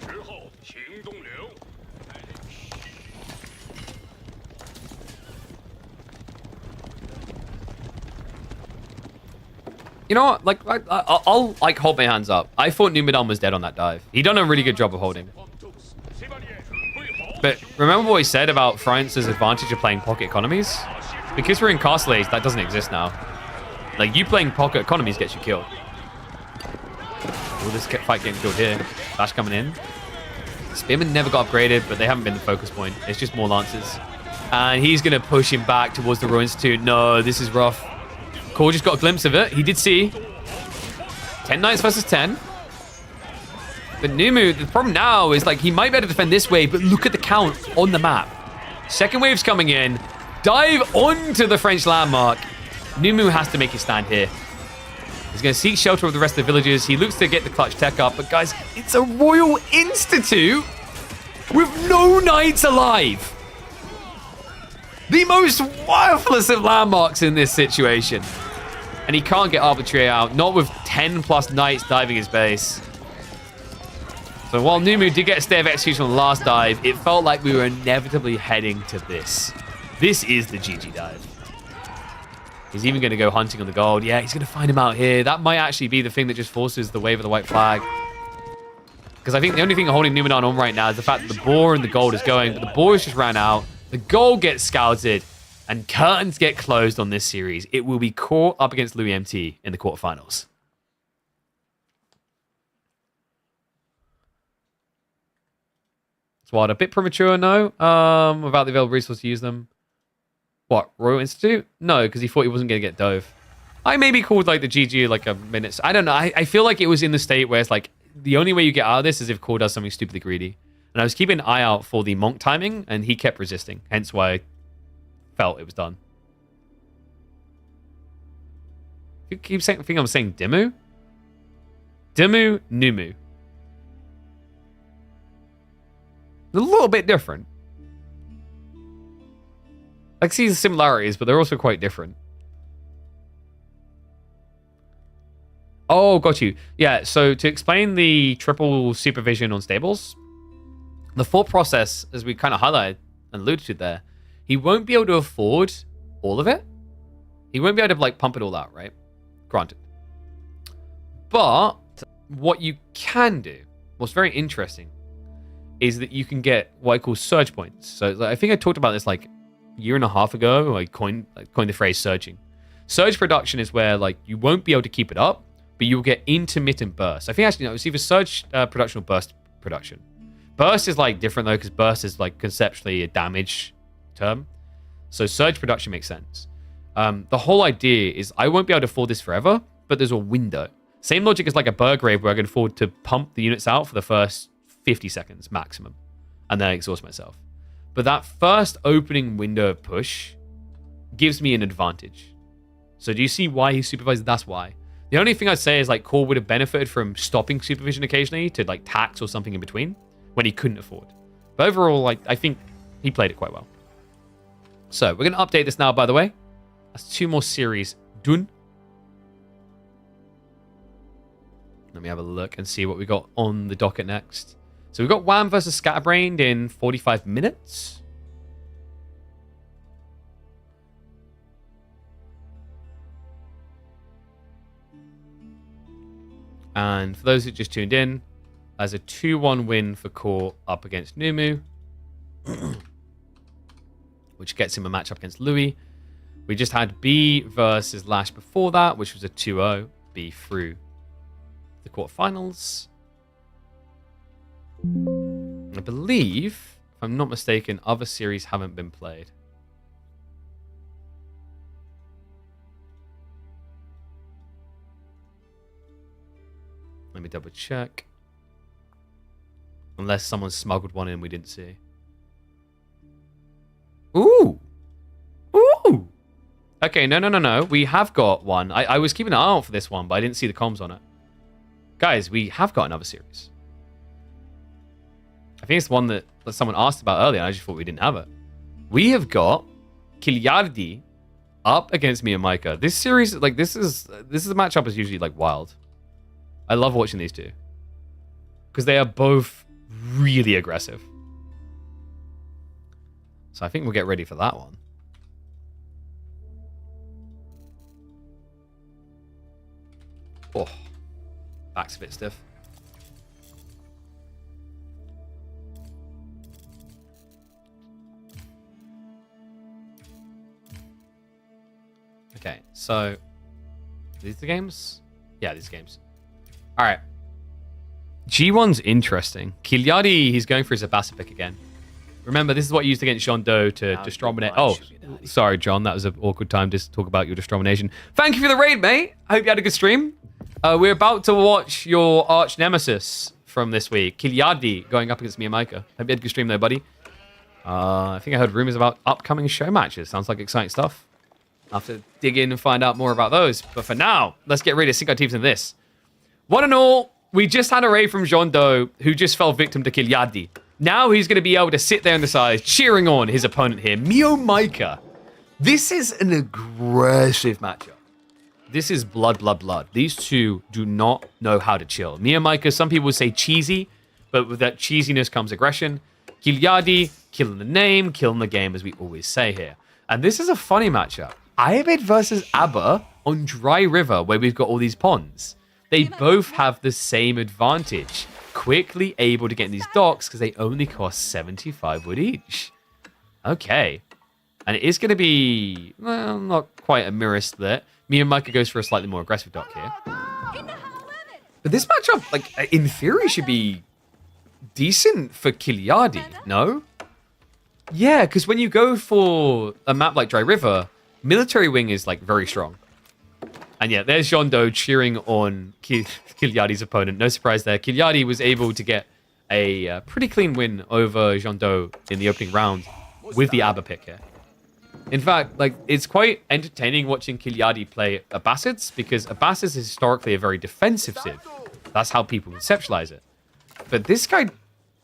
You know what? Like, I'll like hold my hands up. I thought Numidan was dead on that dive. He done a really good job of holding. But remember what he said about France's advantage of playing pocket economies? Because we're in Castle Age, that doesn't exist now. Like, you playing pocket economies gets you killed. Oh, this fight getting killed here. Lash coming in. Spearman never got upgraded, but they haven't been the focus point. It's just more Lancers. And he's going to push him back towards the Royal Institute. No, this is rough. Core just got a glimpse of it. He did see 10 Knights versus 10. But Numu, the problem now is like he might be able to defend this wave, but look at the count on the map. Second wave's coming in. Dive onto the French landmark. Numu has to make his stand here. He's going to seek shelter with the rest of the villagers. He looks to get the clutch tech up. But guys, it's a Royal Institute with no Knights alive. The most worthless of landmarks in this situation. And he can't get Arbitrary out, not with 10 plus Knights diving his base. So while Numu did get a stay of execution on the last dive, it felt like we were inevitably heading to this. This is the GG dive. He's even going to go hunting on the gold. Yeah, he's going to find him out here. That might actually be the thing that just forces the wave of the white flag. Because I think the only thing holding Numidan on right now is the fact that the boar and the gold is going, but the boar has just ran out. The goal gets scouted, and curtains get closed on this series. It will be Core up against Louis MT in the quarterfinals. It's wild. A bit premature, no? Without the available resource to use them. What, Royal Institute? No, because he thought he wasn't going to get dove. I maybe called like the GG like a minute. I don't know. I feel like it was in the state where it's like, the only way you get out of this is if Core does something stupidly greedy. And I was keeping an eye out for the Monk timing, and he kept resisting. Hence why I felt it was done. You keep saying, I think I'm saying DeMu? DeMu, Numu. A little bit different. I can see the similarities, but they're also quite different. Oh, got you. Yeah, so to explain the triple supervision on stables, the thought process, as we kind of highlighted and alluded to there, he won't be able to afford all of it. He won't be able to like pump it all out, right? Granted. But what you can do, what's very interesting, is that you can get what I call surge points. So like, I think I talked about this like a year and a half ago. I coined the phrase surging. Surge production is where like you won't be able to keep it up, but you'll get intermittent bursts. I think actually no, it's either surge production or burst production. Burst is like different though, because burst is like conceptually a damage term. So surge production makes sense. The whole idea is I won't be able to afford this forever, but there's a window. Same logic as like a Burgrave where I can afford to pump the units out for the first 50 seconds maximum, and then I exhaust myself. But that first opening window of push gives me an advantage. So do you see why he supervised? That's why. The only thing I'd say is like Core would have benefited from stopping supervision occasionally to like tax or something in between when he couldn't afford. But overall, like I think he played it quite well. So we're going to update this now, by the way. That's 2 more series done. Let me have a look and see what we got on the docket next. So we've got Wham versus Scatterbrained in 45 minutes. And for those who just tuned in, as a 2-1 win for Core up against Numu, which gets him a matchup against Louis. We just had B versus Lash before that, which was a 2-0. B through the quarterfinals. I believe, if I'm not mistaken, other series haven't been played. Let me double check. Unless someone smuggled one in we didn't see. Ooh! Ooh! Okay, no. We have got one. I was keeping an eye out for this one, but I didn't see the comms on it. Guys, we have got another series. I think it's the one that someone asked about earlier, and I just thought we didn't have it. We have got Kardi up against MeoM. This series, like, this is a matchup is usually, like, wild. I love watching these two. Because they are both really aggressive. So I think we'll get ready for that one. Oh, back's a bit stiff. Okay, so these are the games? Yeah, these games. All right. G1's interesting. Kardi, he's going for his Abasa pick again. Remember, this is what he used against Jean Do to Destrominate. Oh, sorry, John. That was an awkward time to talk about your Destromination. Thank you for the raid, mate. I hope you had a good stream. We're about to watch your arch nemesis from this week, Kardi, going up against MeoM. Hope you had a good stream, though, buddy. I think I heard rumors about upcoming show matches. Sounds like exciting stuff. I'll have to dig in and find out more about those. But for now, let's get ready to sink our teeth into this. One and all, we just had a raid from Jean Do, who just fell victim to Kardi. Now he's going to be able to sit there on the side, cheering on his opponent here, MeoM. This is an aggressive matchup. This is blood. These two do not know how to chill. MeoM, some people would say cheesy, but with that cheesiness comes aggression. Kardi, killing the name, killing the game, as we always say here. And this is a funny matchup. Iabed versus Abba on Dry River, where we've got all these ponds. They both have the same advantage. Quickly able to get in these docks because they only cost 75 wood each. Okay. And it is going to be, well, not quite a mirror split. MeoM goes for a slightly more aggressive dock here. But this matchup, like, in theory, should be decent for Kardi, no? Yeah, because when you go for a map like Dry River, Military Wing is, like, very strong. And yeah, there's Jean Do cheering on Kardi's opponent. No surprise there. Kardi was able to get a pretty clean win over Jean Do in the opening round with the Abba pick here. In fact, like, it's quite entertaining watching Kardi play Abbasids because Abbasids is historically a very defensive civ. That's how people conceptualize it. But this guy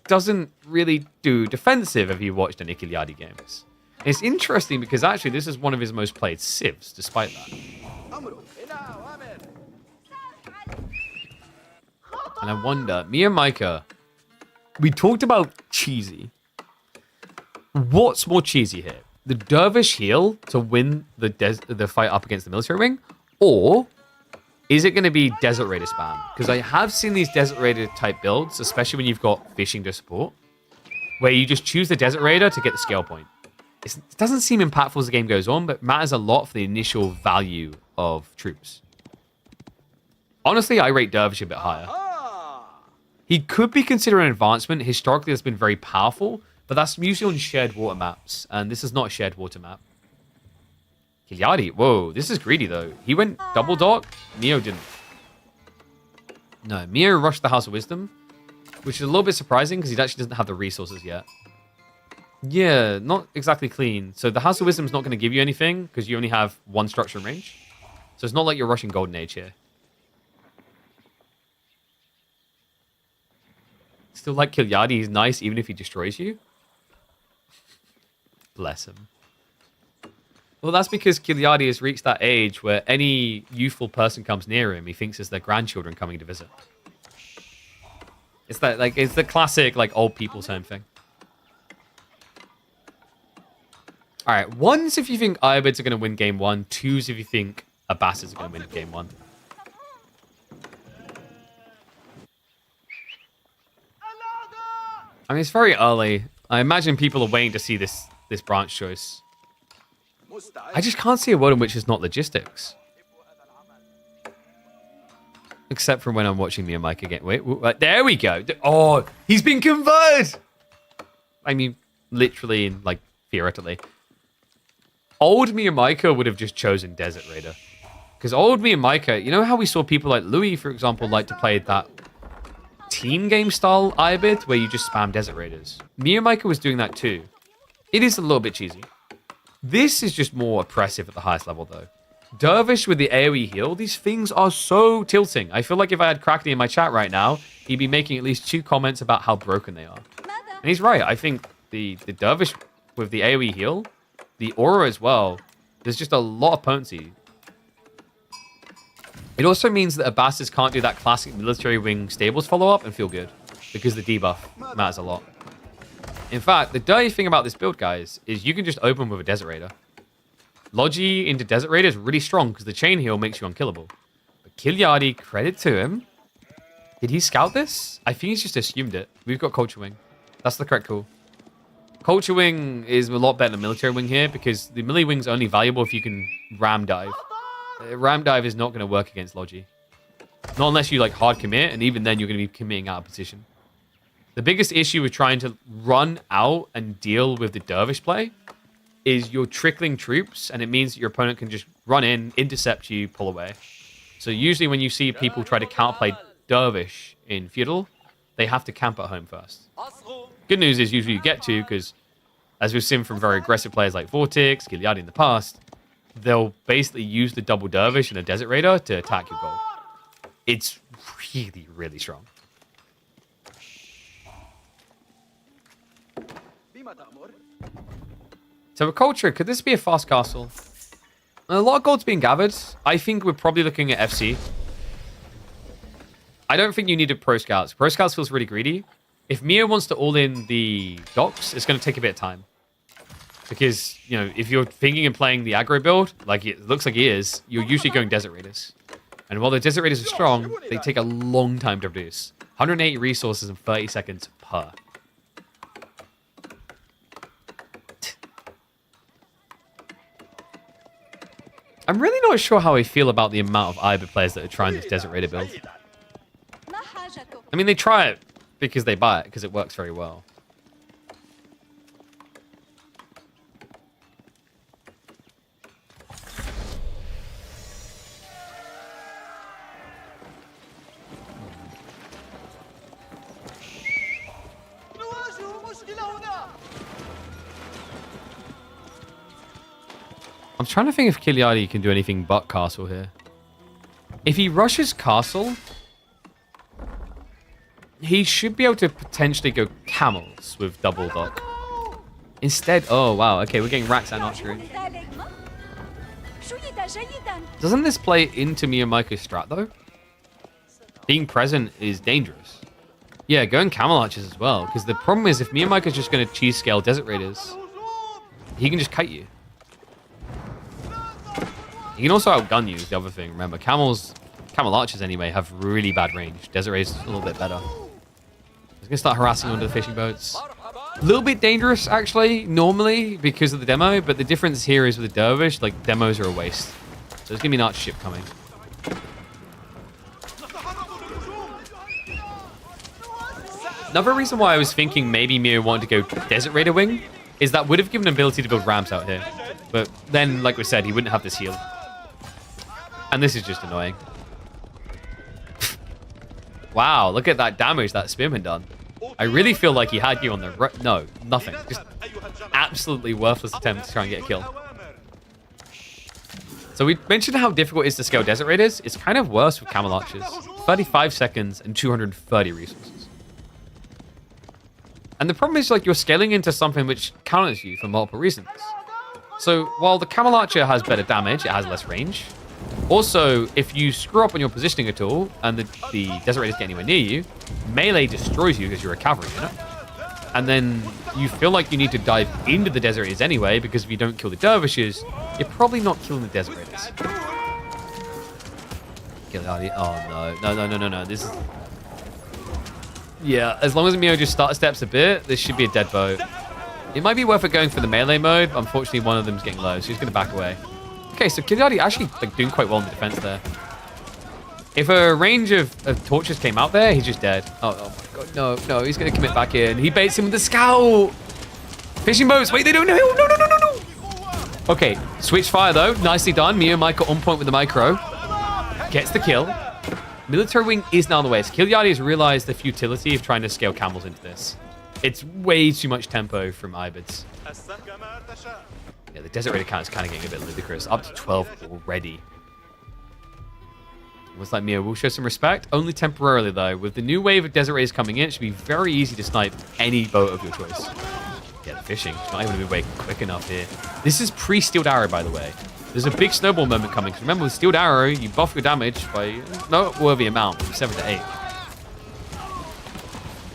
doesn't really do defensive if you watched any Kardi games. It's interesting because actually this is one of his most played civs, despite that. And I wonder, MeoM, we talked about cheesy. What's more cheesy here? The Dervish heal to win the fight up against the Military Wing? Or is it going to be Desert Raider spam? Because I have seen these Desert Raider type builds, especially when you've got fishing to support, where you just choose the Desert Raider to get the scale point. It doesn't seem impactful as the game goes on, but matters a lot for the initial value of troops. Honestly, I rate Dervish a bit higher. He could be considered an advancement. Historically, that's been very powerful, but that's usually on shared water maps, and this is not a shared water map. Kardi, whoa, this is greedy, though. He went double dock. Meo didn't. No, Meo rushed the House of Wisdom, which is a little bit surprising because he actually doesn't have the resources yet. Yeah, not exactly clean. So the House of Wisdom is not going to give you anything because you only have one structure in range. So it's not like you're rushing Golden Age here. Still like Kardi, he's nice even if he destroys you. Bless him. Well, that's because Kardi has reached that age where any youthful person comes near him, he thinks it's their grandchildren coming to visit. It's that, like, it's the classic, like, old people's home thing. All right, ones if you think Iabeds are going to win game one, twos if you think Abbasids are going to win game one. I mean, it's very early. I imagine people are waiting to see this branch choice. I just can't see a world in which it's not logistics. Except for when I'm watching me and Mike again. Wait, there we go. Oh, he's been converted. I mean, literally and like theoretically. Old me and Micah would have just chosen Desert Raider. Because old me and Micah, you know how we saw people like Louis, for example, like to play that team game style Ibid where you just spam Desert Raiders. Me and Micah was doing that too. It is a little bit cheesy. This is just more oppressive at the highest level though. Dervish with the AoE heal, these things are so tilting. I feel like if I had Crackney in my chat right now, he'd be making at least 2 comments about how broken they are. And he's right. I think the Dervish with the AoE heal, the aura as well, there's just a lot of potency. It also means that Abbasis can't do that classic military wing stables follow-up and feel good, because the debuff matters a lot. In fact, the dirty thing about this build, guys, is you can just open with a Desert Raider. Logi into Desert Raider is really strong because the chain heal makes you unkillable. But Kilyadi, credit to him. Did he scout this? I think he's just assumed it. We've got Culture Wing. That's the correct call. Culture Wing is a lot better than Military Wing here because the Melee Wing's only valuable if you can Ram Dive. Ram Dive is not going to work against Logi. Not unless you like hard commit, and even then you're going to be committing out of position. The biggest issue with trying to run out and deal with the Dervish play is you're trickling troops, and it means that your opponent can just run in, intercept you, pull away. So usually when you see people try to counterplay Dervish in Feudal, they have to camp at home first. Good news is usually you get to, because as we've seen from very aggressive players like Vortex, Gilead in the past, they'll basically use the double Dervish and a Desert Raider to attack your gold. It's really, really strong. So a culture, could this be a fast castle? A lot of gold's being gathered. I think we're probably looking at FC. I don't think you need a Pro Scouts. Pro Scouts feels really greedy. If Mio wants to all in the docks, it's going to take a bit of time. Because, you know, if you're thinking and playing the aggro build, like it looks like he is, you're usually going Desert Raiders. And while the Desert Raiders are strong, they take a long time to produce. 180 resources in 30 seconds per. I'm really not sure how I feel about the amount of Ibid players that are trying this Desert Raider build. I mean, they try it because they buy it, because it works very well. I'm trying to think if Kilyadi can do anything but castle here. If he rushes castle, he should be able to potentially go camels with double dock. Instead, oh wow, okay, we're getting racks and archery. Doesn't this play into Miyamika's strat though? Being present is dangerous. Yeah, going camel archers as well, because the problem is if Miyamika's just going to cheese scale Desert Raiders, he can just kite you. He can also outgun you, is the other thing. Remember, camel archers anyway have really bad range. Desert Raiders a little bit better. He's going to start harassing onto the fishing boats. A little bit dangerous, actually, normally, because of the demo. But the difference here is with the Dervish, like, demos are a waste. So there's going to be an archer ship coming. Another reason why I was thinking maybe Mio wanted to go Desert Raider Wing is that would have given an ability to build ramps out here. But then, like we said, he wouldn't have this heal. And this is just annoying. Wow, look at that damage that Spearman done. I really feel like he had you on the... No, nothing. Just absolutely worthless attempt to try and get a kill. So we mentioned how difficult it is to scale Desert Raiders. It's kind of worse with Camel Archers. 35 seconds and 230 resources. And the problem is, like, you're scaling into something which counters you for multiple reasons. So while the Camel Archer has better damage, it has less range. Also, if you screw up on your positioning at all, and the Desert Raiders get anywhere near you, melee destroys you because you're a cavalry unit. And then you feel like you need to dive into the Desert Raiders anyway, because if you don't kill the Dervishes, you're probably not killing the Desert Raiders. Oh no. This is... Yeah, as long as Mio just start steps a bit, this should be a dead boat. It might be worth it going for the melee mode. Unfortunately, one of them's getting low, so he's going to back away. Okay, so Kardi actually like doing quite well in the defense there. If a range of torches came out there, he's just dead. Oh my god, no, he's going to commit back in. He baits him with the scout. Fishing boats. Wait, they don't know. No. Okay, switch fire though. Nicely done. MeoM on point with the micro. Gets the kill. Military wing is now on the way. So Kardi has realized the futility of trying to scale camels into this. It's way too much tempo from Ibids. Yeah, the Desert Raider count is kind of getting a bit ludicrous. Up to 12 already. Looks like MeoM will show some respect. Only temporarily, though. With the new wave of Desert Raiders coming in, it should be very easy to snipe any boat of your choice. Yeah, the fishing. It's not even going to be way quick enough here. This is pre-Steeled Arrow, by the way. There's a big snowball moment coming. Because remember, with Steeled Arrow, you buff your damage by no worthy amount, from 7 to 8.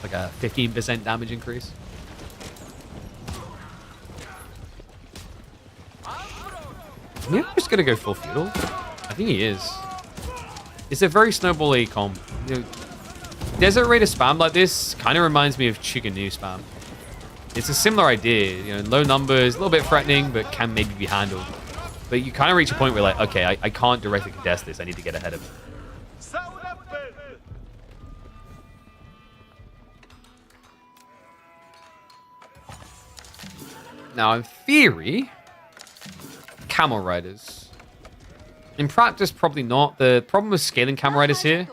Like a 15% damage increase. Yeah, I'm just going to go full feudal. I think he is. It's a very snowball-y comp. You know, Desert Raider spam like this kind of reminds me of Chiganu spam. It's a similar idea. You know, low numbers, a little bit threatening, but can maybe be handled. But you kind of reach a point where like, okay, I can't directly contest this. I need to get ahead of it. Now, in theory, camel riders. In practice, probably not. The problem with scaling camel riders here,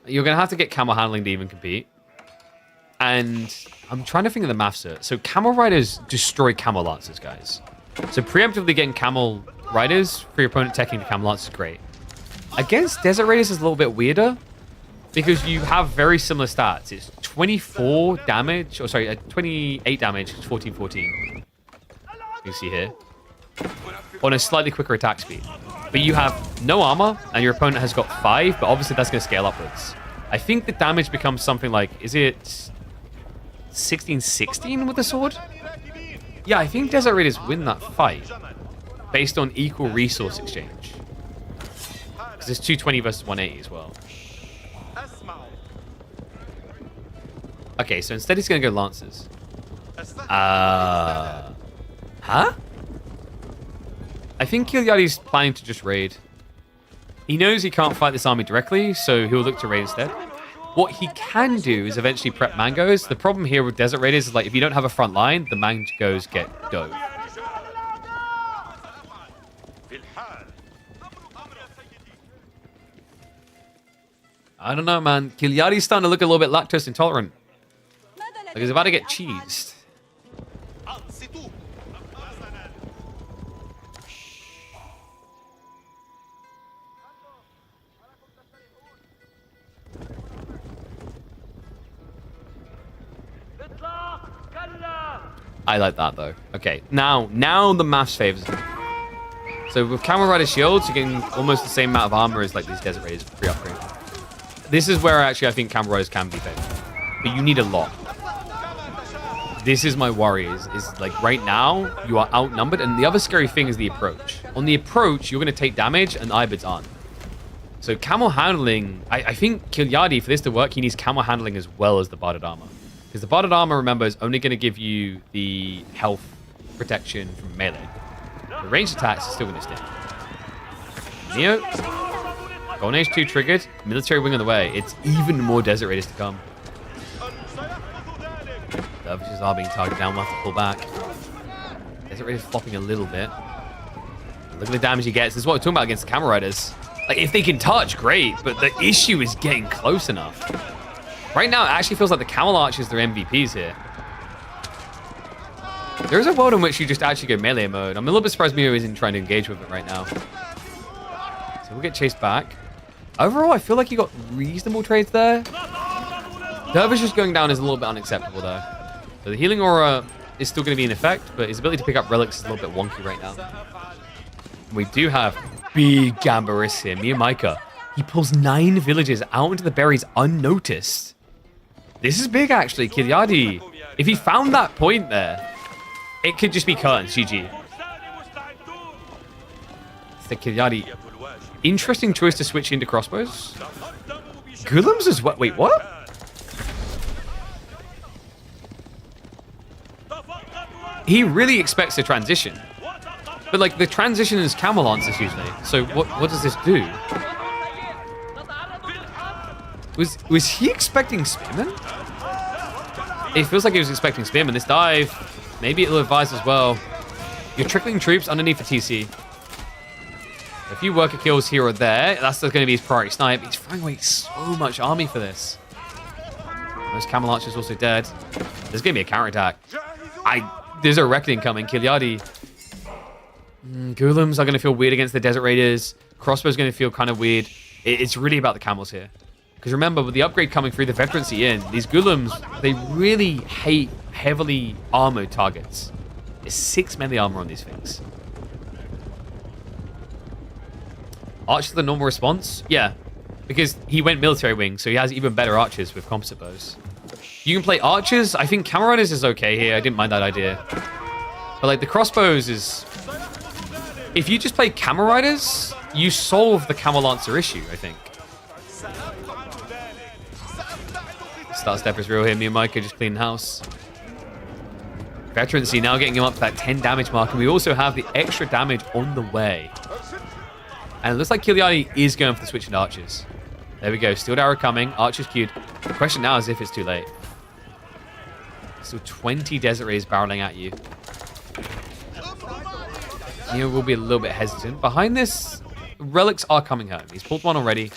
you're going to have to get camel handling to even compete. And I'm trying to think of the maths here. So camel riders destroy camel lancers, guys. So preemptively getting camel riders for your opponent teching the camel lance is great. Against Desert Raiders is a little bit weirder because you have very similar stats. It's 24 damage, or sorry, 28 damage, 14-14. You can see here. On a slightly quicker attack speed. But you have no armor, and your opponent has got 5, but obviously that's going to scale upwards. I think the damage becomes something like, is it 16-16 with the sword? Yeah, I think Desert Raiders win that fight based on equal resource exchange. Because it's 220 versus 180 as well. Okay, so instead he's going to go Lancers. Huh? I think Kardi's planning to just raid. He knows he can't fight this army directly, so he'll look to raid instead. What he can do is eventually prep mangoes. The problem here with Desert Raiders is like if you don't have a front line, the mangoes get dove. I don't know, man. Kardi's starting to look a little bit lactose intolerant. Like he's about to get cheesed. I like that though. Okay, now the maths favors him. So with Camel Rider shields, you're getting almost the same amount of armor as like these Desert Raiders pre-upgrade. This is where actually I think Camel Riders can be favored, but you need a lot. This is my worry. Is like right now you are outnumbered, and the other scary thing is the approach. On the approach, you're going to take damage, and Ibids aren't. So camel handling, I think Kardi, for this to work, he needs camel handling as well as the barded armor. Because the barded armor, remember, is only going to give you the health protection from melee. The ranged attacks are still going to stay. Neo, Golden Age 2 triggered, military wing on the way. It's even more Desert Raiders to come. The Dervishes are being targeted down, we'll have to pull back. Desert Raiders flopping a little bit. Look at the damage he gets. This is what we're talking about against the Camel Riders. Like, if they can touch, great, but the issue is getting close enough. Right now, it actually feels like the Camel Archers are MVPs here. There's a world in which you just actually go melee mode. I'm a little bit surprised Mio isn't trying to engage with it right now. So we'll get chased back. Overall, I feel like he got reasonable trades there. Dervish just going down is a little bit unacceptable, though. So the healing aura is still going to be in effect, but his ability to pick up relics is a little bit wonky right now. We do have big Gambaris here. MeoM, he pulls 9 villages out into the berries unnoticed. This is big, actually. Kardi, if he found that point there, it could just be curtains. GG. So Kardi, interesting choice to switch into crossbows. Golems as well. Wait, what? he really expects a transition. But, like, the transition is camel lancers usually. So what does this do? Was he expecting Spearman? It feels like he was expecting Spearman. This dive, maybe it'll advise as well. You're trickling troops underneath the TC. A few worker kills here or there. That's going to be his priority snipe. He's throwing away so much army for this. Those camel archers also dead. There's going to be a counterattack. There's a reckoning coming. Kiliadi. Golems are going to feel weird against the Desert Raiders. Crossbow's going to feel kind of weird. It's really about the camels here. Because remember, with the upgrade coming through, the veterancy in, these Golems, they really hate heavily armored targets. There's 6 melee armor on these things. Archers the normal response? Yeah. Because he went military wing, so he has even better archers with composite bows. You can play archers. I think Camel Riders is okay here. I didn't mind that idea. But like the crossbows is... If you just play Camel Riders, you solve the Camel Lancer issue, I think. Start step is real here. Me and Micah just clean house. Veterancy now getting him up to that 10 damage mark. And we also have the extra damage on the way. And it looks like Kiliadi is going for the switch into archers. There we go. Steel arrow coming. Archers queued. The question now is if it's too late. So 20 Desert Rays barreling at you. Neo will be a little bit hesitant. Behind this, relics are coming home. He's pulled one already.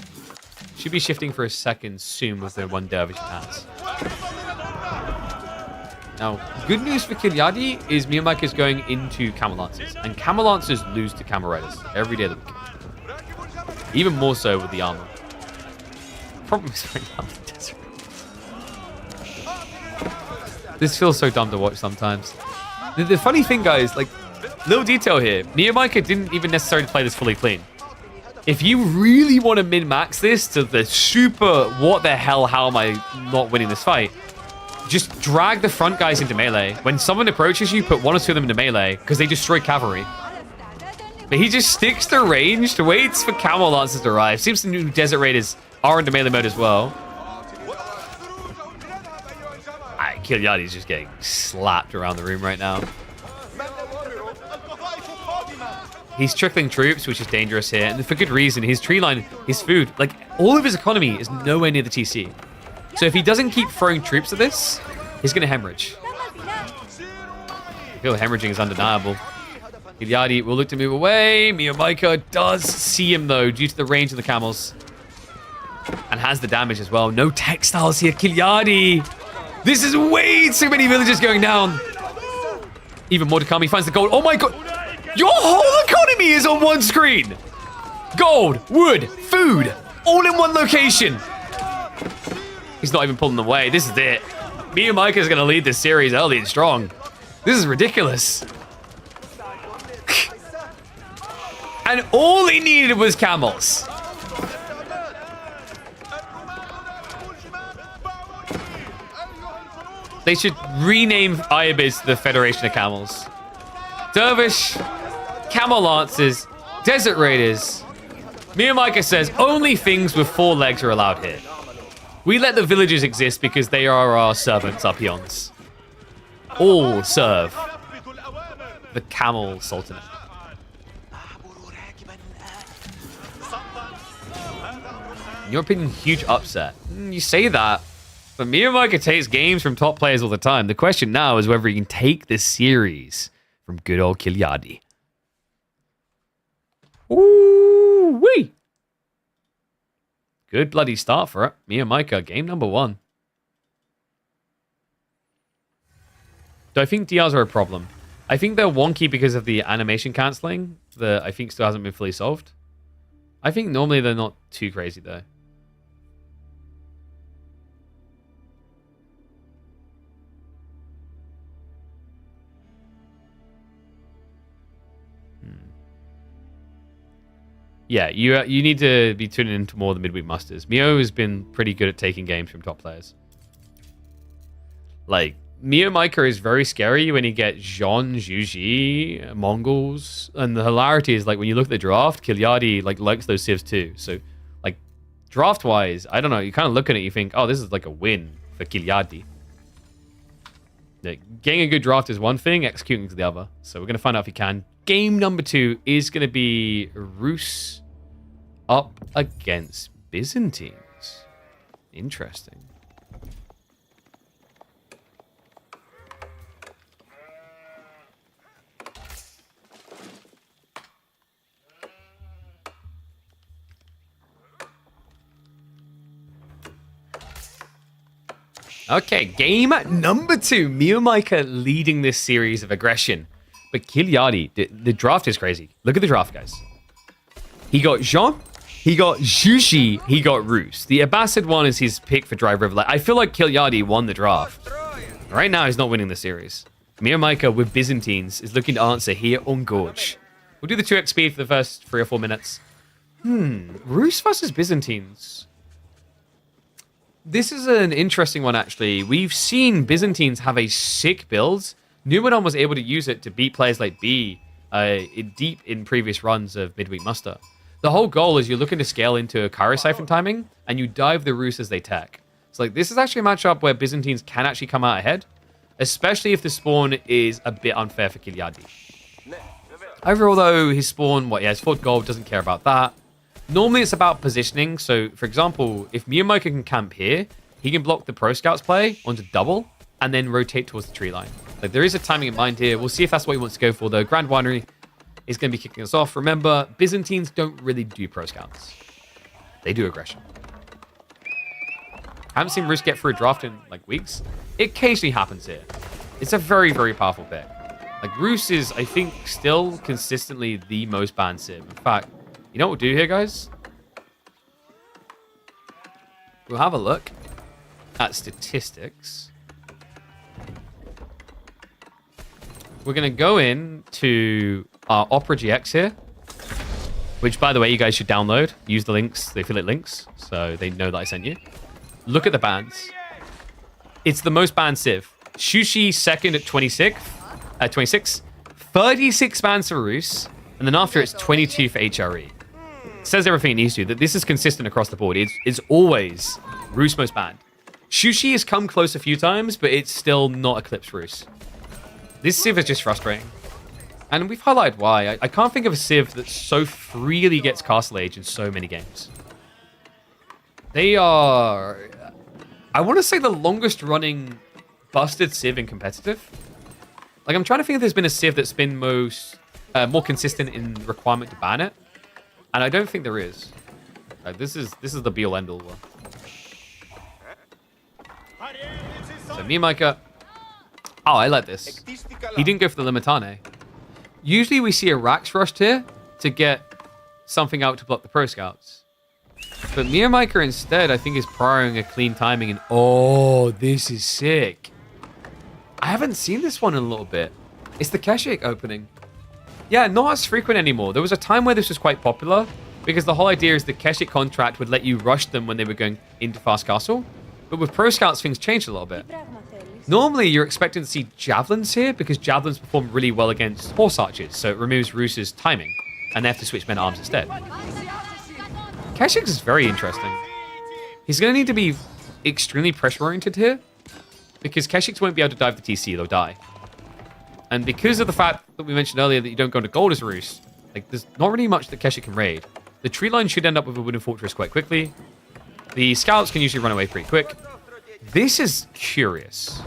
Should be shifting for a second soon with the one dervish he has. Now, good news for Kiliadi is Miyamake is going into Camel Lancers. And Camel Lancers lose to Camel Raiders every day of the week. Even more so with the armor. Problem is right now the desert. This feels so dumb to watch sometimes. The funny thing, guys, like, little detail here. Miyamake didn't even necessarily play this fully clean. If you really want to min-max this to the super, what the hell, how am I not winning this fight? Just drag the front guys into melee. When someone approaches you, put 1 or 2 of them into melee, because they destroy cavalry. But he just sticks to range, waits for Camel Lancers to arrive. Seems the new Desert Raiders are into melee mode as well. Kiliadi's just getting slapped around the room right now. He's trickling troops, which is dangerous here. And for good reason. His tree line, his food, like, all of his economy is nowhere near the TC. So if he doesn't keep throwing troops at this, he's going to hemorrhage. I feel hemorrhaging is undeniable. Kiliadi will look to move away. Miyamake does see him, though, due to the range of the camels. And has the damage as well. No textiles here. Kiliadi. This is way too many villagers going down. Even more to come. He finds the gold. Oh, my God. Your whole economy is on one screen. Gold, wood, food, all in one location. He's not even pulling them away. This is it. Miyamake is going to lead this series early and strong. This is ridiculous. And all he needed was camels. They should rename Ayabis the Federation of Camels. Dervish, Camel Lancers, Desert Raiders. Miyamake says only things with 4 legs are allowed here. We let the villagers exist because they are our servants, our peons. All serve the Camel Sultanate. In your opinion, huge upset. You say that, but Miyamake takes games from top players all the time. The question now is whether he can take this series from good old Kiliadi. Ooh-wee! Good bloody start for it. Miyamake, game number 1. Do I think DRs are a problem? I think they're wonky because of the animation cancelling that I think still hasn't been fully solved. I think normally they're not too crazy though. Yeah, you need to be tuning into more of the midweek musters. Mio has been pretty good at taking games from top players. Like, Miyamake is very scary when you get Jean, Juji, Mongols. And the hilarity is, like, when you look at the draft, Kiliadi, like, likes those civs too. So, like, draft-wise, I don't know, you kind of look at it, you think, oh, this is like a win for Kiliadi. Getting a good draft is one thing, executing is the other. So we're going to find out if he can. Game number 2 is going to be Rus up against Byzantines. Interesting. Okay, game number 2. MeoM leading this series of aggression. But Kilyadi, the draft is crazy. Look at the draft, guys. He got Jean, he got Jushi, he got Rus. The Abbasid one is his pick for Drive River. I feel like Kilyadi won the draft. Right now, he's not winning the series. MeoM with Byzantines is looking to answer here on Gorge. We'll do the 2x speed for the first 3 or 4 minutes. Rus versus Byzantines. This is an interesting one, actually. We've seen Byzantines have a sick build. Numenor was able to use it to beat players like B deep in previous runs of Midweek Muster. The whole goal is you're looking to scale into a Kyro Siphon timing, and you dive the Rus as they tech. So like, this is actually a matchup where Byzantines can actually come out ahead, especially if the spawn is a bit unfair for Kilyadi. Overall, though, his spawn, he has 4 gold, doesn't care about that. Normally, it's about positioning. So, for example, if MeoM can camp here, he can block the Pro Scouts play onto double and then rotate towards the tree line. Like, there is a timing in mind here. We'll see if that's what he wants to go for, though. Grand Winery is going to be kicking us off. Remember, Byzantines don't really do Pro Scouts. They do aggression. Haven't seen Rus get through a draft in, like, weeks. It occasionally happens here. It's a very, very powerful pick. Like, Rus is, I think, still consistently the most banned Civ. In fact, you know what we'll do here, guys? We'll have a look at statistics. We're going to go into our Opera GX here, which, by the way, you guys should download. Use the links, the affiliate links, so they know that I sent you. Look at the bans. It's the most banned Civ. Shushi second at 26. 36 bans for Rus, and then after it's 22 for HRE. Says everything it needs to, that this is consistent across the board. It's always Rus most banned. Shushi has come close a few times, but it's still not eclipsed Rus. This Civ is just frustrating. And we've highlighted why. I can't think of a Civ that so freely gets Castle Age in so many games. They are, I want to say, the longest running busted Civ in competitive. Like, I'm trying to think if there's been a Civ that's been more consistent in requirement to ban it. And I don't think there is. Like, this is the be-all end-all one. So MeoM. Oh, I like this. He didn't go for the Limitane. Usually we see a Rax rushed here to get something out to block the Pro Scouts. But MeoM instead, I think, is prioring a clean timing. And oh, this is sick. I haven't seen this one in a little bit. It's the Keshik opening. Yeah, not as frequent anymore. There was a time where this was quite popular because the whole idea is the Keshik contract would let you rush them when they were going into Fast Castle. But with Pro Scouts, things changed a little bit. Normally, you're expecting to see Javelins here because Javelins perform really well against Horse Archers, so it removes Rus's timing, and they have to switch Men-at-Arms instead. Keshik is very interesting. He's going to need to be extremely pressure-oriented here because Keshiks won't be able to dive the TC, they'll die. And because of the fact that we mentioned earlier that you don't go into gold as Rus, like, there's not really much that Keshik can raid. The tree line should end up with a wooden fortress quite quickly. The scouts can usually run away pretty quick. This is curious.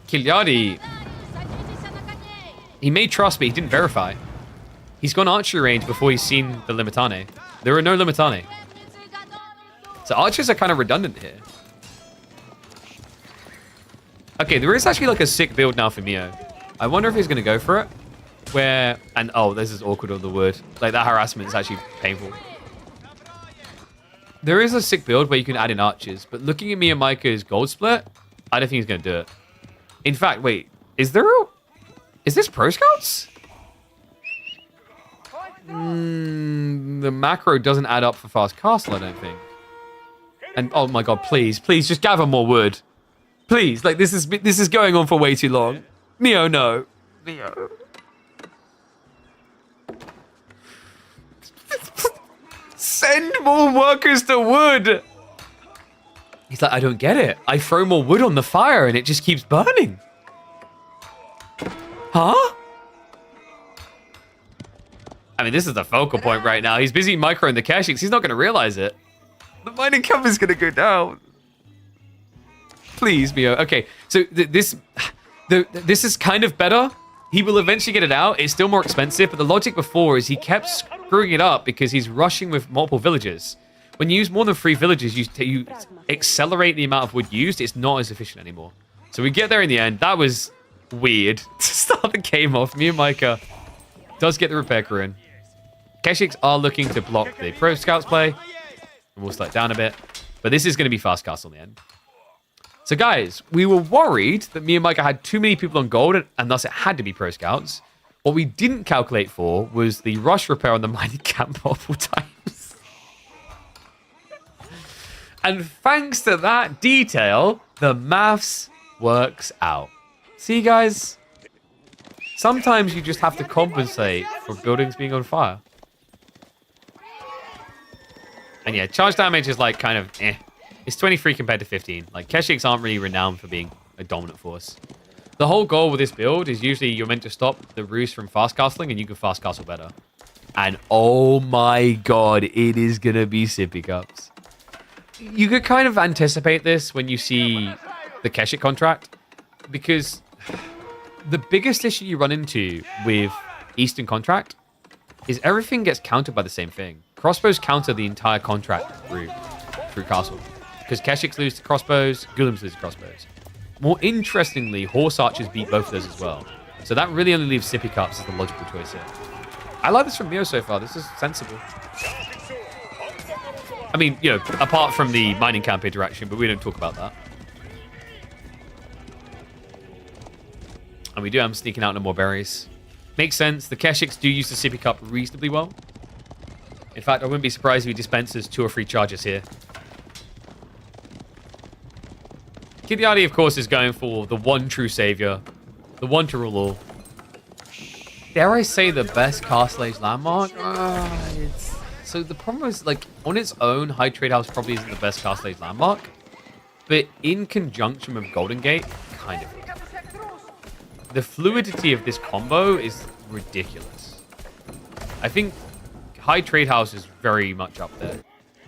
Kilyadi, he made trust, but he didn't verify. He's gone archery range before he's seen the Limitane. There are no Limitane. So archers are kind of redundant here. Okay, there is actually like a sick build now for Meo. I wonder if he's going to go for it. Where, and oh, this is awkward on the word. Like, that harassment is actually painful. There is a sick build where you can add in archers, but looking at MeoM's gold split, I don't think he's going to do it. In fact, wait, is this Pro Scouts? The macro doesn't add up for Fast Castle, I don't think. And oh my god, please just gather more wood. Please, like, this is going on for way too long. Meo, no. Meo. Send more workers to wood. He's like, I don't get it. I throw more wood on the fire and it just keeps burning. Huh? I mean, this is the focal point right now. He's busy microing the Kashyyyks. He's not going to realize it. The mining camp is going to go down. Please, Mio. Okay, so this is kind of better. He will eventually get it out. It's still more expensive, but the logic before is he kept screwing it up because he's rushing with multiple villagers. When you use more than 3 villages, you accelerate the amount of wood used. It's not as efficient anymore. So we get there in the end. That was weird to start the game off. Me and Micah does get the repair crew in. Kashyyyks are looking to block the pro scouts play. We'll slow it down a bit. But this is going to be fast castle in the end. So guys, we were worried that me and Micah had too many people on gold and thus it had to be pro scouts. What we didn't calculate for was the rush repair on the mining camp multiple times. And thanks to that detail, the maths works out. See, guys? Sometimes you just have to compensate for buildings being on fire. And yeah, charge damage is like kind of eh. It's 23 compared to 15. Like, Kashyyyks aren't really renowned for being a dominant force. The whole goal with this build is usually you're meant to stop the Roost from fast castling and you can fast castle better. And oh my god, it is going to be sippy cups. You could kind of anticipate this when you see the Kashyyyk contract, because the biggest issue you run into with Eastern contract is everything gets countered by the same thing. Crossbows counter the entire contract through castle, because Kashyyks lose to crossbows, Golems lose to crossbows. More interestingly, horse archers beat both of those as well. So that really only leaves sippy cups as the logical choice here. I like this from Mio so far. This is sensible. I mean, you know, apart from the mining camp interaction, but we don't talk about that. And we do have him sneaking out into more berries. Makes sense. The Kashyyks do use the sippy cup reasonably well. In fact, I wouldn't be surprised if he dispenses 2 or 3 charges here. Kardi, of course, is going for the one true savior. The one to rule all. Dare I say the best Castle Age landmark? So the problem is, like, on its own, High Trade House probably isn't the best Castle Age landmark. But in conjunction with Golden Gate, kind of is. The fluidity of this combo is ridiculous. I think High Trade House is very much up there.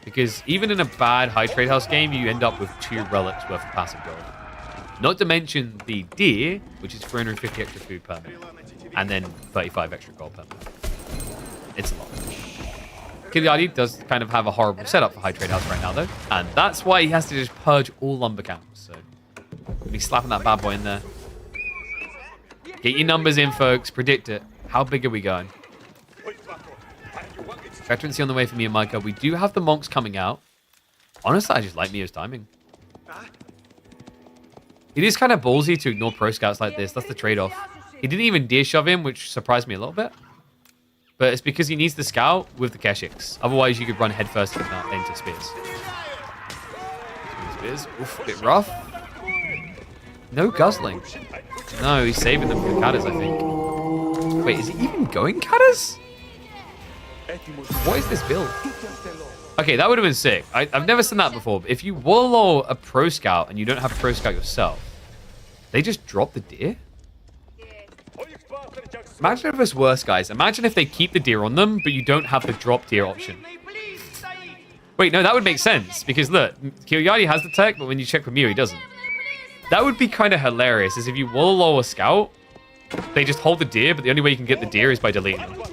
Because even in a bad High Trade House game, you end up with 2 relics worth of passive gold. Not to mention the deer, which is 350 extra food per minute. And then 35 extra gold per minute. It's a lot. Kardi does kind of have a horrible setup for High Trade House right now, though. And that's why he has to just purge all lumber camps. So, we'll be slapping that bad boy in there. Get your numbers in, folks. Predict it. How big are we going? Veterancy on the way for me and Micah. We do have the monks coming out. Honestly, I just like Mio's timing. It is kind of ballsy to ignore pro scouts like this. That's the trade-off. He didn't even deer shove him, which surprised me a little bit. But it's because he needs the scout with the Kashyyks. Otherwise, you could run headfirst into spears. Spears. Oof, a bit rough. No guzzling. No, he's saving them for the Cadders, I think. Wait, is he even going Cadders? What is this build? Okay, that would have been sick. I've never seen that before. But if you wallow a pro scout and you don't have a pro scout yourself, they just drop the deer? Imagine if it's worse, guys. Imagine if they keep the deer on them, but you don't have the drop deer option. Wait, no, that would make sense. Because look, Kardi has the tech, but when you check with Mio, he doesn't. That would be kind of hilarious, is if you wallow a scout, they just hold the deer, but the only way you can get the deer is by deleting them.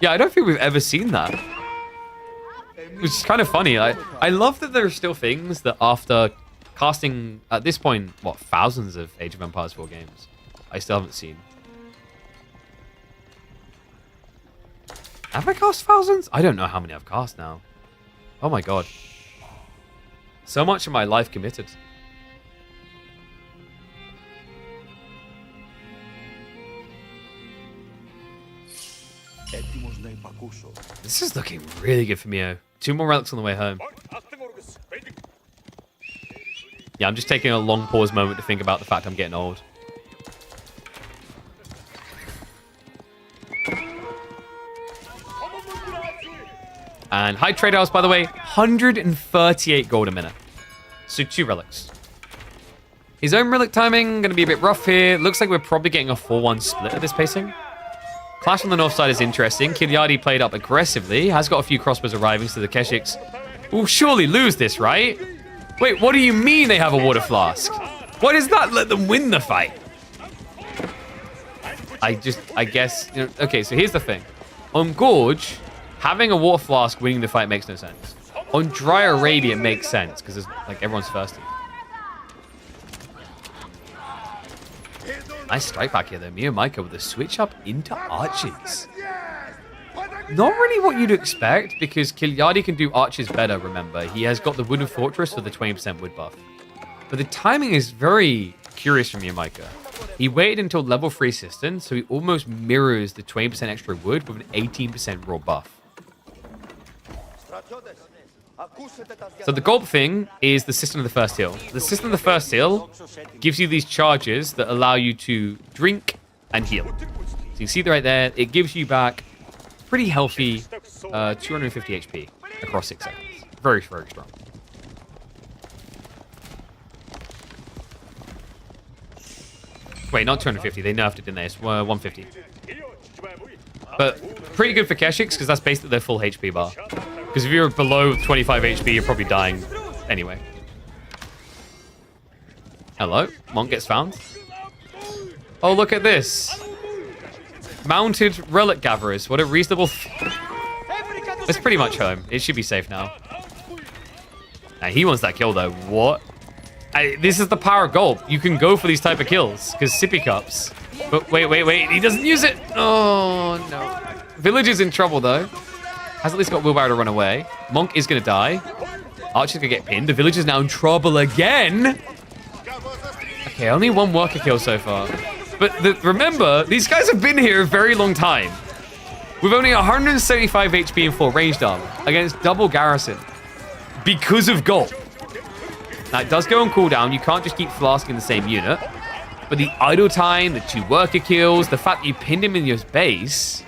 Yeah, I don't think we've ever seen that. Which is kind of funny. I love that there are still things that after casting, at this point, what, thousands of Age of Empires 4 games, I still haven't seen. Have I cast thousands? I don't know how many I've cast now. Oh my god. So much of my life committed. This is looking really good for Mio. 2 more relics on the way home. Yeah, I'm just taking a long pause moment to think about the fact I'm getting old. And high trade hours, by the way, 138 gold a minute. So 2 relics. His own relic timing, going to be a bit rough here. Looks like we're probably getting a 4-1 split at this pacing. Clash on the north side is interesting. Kiliadi played up aggressively. Has got a few crossbows arriving, so the Keshiks will surely lose this, right? Wait, what do you mean they have a water flask? Why does that let them win the fight? I guess, you know, okay, so here's the thing. On Gorge, having a water flask winning the fight makes no sense. On Dry Arabia, it makes sense, because like everyone's thirsty. Nice strike back here, though. MeoM with the switch up into archers. Not really what you'd expect, because Kiliadi can do archers better, remember. He has got the Wooden Fortress for the 20% wood buff. But the timing is very curious from MeoM. He waited until level 3 Cistern, so he almost mirrors the 20% extra wood with an 18% raw buff. So the gold thing is the Cistern of the First Heal. The Cistern of the First Heal gives you these charges that allow you to drink and heal. So you see right there, it gives you back pretty healthy 250 HP across 6 seconds. Very, very strong. Wait, not 250. They nerfed it, didn't they? It's 150. But pretty good for Keshiks, because that's basically their full HP bar. Because if you're below 25 HP, you're probably dying anyway. Hello? Monk gets found. Oh, look at this. Mounted relic gatherers. What a reasonable... It's pretty much home. It should be safe now. Nah, he wants that kill, though. What? This is the power of gold. You can go for these type of kills, because sippy cups. But wait. He doesn't use it. Oh, no. Village is in trouble, though. Has at least got Wheelbarrow to run away. Monk is going to die. Archer's going to get pinned. The village is now in trouble again. Okay, only 1 worker kill so far. But remember, these guys have been here a very long time. With only 175 HP and 4 ranged armor against double garrison. Because of gold. Now, it does go on cooldown. You can't just keep flasking the same unit. But the idle time, the 2 worker kills, the fact that you pinned him in your base...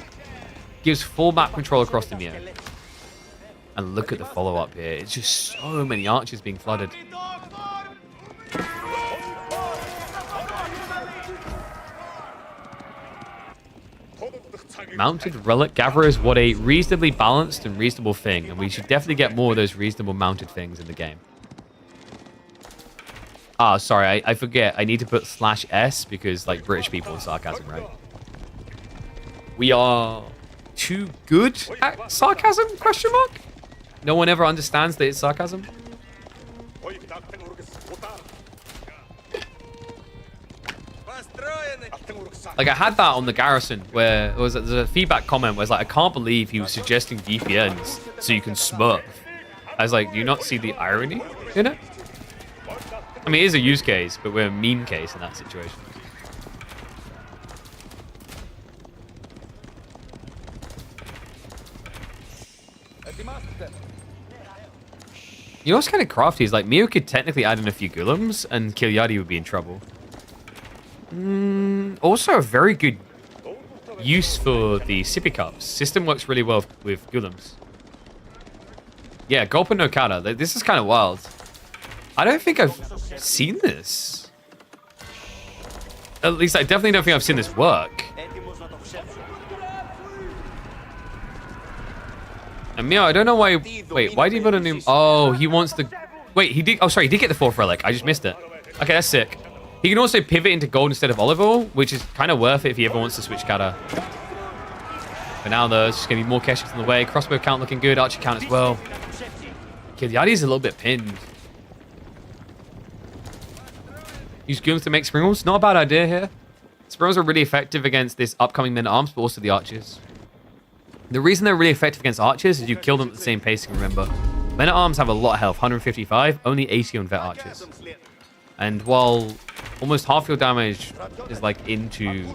gives full map control across the Meo. And look at the follow-up here. It's just so many archers being flooded. Mounted relic gatherers, what a reasonably balanced and reasonable thing. And we should definitely get more of those reasonable mounted things in the game. Ah, sorry, I forget. I need to put /S because, like, British people sarcasm, right? We are... too good at sarcasm? Question mark? No one ever understands that it's sarcasm. Like, I had that on the garrison where there's a feedback comment where it's like, I can't believe he was suggesting VPNs so you can smurf. I was like, do you not see the irony in it? I mean, it is a use case, but we're a meme case in that situation. You know what's kind of crafty is like Meo could technically add in a few Gulums and Kiliadi would be in trouble. Also a very good use for the sippy cups. System works really well with Gulums. Yeah, Gulp and Nokata. This is kind of wild. I don't think I've seen this. At least I definitely don't think I've seen this work. And Meo, I don't know why... Wait, why did he put a new... Oh, he wants the... Wait, he did... Oh, sorry, he did get the 4th relic. I just missed it. Okay, that's sick. He can also pivot into gold instead of olive oil, which is kind of worth it if he ever wants to switch kata. But now there's just going to be more Keshiks on the way. Crossbow count looking good. Archer count as well. Kiliadi's a little bit pinned. Use Gooms to make Springles. Not a bad idea here. Springles are really effective against this upcoming men-at-arms, but also the archers. The reason they're really effective against archers is you kill them at the same pacing, remember. Men-at-arms have a lot of health, 155, only 80 on vet archers. And while almost half your damage is like into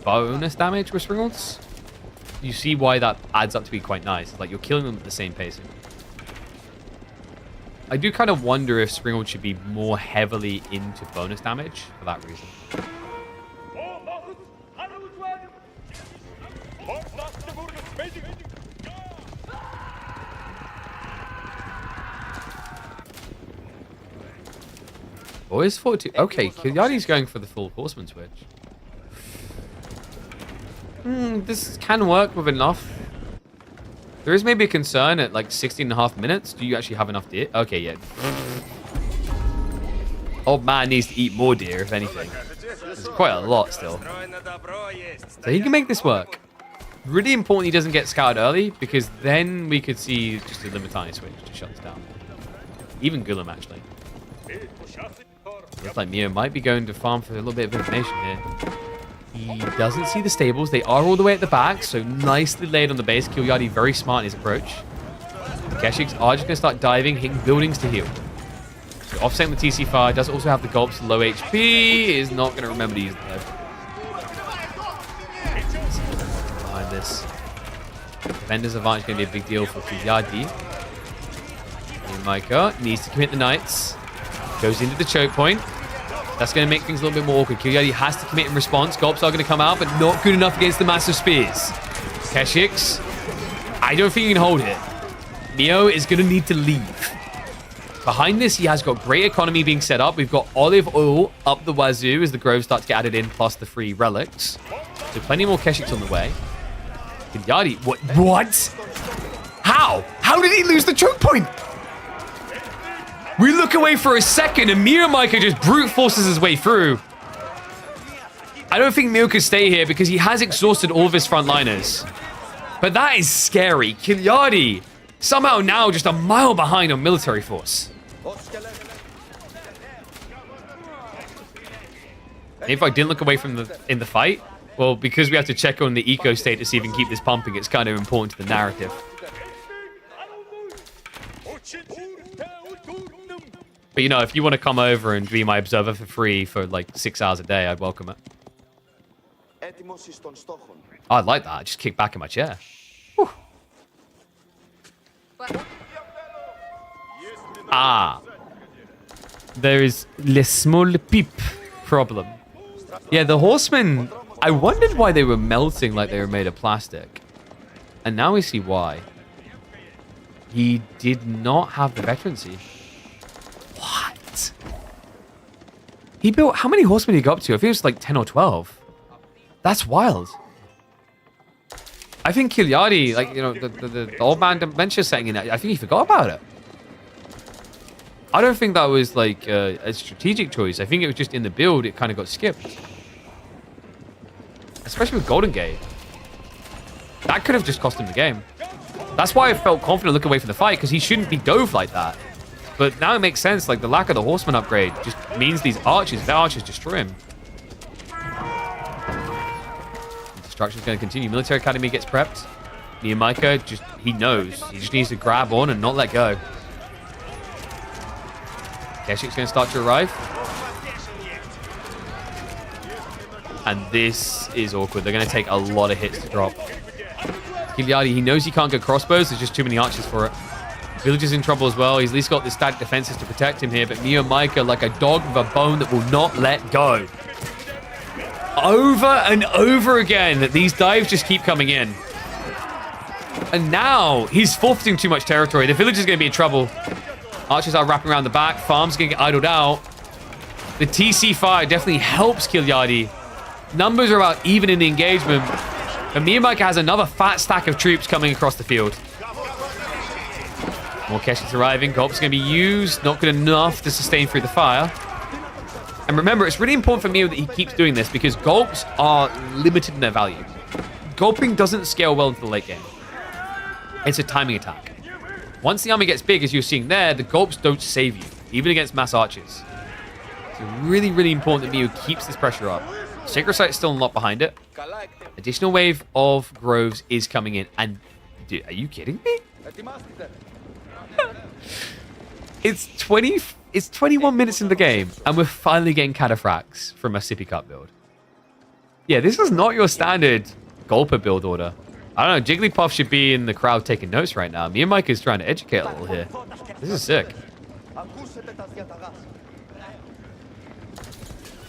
bonus damage with Springles, you see why that adds up to be quite nice. It's like you're killing them at the same pacing. I do kind of wonder if Springles should be more heavily into bonus damage for that reason. Boys 42. Okay, Kilyadi's going for the full horseman switch. This can work with enough. There is maybe a concern at like 16.5 minutes. Do you actually have enough deer? Okay, yeah. Old man needs to eat more deer, if anything. There's quite a lot still. So he can make this work. Really important he doesn't get scouted early, because then we could see just a Limitani switch to shut this down. Even Gulam, actually. Looks like MeoM might be going to farm for a little bit of information here. He doesn't see the stables. They are all the way at the back, so nicely laid on the base. Kilyadi very smart in his approach. Keshiks are just going to start diving, hitting buildings to heal. So offsetting the TC fire, does also have the gulps low HP, is not going to remember to use the head. Behind this. Defender's advantage is going to be a big deal for Kilyadi. Micah needs to commit the Knights. Goes into the choke point. That's going to make things a little bit more awkward. Kilyadi has to commit in response. Gulps are going to come out, but not good enough against the massive spears. Keshiks, I don't think you can hold it. Neo is going to need to leave. Behind this, he has got great economy being set up. We've got olive oil up the wazoo as the groves start to get added in, plus the free relics. So plenty more Keshiks on the way. Kilyadi, what? How? How did he lose the choke point? We look away for a second, and MeoM just brute forces his way through. I don't think Meo could stay here because he has exhausted all of his frontliners. But that is scary. Kilyadi, somehow now just a mile behind on military force. If I didn't look away from in the fight, well, because we have to check on the eco state to see if we can keep this pumping, it's kind of important to the narrative. But, you know, if you want to come over and be my observer for free for, like, 6 hours a day, I'd welcome it. Oh, I'd like that. Just kick back in my chair. Whew. Ah. There is le small pipe problem. Yeah, the horsemen, I wondered why they were melting like they were made of plastic. And now we see why. He did not have the veterancy. What? He built... How many horsemen did he go up to? I think it was like 10 or 12. That's wild. I think Kilyadi, like, you know, the old man dementia setting in, I think he forgot about it. I don't think that was, like, a strategic choice. I think it was just in the build, it kind of got skipped. Especially with Golden Gate. That could have just cost him the game. That's why I felt confident looking away from the fight, because he shouldn't be dove like that. But now it makes sense, like the lack of the horseman upgrade just means these archers, their archers destroy him. Destruction's going to continue. Military Academy gets prepped. MeoM just, he knows. He just needs to grab on and not let go. Keshik's going to start to arrive. And this is awkward. They're going to take a lot of hits to drop. Kilyadi, he knows he can't go crossbows. There's just too many archers for it. Village is in trouble as well. He's at least got the static defenses to protect him here. But MeoM, like a dog with a bone that will not let go. Over and over again, these dives just keep coming in. And now he's forfeiting too much territory. The village is going to be in trouble. Archers are wrapping around the back. Farm's going to get idled out. The TC fire definitely helps Kilyadi. Numbers are about even in the engagement. And MeoM has another fat stack of troops coming across the field. More Keshiks arriving. Gulp's going to be used. Not good enough to sustain through the fire. And remember, it's really important for Meo that he keeps doing this because Gulps are limited in their value. Gulping doesn't scale well into the late game. It's a timing attack. Once the army gets big, as you're seeing there, the Gulps don't save you, even against mass archers. So really, really important that Meo keeps this pressure up. Sacred Site's still unlocked behind it. Additional wave of groves is coming in. And, dude, are you kidding me? It's 21 minutes in the game, and we're finally getting cataphracts from a Sippy Cup build. Yeah, this is not your standard Gulper build order. I don't know, Jigglypuff should be in the crowd taking notes right now. MeoM is trying to educate a little here. This is sick.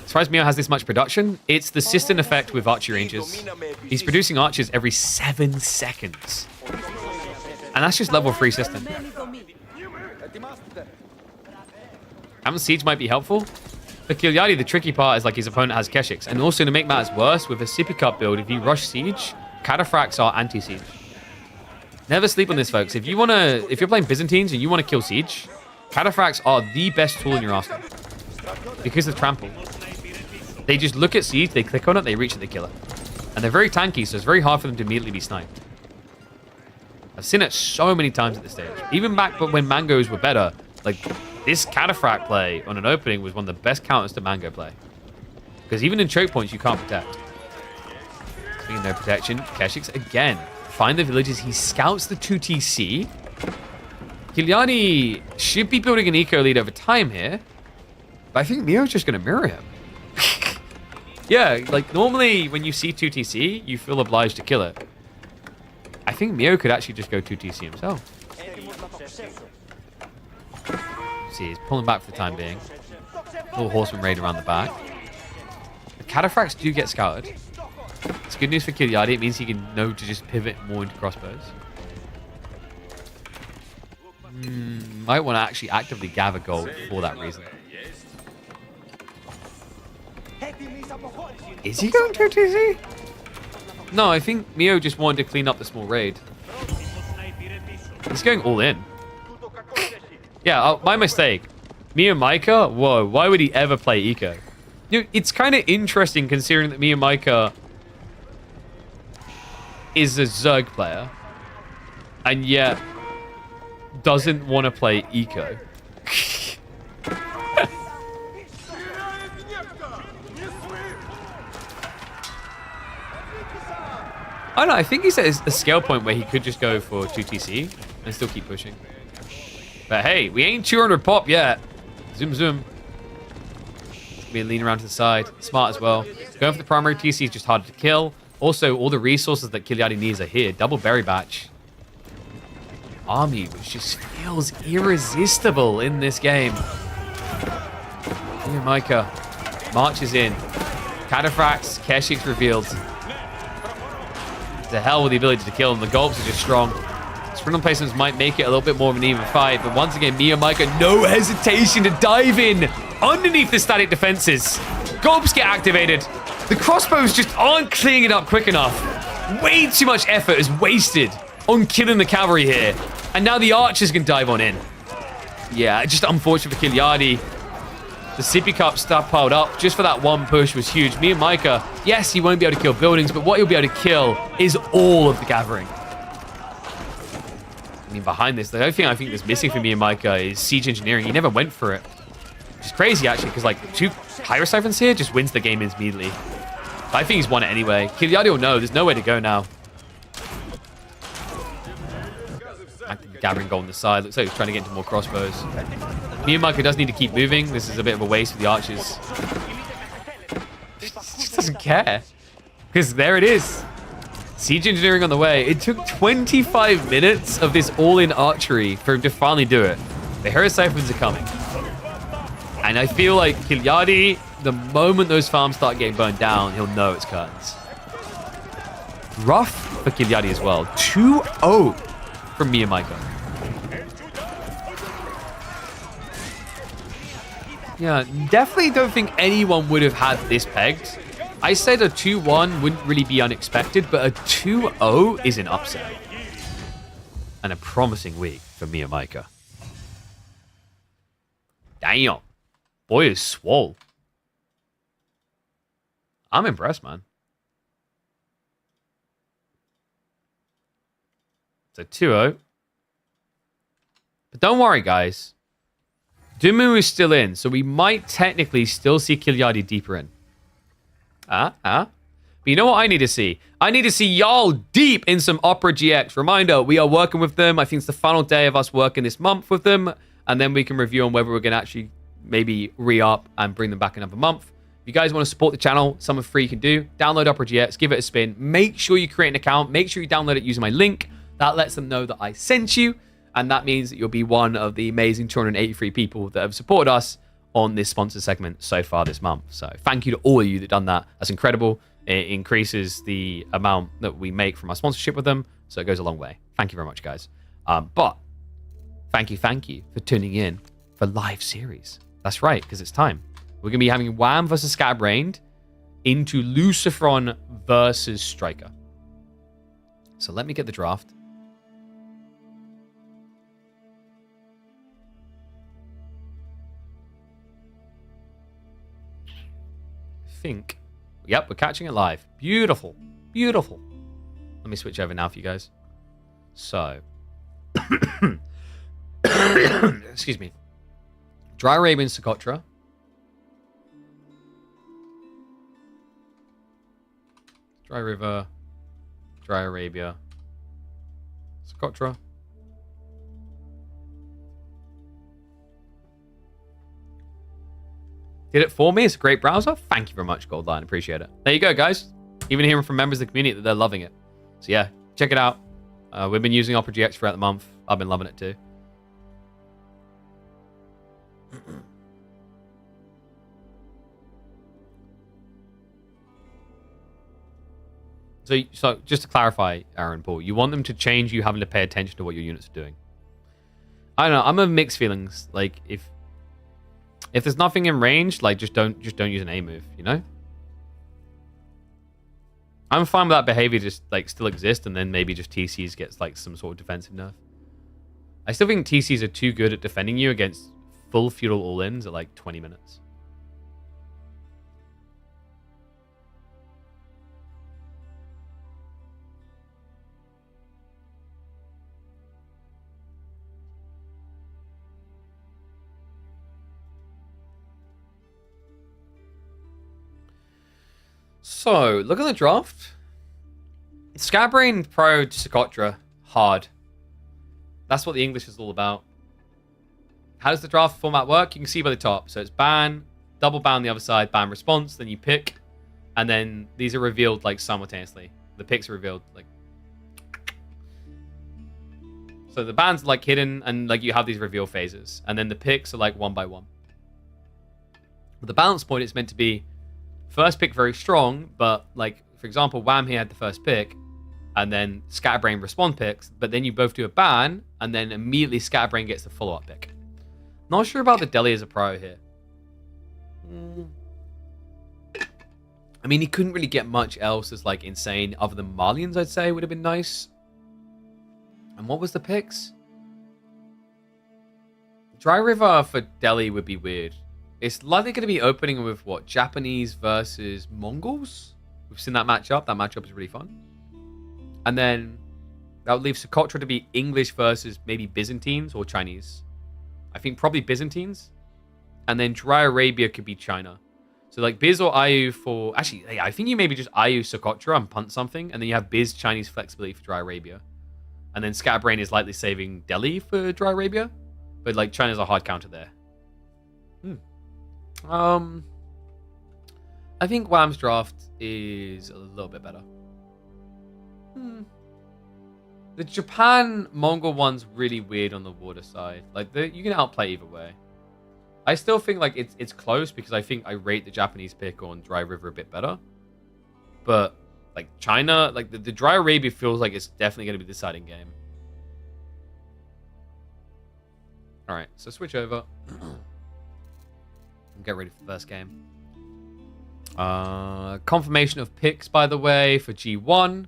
As far as Meo has this much production, it's the Sistan effect with archery ranges. He's producing archers every 7 seconds. And that's just level 3 Sistan. Siege might be helpful. For Kiliadi, the tricky part is like his opponent has Keshiks. And also to make matters worse, with a Sippy Cup build, if you rush Siege, Cataphracts are anti-Siege. Never sleep on this, folks. If you're playing Byzantines and you want to kill Siege, Cataphracts are the best tool in your arsenal. Because of Trample. They just look at Siege, they click on it, they reach it, they kill it. And they're very tanky, so it's very hard for them to immediately be sniped. I've seen it so many times at this stage. Even back when Mangoes were better, like, this Cataphract play on an opening was one of the best counters to Mango play. Because even in choke points, you can't protect. Speaking of no protection, Keshiks again. Find the villages. He scouts the 2TC. Kiliani should be building an eco lead over time here. But I think Meo's just going to mirror him. Yeah, like normally when you see 2TC, you feel obliged to kill it. I think Meo could actually just go 2TC himself. See, he's pulling back for the time being. Little horseman raid around the back. The Cataphracts do get scouted. It's good news for Kiliadi. It means he can know to just pivot more into crossbows. Might want to actually actively gather gold for that reason. Is he going 2TC? No, I think Meo just wanted to clean up the small raid. He's going all in. Yeah, my mistake. Mio Micah? Whoa, why would he ever play eco? You know, it's kind of interesting considering that Mio Micah is a Zerg player and yet doesn't want to play eco. I don't know, I think he's at a scale point where he could just go for 2TC and still keep pushing. But hey, we ain't 200 pop yet. Zoom, zoom. Be lean around to the side. Smart as well. Going for the primary TC is just harder to kill. Also, all the resources that Kiliadi needs are here. Double berry batch. Army, which just feels irresistible in this game. Here, Micah marches in. Cataphracts, Keshiks revealed. To hell with the ability to kill him. The gulps are just strong. Sprint placements might make it a little bit more of an even fight, but once again, Mio Micah, no hesitation to dive in underneath the static defenses. Gulps get activated. The crossbows just aren't clearing it up quick enough. Way too much effort is wasted on killing the cavalry here. And now the archers can dive on in. Yeah, just unfortunate for Kiliadi. The Sippy Cup stockpiled up just for that one push was huge. Mio Micah, yes, he won't be able to kill buildings, but what he'll be able to kill is all of the gathering. I mean, behind this, the only thing I think that's missing for Mio Micah is siege engineering. He never went for it. Which is crazy, actually, because like 2 Pyro Siphons here just wins the game immediately. But I think he's won it anyway. Kiliadi will know. There's nowhere to go now. Active gathering gold on the side. Looks like he's trying to get into more crossbows. Mio Micah does need to keep moving. This is a bit of a waste for the archers. He just doesn't care. Because there it is. Siege engineering on the way. It took 25 minutes of this all-in archery for him to finally do it. The Hero Siphons are coming. And I feel like Kiliadi, the moment those farms start getting burned down, he'll know it's curtains. Rough for Kiliadi as well. 2-0 from Mio Micah. Yeah, definitely don't think anyone would have had this pegged. I said a 2-1 wouldn't really be unexpected, but a 2-0 is an upset. And a promising week for Mio Micah. Damn. Boy is swole. I'm impressed, man. It's a 2-0. But don't worry, guys. DeMu is still in, so we might technically still see Kiliadi deeper in. But you know what I need to see? I need to see y'all deep in some Opera GX. Reminder, we are working with them. I think it's the final day of us working this month with them. And then we can review on whether we're going to actually maybe re-up and bring them back another month. If you guys want to support the channel, something free you can do. Download Opera GX, give it a spin. Make sure you create an account. Make sure you download it using my link. That lets them know that I sent you. And that means that you'll be one of the amazing 283 people that have supported us on this sponsor segment so far this month. So thank you to all of you that done that. That's incredible. It increases the amount that we make from our sponsorship with them. So it goes a long way. Thank you very much, guys. But thank you for tuning in for live series. That's right, because it's time We're going to be having Wham versus Scatterbrained into Lucifron versus Striker. So let me get the draft. Think. Yep, we're catching it live. Beautiful. Beautiful. Let me switch over now for you guys. So. Excuse me. Dry Arabian Socotra. Dry River. Dry Arabia. Socotra. Did it for me. It's a great browser. Thank you very much, Goldline. Appreciate it. There you go, guys. Even hearing from members of the community that they're loving it. So yeah, check it out. We've been using Opera GX throughout the month. I've been loving it too. So just to clarify, Aaron Paul, you want them to change you having to pay attention to what your units are doing. I don't know. I'm of mixed feelings. Like if there's nothing in range, like just don't use an A move, you know? I'm fine with that behavior just like still exist, and then maybe just TCs gets like some sort of defensive nerf. I still think TCs are too good at defending you against full feudal all-ins at like 20 minutes. So, look at the draft. Scatterbrain Pro Socotra, hard. That's what the English is all about. How does the draft format work? You can see by the top. So it's ban, double ban on the other side, ban response, then you pick, and then these are revealed like simultaneously. The picks are revealed like. So the bans are like hidden, and like you have these reveal phases, and then the picks are like one by one. With the balance point, it's meant to be first pick very strong, but like, for example, Wham here had the first pick, and then Scatterbrain respawn picks, but then you both do a ban, and then immediately Scatterbrain gets the follow-up pick. Not sure about the Delhi as a pro here. I mean, he couldn't really get much else as like insane other than Marlians, I'd say, would have been nice. And what was the picks? Dry River for Delhi would be weird. It's likely going to be opening with, what, Japanese versus Mongols? We've seen that matchup. That matchup is really fun. And then that would leave Socotra to be English versus maybe Byzantines or Chinese. I think probably Byzantines. And then Dry Arabia could be China. So like Biz or Ayu for... Actually, I think you maybe just Ayu Socotra and punt something. And then you have Biz Chinese flexibility for Dry Arabia. And then Scatterbrain is likely saving Delhi for Dry Arabia. But like China's a hard counter there. I think Wham's draft is a little bit better. The Japan-Mongol one's really weird on the water side. Like, you can outplay either way. I still think like it's close because I think I rate the Japanese pick on Dry River a bit better. But like China, like the Dry Arabia feels like it's definitely going to be the deciding game. All right, so switch over. Get ready for the first game. Confirmation of picks, by the way, for G1.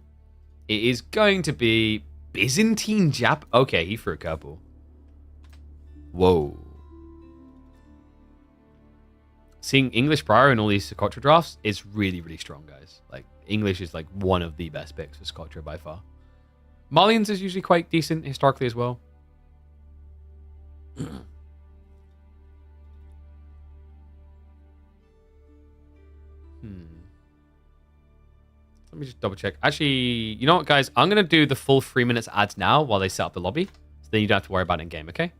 It is going to be Byzantine Jap. Okay, he threw a curveball. Whoa. Seeing English prior in all these Socotra drafts is really, really strong, guys. Like, English is like one of the best picks for Socotra by far. Malians is usually quite decent historically as well. Let me just double check. Actually, you know what, guys? I'm going to do the full 3 minutes ads now while they set up the lobby. So then you don't have to worry about it in game, okay?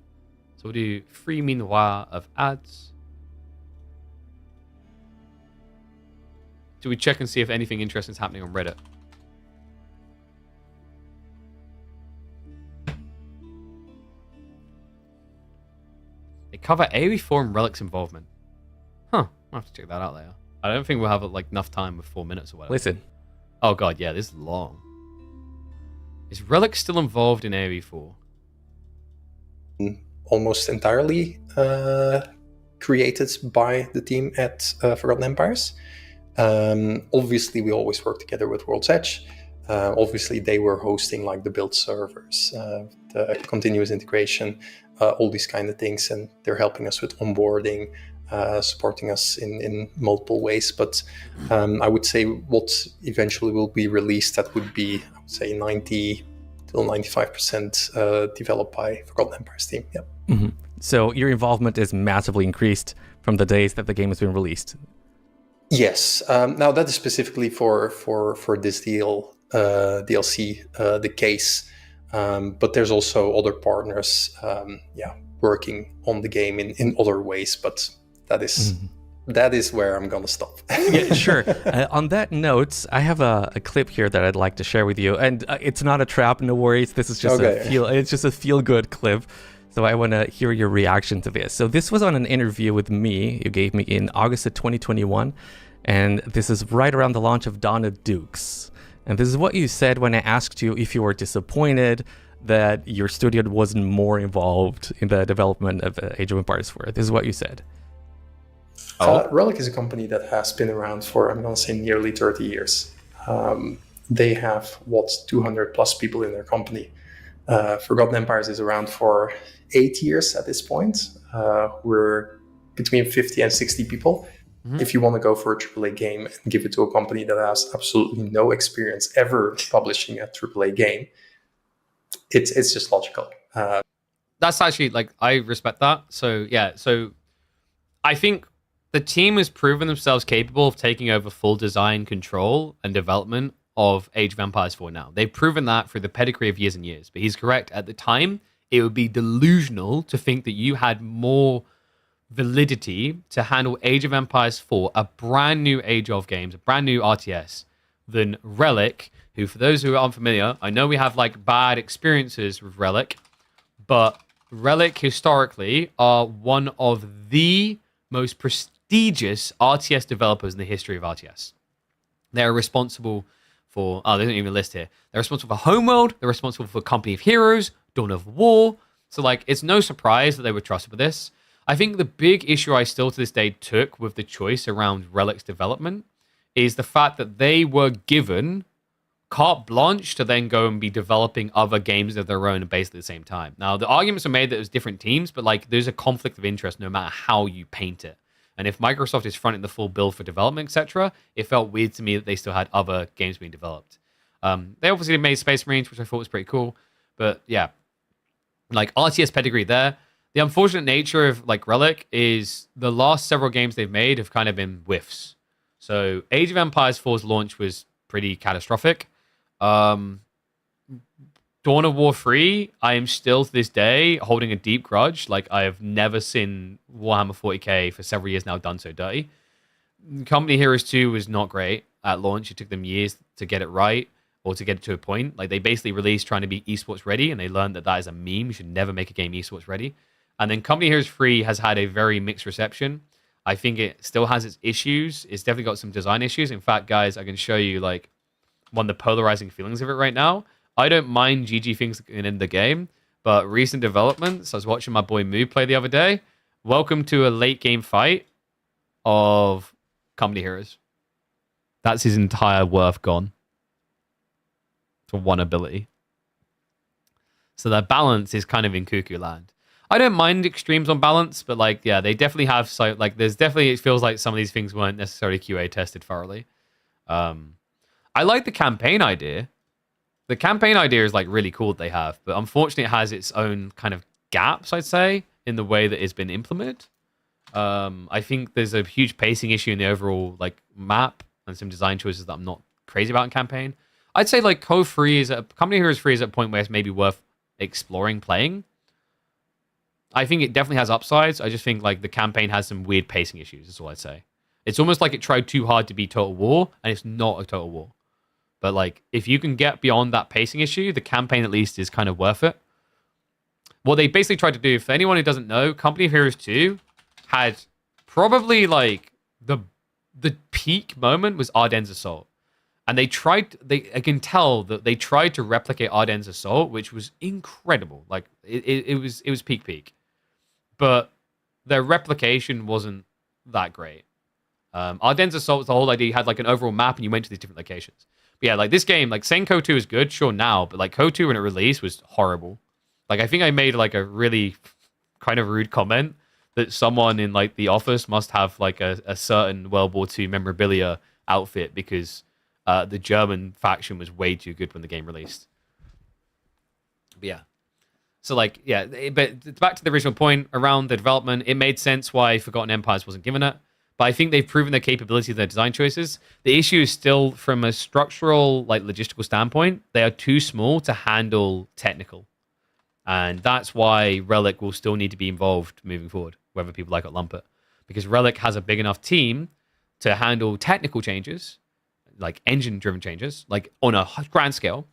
So we'll do 3 minutes of ads. Do we check and see if anything interesting is happening on Reddit? They cover AoE 4 and Relic's involvement. Huh. I'll have to check that out later. I don't think we'll have like enough time with 4 minutes or whatever. Listen. Oh god, yeah, this is long. Is Relic still involved in AoE 4? Almost entirely created by the team at Forgotten Empires. Obviously, we always work together with World's Edge. Obviously, they were hosting like the build servers, the continuous integration, all these kind of things, and they're helping us with onboarding, supporting us in multiple ways. But I would say what eventually will be released, that would be, I would say, 90 till 95% developed by Forgotten Empires team. Yeah. Mm-hmm. So your involvement is massively increased from the days that the game has been released. Yes. Now that is specifically for this DLC, the case. But there's also other partners, working on the game in other ways. But that is where I'm gonna stop. Yeah, sure. On that note, I have a clip here that I'd like to share with you, and it's not a trap. No worries. This is just it's just a feel-good clip. So I want to hear your reaction to this. So this was on an interview with me you gave me in August of 2021, and this is right around the launch of Dawn of Dukes. And this is what you said when I asked you if you were disappointed that your studio wasn't more involved in the development of Age of Empires 4. This is what you said. Relic is a company that has been around for, I'm going to say, nearly 30 years. They have, 200 plus people in their company. Forgotten Empires is around for 8 years at this point. We're between 50 and 60 people. Mm-hmm. If you want to go for a AAA game and give it to a company that has absolutely no experience ever publishing a AAA game, it's just logical. That's actually, like, I respect that. So, yeah. So, I think the team has proven themselves capable of taking over full design control and development of Age of Empires 4 now. They've proven that through the pedigree of years and years. But he's correct. At the time, it would be delusional to think that you had more validity to handle Age of Empires 4, a brand new Age of games, a brand new RTS, than Relic, who, for those who are unfamiliar, I know we have like bad experiences with Relic, but Relic historically are one of the most prestigious RTS developers in the history of RTS. They're responsible for, they don't even list here. They're responsible for Homeworld, they're responsible for Company of Heroes, Dawn of War. So, like, it's no surprise that they were trusted with this. I think the big issue I still to this day took with the choice around Relic's development is the fact that they were given carte blanche to then go and be developing other games of their own at basically the same time. Now, the arguments are made that it was different teams, but, like, there's a conflict of interest no matter how you paint it. And if Microsoft is fronting the full bill for development, etc., it felt weird to me that they still had other games being developed. They obviously made Space Marines, which I thought was pretty cool. But yeah, like RTS pedigree there. The unfortunate nature of like Relic is the last several games they've made have kind of been whiffs. So Age of Empires 4's launch was pretty catastrophic. Dawn of War 3, I am still to this day holding a deep grudge. Like, I have never seen Warhammer 40k for several years now done so dirty. Company Heroes 2 was not great at launch. It took them years to get it right or to get it to a point. Like, they basically released trying to be esports ready, and they learned that that is a meme. You should never make a game esports ready. And then Company Heroes 3 has had a very mixed reception. I think it still has its issues. It's definitely got some design issues. In fact, guys, I can show you like one of the polarizing feelings of it right now. I don't mind GG things in the game, but recent developments, I was watching my boy Moo play the other day. Welcome to a late game fight of Company Heroes. That's his entire worth gone for one ability. So their balance is kind of in cuckoo land. I don't mind extremes on balance, but like, yeah, they definitely have, so like, there's definitely, it feels like some of these things weren't necessarily QA tested thoroughly. I like the campaign idea. The campaign idea is like really cool that they have, but unfortunately it has its own kind of gaps, I'd say, in the way that it's been implemented. I think there's a huge pacing issue in the overall like map and some design choices that I'm not crazy about in campaign. I'd say like Company Heroes 3 is at a point where it's maybe worth exploring playing. I think it definitely has upsides. I just think like the campaign has some weird pacing issues, is all I'd say. It's almost like it tried too hard to be Total War, and it's not a Total War. But like, if you can get beyond that pacing issue, the campaign at least is kind of worth it. What they basically tried to do, for anyone who doesn't know, Company of Heroes 2 had probably like the peak moment was Ardennes Assault. And I can tell that they tried to replicate Ardennes Assault, which was incredible. Like it was peak. But their replication wasn't that great. Ardennes Assault was the whole idea. You had like an overall map and you went to these different locations. But yeah, like this game, like saying KO2 is good, sure now, but like KO2 when it released was horrible. Like I think I made like a really kind of rude comment that someone in like the office must have like a certain World War II memorabilia outfit because the German faction was way too good when the game released. But yeah. So like, yeah, but back to the original point around the development, it made sense why Forgotten Empires wasn't given it. But I think they've proven their capability of their design choices. The issue is still from a structural, like logistical standpoint, they are too small to handle technical. And that's why Relic will still need to be involved moving forward, whether people like it or lump it. Because Relic has a big enough team to handle technical changes, like engine-driven changes, like on a grand scale.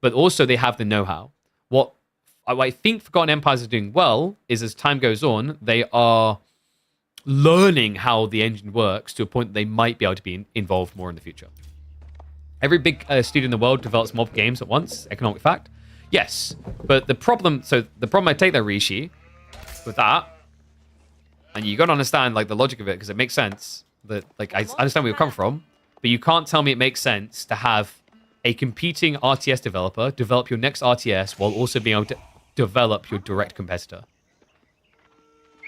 But also they have the know-how. What I think Forgotten Empires is doing well is as time goes on, they are learning how the engine works to a point that they might be able to be involved more in the future. Every big studio in the world develops mob games at once, economic fact. Yes, but the problem I take there, Rishi, with that, and you got to understand like the logic of it because it makes sense that like I understand where you're coming from, but you can't tell me it makes sense to have a competing RTS developer develop your next RTS while also being able to develop your direct competitor.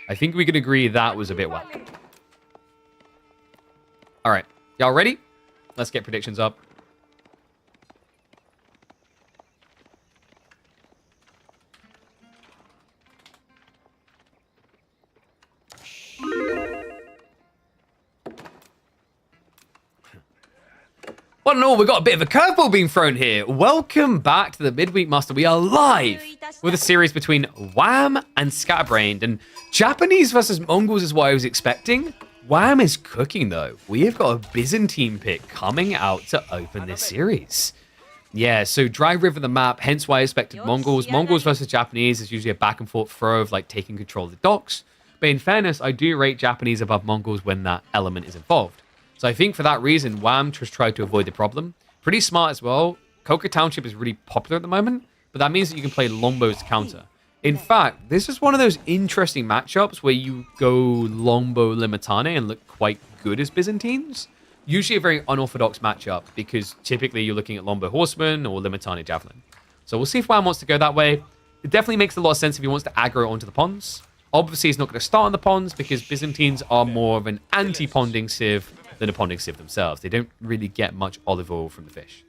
I think we can agree that was a bit whack. All right, y'all ready? Let's get predictions up. Well, no, we've got a bit of a curveball being thrown here. Welcome back to the Midweek Master. We are live with a series between Wham and Scatterbrained. And Japanese versus Mongols is what I was expecting. Wham is cooking, though. We have got a Byzantine pick coming out to open this series. Yeah, so dry river the map, hence why I expected Mongols. Mongols versus Japanese is usually a back and forth throw of like taking control of the docks. But in fairness, I do rate Japanese above Mongols when that element is involved. So I think for that reason, Wham just tried to avoid the problem. Pretty smart as well. Coca Township is really popular at the moment, but that means that you can play Longbows to counter. In fact, this is one of those interesting matchups where you go Longbow Limitane and look quite good as Byzantines. Usually a very unorthodox matchup because typically you're looking at Longbow Horseman or Limitane Javelin. So we'll see if Wham wants to go that way. It definitely makes a lot of sense if he wants to aggro onto the ponds. Obviously, he's not going to start on the ponds because Byzantines are more of an anti-ponding civ than a ponding civ themselves. They don't really get much olive oil from the fish.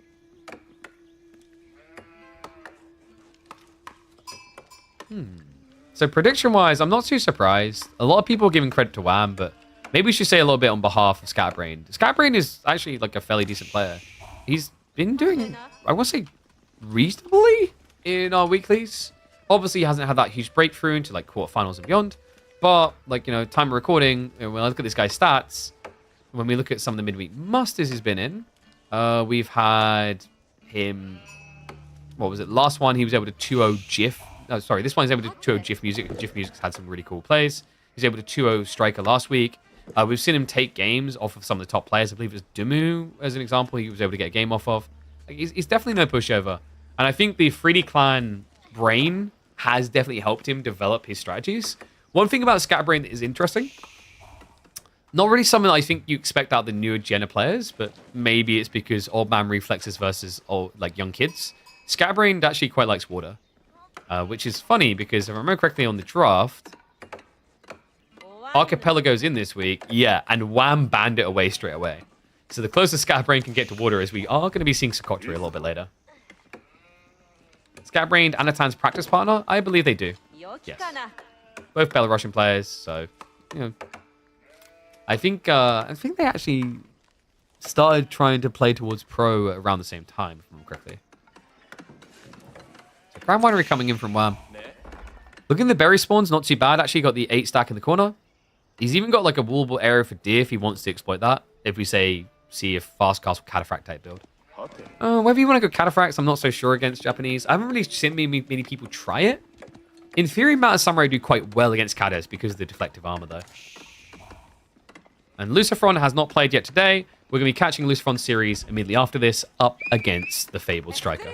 So prediction-wise, I'm not too surprised. A lot of people are giving credit to Wham, but maybe we should say a little bit on behalf of Scatterbrained. Scatterbrained is actually like a fairly decent player. He's been doing, I want to say, reasonably in our weeklies. Obviously, he hasn't had that huge breakthrough into like quarterfinals and beyond. But like, you know, time of recording, when I look at this guy's stats, when we look at some of the midweek musters he's been in, we've had him, what was it? Last one, he was able to 2-0 GIF. Oh, sorry, this one's able to 2-0 GIF Music. GIF Music's had some really cool plays. He's able to 2-0 Striker last week. We've seen him take games off of some of the top players. I believe it was DeMu, as an example, he was able to get a game off of. Like, he's definitely no pushover. And I think the 3D Clan brain has definitely helped him develop his strategies. One thing about Scatterbrain that is interesting, not really something that I think you expect out of the newer Jenna players, but maybe it's because old man reflexes versus like young kids. Scatterbrain actually quite likes water, which is funny because if I remember correctly on the draft, Archipelago's in this week, yeah, and Wham banned it away straight away. So the closest Scatterbrain can get to water is we are going to be seeing Sokotri a little bit later. Scatterbrained and Anatan's practice partner? I believe they do. Yes. Both Belarusian players, so, you know. I think they actually started trying to play towards pro around the same time, if I remember correctly. So Grand Winery coming in from Wham. Looking at the berry spawns, not too bad. Actually got the 8 stack in the corner. He's even got like a wallable area for deer if he wants to exploit that. If we see a fast castle cataphract type build. Whether you want to go cataphracts, I'm not so sure against Japanese. I haven't really seen many people try it. In theory, Mata Samurai do quite well against Kades because of the deflective armor, though. And Lucifron has not played yet today. We're going to be catching Lucifron series immediately after this up against the Fabled Striker.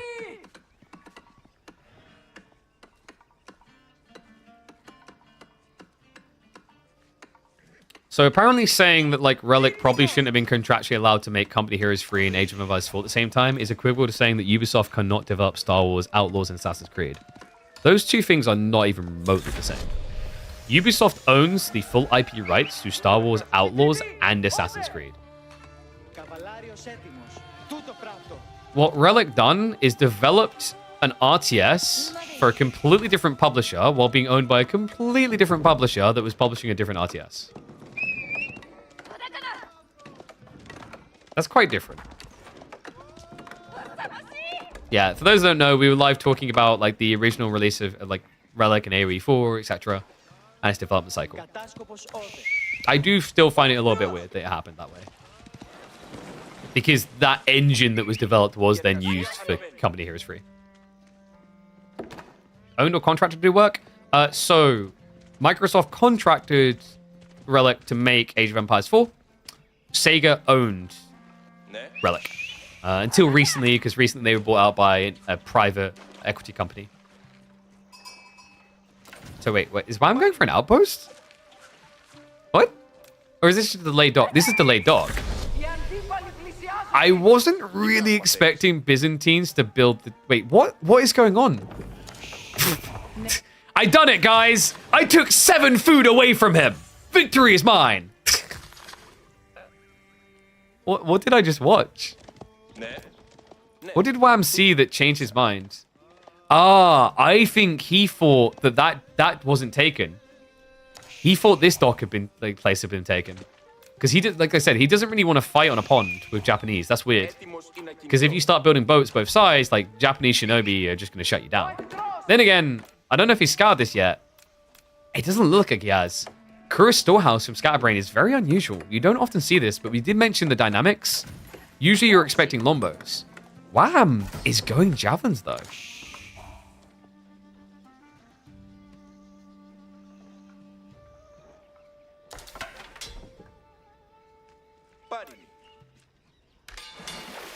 So apparently saying that like Relic probably shouldn't have been contractually allowed to make Company Heroes free and Age of Empires 4 at the same time is equivalent to saying that Ubisoft cannot develop Star Wars, Outlaws, and Assassin's Creed. Those two things are not even remotely the same. Ubisoft owns the full IP rights to Star Wars, Outlaws, and Assassin's Creed. What Relic done is developed an RTS for a completely different publisher while being owned by a completely different publisher that was publishing a different RTS. That's quite different. Yeah, for those that don't know, we were live talking about like the original release of like Relic and AoE 4, etc. and its development cycle. I do still find it a little bit weird that it happened that way. Because that engine that was developed was then used for Company Heroes 3. Owned or contracted to do work? So, Microsoft contracted Relic to make Age of Empires 4. Sega owned Relic. Until recently, because recently they were bought out by a private equity company. So wait, is Wham going for an outpost? What? Or is this just a delayed dock? This is delayed dock. I wasn't really expecting Byzantines to build the... Wait, what? What is going on? I done it, guys! I took 7 food away from him! Victory is mine! What did I just watch? What did Wham see that changed his mind? Ah, I think he thought that wasn't taken. He thought this dock had been, like, place had been taken. Because he did, like I said, he doesn't really want to fight on a pond with Japanese. That's weird. Because if you start building boats both sides, like, Japanese shinobi are just going to shut you down. Then again, I don't know if he's scoured this yet. It doesn't look like he has. Kura's Storehouse from Scatterbrain is very unusual. You don't often see this, but we did mention the dynamics. Usually you're expecting longbows. Wham is going javelins, though.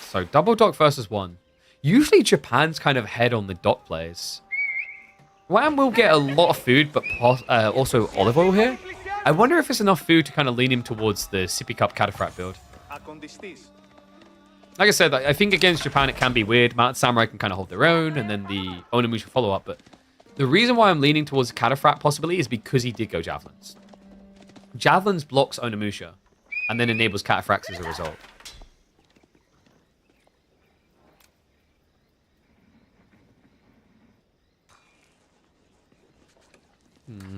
So double dock versus 1. Usually Japan's kind of head on the dock plays. Wham will get a lot of food, but also olive oil here. I wonder if it's enough food to kind of lean him towards the Sippy Cup Cataphract build. Like I said, I think against Japan it can be weird. Mount Samurai can kind of hold their own, and then the Onimusha follow-up. But the reason why I'm leaning towards Cataphract possibly is because he did go Javelins. Javelins blocks Onimusha, and then enables Cataphracts as a result.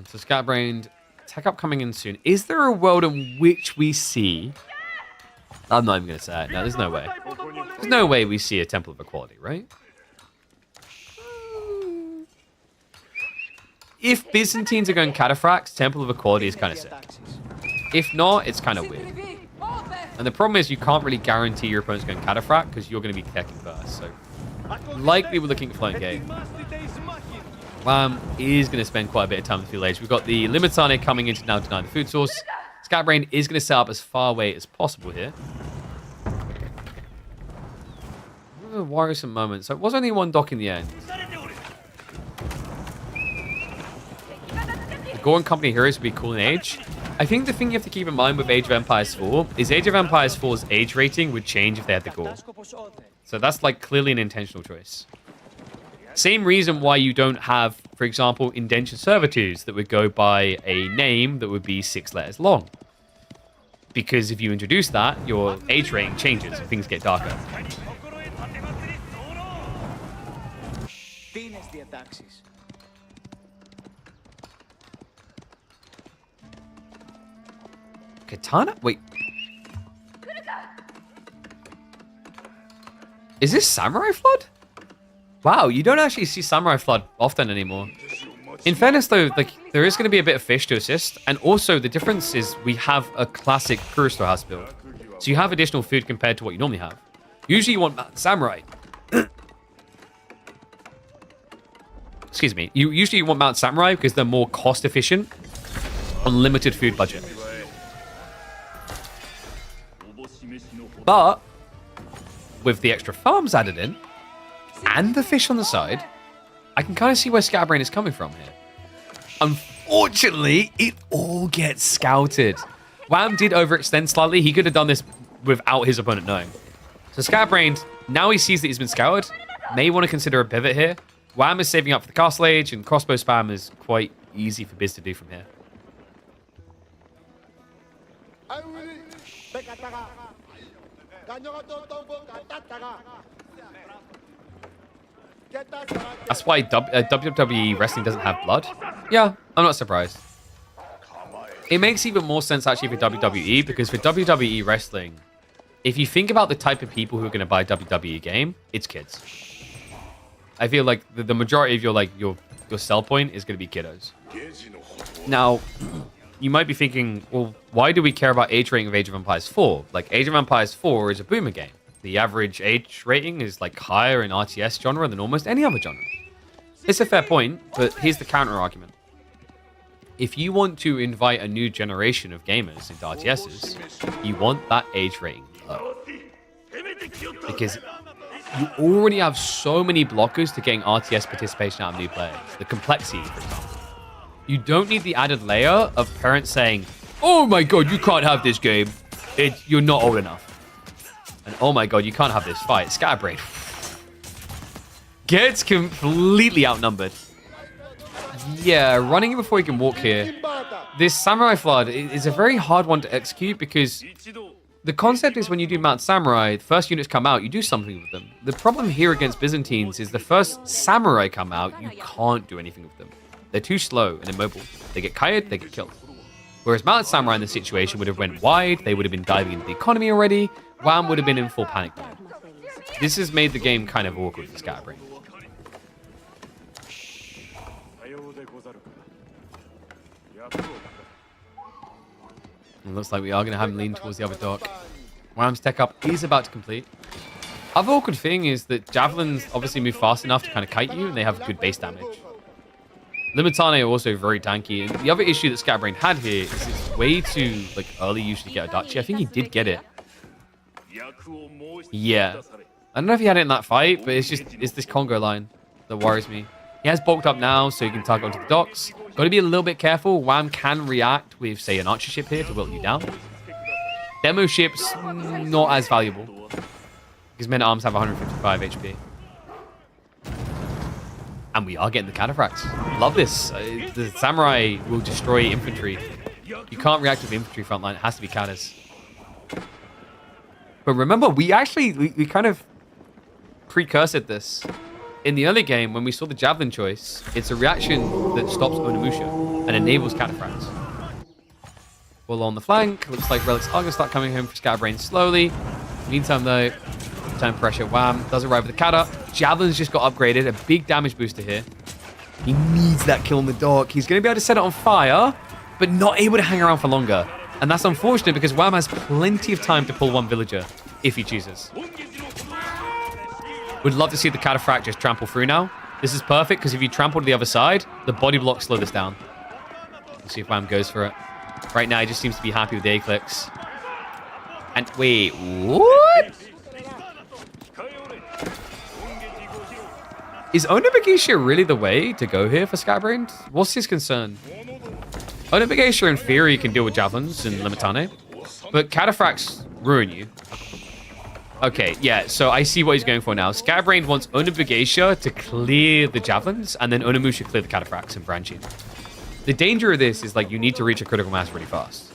So Scatterbrained, tech up coming in soon. Is there a world in which we see... I'm not even going to say it. No, there's no way. There's no way we see a Temple of Equality, right? If Byzantines are going Cataphracts, Temple of Equality is kind of sick. If not, it's kind of weird. And the problem is you can't really guarantee your opponent's going Cataphract because you're going to be teching first. So likely we're looking at Flowing Gate. Wham is going to spend quite a bit of time in the field age. We've got the Limitane coming in to now deny the food source. Scatterbrain is going to set up as far away as possible here. A worrisome moment. So it was only 1 dock in the end. The Goron Company Heroes would be cool in age. I think the thing you have to keep in mind with Age of Empires 4 is Age of Empires 4's age rating would change if they had the Gore. So that's like clearly an intentional choice. Same reason why you don't have, for example, indentured servitudes that would go by a name that would be 6 letters long. Because if you introduce that, your age rating changes and things get darker. Katana? Wait. Is this Samurai Flood? Wow, you don't actually see Samurai Flood often anymore. In fairness, though, like there is going to be a bit of fish to assist, and also the difference is we have a classic Kura Storehouse build, so you have additional food compared to what you normally have. Usually, you want Samurai. Excuse me. Usually you want Mount Samurai because they're more cost efficient on limited food budget. But with the extra farms added in, and the fish on the side, I can kind of see where Scatterbrain is coming from here. Unfortunately, it all gets scouted. Wham did overextend slightly. He could have done this without his opponent knowing. So Scatterbrained, now he sees that he's been scoured, may want to consider a pivot here. Wham is saving up for the castle age, and crossbow spam is quite easy for Biz to do from here. That's why WWE wrestling doesn't have blood. Yeah, I'm not surprised. It makes even more sense actually for WWE, because for WWE wrestling, if you think about the type of people who are going to buy a WWE game, it's kids. I feel like the majority of your sell point is going to be kiddos. Now, you might be thinking, well, why do we care about age rating of Age of Empires 4? Like, Age of Empires 4 is a boomer game. The average age rating is like higher in RTS genre than almost any other genre. It's a fair point, but here's the counter argument. If you want to invite a new generation of gamers into RTSs, you want that age rating low. Because you already have so many blockers to getting RTS participation out of new players. The complexity, for example. You don't need the added layer of parents saying, oh my god, you can't have this game. You're not old enough. And oh my god, you can't have this fight. Scatterbrain gets completely outnumbered. Yeah, running in before he can walk here. This Samurai Flood is a very hard one to execute, because the concept is when you do Mount Samurai, the first units come out, you do something with them. The problem here against Byzantines is the first Samurai come out, you can't do anything with them. They're too slow and immobile. They get kited, they get killed. Whereas Mounted Samurai in this situation would have went wide, they would have been diving into the economy already, Wham would have been in full panic mode. This has made the game kind of awkward for Scatterbrain. It looks like we are going to have him lean towards the other dock. Wham's tech up is about to complete. Other awkward thing is that javelins obviously move fast enough to kind of kite you, and they have good base damage. Limitane are also very tanky, and the other issue that Scatterbrain had here is it's way too early usually to get a Dachi. I think he did get it. Yeah. I don't know if he had it in that fight, but it's this Congo line that worries me. He has bulked up now, so he can target onto the docks. Got to be a little bit careful. Wham can react with, say, an archer ship here to wilt you down. DeMu ships, not as valuable, because men-at-arms have 155 HP. And we are getting the cataphracts. Love this. The samurai will destroy infantry. You can't react with the infantry front line. It has to be catas. But remember, we kind of precursored this. In the early game, when we saw the javelin choice, it's a reaction that stops Onimusha and enables cataphracts. Well, on the flank, looks like relics are going to start coming home for Scatterbrain slowly. Meantime, though, time pressure. Wham does arrive with the kata. Javelin's just got upgraded. A big damage booster here. He needs that kill on the dock. He's going to be able to set it on fire, but not able to hang around for longer. And that's unfortunate because Wham has plenty of time to pull one villager if he chooses. Would love to see the cataphract just trample through now. This is perfect because if you trample to the other side, the body blocks slow this down. Let's see if Wham goes for it. Right now, he just seems to be happy with the A-clicks. And wait, what? Is Onimusha really the way to go here for Scatterbrain? What's his concern? Onimusha in theory can deal with javelins and Limitane, but cataphracts ruin you. Okay, yeah, so I see what he's going for now. Scatterbrain wants Onimusha to clear the javelins, and then Onimusha clear the cataphracts and branching. The danger of this is you need to reach a critical mass really fast.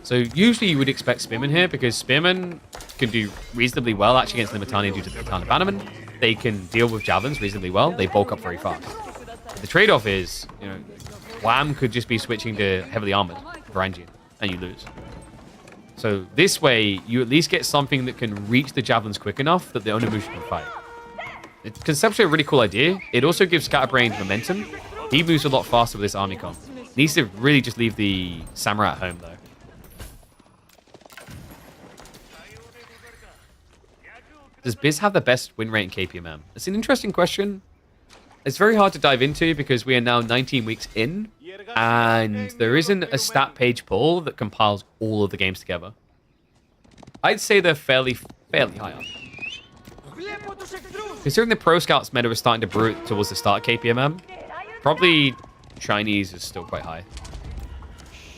So usually you would expect Spearmen here, because Spearmen can do reasonably well actually against Limitane due to the Katana Bannerman. They can deal with javelins reasonably well. They bulk up very fast. But the trade-off is, Wham could just be switching to heavily armored Varangian, and you lose. So this way, you at least get something that can reach the javelins quick enough that the Onimusha can fight. It's conceptually a really cool idea. It also gives Scatterbrain momentum. He moves a lot faster with this army comp. Needs to really just leave the samurai at home, though. Does Biz have the best win rate in KPMM? It's an interesting question. It's very hard to dive into because we are now 19 weeks in, and there isn't a stat page pull that compiles all of the games together. I'd say they're fairly high up. Considering the Pro Scouts meta was starting to brew towards the start of KPMM, probably Chinese is still quite high.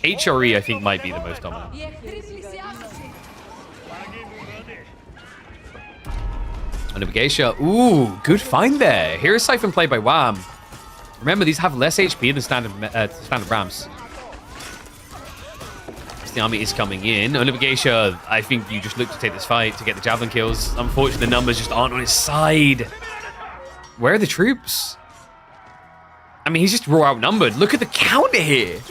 HRE, I think, might be the most dominant. Under Geisha. Ooh, good find there. Here's Siphon played by Wham. Remember, these have less HP than standard Rams. The army is coming in. Under Geisha, I think you just look to take this fight to get the javelin kills. Unfortunately, the numbers just aren't on his side. Where are the troops? I mean, he's just raw outnumbered. Look at the counter here.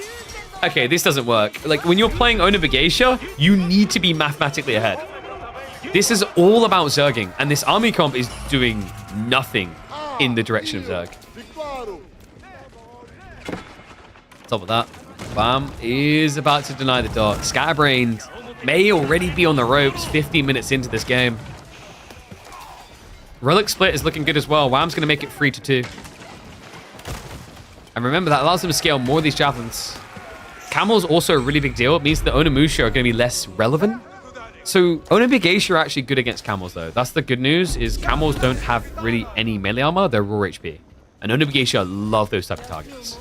Okay, this doesn't work. Like, when you're playing Owner Geisha, you need to be mathematically ahead. This is all about Zerging, and this army comp is doing nothing in the direction of Zerg. Top of that, Bam is about to deny the dot. Scatterbrained may already be on the ropes 15 minutes into this game. Relic split is looking good as well. Wham's going to make it 3-2. And remember, that allows them to scale more of these javelins. Camel's also a really big deal. It means that Onamusha are going to be less relevant. So Onabigeisha are actually good against camels, though. That's the good news, is camels don't have really any melee armor. They're raw HP. And Onabigeisha love those type of targets.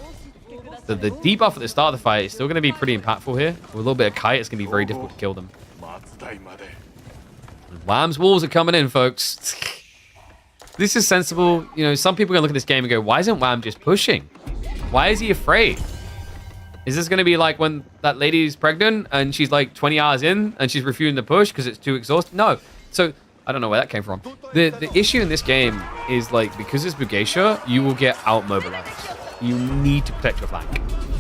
So the debuff at the start of the fight is still going to be pretty impactful here. With a little bit of kite, it's going to be very difficult to kill them. And Wham's wolves are coming in, folks. This is sensible. You know, some people are going to look at this game and go, why isn't Wham just pushing? Why is he afraid? Is this going to be like when that lady's pregnant and she's like 20 hours in and she's refusing to push because it's too exhausting? No. So I don't know where that came from. The issue in this game is, like, because it's Bugeisha, you will get out-mobilized. You need to protect your flank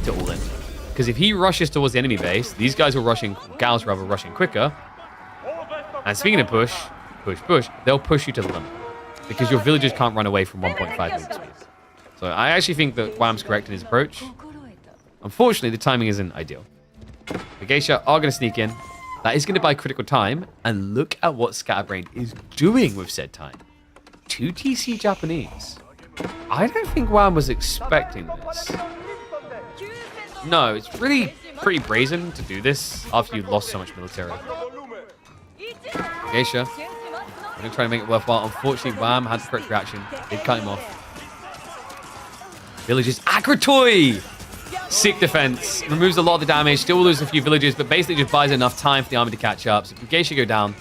to all in. Because if he rushes towards the enemy base, these guys are rushing, gals rather, rushing quicker. And speaking of push, they'll push you to the limit. Because your villagers can't run away from 1.5 movement speed. So I actually think that Wham's correct in his approach. Unfortunately, the timing isn't ideal. The Geisha are going to sneak in. That is going to buy critical time. And look at what Scatterbrain is doing with said time. 2 TC Japanese. I don't think Wham was expecting this. No, it's really pretty brazen to do this after you've lost so much military. Geisha, I'm going to try to make it worthwhile. Unfortunately, Wham had the correct reaction. Did cut him off. Villagers. Akratoi! Sick defense. Removes a lot of the damage. Still loses a few villagers, but basically just buys enough time for the army to catch up. So Geisha go down.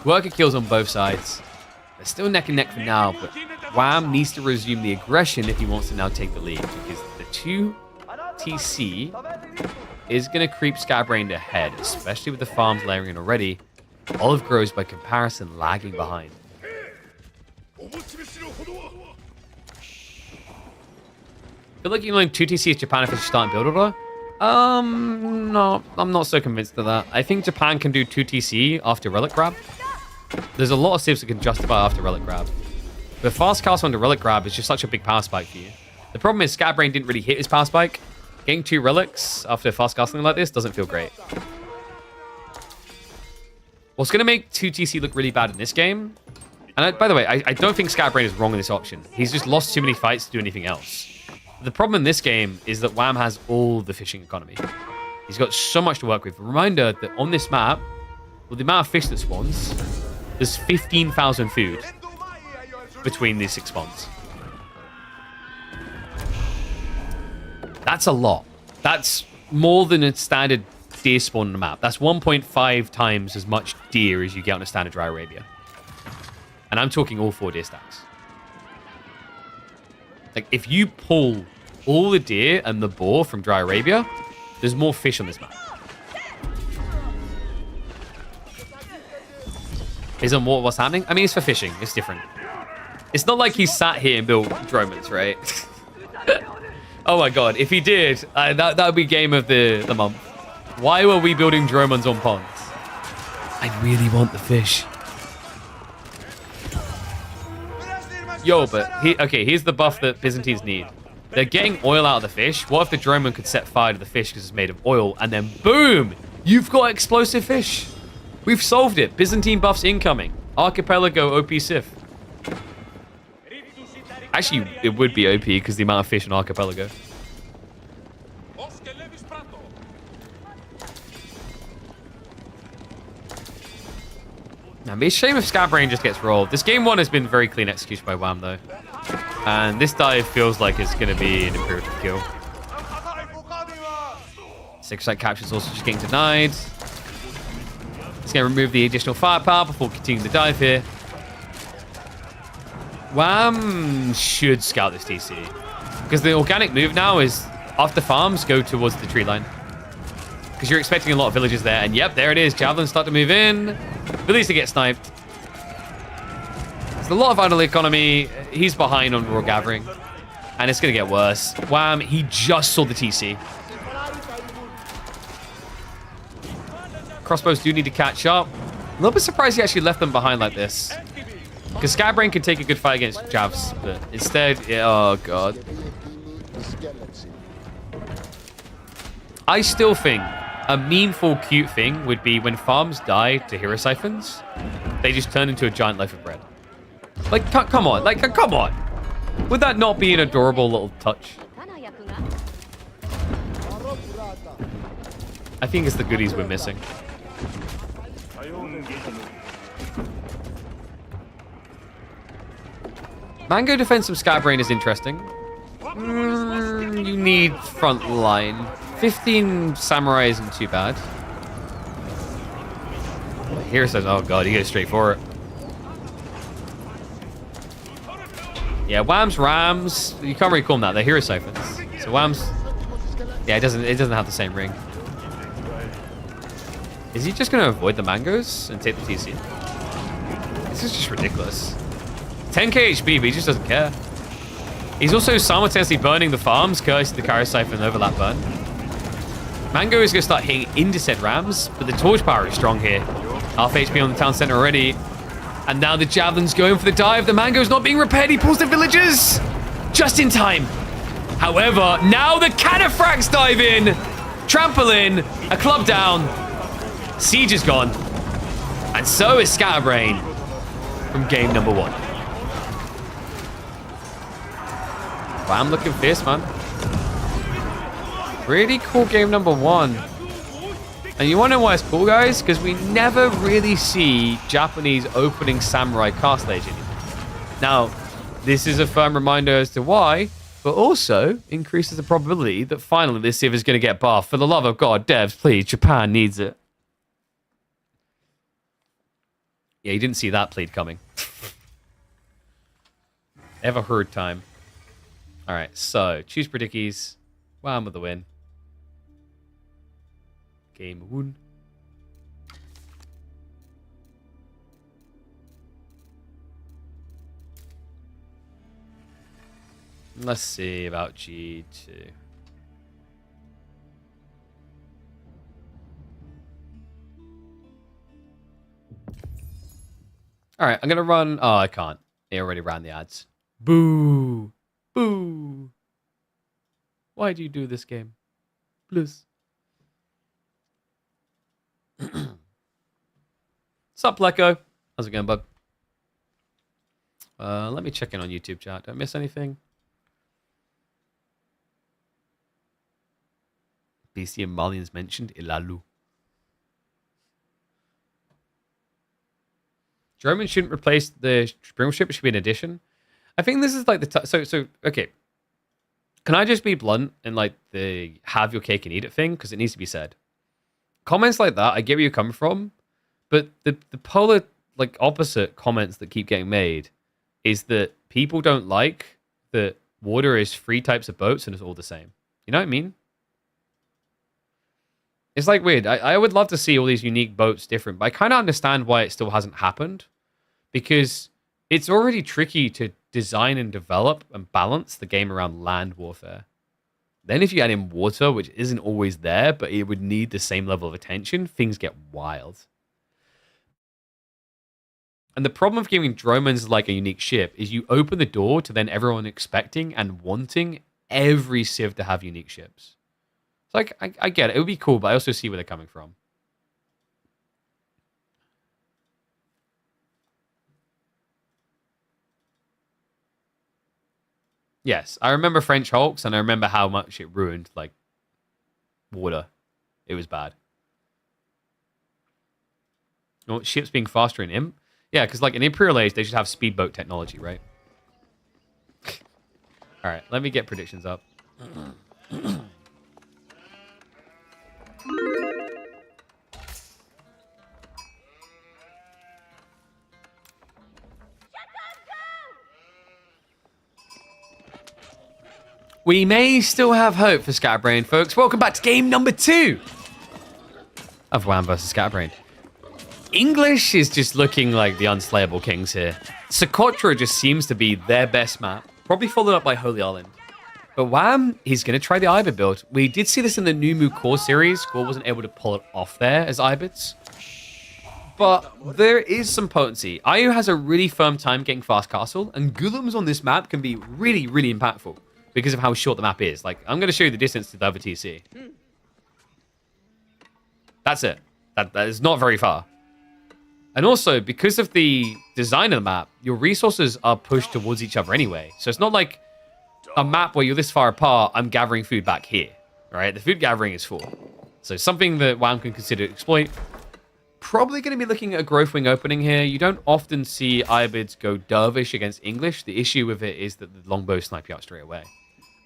Worker kills on both sides. They're still neck and neck for now, but Wham needs to resume the aggression if he wants to now take the lead, because the 2 TC is going to creep Scatterbrained ahead, especially with the farms layering in already. Olive grows by comparison lagging behind. I feel like you can learn 2 TC as Japan if it's starting build order. No, I'm not so convinced of that. I think Japan can do 2 TC after Relic Grab. There's a lot of civs that can justify after Relic Grab. But fast castle under Relic Grab is just such a big power spike for you. The problem is Scatterbrain didn't really hit his power spike. Getting 2 relics after fast castling like this doesn't feel great. What's going to make 2 TC look really bad in this game, and by the way, I don't think Scatterbrain is wrong in this option. He's just lost too many fights to do anything else. The problem in this game is that Wham has all the fishing economy. He's got so much to work with. Reminder that on this map, with the amount of fish that spawns, there's 15,000 food between these 6 spawns. That's a lot. That's more than a standard deer spawn on a map. That's 1.5 times as much deer as you get on a standard Dry Arabia. And I'm talking all 4 deer stacks. Like, if you pull all the deer and the boar from Dry Arabia, there's more fish on this map. Isn't what's happening? I mean, it's for fishing. It's different. It's not like he sat here and built drones, right? Oh my god, if he did, that would be game of the month. Why were we building Dromons on ponds? I really want the fish. Yo, but here's the buff that Byzantines need. They're getting oil out of the fish. What if the Dromon could set fire to the fish because it's made of oil, and then boom, you've got explosive fish. We've solved it. Byzantine buffs incoming. Archipelago OP Sif. Actually, it would be OP because the amount of fish in Archipelago. Now, it'd be a shame if Scatterbrain just gets rolled. This game 1 has been very clean execution by Wham, though. And this dive feels like it's going to be an imperative kill. 6-site capture is also just getting denied. It's going to remove the additional firepower before continuing the dive here. Wham should scout this TC. Because the organic move now is, after farms, go towards the tree line. Because you're expecting a lot of villages there. And yep, there it is. Javelins start to move in. Villages to get sniped. There's a lot of idle economy. He's behind on raw gathering. And it's going to get worse. Wham, he just saw the TC. Crossbows do need to catch up. A little bit surprised he actually left them behind like this. Because Scatbrain could take a good fight against Javs, but instead, oh god. I still think a meaningful, cute thing would be when farms die to hero siphons, they just turn into a giant loaf of bread. Like, come on, like, come on. Would that not be an adorable little touch? I think it's the goodies we're missing. Mango defense from Scatbrain is interesting. You need front line. 15 samurai isn't too bad. Here says, oh god, he goes straight for it. Yeah, Wham's Rams. You can't really call them that. They're hero siphons. So Wham's, yeah, it doesn't have the same ring. Is he just gonna avoid the mangoes and take the TC? This is just ridiculous. 10k HP, but he just doesn't care. He's also simultaneously burning the farms, courtesy of the Kara Siphon overlap burn. Mango is going to start hitting into said Rams, but the torch power is strong here. Half HP on the town center already. And now the Javelin's going for the dive. The Mango's not being repaired. He pulls the villagers just in time. However, now the Cataphracts dive in. Trample in. A club down. Siege is gone. And so is Scatterbrain from game number 1. Wow, I'm looking fierce, man. Really cool game number 1. And you want to know why it's cool, guys? Because we never really see Japanese opening samurai cast stage anymore. Now, this is a firm reminder as to why, but also increases the probability that finally this Civ is going to get buffed. For the love of God, devs, please, Japan needs it. Yeah, you didn't see that plead coming. Ever heard time. Alright, so choose predickies. Wham with the win. Game 1. Let's see about G2. Alright, I'm gonna run. Oh, I can't. It already ran the ads. Boo! Boo! Why do you do this game? Please. Sup, Pleco? How's it going, bud? Let me check in on YouTube chat. Don't miss anything. BC and Malians mentioned. Ilalu. German shouldn't replace the Spring ship. It should be an addition. I think this is like the... So, okay. Can I just be blunt and like the have your cake and eat it thing? Because it needs to be said. Comments like that, I get where you're coming from. But the polar, like, opposite comments that keep getting made is that people don't like that water is 3 types of boats and it's all the same. You know what I mean? It's like weird. I would love to see all these unique boats different, but I kind of understand why it still hasn't happened. Because it's already tricky to design and develop and balance the game around land warfare. Then if you add in water, which isn't always there, but it would need the same level of attention, things get wild. And the problem of giving Dromans like a unique ship is you open the door to then everyone expecting and wanting every Civ to have unique ships. It's like, I get it. It would be cool, but I also see where they're coming from. Yes, I remember French Hulks, and I remember how much it ruined, like, water. It was bad. You know, ships being faster in Imp? Yeah, because, like, in Imperial Age, they should have speedboat technology, right? All right, let me get predictions up. We may still have hope for Scatterbrain, folks. Welcome back to game number 2 of WAM versus Scatterbrain. English is just looking like the unslayable kings here. Socotra just seems to be their best map, probably followed up by Holy Island. But WAM, he's going to try the Ibid build. We did see this in the DeMu core series. Core wasn't able to pull it off there as Ibids. But there is some potency. IU has a really firm time getting fast castle, and Golems on this map can be really, really impactful because of how short the map is. Like, I'm going to show you the distance to the other TC. That's it. That is not very far. And also, because of the design of the map, your resources are pushed towards each other anyway. So it's not like a map where you're this far apart, I'm gathering food back here. Right? The food gathering is full. So something that WAM can consider to exploit. Probably going to be looking at a growth wing opening here. You don't often see Ibids go dervish against English. The issue with it is that the longbow snipe you out straight away.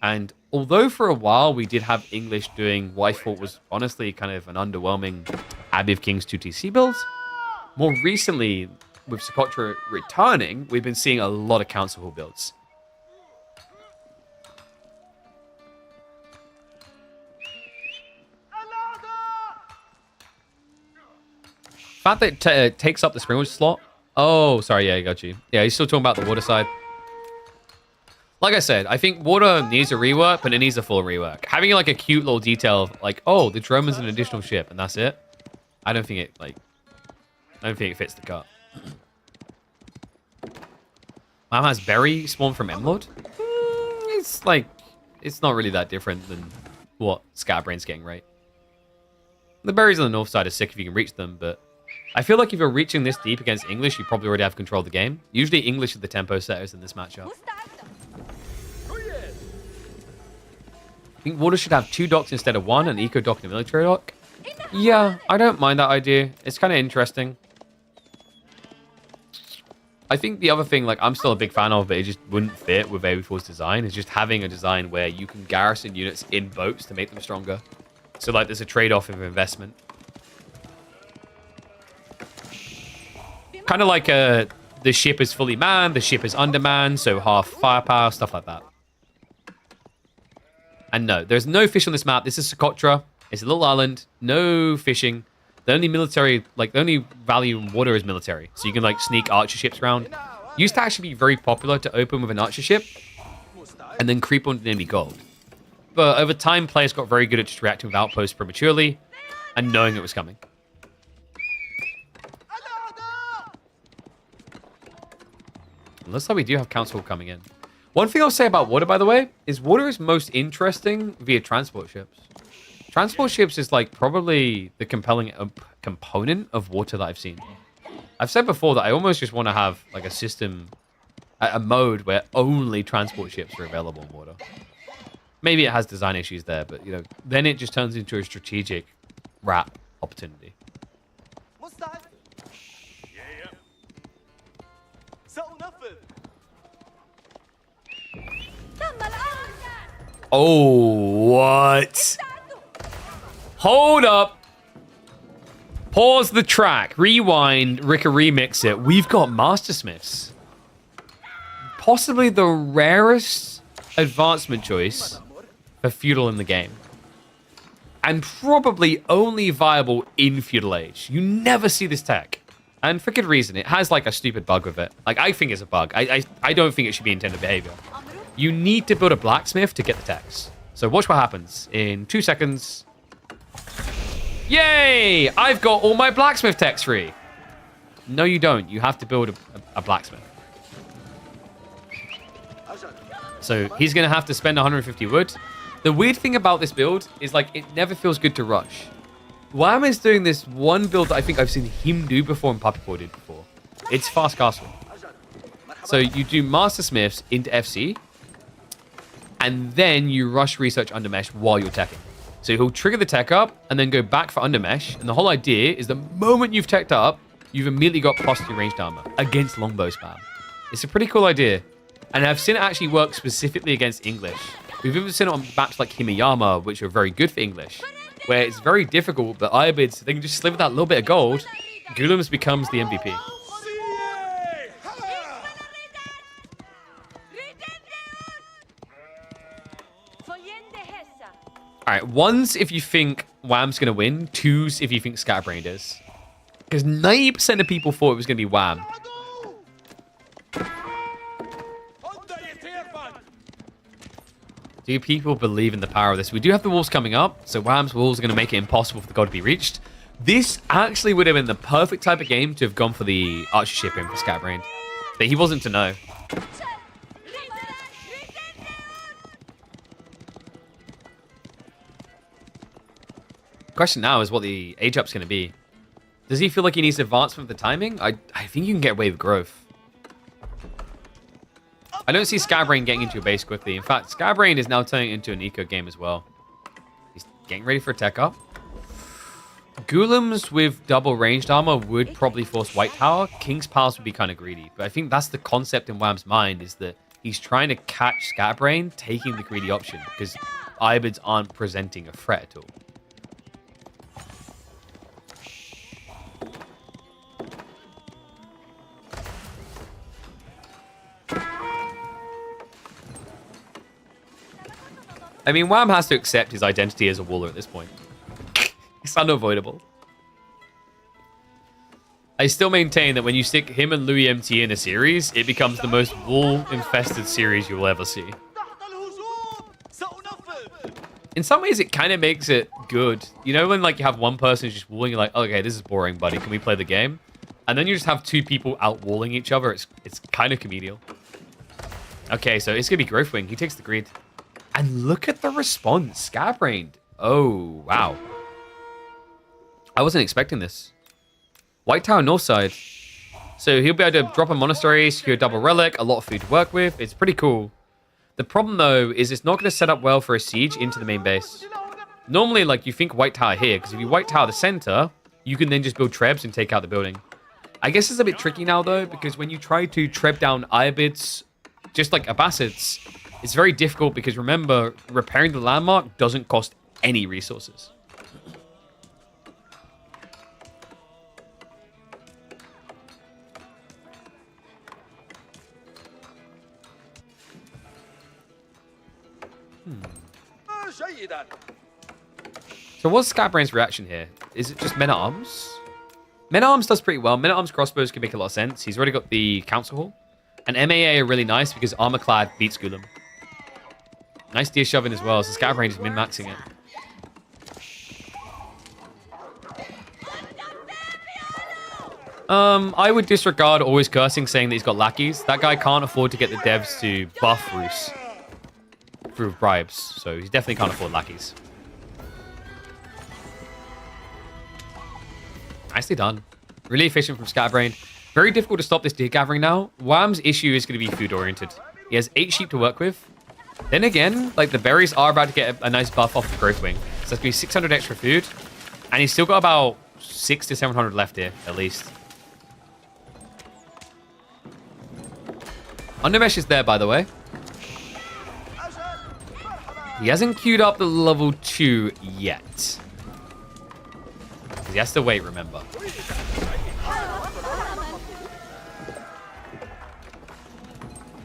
And although for a while we did have English doing what I thought was honestly kind of an underwhelming Abbey of Kings 2TC build, more recently with Socotra returning, we've been seeing a lot of Council Hall builds. The fact that it takes up the Springwood slot. Oh, sorry, yeah, I got you. Yeah, he's still talking about the water side. Like I said, I think water needs a rework, but it needs a full rework. Having like a cute little detail of like, oh, the drone is an additional ship, and that's it. I don't think it fits the cut. Mam has berry spawn from Emlord. It's not really that different than what Scatterbrain's getting, right? The berries on the north side are sick if you can reach them, but I feel like if you're reaching this deep against English, you probably already have control of the game. Usually English are the tempo setters in this matchup. I think water should have 2 docks instead of 1, an eco dock and a military dock. Yeah, I don't mind that idea. It's kind of interesting. I think the other thing, like, I'm still a big fan of, but it just wouldn't fit with AV4's design, is just having a design where you can garrison units in boats to make them stronger. So, like, there's a trade-off of investment. Kind of like the ship is fully manned, the ship is undermanned, so half firepower, stuff like that. And no, there's no fish on this map. This is Socotra. It's a little island. No fishing. The only military, like, the only value in water is military. So you can, like, sneak archer ships around. Used to actually be very popular to open with an archer ship and then creep on enemy gold. But over time, players got very good at just reacting with outposts prematurely and knowing it was coming. It looks like we do have council coming in. One thing I'll say about water, by the way, is water is most interesting via transport ships. Transport ships is like probably the compelling component of water that I've seen. I've said before that I almost just want to have like a system, a mode where only transport ships are available in water. Maybe it has design issues there, but you know, then it just turns into a strategic wrap opportunity. Oh, what? Hold up. Pause the track. Rewind. Ricka remix it. We've got Mastersmiths. Possibly the rarest advancement choice for feudal in the game. And probably only viable in feudal age. You never see this tech. And for good reason. It has like a stupid bug with it. Like, I think it's a bug. I don't think it should be intended behavior. You need to build a blacksmith to get the techs. So watch what happens in 2 seconds. Yay! I've got all my blacksmith techs free. No, you don't. You have to build a blacksmith. So he's going to have to spend 150 wood. The weird thing about this build is like it never feels good to rush. WAM is doing this one build that I think I've seen him do before and Papapoy did before. It's fast castle. So you do Mastersmiths into FC. And then you rush research undermesh while you're teching. So he'll trigger the tech up and then go back for undermesh. And the whole idea is the moment you've teched up, you've immediately got +2 ranged armor against longbow spam. It's a pretty cool idea. And I've seen it actually work specifically against English. We've even seen it on maps like Himiyama, which are very good for English, where it's very difficult, but Ibids, they can just sliver that little bit of gold. Golems becomes the MVP. All right, ones if you think Wham's going to win. Twos if you think Scatterbrained is. Because 90% of people thought it was going to be Wham. Do people believe in the power of this? We do have the walls coming up, so Wham's walls are going to make it impossible for the god to be reached. This actually would have been the perfect type of game to have gone for the archer ship in for Scatterbrained. But he wasn't to know. Question now is what the age up's going to be. Does he feel like he needs advancement for the timing? I think you can get away with growth. I don't see Scatterbrained getting into your base quickly. In fact, Scatterbrained is now turning into an eco game as well. He's getting ready for a tech up. Golems with double ranged armor would probably force White Tower. King's Palace would be kind of greedy. But I think that's the concept in Wham's mind, is that he's trying to catch Scatterbrained taking the greedy option, because Ibids aren't presenting a threat at all. I mean, Wham has to accept his identity as a Waller at this point. It's unavoidable. I still maintain that when you stick him and Louis MT in a series, it becomes the most wall-infested series you will ever see. In some ways, it kind of makes it good. You know when like you have one person just walling, you're like, okay, this is boring, buddy. Can we play the game? And then you just have two people out-walling each other. It's kind of comedial. Okay, so it's going to be Growth Wing. He takes the greed. And look at the response. Scatterbrained. Oh, wow. I wasn't expecting this. White Tower north side. So he'll be able to drop a monastery, secure a double relic, a lot of food to work with. It's pretty cool. The problem, though, is it's not going to set up well for a siege into the main base. Normally, like, you think White Tower here, because if you White Tower the center, you can then just build trebs and take out the building. I guess it's a bit tricky now, though, because when you try to treb down Ibids, just like Abbasids, it's very difficult because, remember, repairing the landmark doesn't cost any resources. So what's Scatterbrain's reaction here? Is it just Men-at-Arms? Men-at-Arms does pretty well. Men-at-Arms crossbows can make a lot of sense. He's already got the Council Hall. And MAA are really nice because Armorclad beats Golem. Nice deer shoving as well, so Scatterbrained is min-maxing it. I would disregard always cursing, saying that he's got lackeys. That guy can't afford to get the devs to buff Roos through bribes, so he definitely can't afford lackeys. Nicely done. Really efficient from Scatterbrained. Very difficult to stop this deer gathering now. Wham's issue is going to be food-oriented. He has 8 sheep to work with. Then again, like, the berries are about to get a nice buff off the Growth Wing. So that's going to be 600 extra food. And he's still got about 600 to 700 left here, at least. Undermesh is there, by the way. He hasn't queued up the level 2 yet. He has to wait, remember.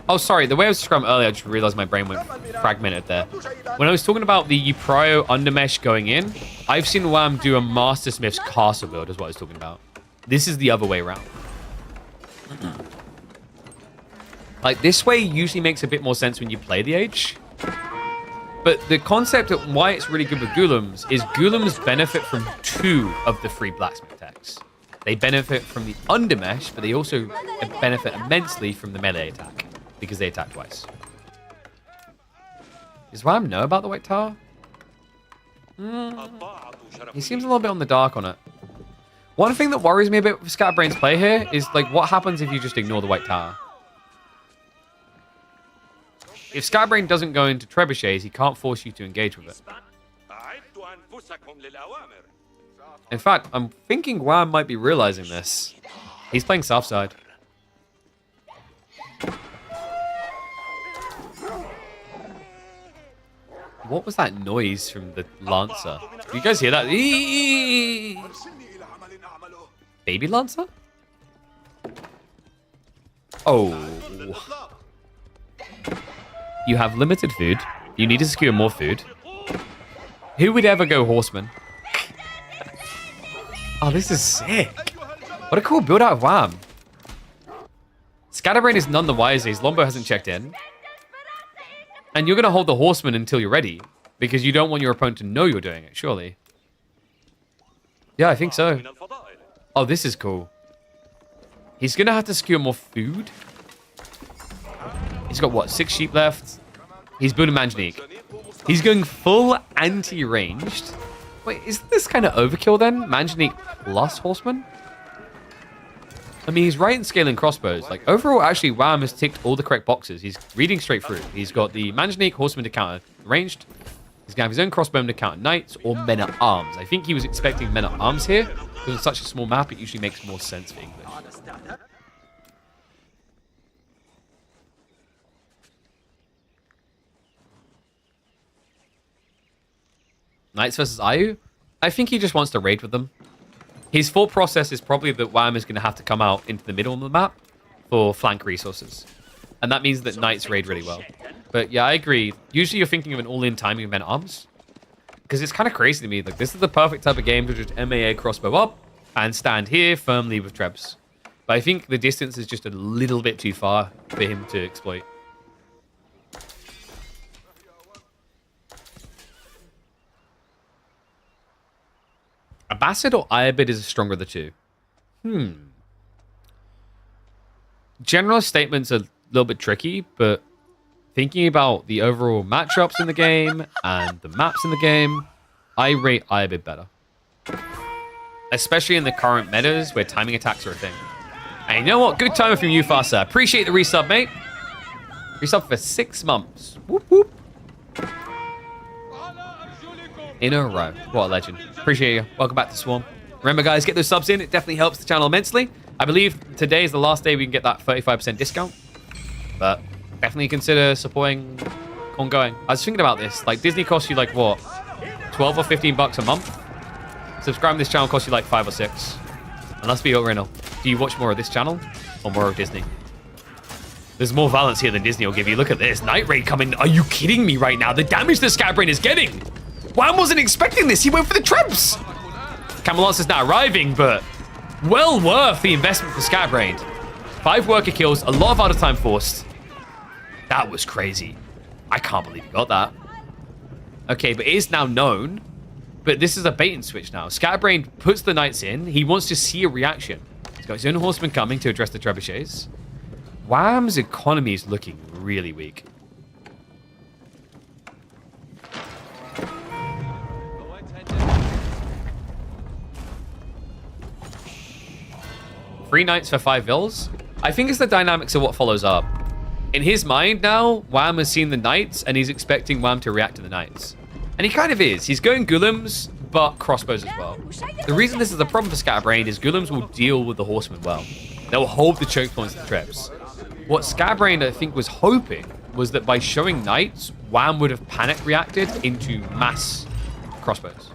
Oh, sorry. The way I was describing earlier, I just realized my brain went fragmented there. When I was talking about the Uprio undermesh going in, I've seen Wham do a Mastersmith's castle build, is what I was talking about. This is the other way around. Like, this way usually makes a bit more sense when you play the Age. But the concept of why it's really good with Golems is Golems benefit from 2 of the 3 blacksmith techs. They benefit from the undermesh, but they also benefit immensely from the melee attack, because they attack twice. Does Wham know about the White Tower? He seems a little bit on the dark on it. One thing that worries me a bit with Scatterbrain's play here is, like, what happens if you just ignore the White Tower? If Scatterbrained doesn't go into trebuchets, he can't force you to engage with it. In fact, I'm thinking Wham might be realizing this. He's playing Southside. What was that noise from the Lancer? Do you guys hear that? Baby Lancer? Oh. You have limited food. You need to secure more food. Who would ever go Horseman? Oh, this is sick. What a cool build out of Wham. Scatterbrain is none the wiser. His Lombo hasn't checked in. And you're going to hold the Horseman until you're ready. Because you don't want your opponent to know you're doing it, surely. Yeah, I think so. Oh, this is cool. He's going to have to secure more food. He's got, what, 6 sheep left? He's building Manjanique. He's going full anti-ranged. Wait, is this kind of overkill then? Manjanique plus Horseman? I mean, he's right in scaling crossbows. Like, overall, actually, Wham has ticked all the correct boxes. He's reading straight through. He's got the Manjanique Horseman to counter ranged. He's going to have his own crossbowman to counter knights or men-at-arms. I think he was expecting men-at-arms here. Because it's such a small map, it usually makes more sense for English. Knights versus Ayu? I think he just wants to raid with them. His thought process is probably that Wham is going to have to come out into the middle of the map for flank resources. And that means that Knights raid really well. But yeah, I agree. Usually you're thinking of an all-in timing of men-at-arms. Because it's kind of crazy to me. Like, this is the perfect type of game to just MAA crossbow up and stand here firmly with Trebs. But I think the distance is just a little bit too far for him to exploit. Abbasid or Iabid is stronger of the two? General statements are a little bit tricky, but thinking about the overall matchups in the game and the maps in the game, I rate Iabid better. Especially in the current metas where timing attacks are a thing. And you know what? Good timing from you, Fasa. Appreciate the resub, mate. Resub for 6 months. Whoop, whoop. In a row. What a legend. Appreciate you. Welcome back to Swarm. Remember, guys, get those subs in. It definitely helps the channel immensely. I believe today is the last day we can get that 35% discount. But definitely consider supporting ongoing. I was thinking about this. Like, Disney costs you, like, what? 12 or 15 bucks a month? Subscribing to this channel costs you, like, 5 or 6. And let's be real. Do you watch more of this channel or more of Disney? There's more balance here than Disney will give you. Look at this. Night Raid coming. Are you kidding me right now? The damage the Scatterbrain is getting. Wham wasn't expecting this. He went for the Trebs. Camelot is now arriving, but well worth the investment for Scatterbrain. 5 worker kills, a lot of out of time forced. That was crazy. I can't believe he got that. Okay, but it is now known. But this is a bait and switch now. Scatterbrain puts the knights in. He wants to see a reaction. He's got his own horseman coming to address the trebuchets. Wham's economy is looking really weak. Three knights for 5 vills. I think it's the dynamics of what follows up. In his mind now, Wham has seen the knights and he's expecting Wham to react to the knights. And he kind of is. He's going Gulums, but crossbows as well. The reason this is a problem for Scatterbrain is Gulums will deal with the horsemen well. They'll hold the choke points of the Trebs. What Scatterbrain, I think, was hoping was that by showing knights, Wham would have panic reacted into mass crossbows.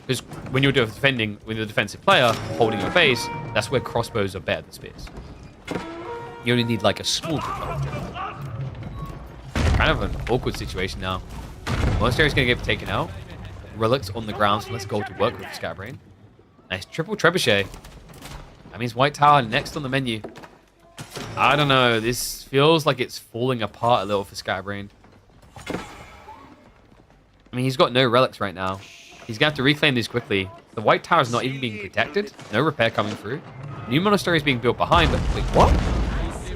Because when you're defending, when you're a defensive player holding your base, that's where crossbows are better than spears. You only need like a small component. Kind of an awkward situation now. Monastery's going to get taken out. Relics on the ground, so let's go to work with Scatterbrain. Nice triple trebuchet. That means White Tower next on the menu. I don't know. This feels like it's falling apart a little for Scatterbrain. I mean, he's got no relics right now. He's going to have to reclaim these quickly. The White Tower is not even being protected. No repair coming through. New monastery is being built behind, but wait, what?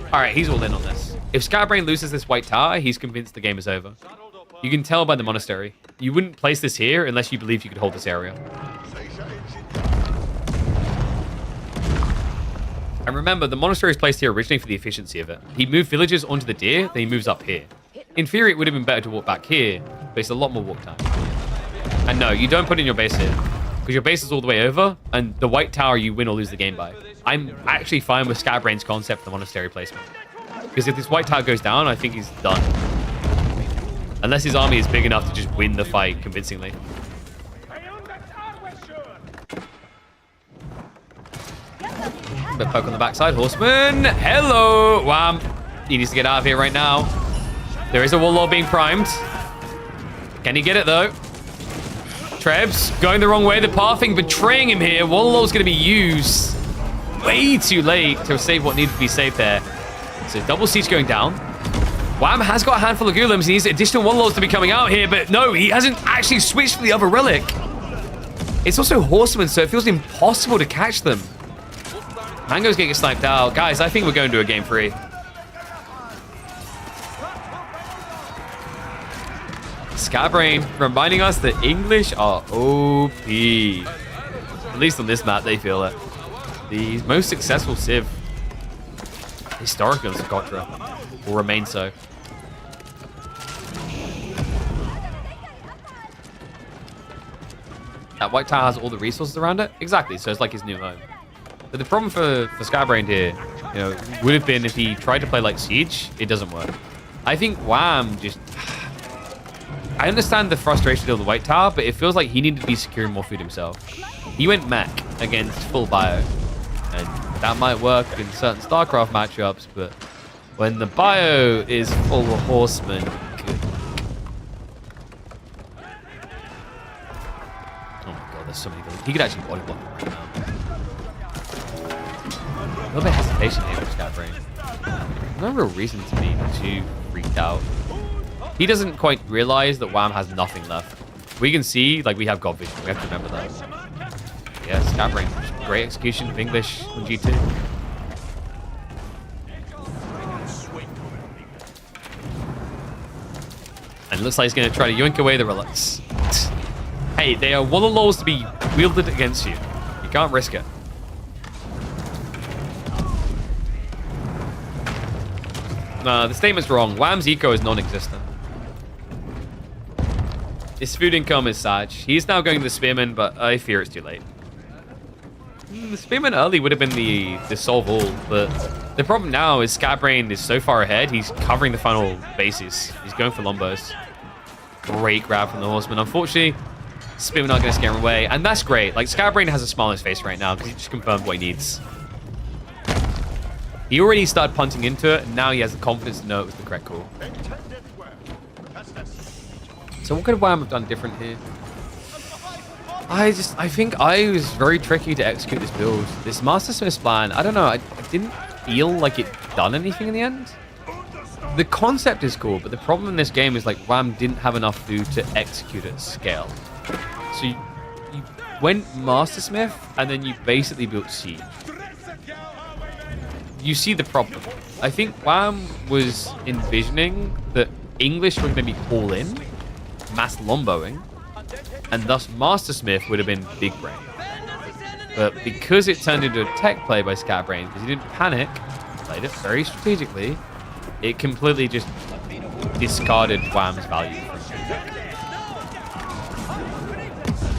All right, he's all in on this. If Scatterbrain loses this White Tower, he's convinced the game is over. You can tell by the monastery. You wouldn't place this here unless you believed you could hold this area. And remember, the monastery is placed here originally for the efficiency of it. He moved villagers onto the deer, then he moves up here. In theory, it would have been better to walk back here, but it's a lot more walk time. And no, you don't put in your base here, because your base is all the way over, and the White Tower you win or lose the game by. I'm actually fine with Scatterbrain's concept for the monastery placement. Because if this White Tower goes down, I think he's done. Unless his army is big enough to just win the fight convincingly. Bit poke on the backside. Horseman. Hello. Wham. He needs to get out of here right now. There is a warlord being primed. Can he get it though? Trebs going the wrong way. The pathing betraying him here. Wallow's going to be used way too late to save what needed to be saved there. So double siege going down. Wham has got a handful of Golems. He needs additional Warlords to be coming out here, but no, he hasn't actually switched to the other relic. It's also Horsemen, so it feels impossible to catch them. Mango's getting sniped out. Guys, I think we're going to a game 3. Scatbrain reminding us that English are OP. At least on this map, they feel it. The most successful Civ historically on Socotra will remain so. That white tower has all the resources around it. Exactly, so it's like his new home. But the problem for Scatbrain here, you know, would have been if he tried to play like Siege, it doesn't work. I think Wham just... I understand the frustration of the white tower, but it feels like he needed to be securing more food himself. He went mech against full bio, and that might work in certain StarCraft matchups, but when the bio is full of horsemen, good. Oh my god, there's so many villains. He could actually body block him right now. A little bit of hesitation here with Scatbrain. No real reason to be too freaked out. He doesn't quite realize that Wham has nothing left. We can see, like, we have God Vision. We have to remember that. Yeah, Scatbrain. Great execution of English on G2. And it looks like he's going to try to yoink away the relics. Hey, they are one of the laws to be wielded against you. You can't risk it. No, the statement's wrong. Wham's eco is non-existent. His food income is Sag. He's now going to the Spearman, but I fear it's too late. The Spearman early would have been the solve all, but the problem now is Scatbrain is so far ahead, he's covering the final bases. He's going for Lombos. Great grab from the Horseman. Unfortunately, Spearman not going to scare him away, and that's great. Like, Scatbrain has a smile on his face right now because he just confirmed what he needs. He already started punting into it, and now he has the confidence to know it was the correct call. So what could Wham have done different here? I think I was very tricky to execute this build. This Master Smith's plan, I don't know, I didn't feel like it done anything in the end. The concept is cool, but the problem in this game is like Wham didn't have enough food to execute at scale. So you went Master Smith, and then you basically built Siege. You see the problem. I think Wham was envisioning that English were going to be all in, mass lomboing, and thus Master Smith would have been big brain. But because it turned into a tech play by Scatbrain, because he didn't panic, played it very strategically, it completely just discarded Wham's value.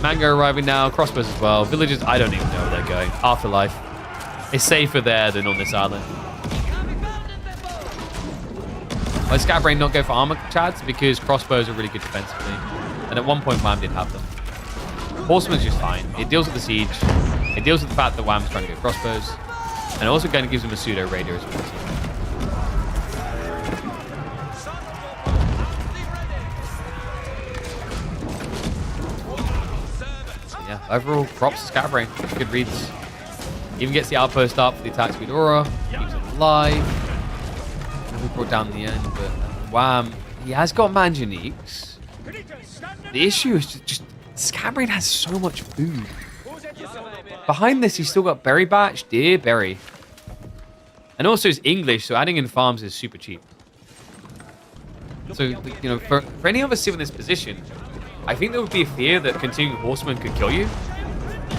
Mango arriving now, crossbows as well. Villagers, I don't even know where they're going. Afterlife. It's safer there than on this island. Why does Scatbrain not go for armor chads? Because crossbows are really good defensively. And at one point, Wham did have them. Horseman's just fine. It deals with the siege. It deals with the fact that Wham's trying to go crossbows. And it also kind of gives him a pseudo raider as well. So yeah, overall, props to Scatbrain. Good reads. Even gets the outpost up for the attack speed aura. Keeps it alive. We brought down the end, but Wham, he has got Manganiques. The issue is just Scatbrain has so much food. Behind this, he's still got Berry Batch, Deer, Berry. And also it's English, so adding in farms is super cheap. So, you know, for any of us sitting in this position, I think there would be a fear that continuing Horseman could kill you.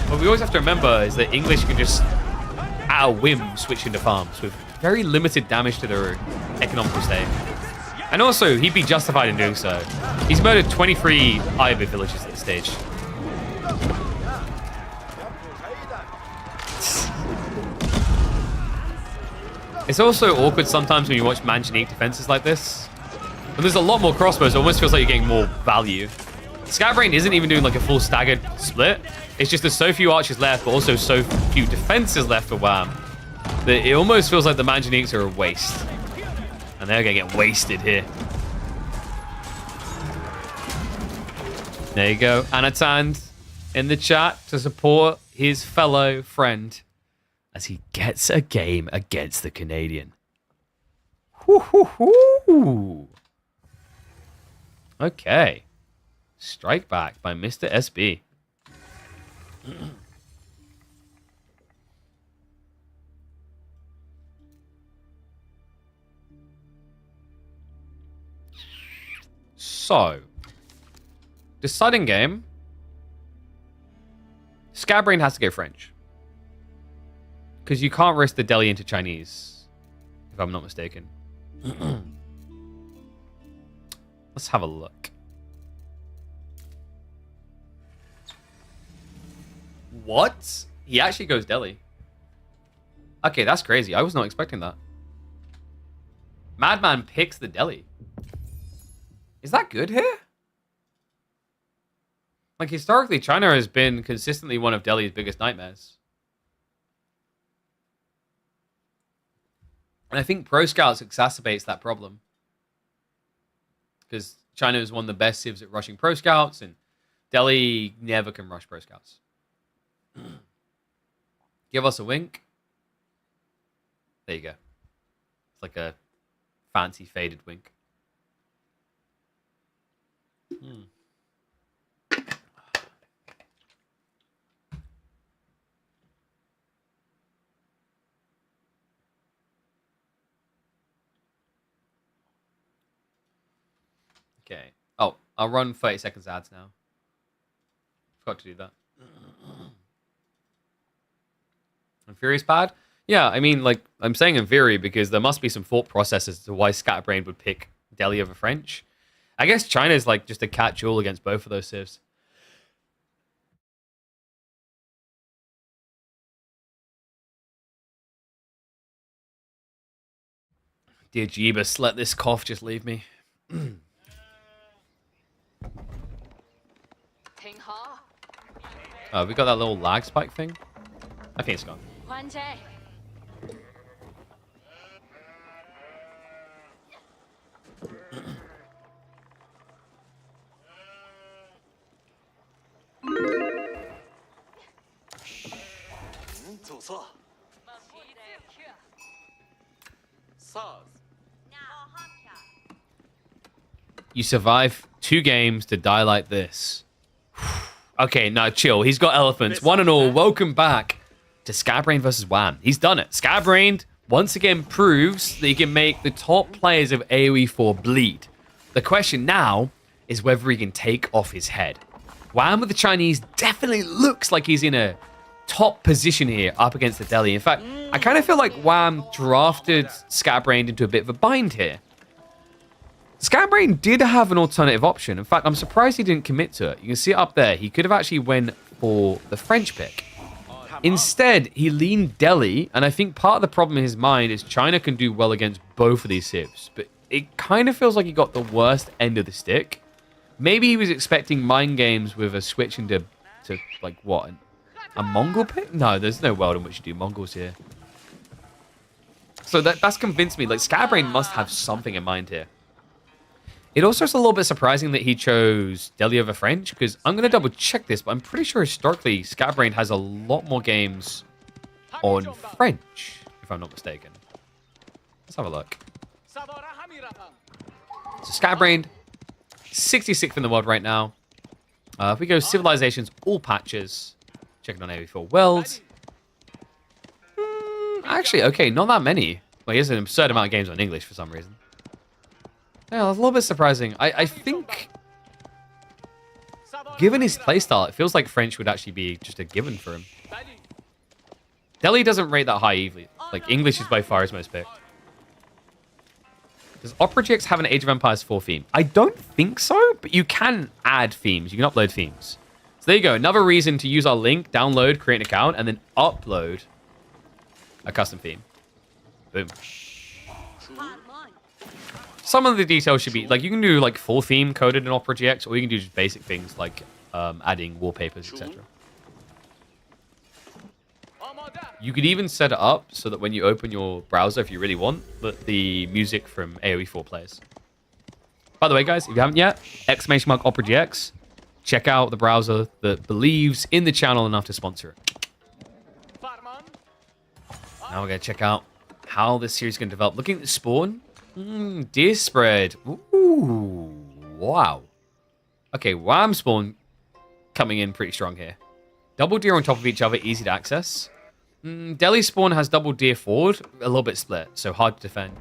What we always have to remember is that English can just, at a whim, switch into farms with very limited damage to their economical state. And also, he'd be justified in doing so. He's murdered 23 Iobid villages at this stage. It's also awkward sometimes when you watch Manganique defenses like this. When there's a lot more crossbows, it almost feels like you're getting more value. Scatbrain isn't even doing like a full staggered split. It's just there's so few archers left, but also so few defenses left for Wham, that it almost feels like the Manganiques are a waste. And they're going to get wasted here. There you go. Anatan in the chat to support his fellow friend as he gets a game against the Canadian. Woo-hoo-hoo. Okay. Strike back by Mr. SB. So, deciding game. Scatbrain has to go French. Because you can't risk the Delhi into Chinese, if I'm not mistaken. Let's have a look. What? He actually goes Delhi. Okay, that's crazy. I was not expecting that. Madman picks the Delhi. Is that good here? Like, historically, China has been consistently one of Delhi's biggest nightmares. And I think Pro Scouts exacerbates that problem. Because China is one of the best civs at rushing Pro Scouts, and Delhi never can rush Pro Scouts. Give us a wink. There you go. It's like a fancy faded wink. Okay. Oh, I'll run 30 seconds ads now. Forgot to do that. Infurious pad? Yeah, I mean, like, I'm saying in theory because there must be some thought process as to why Scatterbrain would pick Delhi over French. I guess China's like just a catch-all against both of those civs. Dear Jeebus, let this cough just leave me. Oh, we got that little lag spike thing? I think it's gone. You survive 2 games to die like this. Okay, now chill. He's got elephants. One and all, welcome back to Scatterbrain versus Wham. He's done it. Scatterbrain once again proves that he can make the top players of AoE 4 bleed. The question now is whether he can take off his head. Wham with the Chinese definitely looks like he's in a top position here up against the Delhi. In fact, I kind of feel like Wham drafted Scatterbrain into a bit of a bind here. Scatterbrain did have an alternative option. In fact, I'm surprised he didn't commit to it. You can see it up there. He could have actually went for the French pick. Instead, he leaned Delhi, and I think part of the problem in his mind is China can do well against both of these civs, but it kind of feels like he got the worst end of the stick. Maybe he was expecting mind games with a switch into like, what, a Mongol pick? No, there's no world in which you do Mongols here. So that's convinced me, like, Scatterbrain must have something in mind here. It also is a little bit surprising that he chose Delhi over French, because I'm going to double check this, but I'm pretty sure historically Scatterbrain has a lot more games on French, if I'm not mistaken. Let's have a look. So Scatterbrain, 66th in the world right now. If we go Civilizations, all patches, checking on AoE4 World. Actually, okay, not that many. Well, he has an absurd amount of games on English for some reason. Yeah, that's a little bit surprising. I think, given his playstyle, it feels like French would actually be just a given for him. Delhi doesn't rate that high either. Like, English is by far his most picked. Does Opera GX have an Age of Empires 4 theme? I don't think so, but you can add themes. You can upload themes. So there you go. Another reason to use our link, download, create an account, and then upload a custom theme. Boom. Some of the details should be, like, you can do, like, full theme coded in Opera GX, or you can do just basic things like adding wallpapers, etc. You could even set it up so that when you open your browser, if you really want, that the music from AoE 4 plays. By the way, guys, if you haven't yet, !Opera GX. check out the browser that believes in the channel enough to sponsor it. Now we're going to check out how this series is going to develop. Looking at the spawn. Deer spread. Ooh. Wow. Okay, Wham spawn coming in pretty strong here. Double deer on top of each other, easy to access. Delhi spawn has double deer forward, a little bit split, so hard to defend.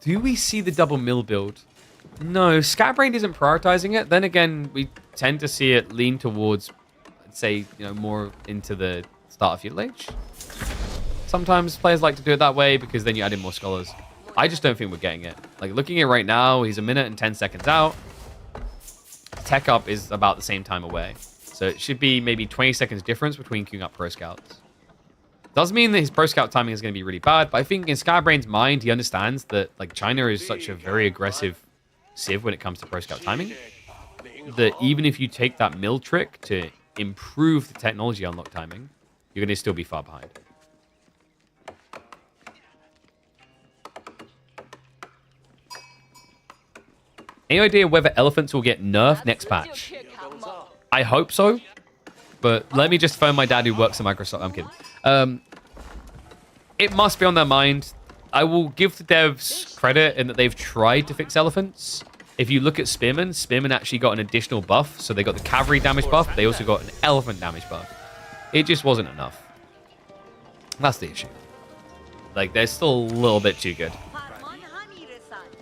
Do we see the double mill build? No, Scatbrain isn't prioritizing it. Then again, we tend to see it lean towards, I'd say, more into the start of feudal age. Sometimes players like to do it that way because then you add in more scholars. I just don't think we're getting it. Like, looking at it right now, he's 1 minute and 10 seconds out. Tech up is about the same time away. So it should be maybe 20 seconds difference between queuing up Pro Scouts. Doesn't mean that his Pro Scout timing is going to be really bad, but I think in Skybrain's mind, he understands that like China is such a very aggressive civ when it comes to Pro Scout timing, that even if you take that mill trick to improve the technology unlock timing, you're going to still be far behind. Any idea whether elephants will get nerfed next patch? I hope so, but let me just phone my dad who works at Microsoft. I'm kidding. It must be on their mind. I will give the devs credit in that they've tried to fix elephants. If you look at Spearmen actually got an additional buff, so they got the cavalry damage buff. They also got an elephant damage buff. It just wasn't enough. That's the issue. Like, they're still a little bit too good.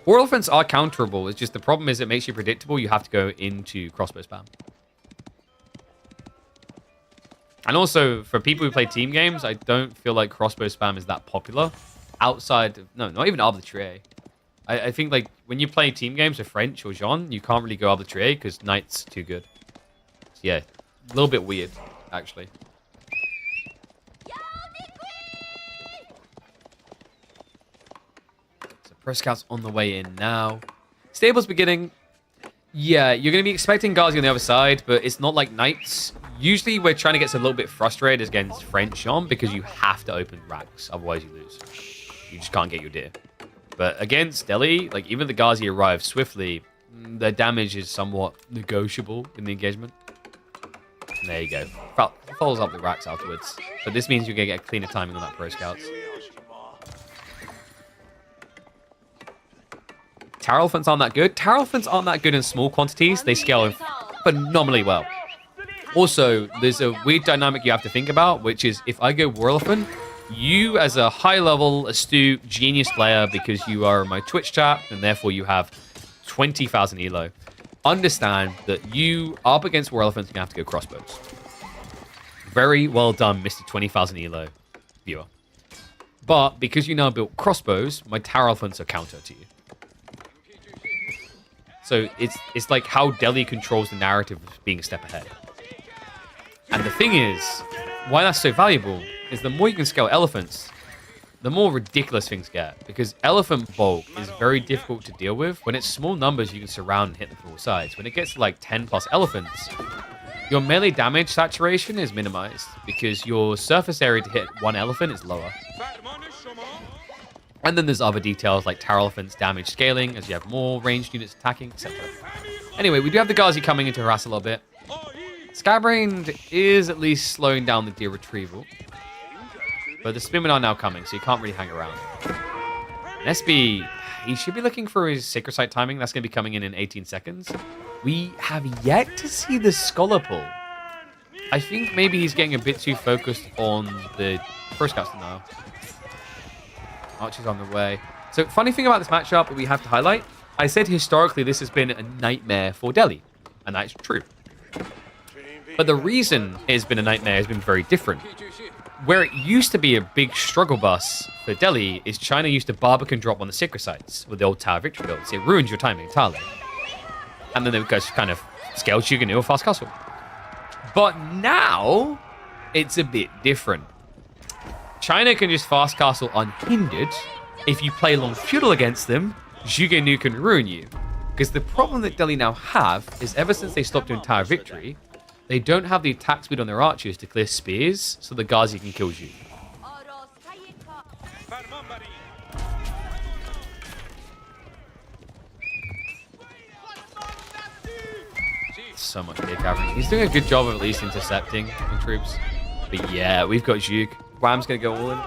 War elephants are counterable. It's just the problem is it makes you predictable. You have to go into crossbow spam. And also, for people who play team games, I don't feel like crossbow spam is that popular. Outside of, no, not even arbitrary. I think, like, when you play team games with French or Jean, you can't really go arbitrary because Knight's too good. So, yeah, a little bit weird, actually. So, Pro Scouts on the way in now. Stables beginning. Yeah, you're going to be expecting Ghazi on the other side, but it's not like Knights. Usually, we're trying to get a little bit frustrated against French Jean because you have to open racks, otherwise you lose. You just can't get your deer. But against Delhi, like, even the Ghazi arrives swiftly, their damage is somewhat negotiable in the engagement. And there you go. Follows up the racks afterwards. But this means you're going to get cleaner timing on that Pro Scouts. Tower Elephants aren't that good. Tower Elephants aren't that good in small quantities. They scale phenomenally well. Also, there's a weird dynamic you have to think about, which is if I go War Elephant, you as a high-level, astute, genius player, because you are in my Twitch chat, and therefore you have 20,000 elo, understand that you, up against War Elephants, you have to go crossbows. Very well done, Mr. 20,000 elo viewer. But because you now built crossbows, my Tower Elephants are counter to you. So it's like how Delhi controls the narrative of being a step ahead. And the thing is, why that's so valuable is the more you can scale elephants, the more ridiculous things get. Because elephant bulk is very difficult to deal with. When it's small numbers, you can surround and hit them from all sides. When it gets to like 10 plus elephants, your melee damage saturation is minimized because your surface area to hit one elephant is lower. And then there's other details like Tower Elephant's damage scaling as you have more ranged units attacking, etc. Anyway, we do have the Ghazi coming in to harass a little bit. Skybrain is at least slowing down the deer retrieval. But the Spearmen are now coming, so you can't really hang around. And SB, he should be looking for his Sacred Site timing. That's going to be coming in 18 seconds. We have yet to see the Scholar pull. I think maybe he's getting a bit too focused on the Pro Scouts now. Archer's on the way. So, funny thing about this matchup that we have to highlight, I said historically this has been a nightmare for Delhi. And that's true. But the reason it's been a nightmare has been very different. Where it used to be a big struggle bus for Delhi is China used to Barbican drop on the Sacred Sites with the old Tower Victory builds. It ruins your timing entirely. And then they would go kind of scale Chugan or Fast Castle. But now, it's a bit different. China can just Fast Castle unhindered. If you play long feudal against them, Zhuge can ruin you. Because the problem that Delhi now have is ever since they stopped doing Tower Victory, they don't have the attack speed on their archers to clear spears, so the Ghazi can kill you. so much gear covering. He's doing a good job of at least intercepting the troops. But yeah, we've got Juke. Wham's going to go all in.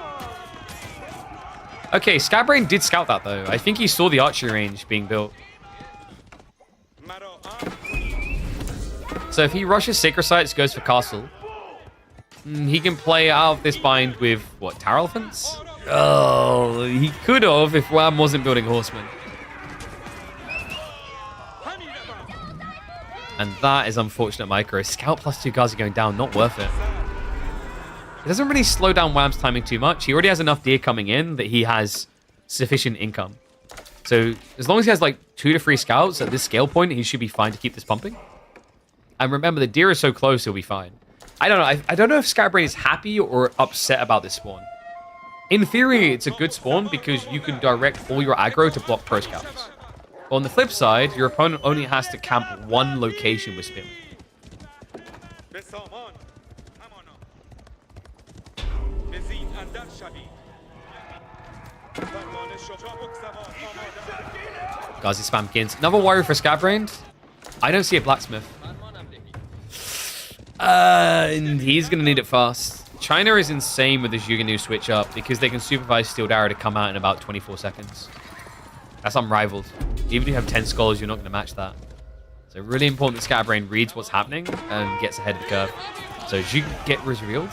Okay, Scatbrain did scout that, though. I think he saw the archery range being built. So if he rushes Sacred Sites, goes for Castle, he can play out of this bind with, what, Tower Elephants? Oh, he could have if Wham wasn't building Horsemen. And that is unfortunate micro. Scout plus 2 Gazi going down, not worth it. It doesn't really slow down Wham's timing too much. He already has enough deer coming in that he has sufficient income. So as long as he has like 2 to 3 scouts at this scale point, he should be fine to keep this pumping. And remember, the deer is so close, he'll be fine. I don't know. I don't know if Scatbrain is happy or upset about this spawn. In theory, it's a good spawn because you can direct all your aggro to block pro scouts. But on the flip side, your opponent only has to camp one location with Spin. Gazi spam Gins. Another warrior for Scatbrain. I don't see a blacksmith. And he's going to need it fast. China is insane with this Yuganu switch up because they can supervise Steel Arrow to come out in about 24 seconds. That's unrivaled. Even if you have 10 scholars, you're not going to match that. So really important that Scatbrain reads what's happening and gets ahead of the curve. So as you get revealed,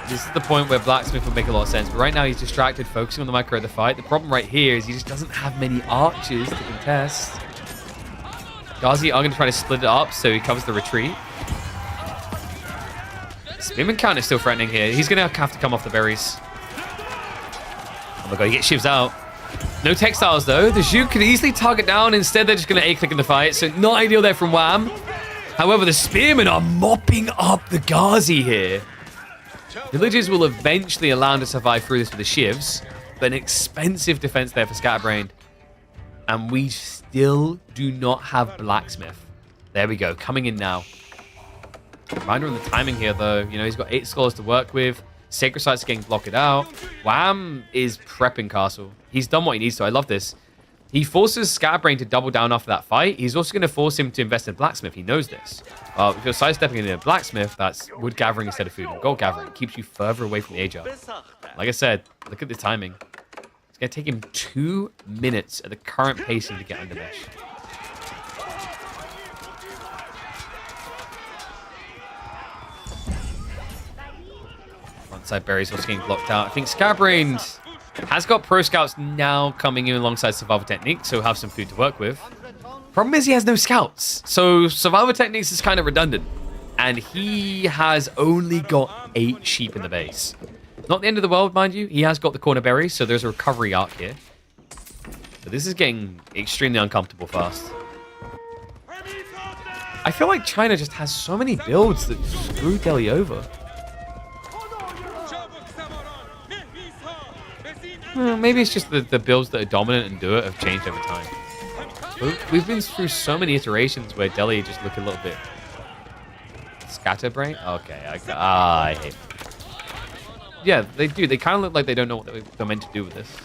this is the point where Blacksmith would make a lot of sense. But right now he's distracted, focusing on the micro of the fight. The problem right here is he just doesn't have many archers to contest. Gazi are going to try to split it up so he covers the retreat. Spearman count is still threatening here. He's going to have to come off the berries. Oh my god, he gets shivs out. No textiles though. The Zhu could easily target down. Instead, they're just going to A-click in the fight. So not ideal there from Wham. However, the Spearmen are mopping up the Gazi here. Villagers will eventually allow him to survive through this with the shivs. But an expensive defense there for Scatterbrain. And we still do not have Blacksmith. There we go, coming in now. Reminder on the timing here, though. You know, he's got 8 scholars to work with. Sacred Sites getting blocked out. Wham is prepping Castle. He's done what he needs to. I love this. He forces Scatterbrain to double down after that fight. He's also going to force him to invest in Blacksmith. He knows this. If you're sidestepping into a Blacksmith, that's wood gathering instead of food and gold gathering. It keeps you further away from the Agile. Like I said, look at the timing. It's going to take him 2 minutes at the current pacing to get under mesh. Frontside berries also getting blocked out. I think Scatterbrain has got pro scouts now coming in alongside survival techniques, so he'll have some food to work with. Problem is he has no scouts, so survival techniques is kind of redundant. And he has only got 8 sheep in the base. Not the end of the world, mind you. He has got the corner berries, so there's a recovery arc here. But this is getting extremely uncomfortable fast. I feel like China just has so many builds that screw Delhi over. Maybe it's just the builds that are dominant and do it have changed over time. We've been through so many iterations where Delhi just look a little bit scatterbrain. Okay, I hate it. Yeah, they do. They kind of look like they don't know what they're meant to do with this.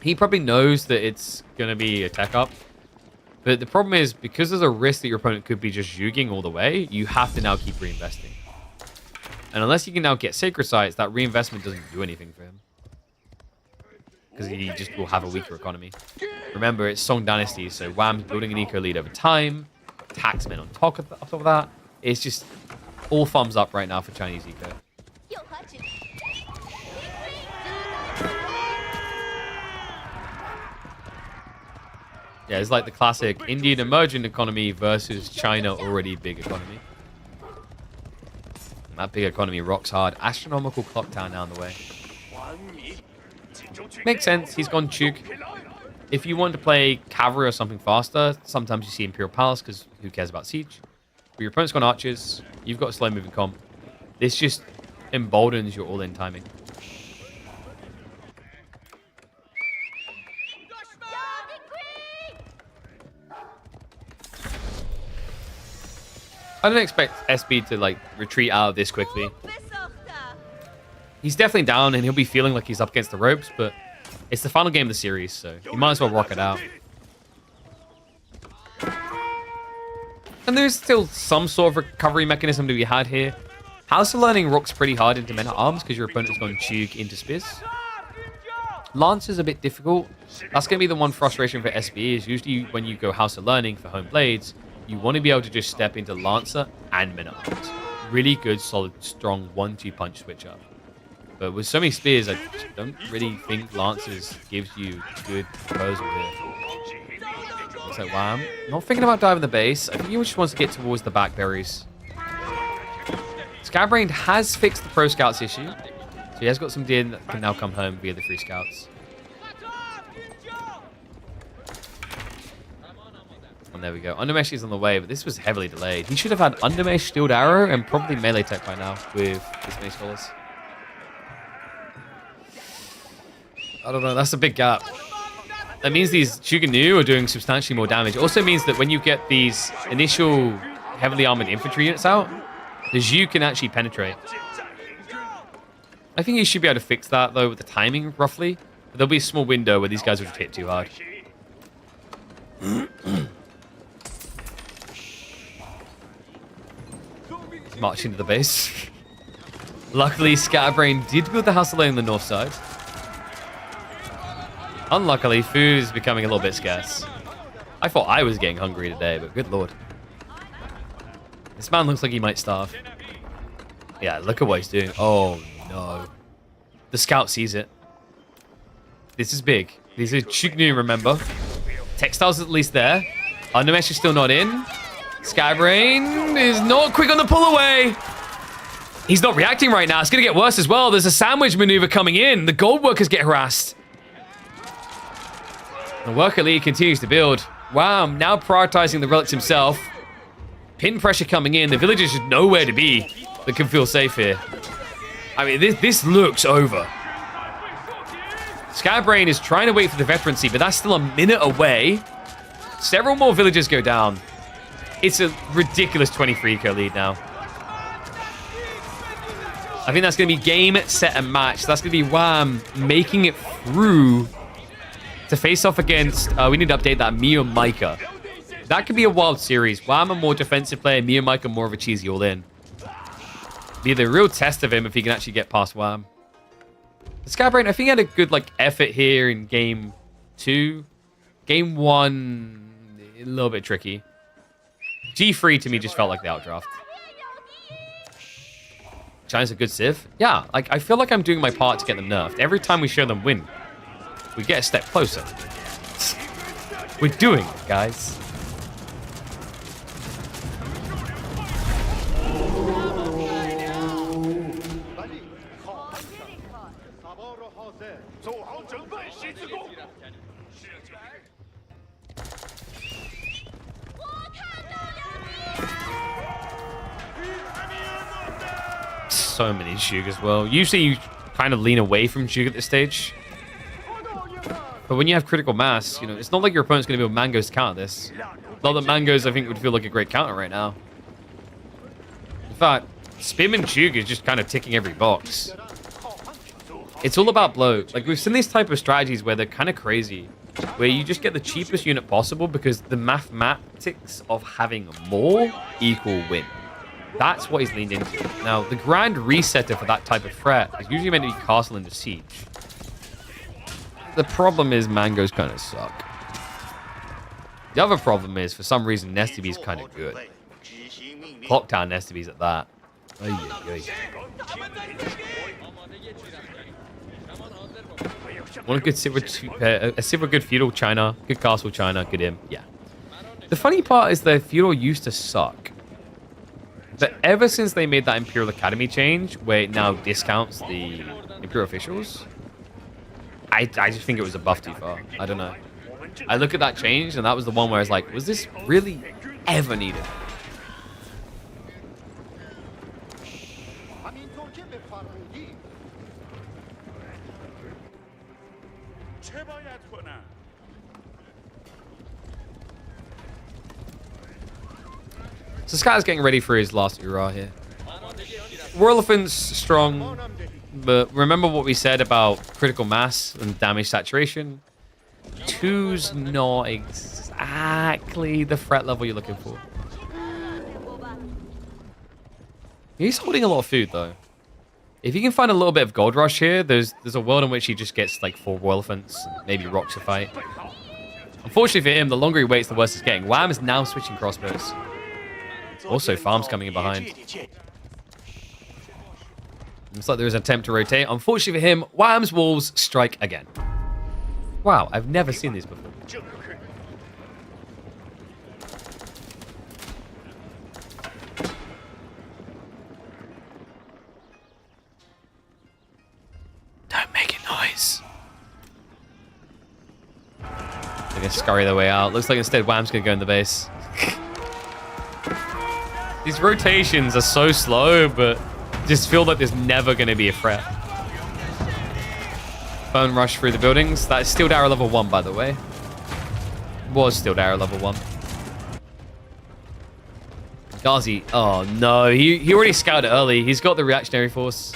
He probably knows that it's going to be a tech up. But the problem is, because there's a risk that your opponent could be just Zhuging all the way, you have to now keep reinvesting. And unless you can now get Sacred Sites, that reinvestment doesn't do anything for him. Because he just will have a weaker economy. Remember, it's Song Dynasty, so Wham's building an eco lead over time. Taxmen on top of that. It's just all thumbs up right now for Chinese eco. Yeah, it's like the classic Indian emerging economy versus China already big economy. And that big economy rocks hard. Astronomical clock tower now on the way. Makes sense. He's gone Chuk. If you want to play cavalry or something faster, sometimes you see Imperial Palace because who cares about siege? But your opponent's gone archers. You've got a slow moving comp. This just emboldens your all-in timing. I don't expect SB to like retreat out of this quickly. He's definitely down and he'll be feeling like he's up against the ropes, but it's the final game of the series, so you might as well rock it out. And there's still some sort of recovery mechanism to be had here. House of Learning rocks pretty hard into Men-at-Arms because your opponent's gone Chug into Spears. Lance is a bit difficult. That's going to be the one frustration for SB is usually when you go House of Learning for home blades, you want to be able to just step into Lancer and Men-at-Arms. Really good, solid, strong 1-2 punch switch up. But with so many Spears, I just don't really think Lancers gives you good proposal here. So, wow, I'm not thinking about diving the base. I think he just wants to get towards the back berries. Scatterbrain has fixed the Pro Scouts issue. So he has got some deer that can now come home via the free scouts. And there we go. Undermesh is on the way, but this was heavily delayed. He should have had Undermesh, Steeled Arrow, and probably melee tech by now with his many scholars. I don't know. That's a big gap. That means these Shuganu are doing substantially more damage. It also means that when you get these initial heavily armored infantry units out, the Zhu can actually penetrate. I think you should be able to fix that, though, with the timing, roughly. But there'll be a small window where these guys will just hit too hard. Marching to the base. Luckily, Scatterbrain did build the house alone on the north side. Unluckily, food is becoming a little bit scarce. I thought I was getting hungry today, but good lord. This man looks like he might starve. Yeah, look at what he's doing. Oh, no. The scout sees it. This is big. These are Chugnu, remember. Textiles at least there. Undermesh is still not in. Scatterbrain is not quick on the pull away. He's not reacting right now. It's going to get worse as well. There's a sandwich maneuver coming in. The gold workers get harassed. The worker lead continues to build. Wow, now prioritizing the relics himself. Pin pressure coming in. The villagers just nowhere to be that can feel safe here. I mean, this looks over. Scatterbrain is trying to wait for the veterancy, but that's still a minute away. Several more villagers go down. It's a ridiculous 23 eco lead now. I think that's going to be game, set, and match. That's going to be Wham making it through to face off against, we need to update that, MeoM Micah. That could be a wild series. Wham a more defensive player, MeoM Micah more of a cheesy all-in. Be the real test of him if he can actually get past Wham. Scatterbrain, I think he had a good effort here in game 2. Game 1, a little bit tricky. G3 to me just felt like the outdraft. China's a good civ. Yeah, I feel like I'm doing my part to get them nerfed. Every time we show them win, we get a step closer. We're doing it, guys. So many Shug as well. Usually you kind of lean away from Shug at this stage. But when you have critical mass, it's not like your opponent's going to be able Mangoes to counter this. Not that Mangoes, I think, would feel like a great counter right now. In fact, Spearman Shug is just kind of ticking every box. It's all about blow. We've seen these type of strategies where they're kind of crazy. Where you just get the cheapest unit possible because the mathematics of having more equal win. That's what he's leaned into. Now, the grand resetter for that type of threat is usually meant to be Castle into Siege. The problem is Mangoes kind of suck. The other problem is, for some reason, Nestiby's kind of good. Clocktown Nestiby's at that. Oy, oy, oy. Want a good civ with good feudal China, good castle China, good him. Yeah. The funny part is the feudal used to suck. But ever since they made that Imperial Academy change, where it now discounts the Imperial officials, I just think it was a buff too far. I don't know. I look at that change, and that was the one where I was like, was this really ever needed? So Sky's getting ready for his last Ura here. War Elephant's strong, but remember what we said about critical mass and damage saturation? 2's not exactly the threat level you're looking for. He's holding a lot of food, though. If he can find a little bit of gold rush here, there's a world in which he just gets like 4 royal elephants, and maybe rocks a fight. Unfortunately for him, the longer he waits, the worse it's getting. Wham is now switching crossbows. Also, Farm's coming in behind. Looks like there's an attempt to rotate. Unfortunately for him, Wham's wolves strike again. Wow, I've never seen these before. Don't make a noise. They're gonna scurry their way out. Looks like instead Wham's gonna go in the base. These rotations are so slow, but just feel like there's never gonna be a threat. Bone rush through the buildings. That is still arrow level 1, by the way. Was still arrow level 1. Ghazi. Oh no, he already scouted early. He's got the reactionary force.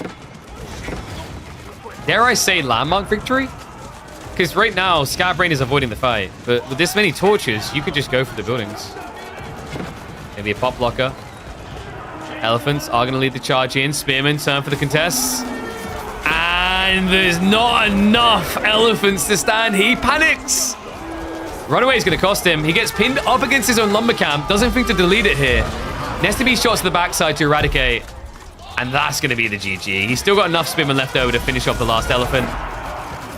Dare I say landmark victory? Because right now, Scatbrain is avoiding the fight. But with this many torches, you could just go for the buildings. Maybe a pop blocker. Elephants are going to lead the charge in. Spearmen turn for the contests. And there's not enough elephants to stand. He panics. Runaway is going to cost him. He gets pinned up against his own lumber camp. Doesn't think to delete it here. Needs to be shots to the backside to eradicate. And that's going to be the GG. He's still got enough spearmen left over to finish off the last elephant.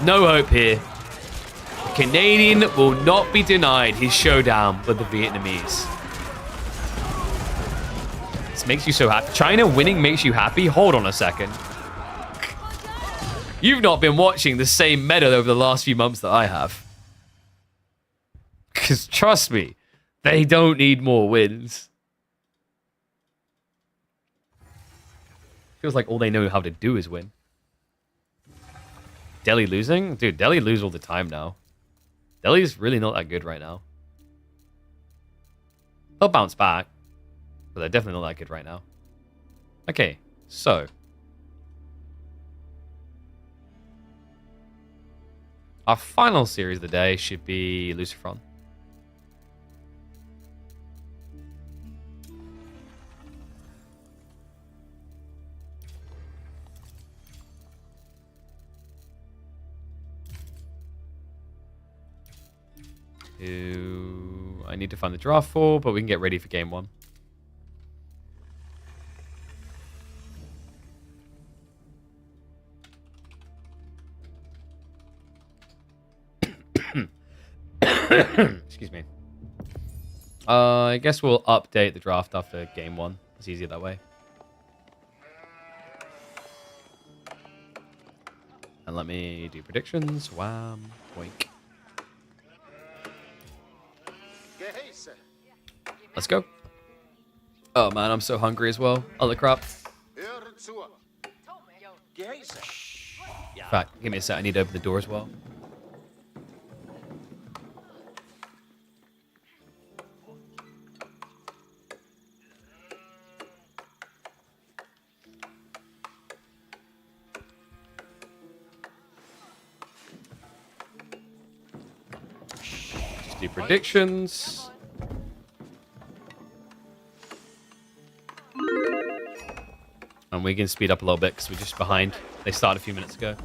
No hope here. The Canadian will not be denied his showdown with the Vietnamese. This makes you so happy. China winning makes you happy? Hold on a second. You've not been watching the same meta over the last few months that I have. Because trust me, they don't need more wins. Feels like all they know how to do is win. Delhi losing? Dude, Delhi lose all the time now. Delhi's really not that good right now. They'll bounce back. But they're definitely not that good right now. Okay, so. Our final series of the day should be Lucifron. Who I need to find the draft for, but we can get ready for game 1. Excuse me. I guess we'll update the draft after game 1. It's easier that way. And let me do predictions. Wham. Boink. Let's go. Oh man, I'm so hungry as well. Holy crap. In fact, give me a sec. I need to open the door as well. Just do predictions. And we can speed up a little bit because we're just behind. They started a few minutes ago.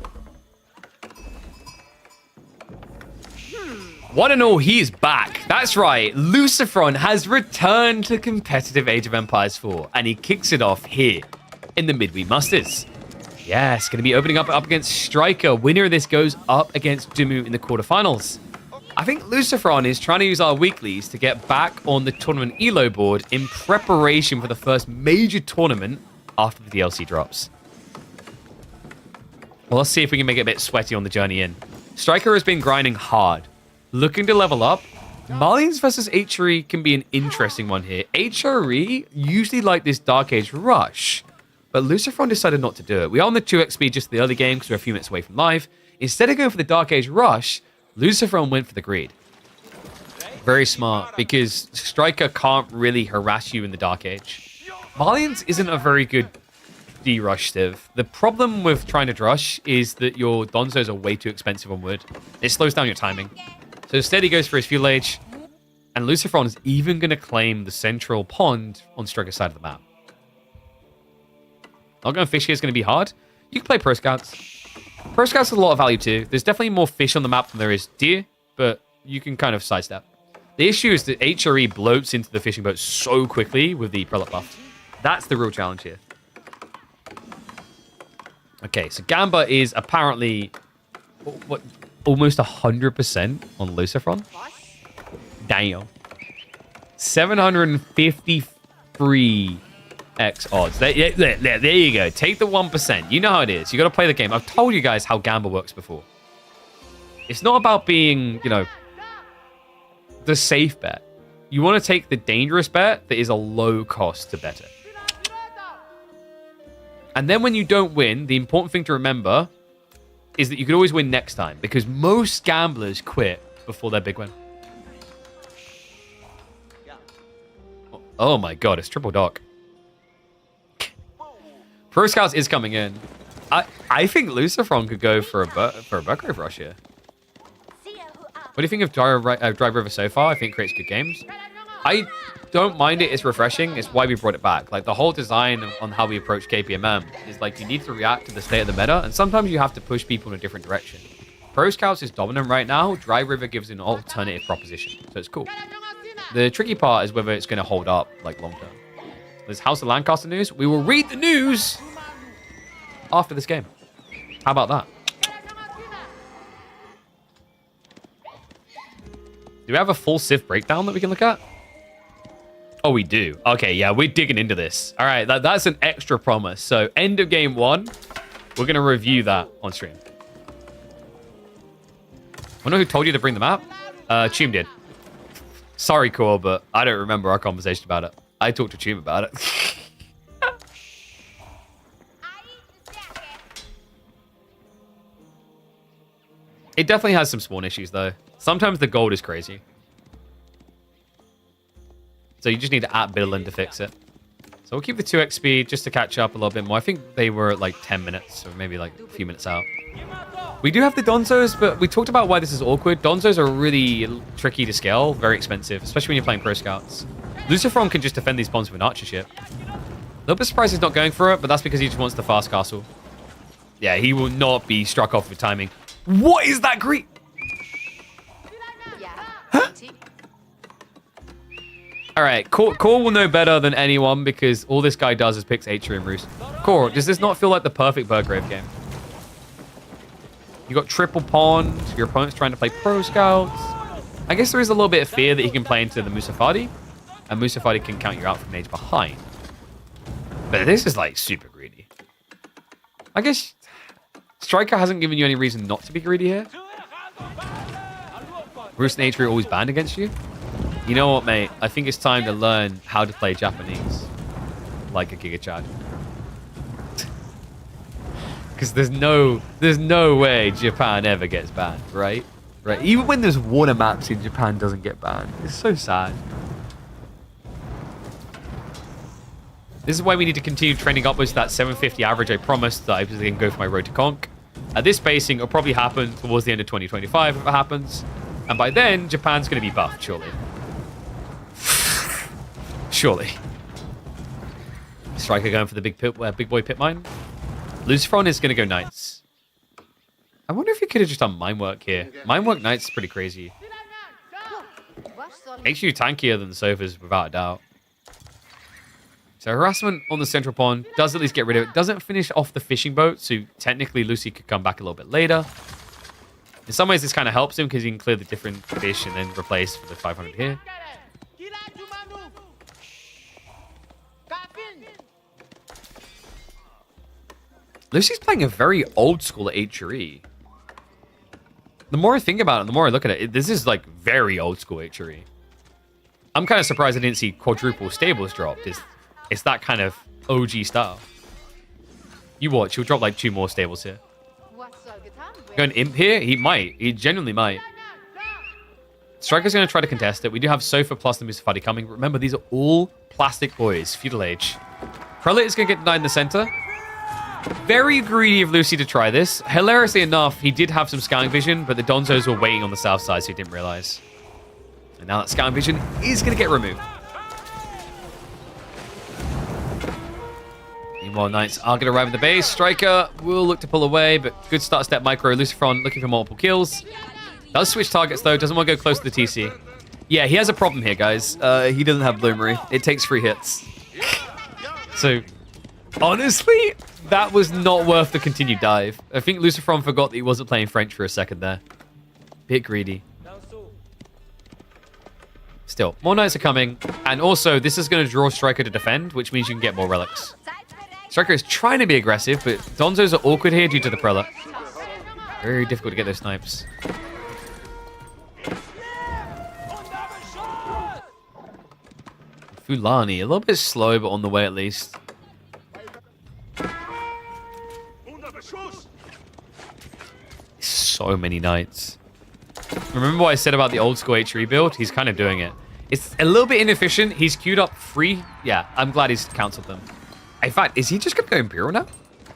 One and all, he's back. That's right. Lucifron has returned to competitive Age of Empires 4. And he kicks it off here in the Midweek Masters. Yes, going to be opening up against Striker. Winner of this goes up against DeMu in the quarterfinals. I think Lucifron is trying to use our weeklies to get back on the tournament ELO board in preparation for the first major tournament after the DLC drops. Well, let's see if we can make it a bit sweaty on the journey in. Striker has been grinding hard, looking to level up. Malians versus HRE can be an interesting one here. HRE usually like this Dark Age rush, but Lucifron decided not to do it. We are on the 2x speed just the early game because we're a few minutes away from live. Instead of going for the Dark Age rush, Lucifron went for the greed. Very smart, because Striker can't really harass you in the Dark Age. Malians isn't a very good D-rush Civ. The problem with trying to rush is that your Donzos are way too expensive on wood. It slows down your timing. So instead he goes for his fuel age, and Lucifron is even going to claim the central pond on Striker's side of the map. Not going fish here is going to be hard. You can play Pro Scouts. Pro Scouts has a lot of value too. There's definitely more fish on the map than there is deer, but you can kind of sidestep. The issue is that HRE bloats into the fishing boat so quickly with the prelate buff. That's the real challenge here. Okay, so Gamba is apparently what almost 100% on Lucifron. Damn. 753 X odds. There you go. Take the 1%. You know how it is. You got to play the game. I've told you guys how Gamba works before. It's not about being, you know, the safe bet. You want to take the dangerous bet that is a low cost to bet it. And then when you don't win, the important thing to remember is that you could always win next time, because most gamblers quit before their big win. Oh my god, it's triple dock. Pro Scouts is coming in. I think Lucifron could go for a Burgrave rush here. What do you think of Dry River so far? I think it creates good games. I don't mind it. It's refreshing. It's why we brought it back. Like, the whole design on how we approach KPMM is like, you need to react to the state of the meta, and sometimes you have to push people in a different direction. Pro Scouts is dominant right now. Dry River gives an alternative proposition, so it's cool. The tricky part is whether it's going to hold up like long term. There's House of Lancaster news. We will read the news after this game. How about that? Do we have a full Civ breakdown that we can look at? Oh, we do. Okay, yeah, we're digging into this. All right, that's an extra promise. So, end of game 1, we're going to review that on stream. I wonder who told you to bring the map? Chum did. Sorry, Core, but I don't remember our conversation about it. I talked to Chum about it. It definitely has some spawn issues, though. Sometimes the gold is crazy. So you just need to at Biddlein to fix it. So we'll keep the 2x speed just to catch up a little bit more. I think they were at like 10 minutes, or maybe like a few minutes out. We do have the Donzos, but we talked about why this is awkward. Donzos are really tricky to scale, very expensive, especially when you're playing Pro Scouts. Lucifron can just defend these spawns with an archer ship. A little bit surprised he's not going for it, but that's because he just wants the fast castle. Yeah, he will not be struck off with timing. What is that green? Huh? All right, Core will know better than anyone because all this guy does is picks Atria and Roost. Core, does this not feel like the perfect Burgrave game? You got triple pond, your opponent's trying to play Pro Scouts. I guess there is a little bit of fear that he can play into the Musafadi, and Musafadi can count you out from age behind. But this is like super greedy. I guess Striker hasn't given you any reason not to be greedy here. Roost and Atria always banned against you. You know what, mate? I think it's time to learn how to play Japanese like a Giga Chad. Because there's no way Japan ever gets banned, right? Right? Even when there's water maps in Japan doesn't get banned. It's so sad. This is why we need to continue trending upwards to that 750 average I promised that I can go for my road to conk. At this spacing, it'll probably happen towards the end of 2025 if it happens. And by then, Japan's going to be buffed, surely. Surely. Striker going for the big boy pit mine. Lucifron is going to go Knights. I wonder if he could have just done mine work here. Mine work Knights is pretty crazy. Makes you tankier than the Sofas, without a doubt. So harassment on the central pond does at least get rid of it. Doesn't finish off the fishing boat, so technically Lucy could come back a little bit later. In some ways, this kind of helps him because he can clear the different fish and then replace for the 500 here. Lucy's playing a very old school HRE. The more I think about it, the more I look at it, this is like very old school HRE. I'm kind of surprised I didn't see quadruple stables dropped. It's that kind of OG style. You watch, he'll drop like 2 more stables here. Going imp here? He might. He genuinely might. Striker's going to try to contest it. We do have Sofa plus the Musafadi coming. Remember, these are all plastic boys. Feudal Age. Prelate is going to get denied in the center. Very greedy of Lucy to try this. Hilariously enough, he did have some scouting vision, but the Donzos were waiting on the south side, so he didn't realize. And now that scouting vision is going to get removed. Meanwhile, Knights are going to arrive in the base. Striker will look to pull away, but good start step micro. Lucifron looking for multiple kills. Does switch targets, though. Doesn't want to go close to the TC. Yeah, he has a problem here, guys. He doesn't have Bloomery. It takes 3 hits. So, honestly, that was not worth the continued dive. I think Lucifron forgot that he wasn't playing French for a second there. Bit greedy. Still, more Knights are coming. And also, this is going to draw Striker to defend, which means you can get more relics. Striker is trying to be aggressive, but Donzos are awkward here due to the Prelate. Very difficult to get those snipes. Fulani, a little bit slow, but on the way at least. So many Knights. Remember what I said about the old school H3 build? He's kind of doing it. It's a little bit inefficient. He's queued up 3. Yeah, I'm glad he's cancelled them. In fact, is he just going to go Imperial now?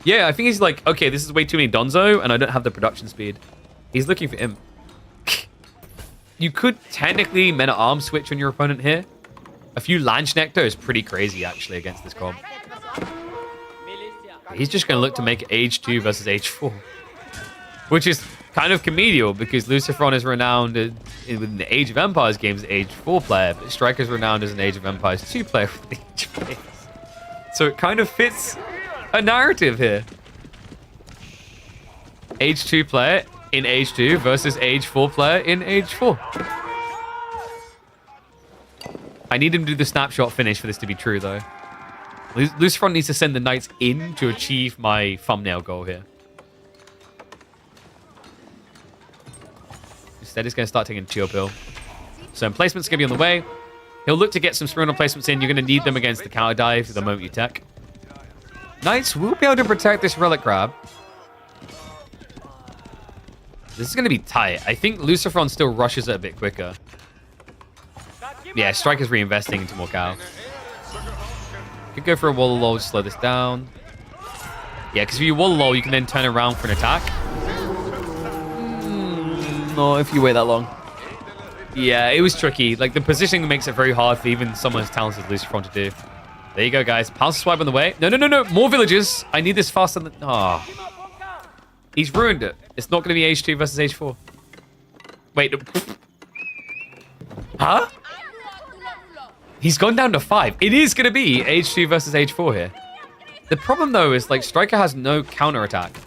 Yeah, I think he's like, okay, this is way too many Donzo, and I don't have the production speed. He's looking for Imp. You could technically Men-at-Arms switch on your opponent here. A few Lanch Nectar is pretty crazy, actually, against this comp. He's just going to look to make Age 2 versus Age 4. Which is kind of comedial, because Lucifron is renowned in the Age of Empires games as Age 4 player, but Striker's renowned as an Age of Empires 2 player for the Age of Empires. So it kind of fits a narrative here. Age 2 player in Age 2 versus Age 4 player in Age 4. I need him to do the snapshot finish for this to be true, though. Lucifron needs to send the Knights in to achieve my thumbnail goal here. Instead, he's going to start taking Chill Pill. So emplacement's going to be on the way. He'll look to get some Spiritual placements in. You're going to need them against the counter dive the moment you tech. Knights will be able to protect this relic grab. This is going to be tight. I think Lucifron still rushes it a bit quicker. Yeah, Striker's reinvesting into more cow. Could go for a wall lull to slow this down. Yeah, because if you wall lull, you can then turn around for an attack. No, if you wait that long. Yeah, it was tricky. Like, the positioning makes it very hard for even someone as talented as Lucifron to do. There you go, guys. Pounce swipe on the way. No, no, no, no. More villages. I need this faster than... Oh. He's ruined it. It's not going to be H2 versus H4. Wait. Huh? He's gone down to 5. It is going to be H2 versus H4 here. The problem, though, is, like, Striker has no counter-attack.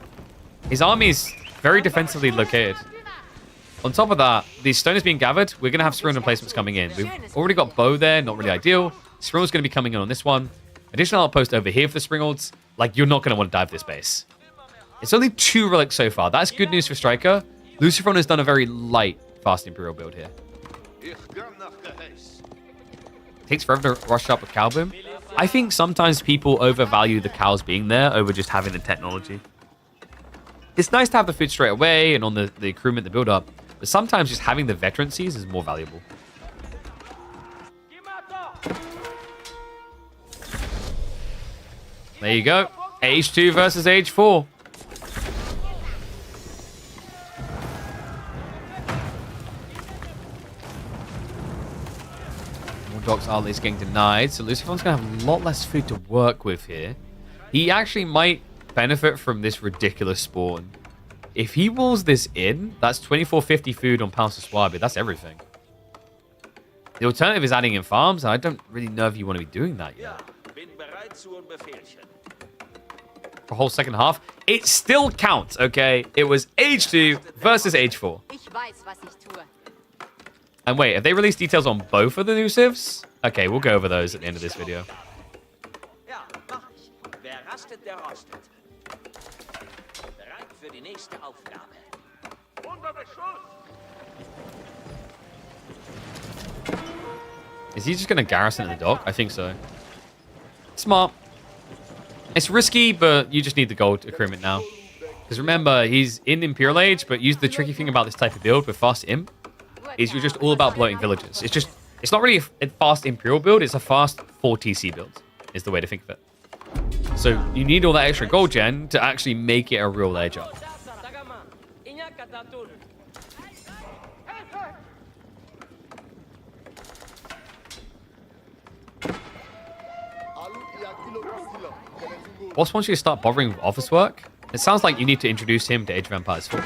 His army is very defensively located. On top of that, the stone is being gathered. We're going to have Spiritual placements coming in. We've already got Bow there. Not really ideal. Springald's going to be coming in on this one. Additional outpost over here for the Springalds. Like, you're not going to want to dive this base. It's only 2 relics so far. That's good news for Striker. Lucifron has done a very light Fast Imperial build here. Takes forever to rush up with Cow Boom. I think sometimes people overvalue the cows being there over just having the technology. It's nice to have the food straight away and on the accruement, the build-up. But sometimes just having the veterancies is more valuable. There you go. Age 2 versus Age 4. Doc's Arley is getting denied, so Lucifron's going to have a lot less food to work with here. He actually might benefit from this ridiculous spawn. If he walls this in, that's 2450 food on Pounce Swabi. That's everything. The alternative is adding in farms, and I don't really know if you want to be doing that yet. For a whole second half, it still counts, okay? It was Age 2 versus Age 4. And wait, have they released details on both of the new civs? Okay, we'll go over those at the end of this video. Is he just going to garrison at the dock? I think so. Smart. It's risky, but you just need the gold accruement now. Because remember, he's in Imperial Age, but use the tricky thing about this type of build with Fast Imp is you're just all about bloating villages. It's not really a fast Imperial build, it's a fast 4 TC build, is the way to think of it. So you need all that extra gold gen to actually make it a real edge up. Boss wants you to start bothering with office work. It sounds like you need to introduce him to Age of Empires 4.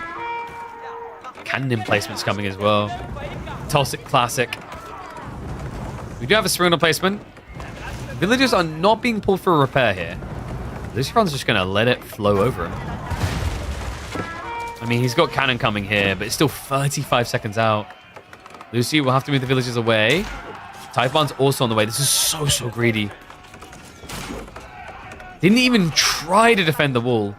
Cannon emplacements coming as well. Tulsic Classic. We do have a Serena placement. Villagers are not being pulled for a repair here. Lucifron's just going to let it flow over him. I mean, he's got cannon coming here, but it's still 35 seconds out. Lucy will have to move the villagers away. Typhon's also on the way. This is so greedy. Didn't even try to defend the wall.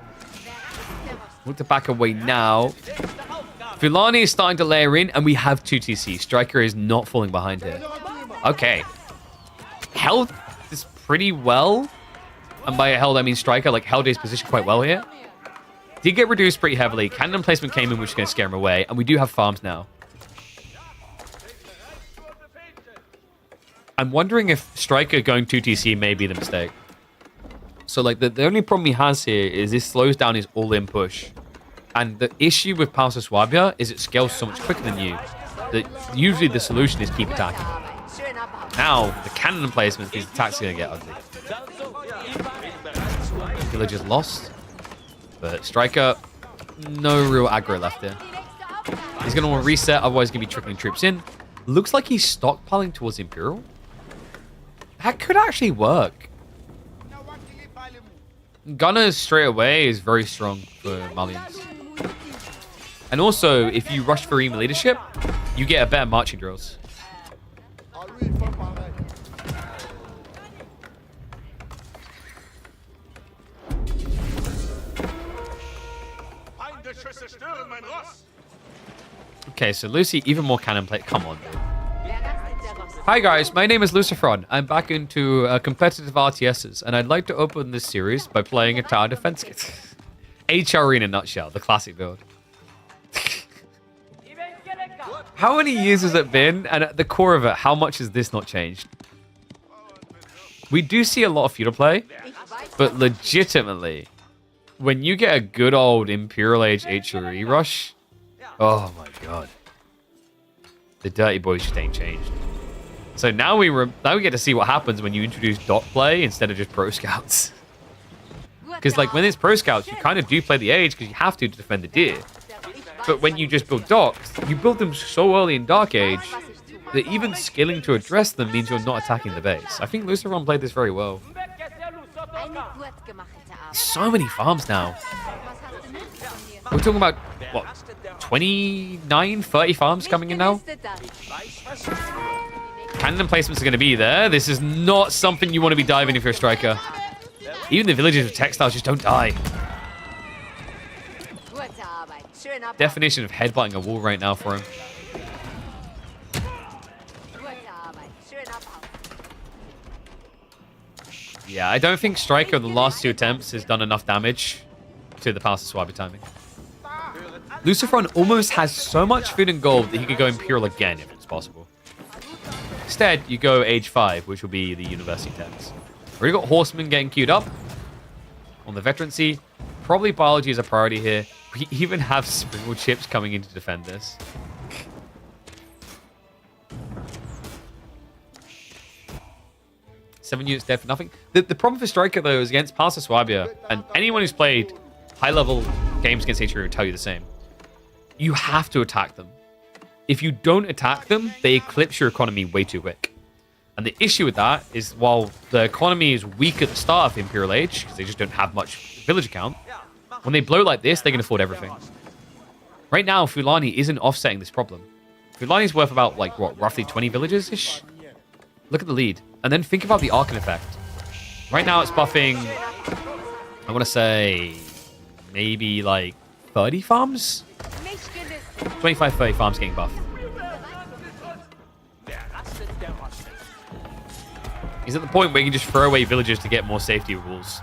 Look to back away now. Fulani is starting to layer in, and we have 2 TC. Striker is not falling behind here. Okay. Held this pretty well. And by held, I mean Striker, like, held his position quite well here. Did get reduced pretty heavily. Cannon placement came in, which is going to scare him away. And we do have farms now. I'm wondering if Striker going 2 TC may be the mistake. So, like, the only problem he has here is this slows down his all-in push. And the issue with Pulse of Swabia is it scales so much quicker than you. That usually the solution is keep attacking. Now, the cannon placement, these attacks are going to get ugly. Villager's lost. But Striker, no real aggro left here. He's going to want to reset, otherwise he's going to be trickling troops in. Looks like he's stockpiling towards Imperial. That could actually work. Gunner straight away is very strong for Malians. And also, if you rush for Rima leadership, you get a better marching drills. Okay, so Lucy, even more cannon plate. Come on, dude. Hi guys, my name is Lucifron. I'm back into competitive RTSs, and I'd like to open this series by playing a tower defense kit. HR in a nutshell, the classic build. How many years has it been? And at the core of it, how much has this not changed? We do see a lot of feudal play, but legitimately, when you get a good old Imperial Age HRE rush, oh my god. The dirty boys just ain't changed. So now we get to see what happens when you introduce dot play instead of just pro scouts. Because like when it's pro scouts, you kind of do play the age because you have to defend the deer. But when you just build docs, you build them so early in Dark Age that even skilling to address them means you're not attacking the base. I think Lucifron played this very well. So many farms now. We're talking about, what, 29, 30 farms coming in now? Cannon placements are going to be there. This is not something you want to be diving if you're a striker. Even the villagers with textiles just don't die. Definition of headbutting a wall right now for him. Yeah, I don't think Striker in the last 2 attempts has done enough damage to the Palace of Swabia timing. Lucifron almost has so much food and gold that he could go Imperial again if it's possible. Instead, you go Age 5, which will be the University Techs. Already got Horsemen getting queued up on the Veterancy. Probably Biology is a priority here. We even have Sprinkle Chips coming in to defend this. 7 units dead for nothing. The problem for Striker, though, is against Palace of Swabia, and anyone who's played high-level games against HRE will tell you the same. You have to attack them. If you don't attack them, they eclipse your economy way too quick. And the issue with that is while the economy is weak at the start of Imperial Age, because they just don't have much villager count, when they blow like this, they can afford everything. Right now, Fulani isn't offsetting this problem. Fulani's worth about, like, what, roughly 20 villagers-ish? Look at the lead. And then think about the Archon effect. Right now, it's buffing, I want to say, maybe, like, 30 farms? 25, 30 farms getting buffed. He's at the point where you can just throw away villagers to get more safety rules.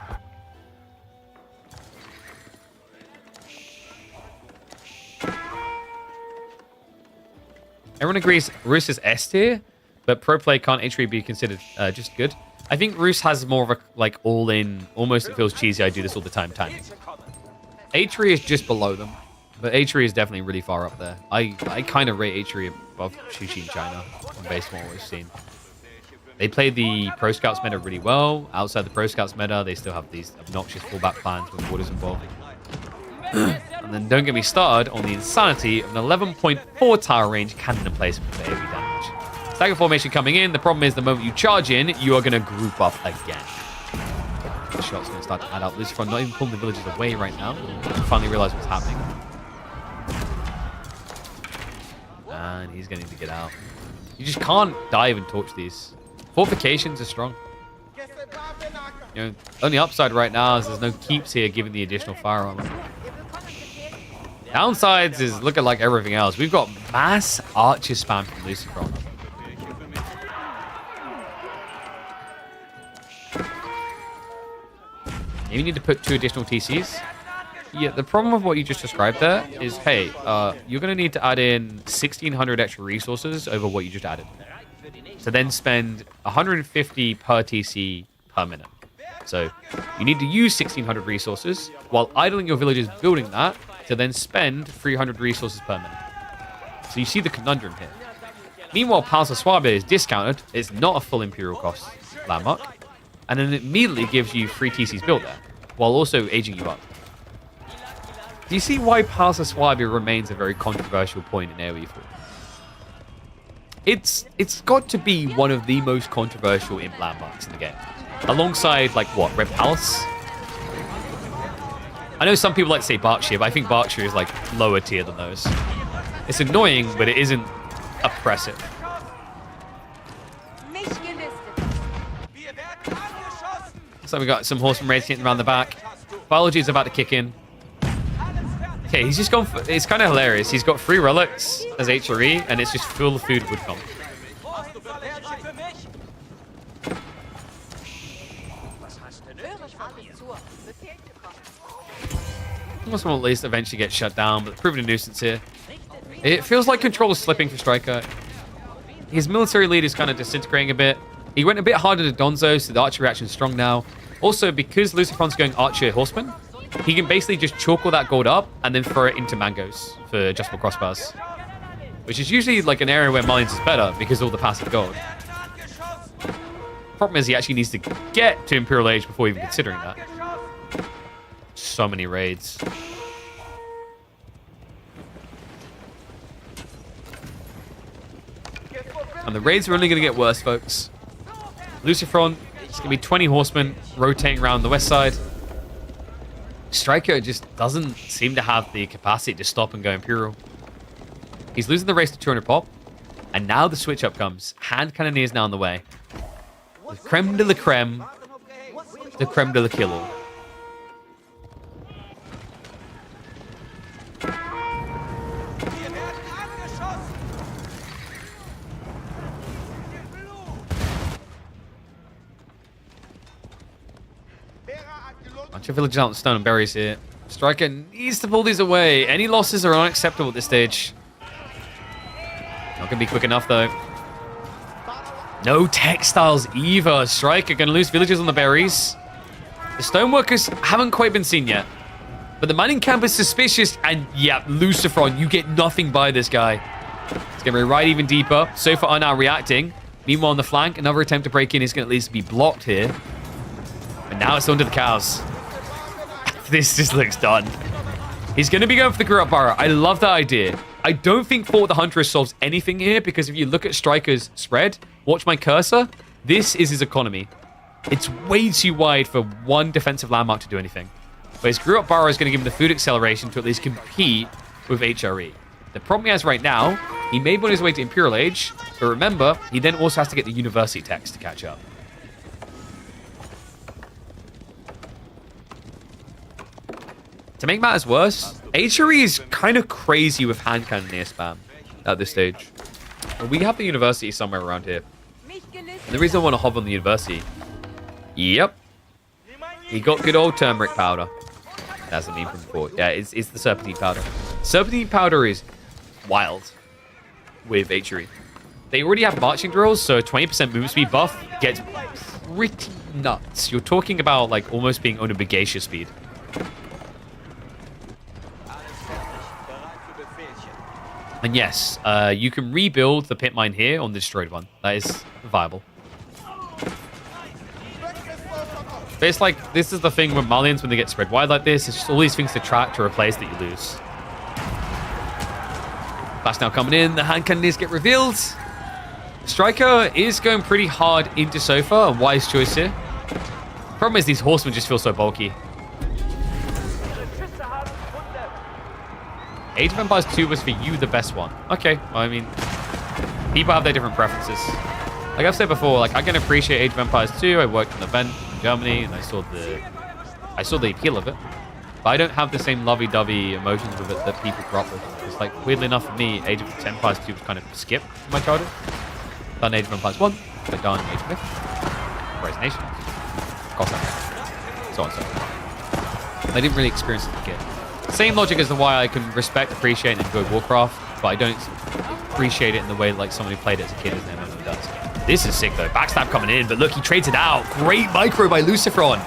Everyone agrees Roos is S tier, but pro play can't HRE be considered just good. I think Roos has more of a, like, all-in, almost it feels cheesy, I do this all the time timing. HRE is just below them, but HRE is definitely really far up there. I kind of rate HRE above Shushi in China, based on what we've seen. They play the Pro Scouts meta really well. Outside the Pro Scouts meta, they still have these obnoxious fallback plans with warders involved. And then don't get me started on the insanity of an 11.4 tower range cannon emplacement for AoE damage. Stagger formation coming in. The problem is the moment you charge in, you are going to group up again. The shot's going to start to add up. Lucifron not even pulling the villagers away right now. You finally realize what's happening. And he's going to need to get out. You just can't dive and torch these. Fortifications are strong. You know, only upside right now is there's no keeps here given the additional fire armor. Downsides is looking like everything else. We've got mass archer spam from Lucifron. You need to put 2 additional TCs. Yeah, the problem with what you just described there is, hey, you're going to need to add in 1,600 extra resources over what you just added. To then spend 150 per TC per minute. So you need to use 1,600 resources while idling your villagers building that to then spend 300 resources per minute. So you see the conundrum here. Meanwhile, Palace of Suabe is discounted. It's not a full Imperial cost landmark. And then it immediately gives you 3 TCs built there, while also aging you up. Do you see why Palace of Suabe remains a very controversial point in AoE 4? It's got to be one of the most controversial imp landmarks in the game. Alongside, like, what, Red Palace? I know some people like to say Berkshire, but I think Berkshire is, like, lower tier than those. It's annoying, but it isn't oppressive. So we got some horseman raids hitting around the back. Biology is about to kick in. Okay, he's just gone for... It's kind of hilarious. He's got 3 relics as HRE, and it's just full of food would come. Almost will at least eventually get shut down, but proving a nuisance here. It feels like control is slipping for Striker. His military lead is kind of disintegrating a bit. He went a bit harder to Donzo, so the archer reaction is strong now. Also, because Lucifron's going Archer Horseman, he can basically just chalk all that gold up and then throw it into Mangoes for adjustable crossbars. Which is usually like an area where Mines is better because of all the passive gold. Problem is he actually needs to get to Imperial Age before even considering that. So many raids. And the raids are only going to get worse, folks. Lucifron, it's going to be 20 horsemen rotating around the west side. Striker just doesn't seem to have the capacity to stop and go Imperial. He's losing the race to 200 pop. And now the switch up comes. Hand Cannoneer is now on the way. The creme de la creme. The creme de la kill-all. Bunch of villagers out on stone and berries here. Striker needs to pull these away. Any losses are unacceptable at this stage. Not going to be quick enough, though. No textiles either. Striker going to lose villagers on the berries. The stoneworkers haven't quite been seen yet. But the mining camp is suspicious. And yeah, Lucifron, you get nothing by this guy. It's going to be right even deeper. So far are now reacting. Meanwhile, on the flank, another attempt to break in is going to at least be blocked here. And now it's onto the cows. This just looks done. He's going to be going for the Grew Up Burrow. I love that idea. I don't think Fort the Huntress solves anything here because if you look at Striker's spread, watch my cursor, this is his economy. It's way too wide for one defensive landmark to do anything. But his Grew Up Burrow is going to give him the food acceleration to at least compete with HRE. The problem he has right now, he may be on his way to Imperial Age, but remember, he then also has to get the University text to catch up. To make matters worse, HRE is kind of crazy with hand cannoneer spam at this stage. But we have the university somewhere around here. And the reason I want to hop on the university... Yep. He got good old turmeric powder. That's a meme from before. Yeah, it's the serpentine powder. Serpentine powder is wild with HRE. They already have marching drills, so a 20% movement speed buff gets pretty nuts. You're talking about like almost being on a Begacia speed. And yes, you can rebuild the pit mine here on the destroyed one. That is viable. But it's like, this is the thing with Malians when they get spread wide like this. It's just all these things to track to replace that you lose. Lash now coming in. The hand cannoneers get revealed. Striker is going pretty hard into Sofa. A wise choice here. Problem is these horsemen just feel so bulky. Age of Empires 2 was for you the best one. Okay, well, I mean, people have their different preferences. Like I've said before, like I can appreciate Age of Empires 2. I worked on an event in Germany and I saw the appeal of it. But I don't have the same lovey-dovey emotions with it that people grew up with. It's like, weirdly enough for me, Age of Empires 2 was kind of skip in my childhood. Done Age of Empires 1, I've done Age of Myth, Rise Nations, Cost Empire, so on and so forth. I didn't really experience it as a kid. Same logic as to why I can respect, appreciate, and enjoy Warcraft, but I don't appreciate it in the way like someone who played it as a kid as an MMO does. This is sick though. Backstab coming in, but look, he trades it out. Great micro by Lucifron.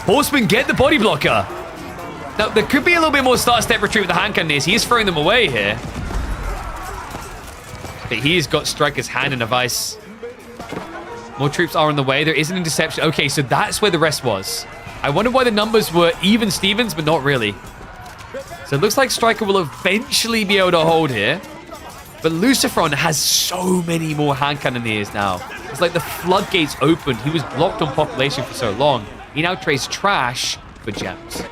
Horseman get the body blocker. Now, there could be a little bit more start-step retreat with the hand cannoneers. He is throwing them away here. But he's got Striker's hand in a vice. More troops are on the way. There is an interception. Okay, so that's where the rest was. I wonder why the numbers were even Stevens, but not really. So it looks like Striker will eventually be able to hold here. But Lucifron has so many more hand cannoneers now. It's like the floodgates opened. He was blocked on population for so long. He now trades trash for gems.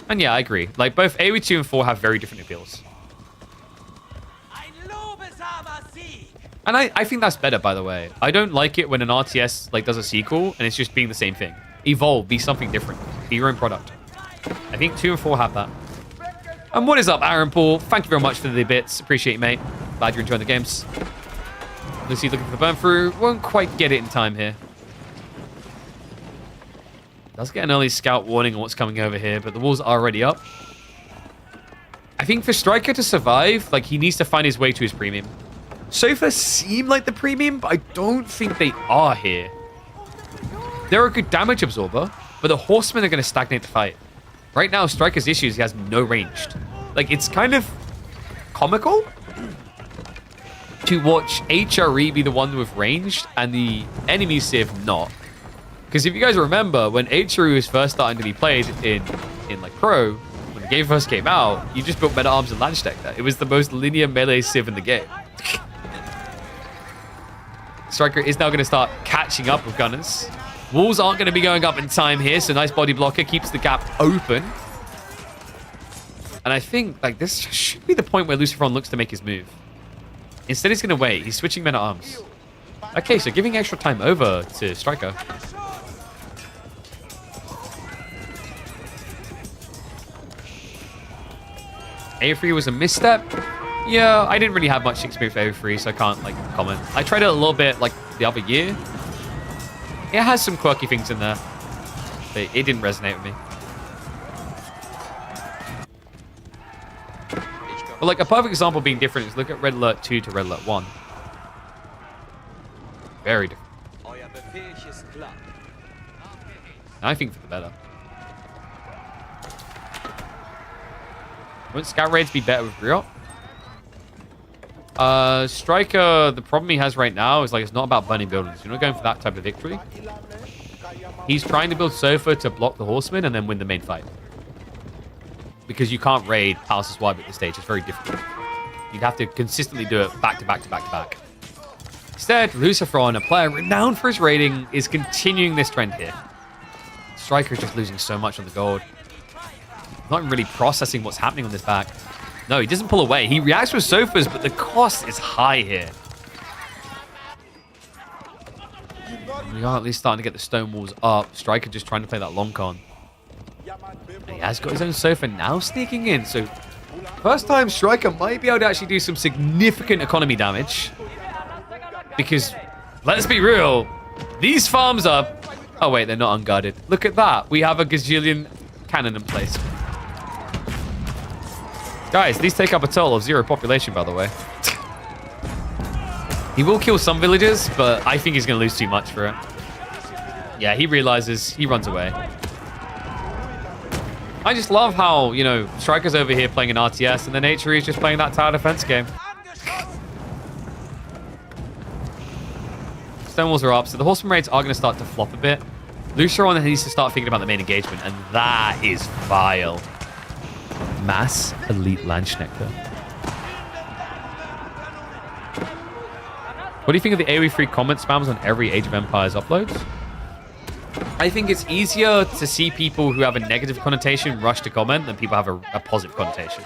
And yeah, I agree. Like both AoE 2 and 4 have very different appeals. And I think that's better, by the way. I don't like it when an RTS like does a sequel and it's just being the same thing. Evolve, be something different. Be your own product. I think 2 and 4 have that. And what is up, Aaron Paul? Thank you very much for the bits. Appreciate you, mate. Glad you're enjoying the games. Lucy looking for the burn through. Won't quite get it in time here. Does get an early scout warning on what's coming over here, but the walls are already up. I think for Striker to survive, like he needs to find his way to his premium. Sofa seem like the premium, but I don't think they are here. They're a good damage absorber, but the horsemen are going to stagnate the fight. Right now, Striker's issue is he has no ranged. Like, it's kind of comical to watch HRE be the one with ranged and the enemy civ not. Because if you guys remember, when HRE was first starting to be played in like Pro, when the game first came out, you just built meta arms and Lash deck there. It was the most linear melee civ in the game. Striker is now going to start catching up with Gunners. Walls aren't going to be going up in time here, so nice body blocker keeps the gap open. And I think like this should be the point where Lucifron looks to make his move. Instead, he's going to wait. He's switching men at arms. Okay, so giving extra time over to Striker. A3 was a misstep. Yeah, I didn't really have much experience with A3, so I can't like comment. I tried it a little bit like the other year. It has some quirky things in there, but it didn't resonate with me. But like a perfect example being different is look at Red Alert 2 to Red Alert 1. Very different. I think for the better. Wouldn't scout raids be better with Griot? Striker, the problem he has right now is like it's not about burning buildings. You're not going for that type of victory. He's trying to build Sofa to block the horsemen and then win the main fight. Because you can't raid Palace's wide at this stage. It's very difficult. You'd have to consistently do it back to back to back to back. Instead, Lucifron, a player renowned for his raiding, is continuing this trend here. Striker is just losing so much on the gold. Not even really processing what's happening on this back. No, he doesn't pull away. He reacts with Sofas, but the cost is high here. We are at least starting to get the stone walls up. Striker just trying to play that long con. And he has got his own Sofa now sneaking in. So first time Striker might be able to actually do some significant economy damage. Because, let's be real, these farms are... Oh wait, they're not unguarded. Look at that. We have a gazillion cannon in place. Guys, these take up a total of 0 population, by the way. He will kill some villagers, but I think he's going to lose too much for it. Yeah, he realizes. He runs away. I just love how, you know, Striker's over here playing an RTS, and then HRE is just playing that tower defense game. Stonewalls are up, so the Horseman raids are going to start to flop a bit. Lucifron needs to start thinking about the main engagement, and that is vile. Mass Elite Landsknechter. What do you think of the AoE-free comment spams on every Age of Empires uploads? I think it's easier to see people who have a negative connotation rush to comment than people have a positive connotation.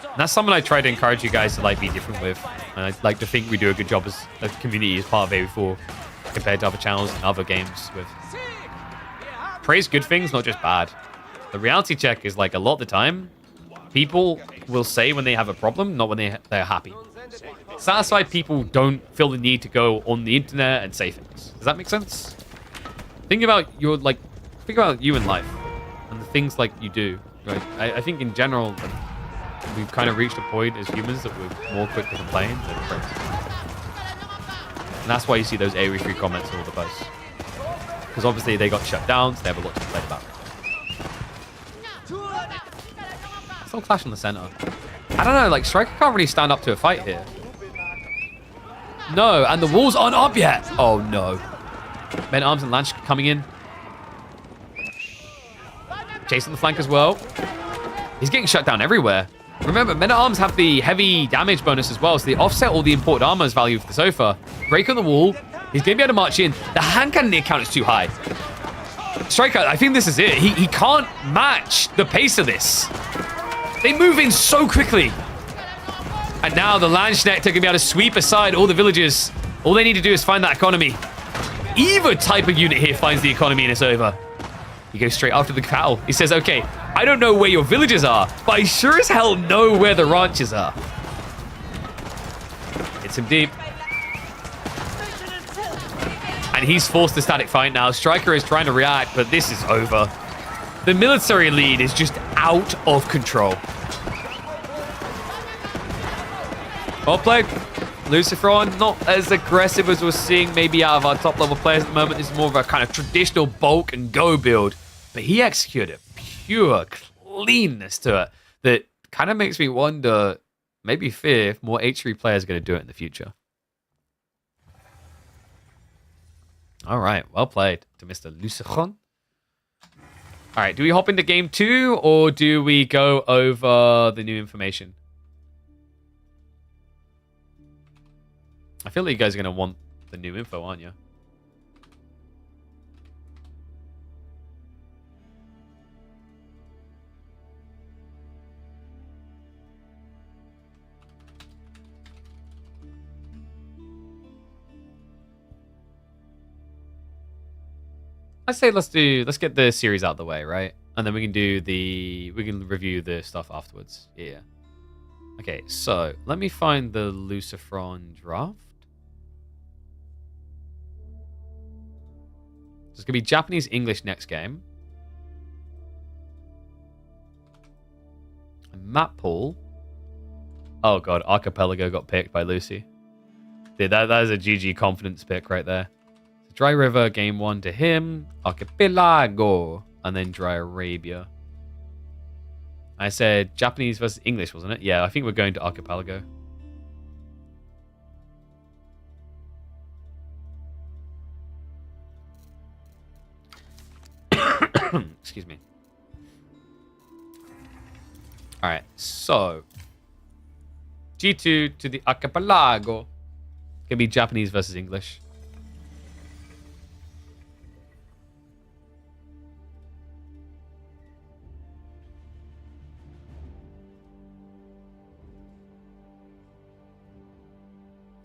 And that's something I try to encourage you guys to like be different with. And I like to think we do a good job as a community as part of AoE4 compared to other channels and other games with. Praise good things, not just bad. The reality check is like a lot of the time, people will say when they have a problem, not when they're happy. Satisfied people don't feel the need to go on the internet and say things. Does that make sense? Think about you in life and the things like you do, right? I think in general, we've kind of reached a point as humans that we're more quick to complain than praise. And that's why you see those AoE-free comments on all the posts. Because obviously they got shut down, so they have a lot to complain about. Still clash in the center. I don't know, like Striker can't really stand up to a fight here. No, and the walls aren't up yet. Oh no. Men Arms and Lash coming in. Chasing the flank as well. He's getting shut down everywhere. Remember, Men at Arms have the heavy damage bonus as well, so they offset all the imported armor's value for the sofa. Break on the wall. He's going to be able to march in. The hand cannon near count is too high. Striker, I think this is it. He can't match the pace of this. They move in so quickly. And now the Landsknecht are going to be able to sweep aside all the villagers. All they need to do is find that economy. Either type of unit here finds the economy and it's over. He goes straight after the cattle. He says, okay, I don't know where your villages are, but I sure as hell know where the ranches are. Hits him deep. And he's forced to static fight now. Striker is trying to react, but this is over. The military lead is just out of control. Well played. Lucifron, not as aggressive as we're seeing maybe out of our top level players at the moment. This is more of a kind of traditional bulk and go build. But he executed pure cleanness to it that kind of makes me wonder, maybe fear if more H3 players are going to do it in the future. All right, well played to Mr. Lucifron. All right, do we hop into game 2 or do we go over the new information? I feel like you guys are going to want the new info, aren't you? I say let's get the series out of the way, right? And then we can review the stuff afterwards. Yeah. Okay, so let me find the Lucifron draft. It's going to be Japanese English next game. And map pool. Oh god, Archipelago got picked by Lucy. Dude, that is a GG confidence pick right there. Dry River, game 1 to him. Archipelago. And then Dry Arabia. I said Japanese versus English, wasn't it? Yeah, I think we're going to Archipelago. Excuse me. Alright, so G2 to the Archipelago. Gonna be Japanese versus English.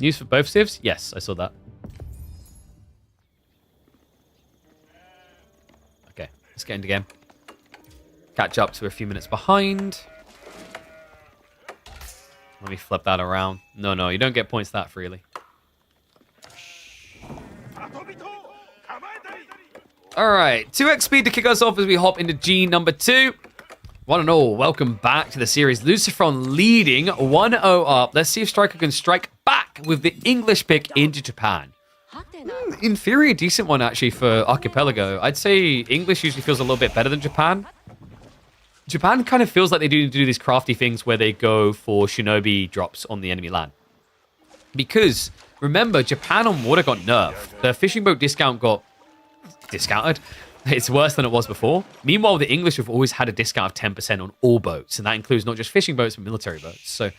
News for both civs? Yes, I saw that. Okay, let's get into game. Catch up to a few minutes behind. Let me flip that around. No, you don't get points that freely. Alright, 2x speed to kick us off as we hop into G number 2. One and all, welcome back to the series. Lucifron leading 1-0 up. Let's see if Striker can strike back with the English pick into Japan. In theory, a decent one actually for Archipelago. I'd say English usually feels a little bit better than Japan. Japan kind of feels like they do these crafty things where they go for shinobi drops on the enemy land. Because Remember, Japan on water got nerfed. The fishing boat discount got discounted. It's worse than it was before. Meanwhile, the English have always had a discount of 10% on all boats, and that includes not just fishing boats, but military boats. So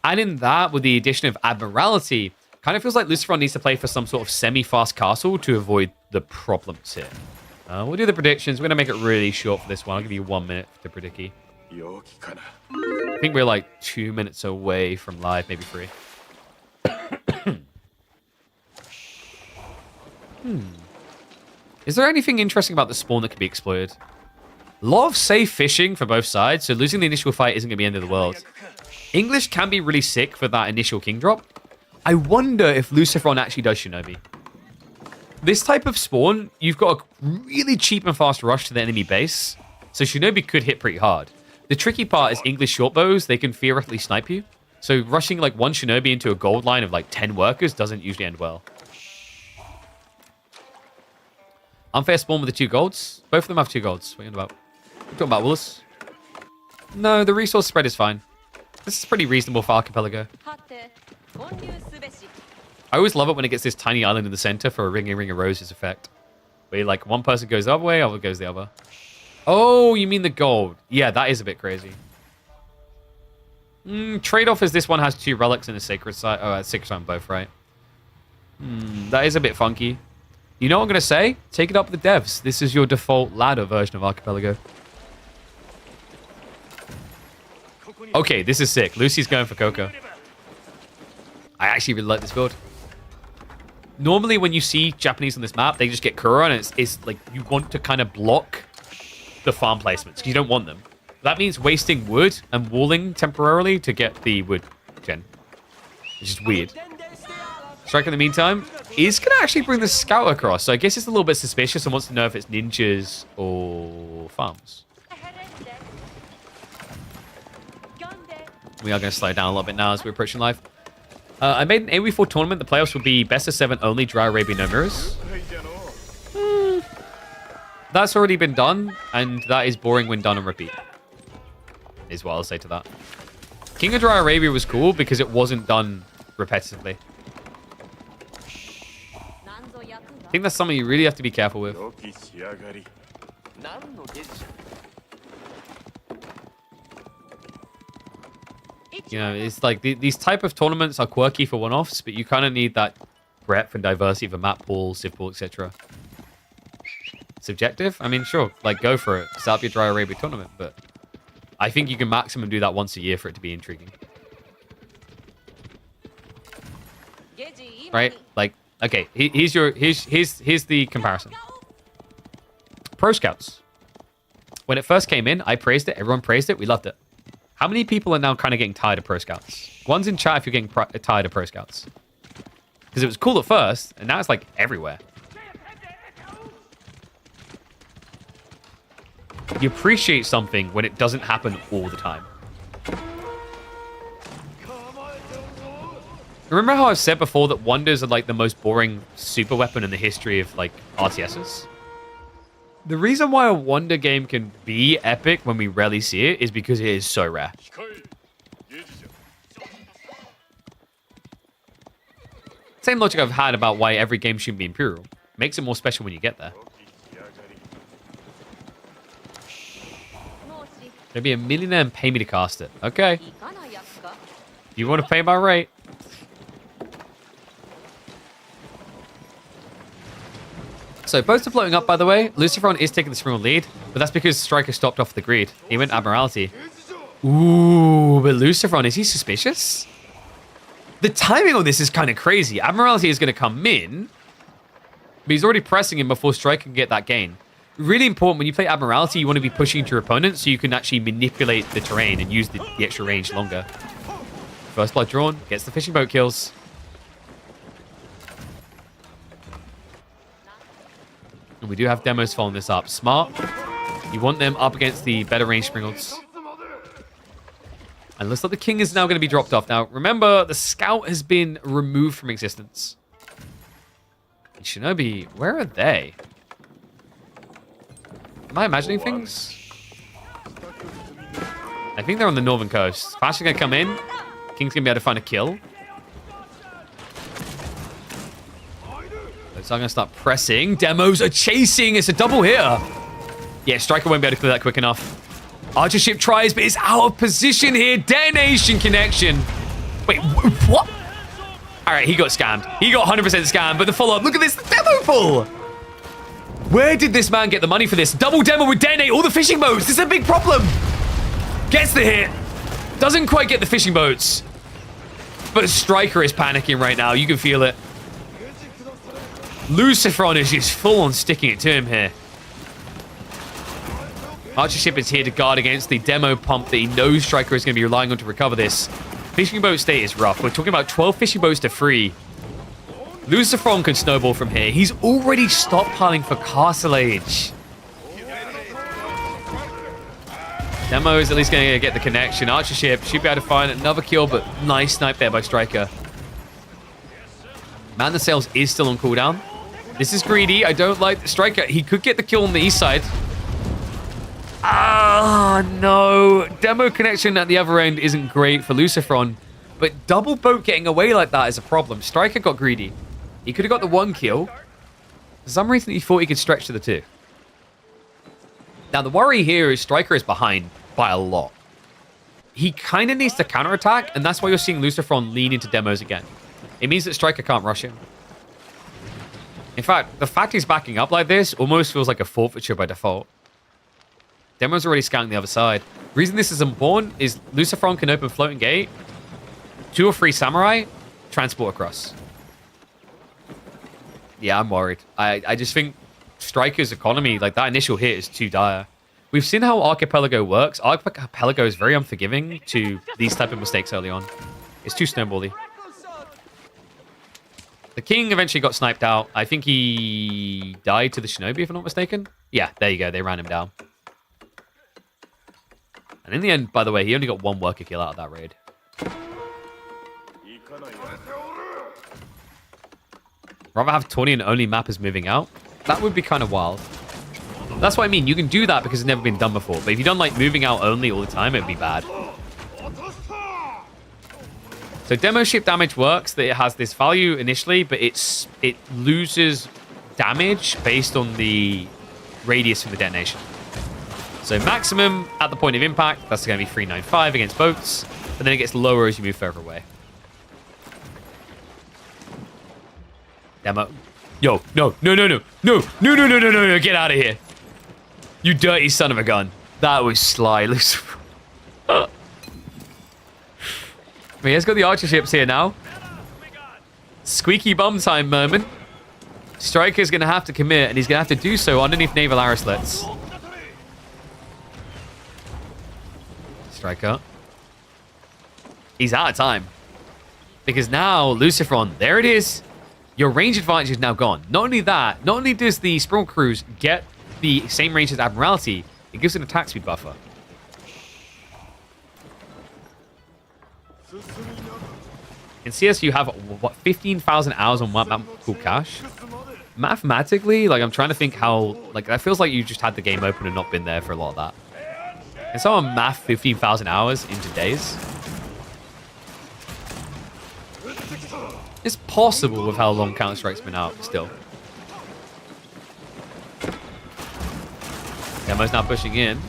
adding that with the addition of Admiralty, kind of feels like Lucifron needs to play for some sort of semi-fast castle to avoid the problems here. We'll do the predictions. We're going to make it really short for this one. I'll give you 1 minute to predict. I think we're like 2 minutes away from live, maybe 3. Is there anything interesting about the spawn that can be exploited? A lot of safe fishing for both sides, so losing the initial fight isn't going to be the end of the world. English can be really sick for that initial king drop. I wonder if Lucifron actually does Shinobi. This type of spawn, you've got a really cheap and fast rush to the enemy base, so Shinobi could hit pretty hard. The tricky part is English short bows, they can theoretically snipe you. So rushing like one Shinobi into a gold line of like 10 workers doesn't usually end well. Unfair spawn with the 2 golds. Both of them have 2 golds. What are you about? We're talking about Willis. No, the resource spread is fine. This is pretty reasonable for Archipelago. I always love it when it gets this tiny island in the center for a ring of roses effect. Where like one person goes the other way, other goes the other. Oh, you mean the gold. Yeah, that is a bit crazy. Trade-off is this one has 2 relics and a sacred site. Oh, sacred site on both, right? That is a bit funky. You know what I'm going to say? Take it up with the devs. This is your default ladder version of Archipelago. Okay, this is sick. Lucy's going for Coco. I actually really like this build. Normally, when you see Japanese on this map, they just get Kuro, and it's like you want to kind of block the farm placements because you don't want them. That means wasting wood and walling temporarily to get the wood gen. It's just weird. Strike in the meantime is going to actually bring the scout across. So I guess it's a little bit suspicious and wants to know if it's ninjas or farms. We are going to slow down a little bit now as we're approaching live. I made an AoE4 tournament. The playoffs will be best of 7 only. Dry Arabian no mirrors. That's already been done, and that is boring when done and repeat. Is what I'll say to that. King of Dry Arabia was cool because it wasn't done repetitively. I think that's something you really have to be careful with. You know, it's like these type of tournaments are quirky for one-offs, but you kind of need that breadth and diversity of a map pool, civ pool, etc. Subjective? I mean, sure, like go for it. Set up your Dry Arabia tournament, but I think you can maximum do that once a year for it to be intriguing. Right? Like, okay, here's the comparison. Pro Scouts. When it first came in, I praised it. Everyone praised it. We loved it. How many people are now kind of getting tired of Pro Scouts? One's in chat if you're getting tired of Pro Scouts. Because it was cool at first, and now it's like everywhere. You appreciate something when it doesn't happen all the time. Remember how I've said before that Wonders are like the most boring super weapon in the history of like RTSs? The reason why a Wonder game can be epic when we rarely see it is because it is so rare. Same logic I've had about why every game shouldn't be Imperial. Makes it more special when you get there. Maybe a millionaire and pay me to cast it. Okay. You want to pay my rate? So boats are floating up, by the way. Lucifron is taking the Springle lead, but that's because Striker stopped off the greed. He went Admiralty. Ooh, but Lucifron, is he suspicious? The timing on this is kind of crazy. Admiralty is going to come in, but he's already pressing him before Striker can get that gain. Really important, when you play Admiralty, you want to be pushing into your opponent so you can actually manipulate the terrain and use the extra range longer. First blood drawn, gets the fishing boat kills. And we do have demos following this up. Smart. You want them up against the better range Springles. And looks like the king is now going to be dropped off. Now, remember, the scout has been removed from existence. And Shinobi, where are they? Am I imagining things? I think they're on the northern coast. Flash is going to come in. King's going to be able to find a kill. So I'm going to start pressing. Demos are chasing. It's a double here. Yeah, Striker won't be able to clear that quick enough. Archer ship tries, but it's out of position here. Detonation connection. Wait, what? All right, he got scammed. He got 100% scammed, but the follow-up, look at this, the demo pull. Where did this man get the money for this? Double demo with detonate all the fishing boats. This is a big problem. Gets the hit. Doesn't quite get the fishing boats. But Striker is panicking right now. You can feel it. Lucifron is just full-on sticking it to him here. Archer ship is here to guard against the demo pump that he knows Striker is going to be relying on to recover this. Fishing boat state is rough. We're talking about 12 fishing boats to 3. Lucifron can snowball from here. He's already stockpiling for Castle Age. Demo is at least going to get the connection. Archer ship should be able to find another kill, but nice snipe there by Striker. Man the Sails is still on cooldown. This is greedy. I don't like the Striker. He could get the kill on the east side. Ah, no. Demo connection at the other end isn't great for Lucifron, but double boat getting away like that is a problem. Striker got greedy. He could have got the 1 kill. For some reason, he thought he could stretch to the 2. Now, the worry here is Striker is behind by a lot. He kind of needs to counterattack, and that's why you're seeing Lucifron lean into demos again. It means that Striker can't rush him. In fact, the fact he's backing up like this almost feels like a forfeiture by default. Demo's already scouting the other side. The reason this is important is Lucifron can open floating gate, 2 or 3 samurai, transport across. Yeah, I'm worried. I just think Striker's economy, like that initial hit is too dire. We've seen how Archipelago works. Archipelago is very unforgiving to these type of mistakes early on. It's too snowbally. The king eventually got sniped out. I think he died to the shinobi, if I'm not mistaken. Yeah, there you go. They ran him down. And in the end, by the way, he only got 1 worker kill out of that raid. Rather have 20 and only mappers moving out. That would be kind of wild. That's what I mean. You can do that because it's never been done before. But if you've done like moving out only all the time, it'd be bad. So demo ship damage works, that it has this value initially, but it loses damage based on the radius of the detonation. So maximum at the point of impact, that's going to be 395 against boats, but then it gets lower as you move further away. Demo. Yo, no, get out of here. You dirty son of a gun. That was sly. But he has got the archer ships here now. Squeaky bum time moment. Striker's going to have to commit, and he's going to have to do so underneath naval arrow slits. Striker. He's out of time. Because now, Lucifron, there it is. Your range advantage is now gone. Not only that, not only does the Sprawl Cruise get the same range as Admiralty, it gives an attack speed buffer. In CS, you have, what, 15,000 hours on one map called Cache? Mathematically, like, I'm trying to think how, like, that feels like you just had the game open and not been there for a lot of that. Can someone math 15,000 hours into days? It's possible with how long Counter-Strike's been out, still. Demo's now pushing in.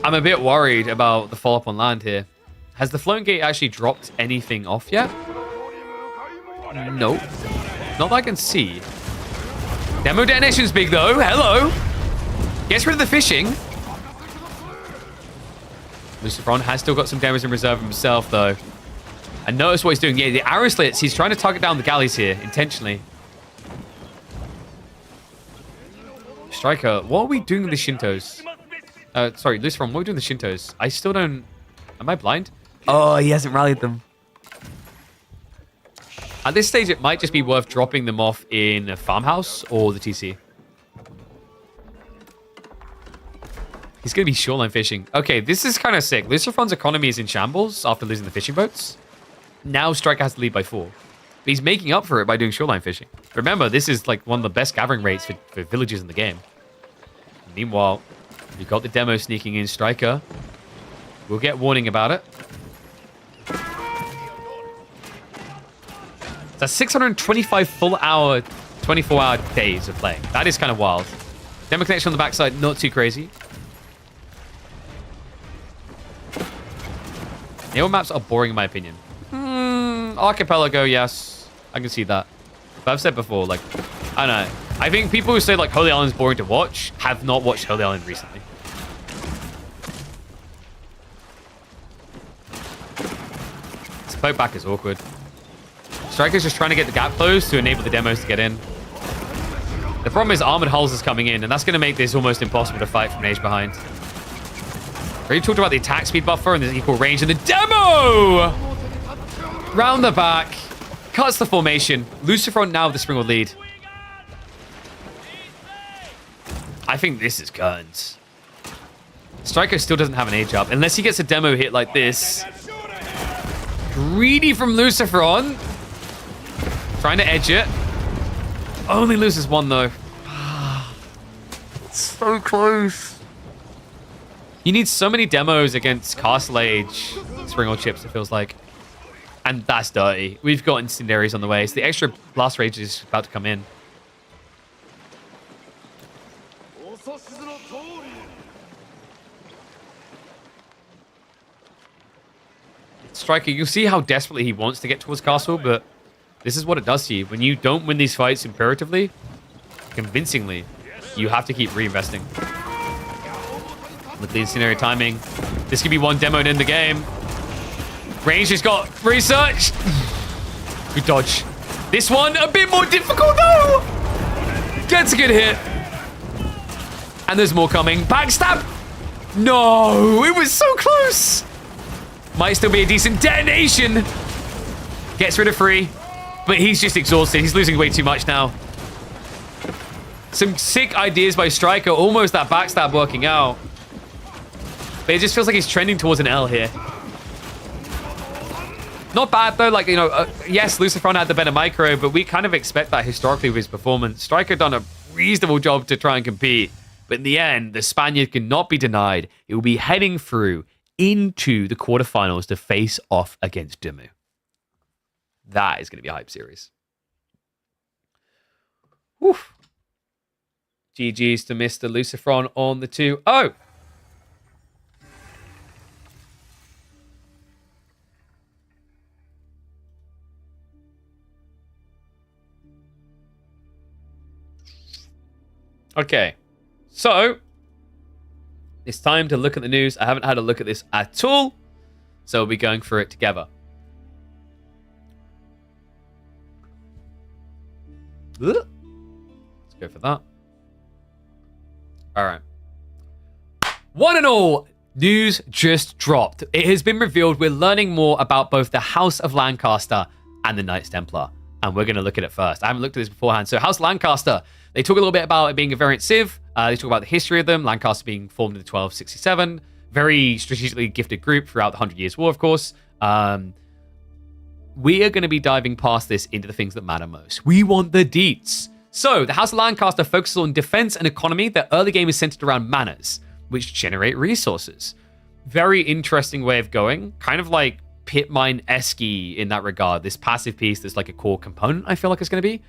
I'm a bit worried about the follow-up on land here. Has the floating gate actually dropped anything off yet? Nope. Not that I can see. Demo detonation's big, though. Hello. Gets rid of the fishing. Lucifron has still got some damage in reserve himself, though. And notice what he's doing. Yeah, the arrow slits. He's trying to target down the galleys here, intentionally. Striker, what are we doing with the Shintos? Sorry, Lucifron, what are we doing with the Shintos? I still don't... Am I blind? Oh, he hasn't rallied them. At this stage, it might just be worth dropping them off in a farmhouse or the TC. He's going to be shoreline fishing. Okay, this is kind of sick. Lucifron's economy is in shambles after losing the fishing boats. Now Striker has to lead by 4. But he's making up for it by doing shoreline fishing. Remember, this is like one of the best gathering rates for villages in the game. Meanwhile, you've got the demo sneaking in. Striker we'll get warning about it. That's 625 full hour, 24-hour days of playing. That is kind of wild. Demo connection on the backside, not too crazy. Neo maps are boring in my opinion. Archipelago, yes. I can see that. But I've said before, like, I don't know. I think people who say, like, Holy Island is boring to watch have not watched Holy Island recently. This poke back is awkward. Striker's just trying to get the gap closed to enable the demos to get in. The problem is Armored Hulls is coming in, and that's going to make this almost impossible to fight from an age behind. We already talked about the attack speed buffer and the equal range, and the demo! Round the back. Cuts the formation. Lucifron now with the Springwood lead. I think this is curtains. Striker still doesn't have an age up, unless he gets a demo hit like this. Greedy from Lucifron. Trying to edge it. Only loses one, though. So close. You need so many demos against Castle Age Springwood chips, it feels like. And that's dirty. We've got incendiaries on the way, so the extra blast rage is about to come in. Striker, you see how desperately he wants to get towards Castle, but this is what it does to you. When you don't win these fights imperatively, convincingly, you have to keep reinvesting. With the incendiary timing, this could be one demo and end the game. Range has got research. Good dodge. This one a bit more difficult though. Gets a good hit. And there's more coming. Backstab. No, it was so close. Might still be a decent detonation. Gets rid of free, but he's just exhausted. He's losing way too much now. Some sick ideas by Striker. Almost that backstab working out. But it just feels like he's trending towards an L here. Not bad, though. Like, you know, yes, Lucifron had the better micro, but we kind of expect that historically with his performance. Striker done a reasonable job to try and compete. But in the end, the Spaniard cannot be denied. He will be heading through into the quarterfinals to face off against DeMu. That is going to be a hype series. Whew. GG's to Mr. Lucifron on the 2-0. Okay, so it's time to look at the news. I haven't had a look at this at all, so we'll be going through it together. Let's go for that. All right. One and all, news just dropped. It has been revealed we're learning more about both the House of Lancaster and the Knights Templar, and we're going to look at it first. I haven't looked at this beforehand. So House Lancaster, they talk a little bit about it being a variant civ. They talk about the history of them. Lancaster being formed in the 1267. Very strategically gifted group throughout the 100 Years' War, of course. We are going to be diving past this into the things that matter most. We want the deets. So, the House of Lancaster focuses on defense and economy. Their early game is centered around manors, which generate resources. Very interesting way of going. Kind of like Pitmine-esque in that regard. This passive piece that's like a core component, I feel like it's going to be.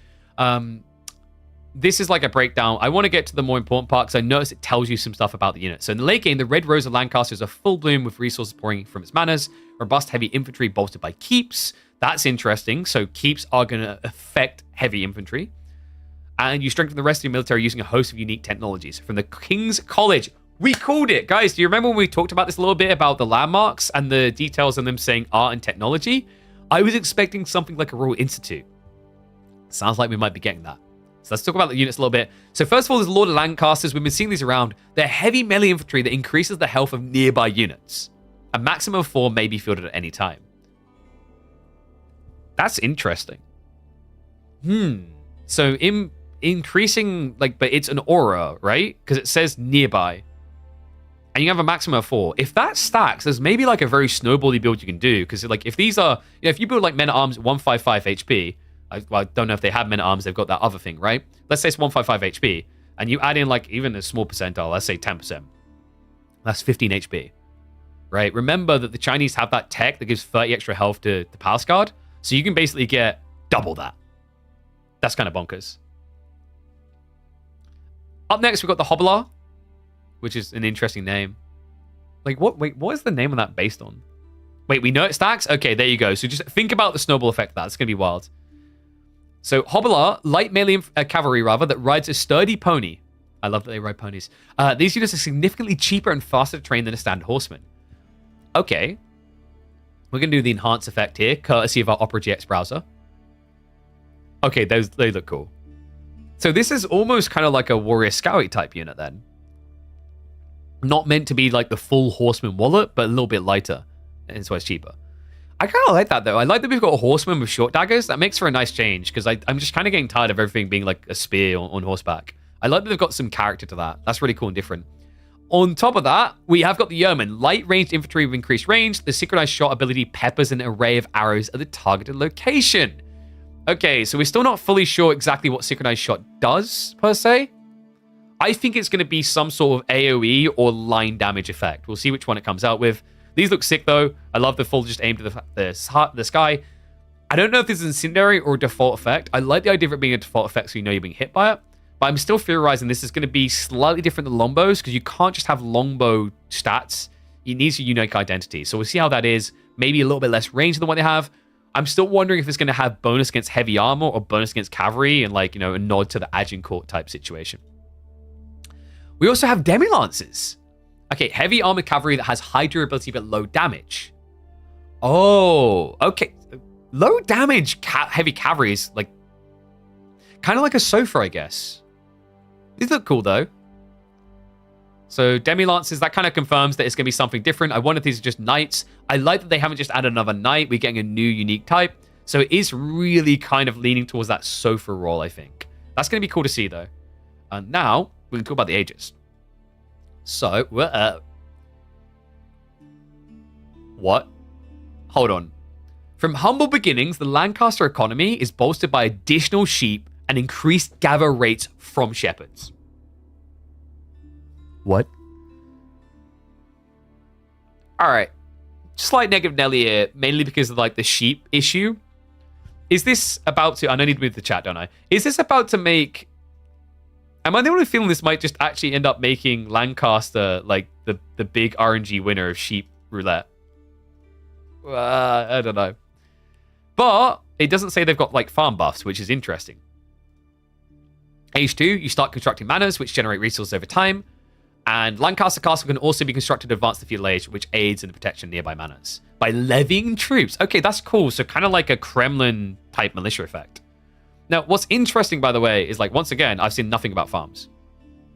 This is like a breakdown. I want to get to the more important part because I notice it tells you some stuff about the unit. So in the late game, the Red Rose of Lancaster is a full bloom with resources pouring from its manors. Robust heavy infantry bolstered by keeps. That's interesting. So keeps are going to affect heavy infantry. And you strengthen the rest of your military using a host of unique technologies. From the King's College, we called it. Guys, do you remember when we talked about this a little bit about the landmarks and the details on them saying art and technology? I was expecting something like a Royal Institute. Sounds like we might be getting that. So let's talk about the units a little bit. So first of all, there's Lord of Lancasters. We've been seeing these around. They're heavy melee infantry that increases the health of nearby units. A maximum of 4 may be fielded at any time. That's interesting. So increasing, like, but it's an aura, right? Because it says nearby. And you have a maximum of 4. If that stacks, there's maybe like a very snowbally build you can do. Because like if these are, you know, if you build like men-at-arms at 155 HP, I don't know if they have men-at-arms, they've got that other thing, right? Let's say it's 155 HP, and you add in like even a small percentile, let's say 10%. That's 15 HP, right? Remember that the Chinese have that tech that gives 30 extra health to the Palace Guard, so you can basically get double that. That's kind of bonkers. Up next, we've got the Hobbler, which is an interesting name. Like, what is the name of that based on? Wait, we know it stacks? Okay, there you go. So just think about the snowball effect of that. It's going to be wild. So, Hobbler, light melee cavalry, that rides a sturdy pony. I love that they ride ponies. These units are significantly cheaper and faster to train than a standard horseman. Okay. We're going to do the enhance effect here, courtesy of our Opera GX browser. Okay, they look cool. So this is almost kind of like a warrior scout type unit then. Not meant to be like the full horseman wallet, but a little bit lighter. And so it's cheaper. I kind of like that though. I like that we've got a horseman with short daggers. That makes for a nice change because I'm just kind of getting tired of everything being like a spear on horseback. I like that they've got some character to that. That's really cool and different. On top of that, we have got the Yeoman. Light ranged infantry with increased range. The synchronized shot ability peppers an array of arrows at the targeted location. Okay, so we're still not fully sure exactly what synchronized shot does, per se. I think it's going to be some sort of AoE or line damage effect. We'll see which one it comes out with. These look sick, though. I love the full just aim to the sky. I don't know if this is incendiary or a default effect. I like the idea of it being a default effect so you know you're being hit by it. But I'm still theorizing this is going to be slightly different than longbows because you can't just have longbow stats. It needs a unique identity. So we'll see how that is. Maybe a little bit less range than what they have. I'm still wondering if it's going to have bonus against heavy armor or bonus against cavalry and like, you know, a nod to the Agincourt type situation. We also have demi-lancers. Okay, heavy armored cavalry that has high durability but low damage. Oh, okay. Low damage heavy cavalry is like kind of like a sofa, I guess. These look cool though. So demi-lancers, that kind of confirms that it's going to be something different. I wonder if these are just knights. I like that they haven't just added another knight. We're getting a new unique type. So it is really kind of leaning towards that sofa role, I think. That's going to be cool to see though. And now we can talk about the ages. So, what? Hold on. From humble beginnings, the Lancaster economy is bolstered by additional sheep and increased gather rates from shepherds. What? Alright. Slight negative Nelly here, mainly because of like the sheep issue. Is this about to... I need to move the chat, don't I? Is this about to make... Am I the only feeling this might just actually end up making Lancaster like the big RNG winner of sheep roulette? I don't know. But it doesn't say they've got like farm buffs, which is interesting. Age 2, you start constructing manors, which generate resources over time. And Lancaster Castle can also be constructed to advance the feudal age, which aids in the protection of nearby manors. By levying troops. Okay, that's cool. So kind of like a Kremlin-type militia effect. Now, what's interesting, by the way, is like, once again, I've seen nothing about farms.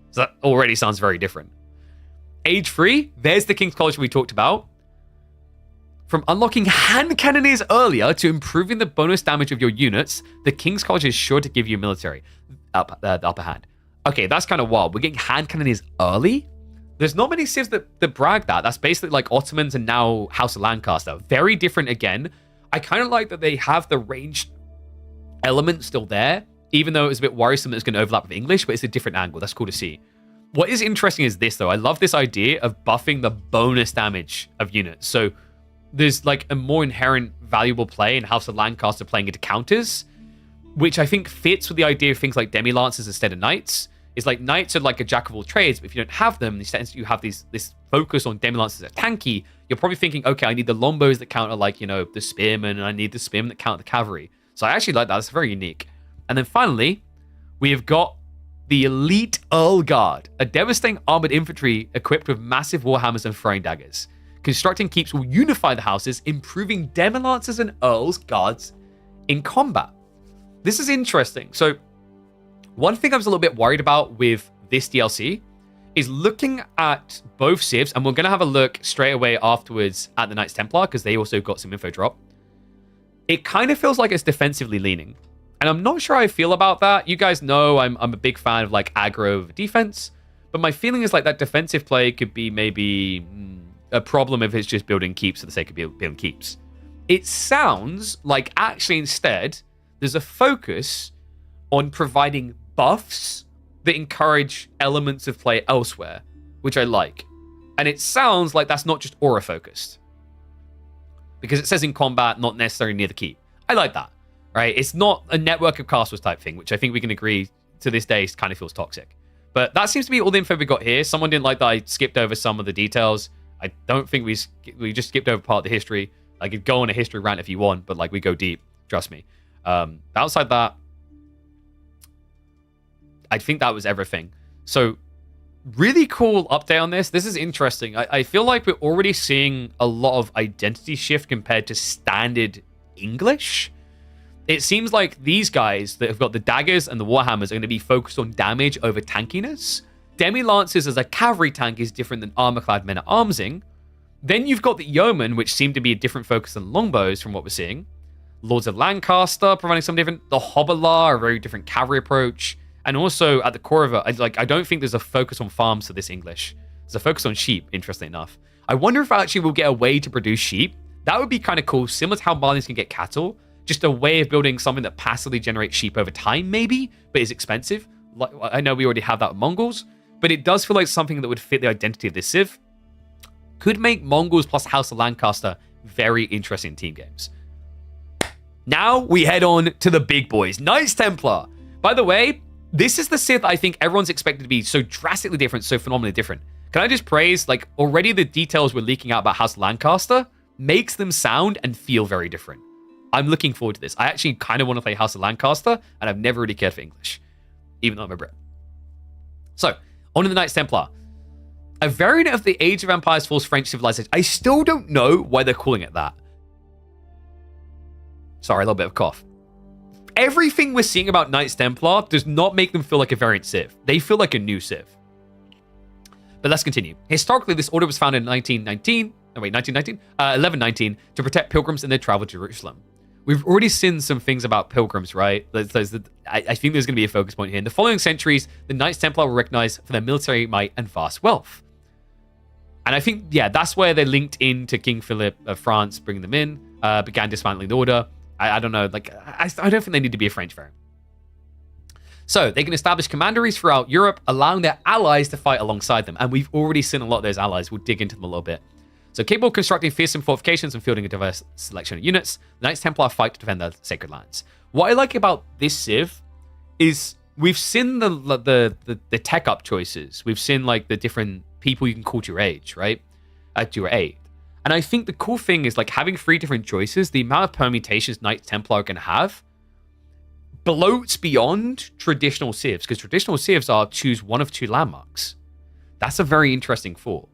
So that already sounds very different. Age 3, there's the King's College we talked about. From unlocking hand cannoneers earlier to improving the bonus damage of your units, the King's College is sure to give you the upper hand. Okay, that's kind of wild. We're getting hand cannoneers early? There's not many civs that brag that. That's basically like Ottomans and now House of Lancaster. Very different again. I kind of like that they have the ranged element still there, even though it was a bit worrisome that it's going to overlap with English, but it's a different angle. That's cool to see. What is interesting is this, though. I love this idea of buffing the bonus damage of units. So there's like a more inherent valuable play in House of Lancaster playing into counters, which I think fits with the idea of things like demi-lancers instead of knights. It's like knights are like a jack of all trades, but if you don't have them, instead you have this focus on demi-lancers that are tanky, you're probably thinking, okay, I need the longbows that counter like, you know, the spearmen, and I need the spearmen that counter the cavalry. So I actually like that. It's very unique. And then finally, we have got the Elite Earl Guard, a devastating armored infantry equipped with massive warhammers and throwing daggers. Constructing keeps will unify the houses, improving demi-lancers and Earl's guards in combat. This is interesting. So one thing I was a little bit worried about with this DLC is looking at both civs, and we're going to have a look straight away afterwards at the Knights Templar because they also got some info drop. It kind of feels like it's defensively leaning. And I'm not sure how I feel about that. You guys know I'm a big fan of like aggro over defense. But my feeling is like that defensive play could be maybe a problem if it's just building keeps for the sake of building keeps. It sounds like actually instead there's a focus on providing buffs that encourage elements of play elsewhere, which I like. And it sounds like that's not just aura focused. Because it says in combat, not necessarily near the keep. I like that. right? It's not a network of castles type thing, which I think we can agree to this day kind of feels toxic. But that seems to be all the info we got here. Someone didn't like that I skipped over some of the details. I don't think we just skipped over part of the history. I could go on a history rant if you want, but like we go deep, trust me. Outside that, I think that was everything. So really cool update on this. This is interesting. I feel like we're already seeing a lot of identity shift compared to standard English. It seems like these guys that have got the daggers and the warhammers are going to be focused on damage over tankiness. Demi-Lancers as a cavalry tank is different than armor-clad men-at-armsing. Then you've got the yeomen, which seem to be a different focus than longbows from what we're seeing. Lords of Lancaster providing something different. The Hobbler, a very different cavalry approach. And also, at the core of it, I don't think there's a focus on farms for this English. There's a focus on sheep, interestingly enough. I wonder if actually we'll get a way to produce sheep. That would be kind of cool, similar to how Marlins can get cattle. Just a way of building something that passively generates sheep over time, maybe, but is expensive. Like, I know we already have that with Mongols, but it does feel like something that would fit the identity of this civ. Could make Mongols plus House of Lancaster very interesting team games. Now we head on to the big boys. Knights Templar. By the way, this is the civ that I think everyone's expected to be so drastically different, so phenomenally different. Can I just praise, like, already the details we're leaking out about House of Lancaster makes them sound and feel very different. I'm looking forward to this. I actually kind of want to play House of Lancaster, and I've never really cared for English, even though I'm a Brit. So, on to the Knights Templar. A variant of the Age of Empires False French civilization. I still don't know why they're calling it that. Sorry, a little bit of cough. Everything we're seeing about Knights Templar does not make them feel like a variant civ. They feel like a new civ. But let's continue. Historically, this order was founded in 1119 to protect pilgrims in their travel to Jerusalem. We've already seen some things about pilgrims, right? I think there's going to be a focus point here. In the following centuries, the Knights Templar were recognized for their military might and vast wealth. And I think, yeah, that's where they linked into King Philip of France, bringing them in, began dismantling the order. I don't know, like, I don't think they need to be a French variant. So they can establish commanderies throughout Europe, allowing their allies to fight alongside them. And we've already seen a lot of those allies. We'll dig into them a little bit. So capable of constructing fearsome fortifications and fielding a diverse selection of units, the Knights Templar fight to defend their sacred lands. What I like about this civ is we've seen the tech up choices. We've seen like the different people you can call to your age, right? To your aid. And I think the cool thing is like having 3 different choices, the amount of permutations Knights Templar can have bloats beyond traditional civs, because traditional civs are choose one of 2 landmarks. That's a very interesting thought.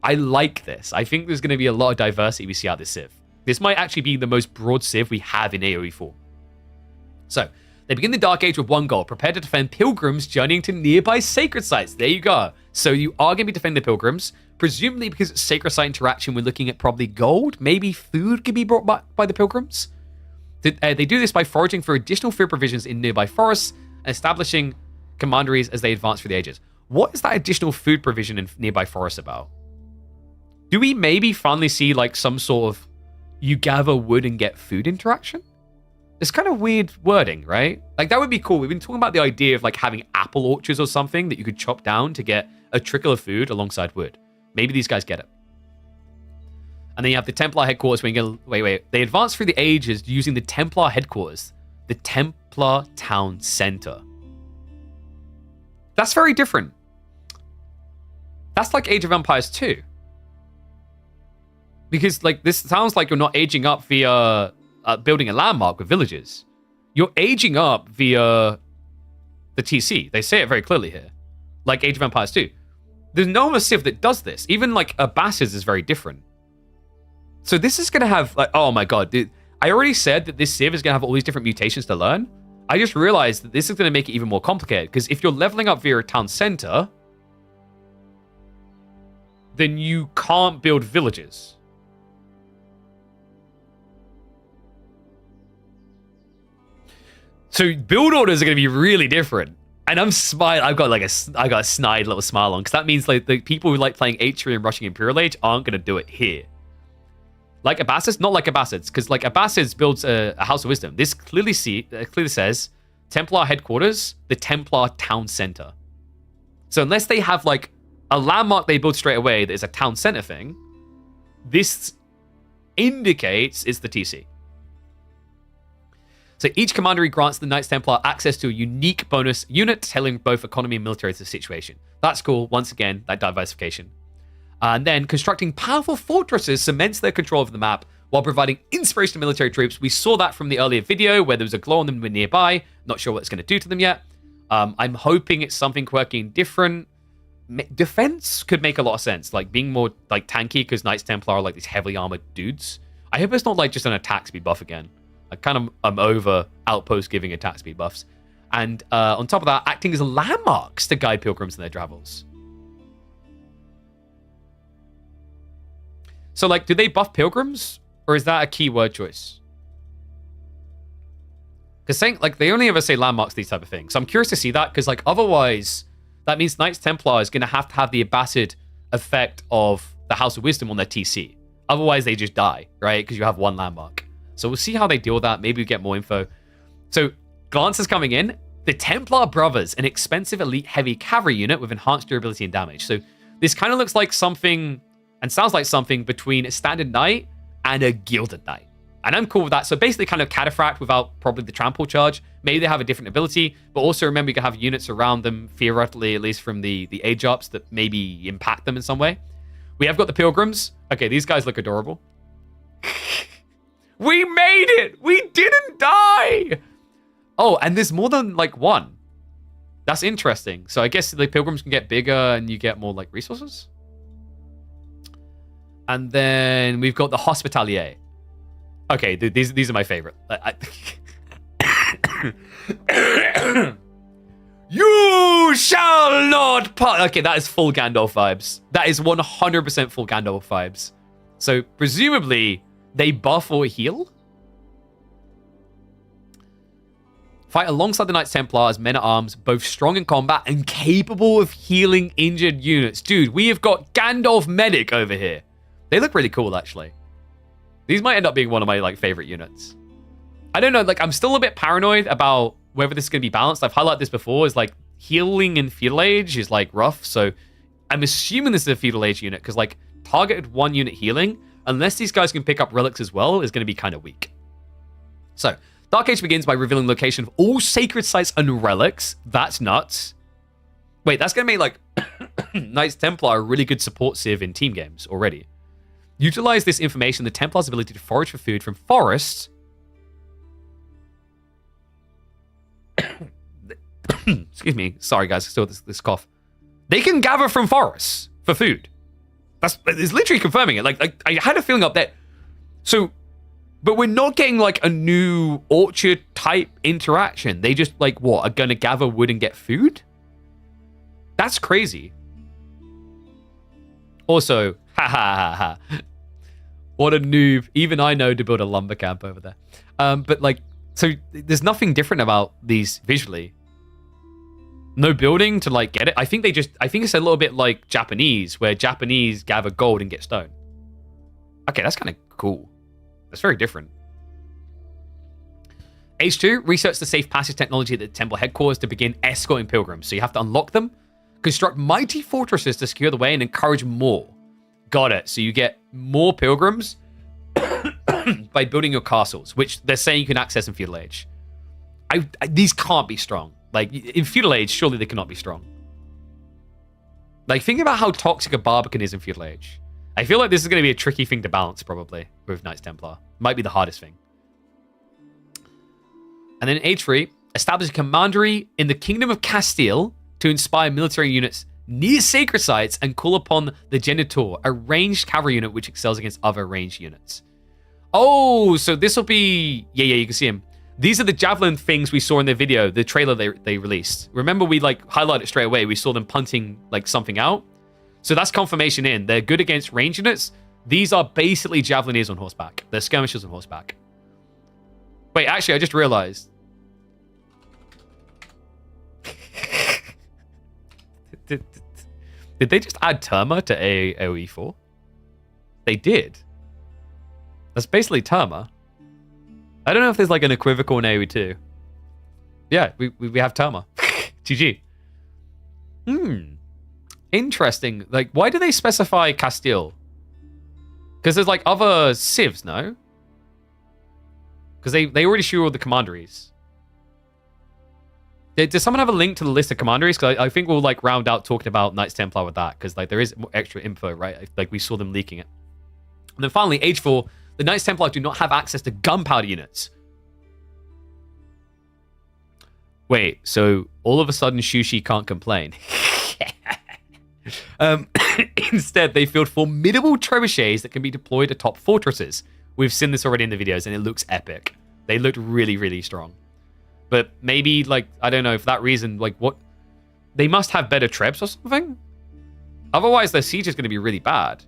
I like this. I think there's going to be a lot of diversity we see out of this civ. This might actually be the most broad civ we have in AoE 4. So, they begin the Dark Age with one goal: prepare to defend pilgrims journeying to nearby sacred sites. There you go. So you are going to be defending the pilgrims, presumably because it's sacred site interaction. We're looking at probably gold. Maybe food can be brought back by the pilgrims. They do this by foraging for additional food provisions in nearby forests and establishing commanderies as they advance through the ages. What is that additional food provision in nearby forests about? Do we maybe finally see like some sort of you gather wood and get food interaction? It's kind of weird wording, right? Like that would be cool. We've been talking about the idea of like having apple orchards or something that you could chop down to get a trickle of food alongside wood. Maybe these guys get it. And then you have the Templar headquarters where you get, they advance through the ages using the Templar headquarters, the Templar town center. That's very different. That's like Age of Empires 2. Because like this sounds like you're not aging up via building a landmark with villages. You're aging up via the TC. They say it very clearly here. Like Age of Empires 2. There's no other civ that does this. Even like Abbasid is very different. So this is going to have like, oh my god, dude. I already said that this civ is going to have all these different mutations to learn. I just realized that this is going to make it even more complicated, because if you're leveling up via a town center, then you can't build villages. So build orders are going to be really different. And I'm smiling. I got a snide little smile on, because that means like the people who like playing H3 and rushing Imperial Age aren't going to do it here. Like Abbasids, not like Abbasids, because like Abbasids builds a House of Wisdom. This clearly says Templar headquarters, the Templar town center. So unless they have like a landmark they build straight away that is a town center thing, this indicates it's the TC. So each commandery grants the Knights Templar access to a unique bonus unit, tailoring both economy and military to the situation. That's cool. Once again, that diversification. And then constructing powerful fortresses cements their control of the map while providing inspiration to military troops. We saw that from the earlier video where there was a glow on them nearby. Not sure what it's going to do to them yet. I'm hoping it's something quirky and different. Defense could make a lot of sense, like being more like tanky because Knights Templar are like these heavily armored dudes. I hope it's not like just an attack speed buff again. I'm over outposts giving attack speed buffs. And on top of that, acting as landmarks to guide pilgrims in their travels. So, like, do they buff pilgrims? Or is that a keyword choice? Because saying, like, they only ever say landmarks, these type of things. So I'm curious to see that, because, like, otherwise, that means Knights Templar is going to have the Abbasid effect of the House of Wisdom on their TC. Otherwise, they just die, right? Because you have one landmark. So we'll see how they deal with that. Maybe we get more info. So, glances coming in. The Templar Brothers, an expensive elite heavy cavalry unit with enhanced durability and damage. So this kind of looks like something, and sounds like something between a standard knight and a gilded knight. And I'm cool with that. So basically kind of cataphract without probably the trample charge. Maybe they have a different ability, but also remember you can have units around them, theoretically, at least from the age ups, that maybe impact them in some way. We have got the Pilgrims. Okay, these guys look adorable. We made it! We didn't die! Oh, and there's more than, like, one. That's interesting. So I guess the Pilgrims can get bigger and you get more, like, resources? And then we've got the Hospitalier. Okay, these are my favorite. You shall not part. Okay, that is full Gandalf vibes. That is 100% full Gandalf vibes. So presumably they buff or heal. Fight alongside the Knights Templar as men-at-arms, both strong in combat and capable of healing injured units. Dude, we have got Gandalf Medic over here. They look really cool, actually. These might end up being one of my, like, favorite units. I don't know, like, I'm still a bit paranoid about whether this is going to be balanced. I've highlighted this before, is like, healing in Feudal Age is, like, rough, so I'm assuming this is a Feudal Age unit, because, like, targeted one unit healing, unless these guys can pick up relics as well, is going to be kind of weak. So, Dark Age begins by revealing the location of all sacred sites and relics. That's nuts. Wait, that's going to make, like, Knights Templar a really good support civ in team games already. Utilize this information, the Templars' ability to forage for food from forests. Excuse me. Sorry, guys. Still this cough. They can gather from forests for food. It's literally confirming it. Like I had a feeling up there. So, but we're not getting like a new orchard type interaction. They just like what are gonna gather wood and get food. That's crazy. Also, ha ha ha ha. What a noob. Even I know to build a lumber camp over there. But like, so there's nothing different about these visually. No building to like get it. I think it's a little bit like Japanese, where Japanese gather gold and get stone. Okay, that's kind of cool. That's very different. H2, research the safe passage technology at the temple headquarters to begin escorting pilgrims. So you have to unlock them, construct mighty fortresses to secure the way, and encourage more. Got it. So you get more pilgrims by building your castles, which they're saying you can access in Feudal Age. These can't be strong. Like, in Feudal Age, surely they cannot be strong. Like, think about how toxic a Barbican is in Feudal Age. I feel like this is going to be a tricky thing to balance, probably, with Knights Templar. Might be the hardest thing. And then H3, establish a commandery in the Kingdom of Castile to inspire military units near sacred sites and call upon the Genitor, a ranged cavalry unit which excels against other ranged units. Oh, so this will be... Yeah, you can see him. These are the javelin things we saw in their video, the trailer they released. Remember we like highlighted it straight away. We saw them punting like something out. So that's confirmation in. They're good against range units. These are basically javelineers on horseback. They're skirmishers on horseback. Wait, actually, I just realized. Did they just add Terma to AoE 4? They did. That's basically Terma. I don't know if there's like an equivocal in AoE 2. Yeah, we have Terma. GG. Interesting. Like, why do they specify Castile? Because there's like other civs, no? Because they already show all the commanderies. Does someone have a link to the list of commanderies? Because I think we'll like round out talking about Knights Templar with that. Because like there is extra info, right? Like we saw them leaking it. And then finally, Age 4, the Knights Templar do not have access to gunpowder units. Wait, so all of a sudden Shushi can't complain. Instead, they field formidable trebuchets that can be deployed atop fortresses. We've seen this already in the videos, and it looks epic. They looked really, really strong. But maybe, like, I don't know, for that reason, like, what... They must have better trebs or something? Otherwise, their siege is going to be really bad.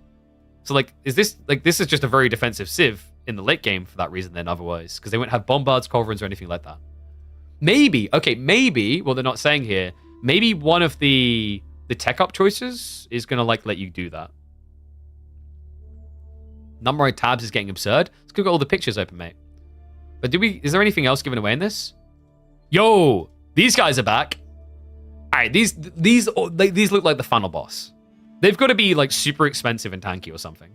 So, like, is this... Like, this is just a very defensive civ in the late game for that reason, then, otherwise. Because they won't have bombards, culverins, or anything like that. Maybe, okay, maybe, well, they're not saying here, maybe one of the tech up choices is going to, like, let you do that. Number of tabs is getting absurd. Let's go get all the pictures open, mate. But is there anything else given away in this? Yo, these guys are back. All right, these look like the final boss. They've got to be like super expensive and tanky or something.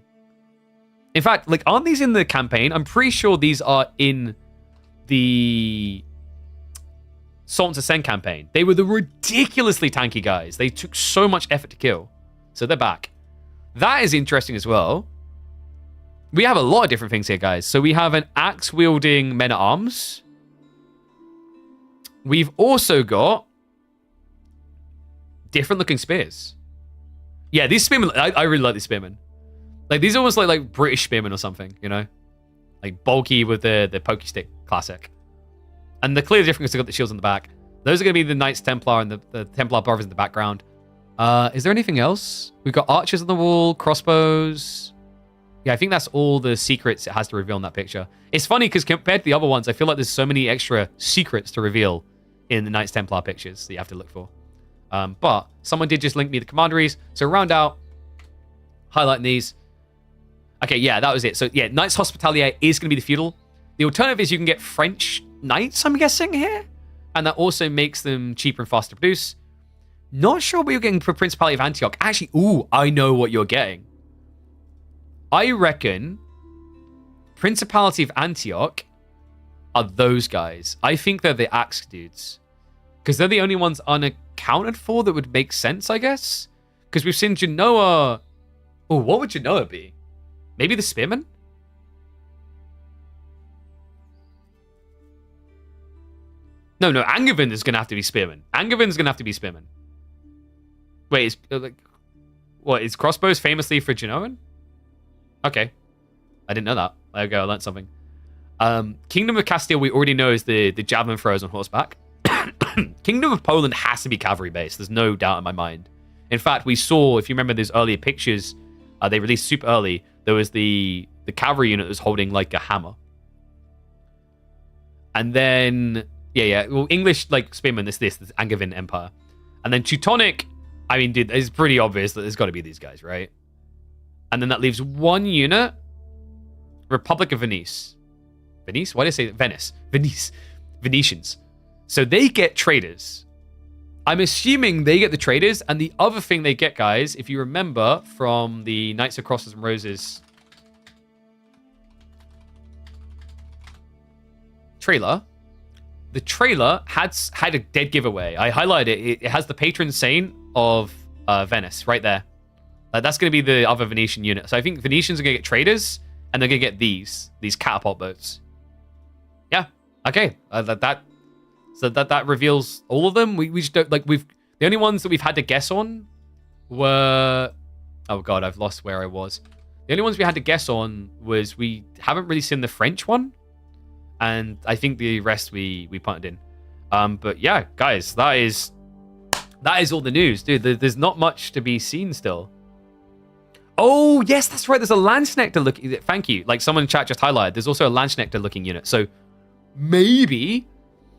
In fact, like, aren't these in the campaign? I'm pretty sure these are in the Sultan's Ascent campaign. They were the ridiculously tanky guys. They took so much effort to kill. So they're back. That is interesting as well. We have a lot of different things here, guys. So we have an axe-wielding men-at-arms. We've also got different-looking spears. Yeah, these spearmen, I really like these spearmen. Like, these are almost like British spearmen or something, you know? Like, bulky with the pokey stick classic. And the clear difference is they've got the shields on the back. Those are going to be the Knights Templar and the Templar brothers in the background. Is there anything else? We've got archers on the wall, crossbows. Yeah, I think that's all the secrets it has to reveal in that picture. It's funny because compared to the other ones, I feel like there's so many extra secrets to reveal in the Knights Templar pictures that you have to look for. But someone did just link me the commanderies. So round out, highlighting these. Okay, yeah, that was it. So yeah, Knights Hospitalier is going to be the feudal. The alternative is you can get French Knights, I'm guessing, here. And that also makes them cheaper and faster to produce. Not sure what you're getting for Principality of Antioch. Actually, ooh, I know what you're getting. I reckon Principality of Antioch are those guys. I think they're the Axe dudes. Because they're the only ones unaccounted for that would make sense, I guess. Because we've seen Genoa... Oh, what would Genoa be? Maybe the Spearmen? No, Angevin is going to have to be Spearmen. Angevin's going to have to be Spearmen. Wait, is crossbows famously for Genoan? Okay. I didn't know that. There we go, I learned something. Kingdom of Castile, we already know is the javelin throwers on horseback. Kingdom of Poland has to be cavalry based. There's no doubt in my mind. In fact, we saw, if you remember those earlier pictures, they released super early. There was the cavalry unit that was holding like a hammer. And then, yeah. Well, English, like, spearmen, this Angevin Empire. And then Teutonic, I mean, dude, it's pretty obvious that there's got to be these guys, right? And then that leaves one unit. Republic of Venice. Venice? Why did I say Venice? Venice. Venetians. So they get traders. I'm assuming they get the traders. And the other thing they get, guys, if you remember from the Knights of Crosses and Roses trailer, the trailer had a dead giveaway. I highlighted it. It has the patron saint of Venice right there. That's going to be the other Venetian unit. So I think Venetians are going to get traders, and they're going to get these catapult boats. Yeah. Okay. That reveals all of them. We just don't, like, the only ones that we've had to guess on were, oh god, I've lost where I was. The only ones we had to guess on was, we haven't really seen the French one, and I think the rest we punted in. But yeah, guys, that is all the news, dude. There's not much to be seen still. Oh, yes, that's right. There's a Landsknechter look. Thank you. Like, someone in chat just highlighted. There's also a Landsknechter looking unit. So maybe,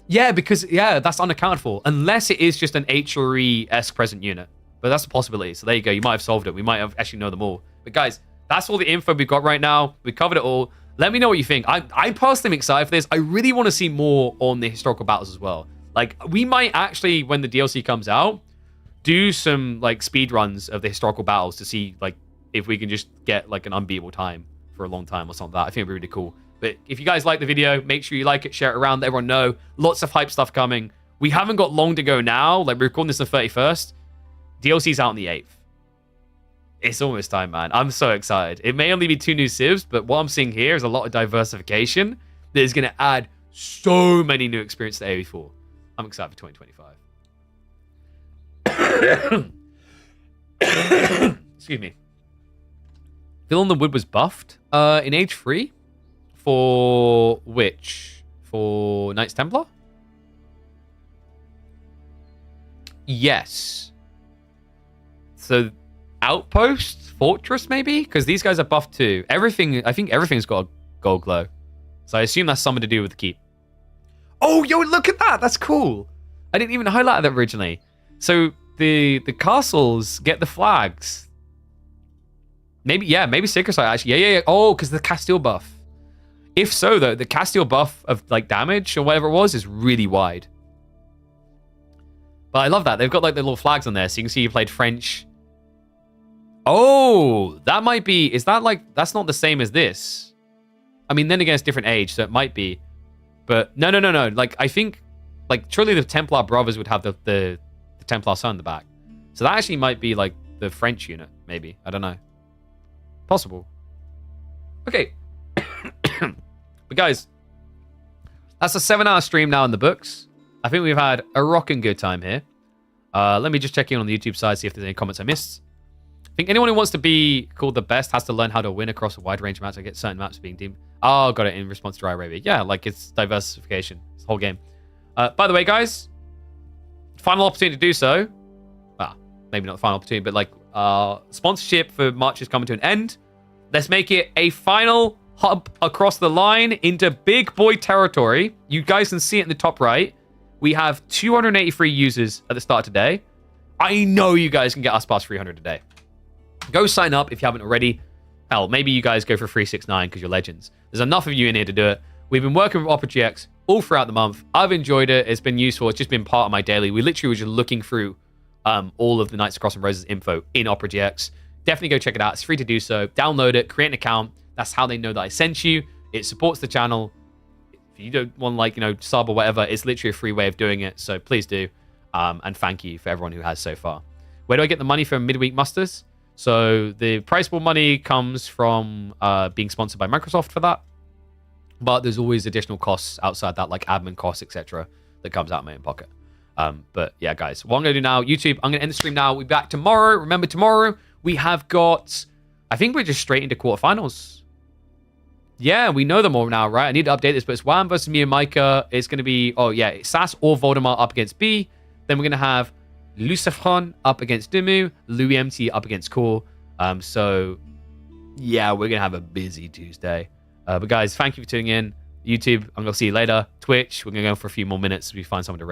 yeah, because, yeah, that's unaccounted for. Unless it is just an HRE-esque present unit. But that's a possibility. So there you go. You might have solved it. We might have actually know them all. But guys, that's all the info we've got right now. We covered it all. Let me know what you think. I personally am excited for this. I really want to see more on the historical battles as well. Like, we might actually, when the DLC comes out, do some, like, speed runs of the historical battles to see, like, if we can just get, like, an unbeatable time for a long time or something like that. I think it'd be really cool. But if you guys like the video, make sure you like it, share it around, let everyone know. Lots of hype stuff coming. We haven't got long to go now. Like, we're recording this on the 31st. DLC's out on the 8th. It's almost time, man. I'm so excited. It may only be 2 new civs, but what I'm seeing here is a lot of diversification that is going to add so many new experiences to AoE4. I'm excited for 2025. Excuse me. Phil on the Wood was buffed in Age 3 for which? For Knights Templar? Yes. So Outpost, Fortress maybe? Because these guys are buffed too. Everything, I think everything's got a gold glow. So I assume that's something to do with the keep. Oh, yo, look at that. That's cool. I didn't even highlight that originally. So the castles get the flags. Maybe Sacred Site actually. Yeah. Oh, because the Castile buff. If so, though, the Castile buff of like damage or whatever it was is really wide. But I love that. They've got like the little flags on there. So you can see you played French. Oh, that might be... Is that like... That's not the same as this. I mean, then again, it's different age, so it might be. But no. Like, I think... Like, surely the Templar brothers would have the Templar sun in the back. So that actually might be like the French unit, maybe. I don't know. Possible. Okay. But guys, that's a 7-hour stream now in the books. I think we've had a rocking good time here. Let me just check in on the YouTube side, see if there's any comments I missed. I think anyone who wants to be called the best has to learn how to win across a wide range of maps. I get certain maps being deemed. Oh, got it in response to Dry Arabia. Yeah, like it's diversification. It's the whole game. By the way, guys, final opportunity to do so. Well, maybe not the final opportunity, but like sponsorship for March is coming to an end. Let's make it a final hop across the line into big boy territory. You guys can see it in the top right. We have 283 users at the start of today. I know you guys can get us past 300 today. Go sign up if you haven't already. Hell, maybe you guys go for 369 because you're legends. There's enough of you in here to do it. We've been working with Opera GX all throughout the month. I've enjoyed it. It's been useful. It's just been part of my daily. We literally were just looking through all of the Knights Across and Roses info in Opera GX. Definitely go check it out. It's free to do so. Download it, create an account. That's how they know that I sent you. It supports the channel. If you don't want, like, sub or whatever, it's literally a free way of doing it. So please do. And thank you for everyone who has so far. Where do I get the money from Midweek Musters? So the prize pool money comes from being sponsored by Microsoft for that. But there's always additional costs outside that, like admin costs, etc., that comes out of my own pocket. But yeah, guys, what I'm going to do now, YouTube, I'm going to end the stream now. We'll be back tomorrow. Remember, tomorrow we have got, I think we're just straight into quarterfinals. Yeah, we know them all now, right? I need to update this, but it's WAM versus MeoM Micah. It's going to be, SAS or Voldemort up against B. Then we're going to have Lucifron up against DeMu, Louis MT up against Core. So, yeah, we're going to have a busy Tuesday. But guys, thank you for tuning in. YouTube, I'm going to see you later. Twitch, we're going to go for a few more minutes. We find someone to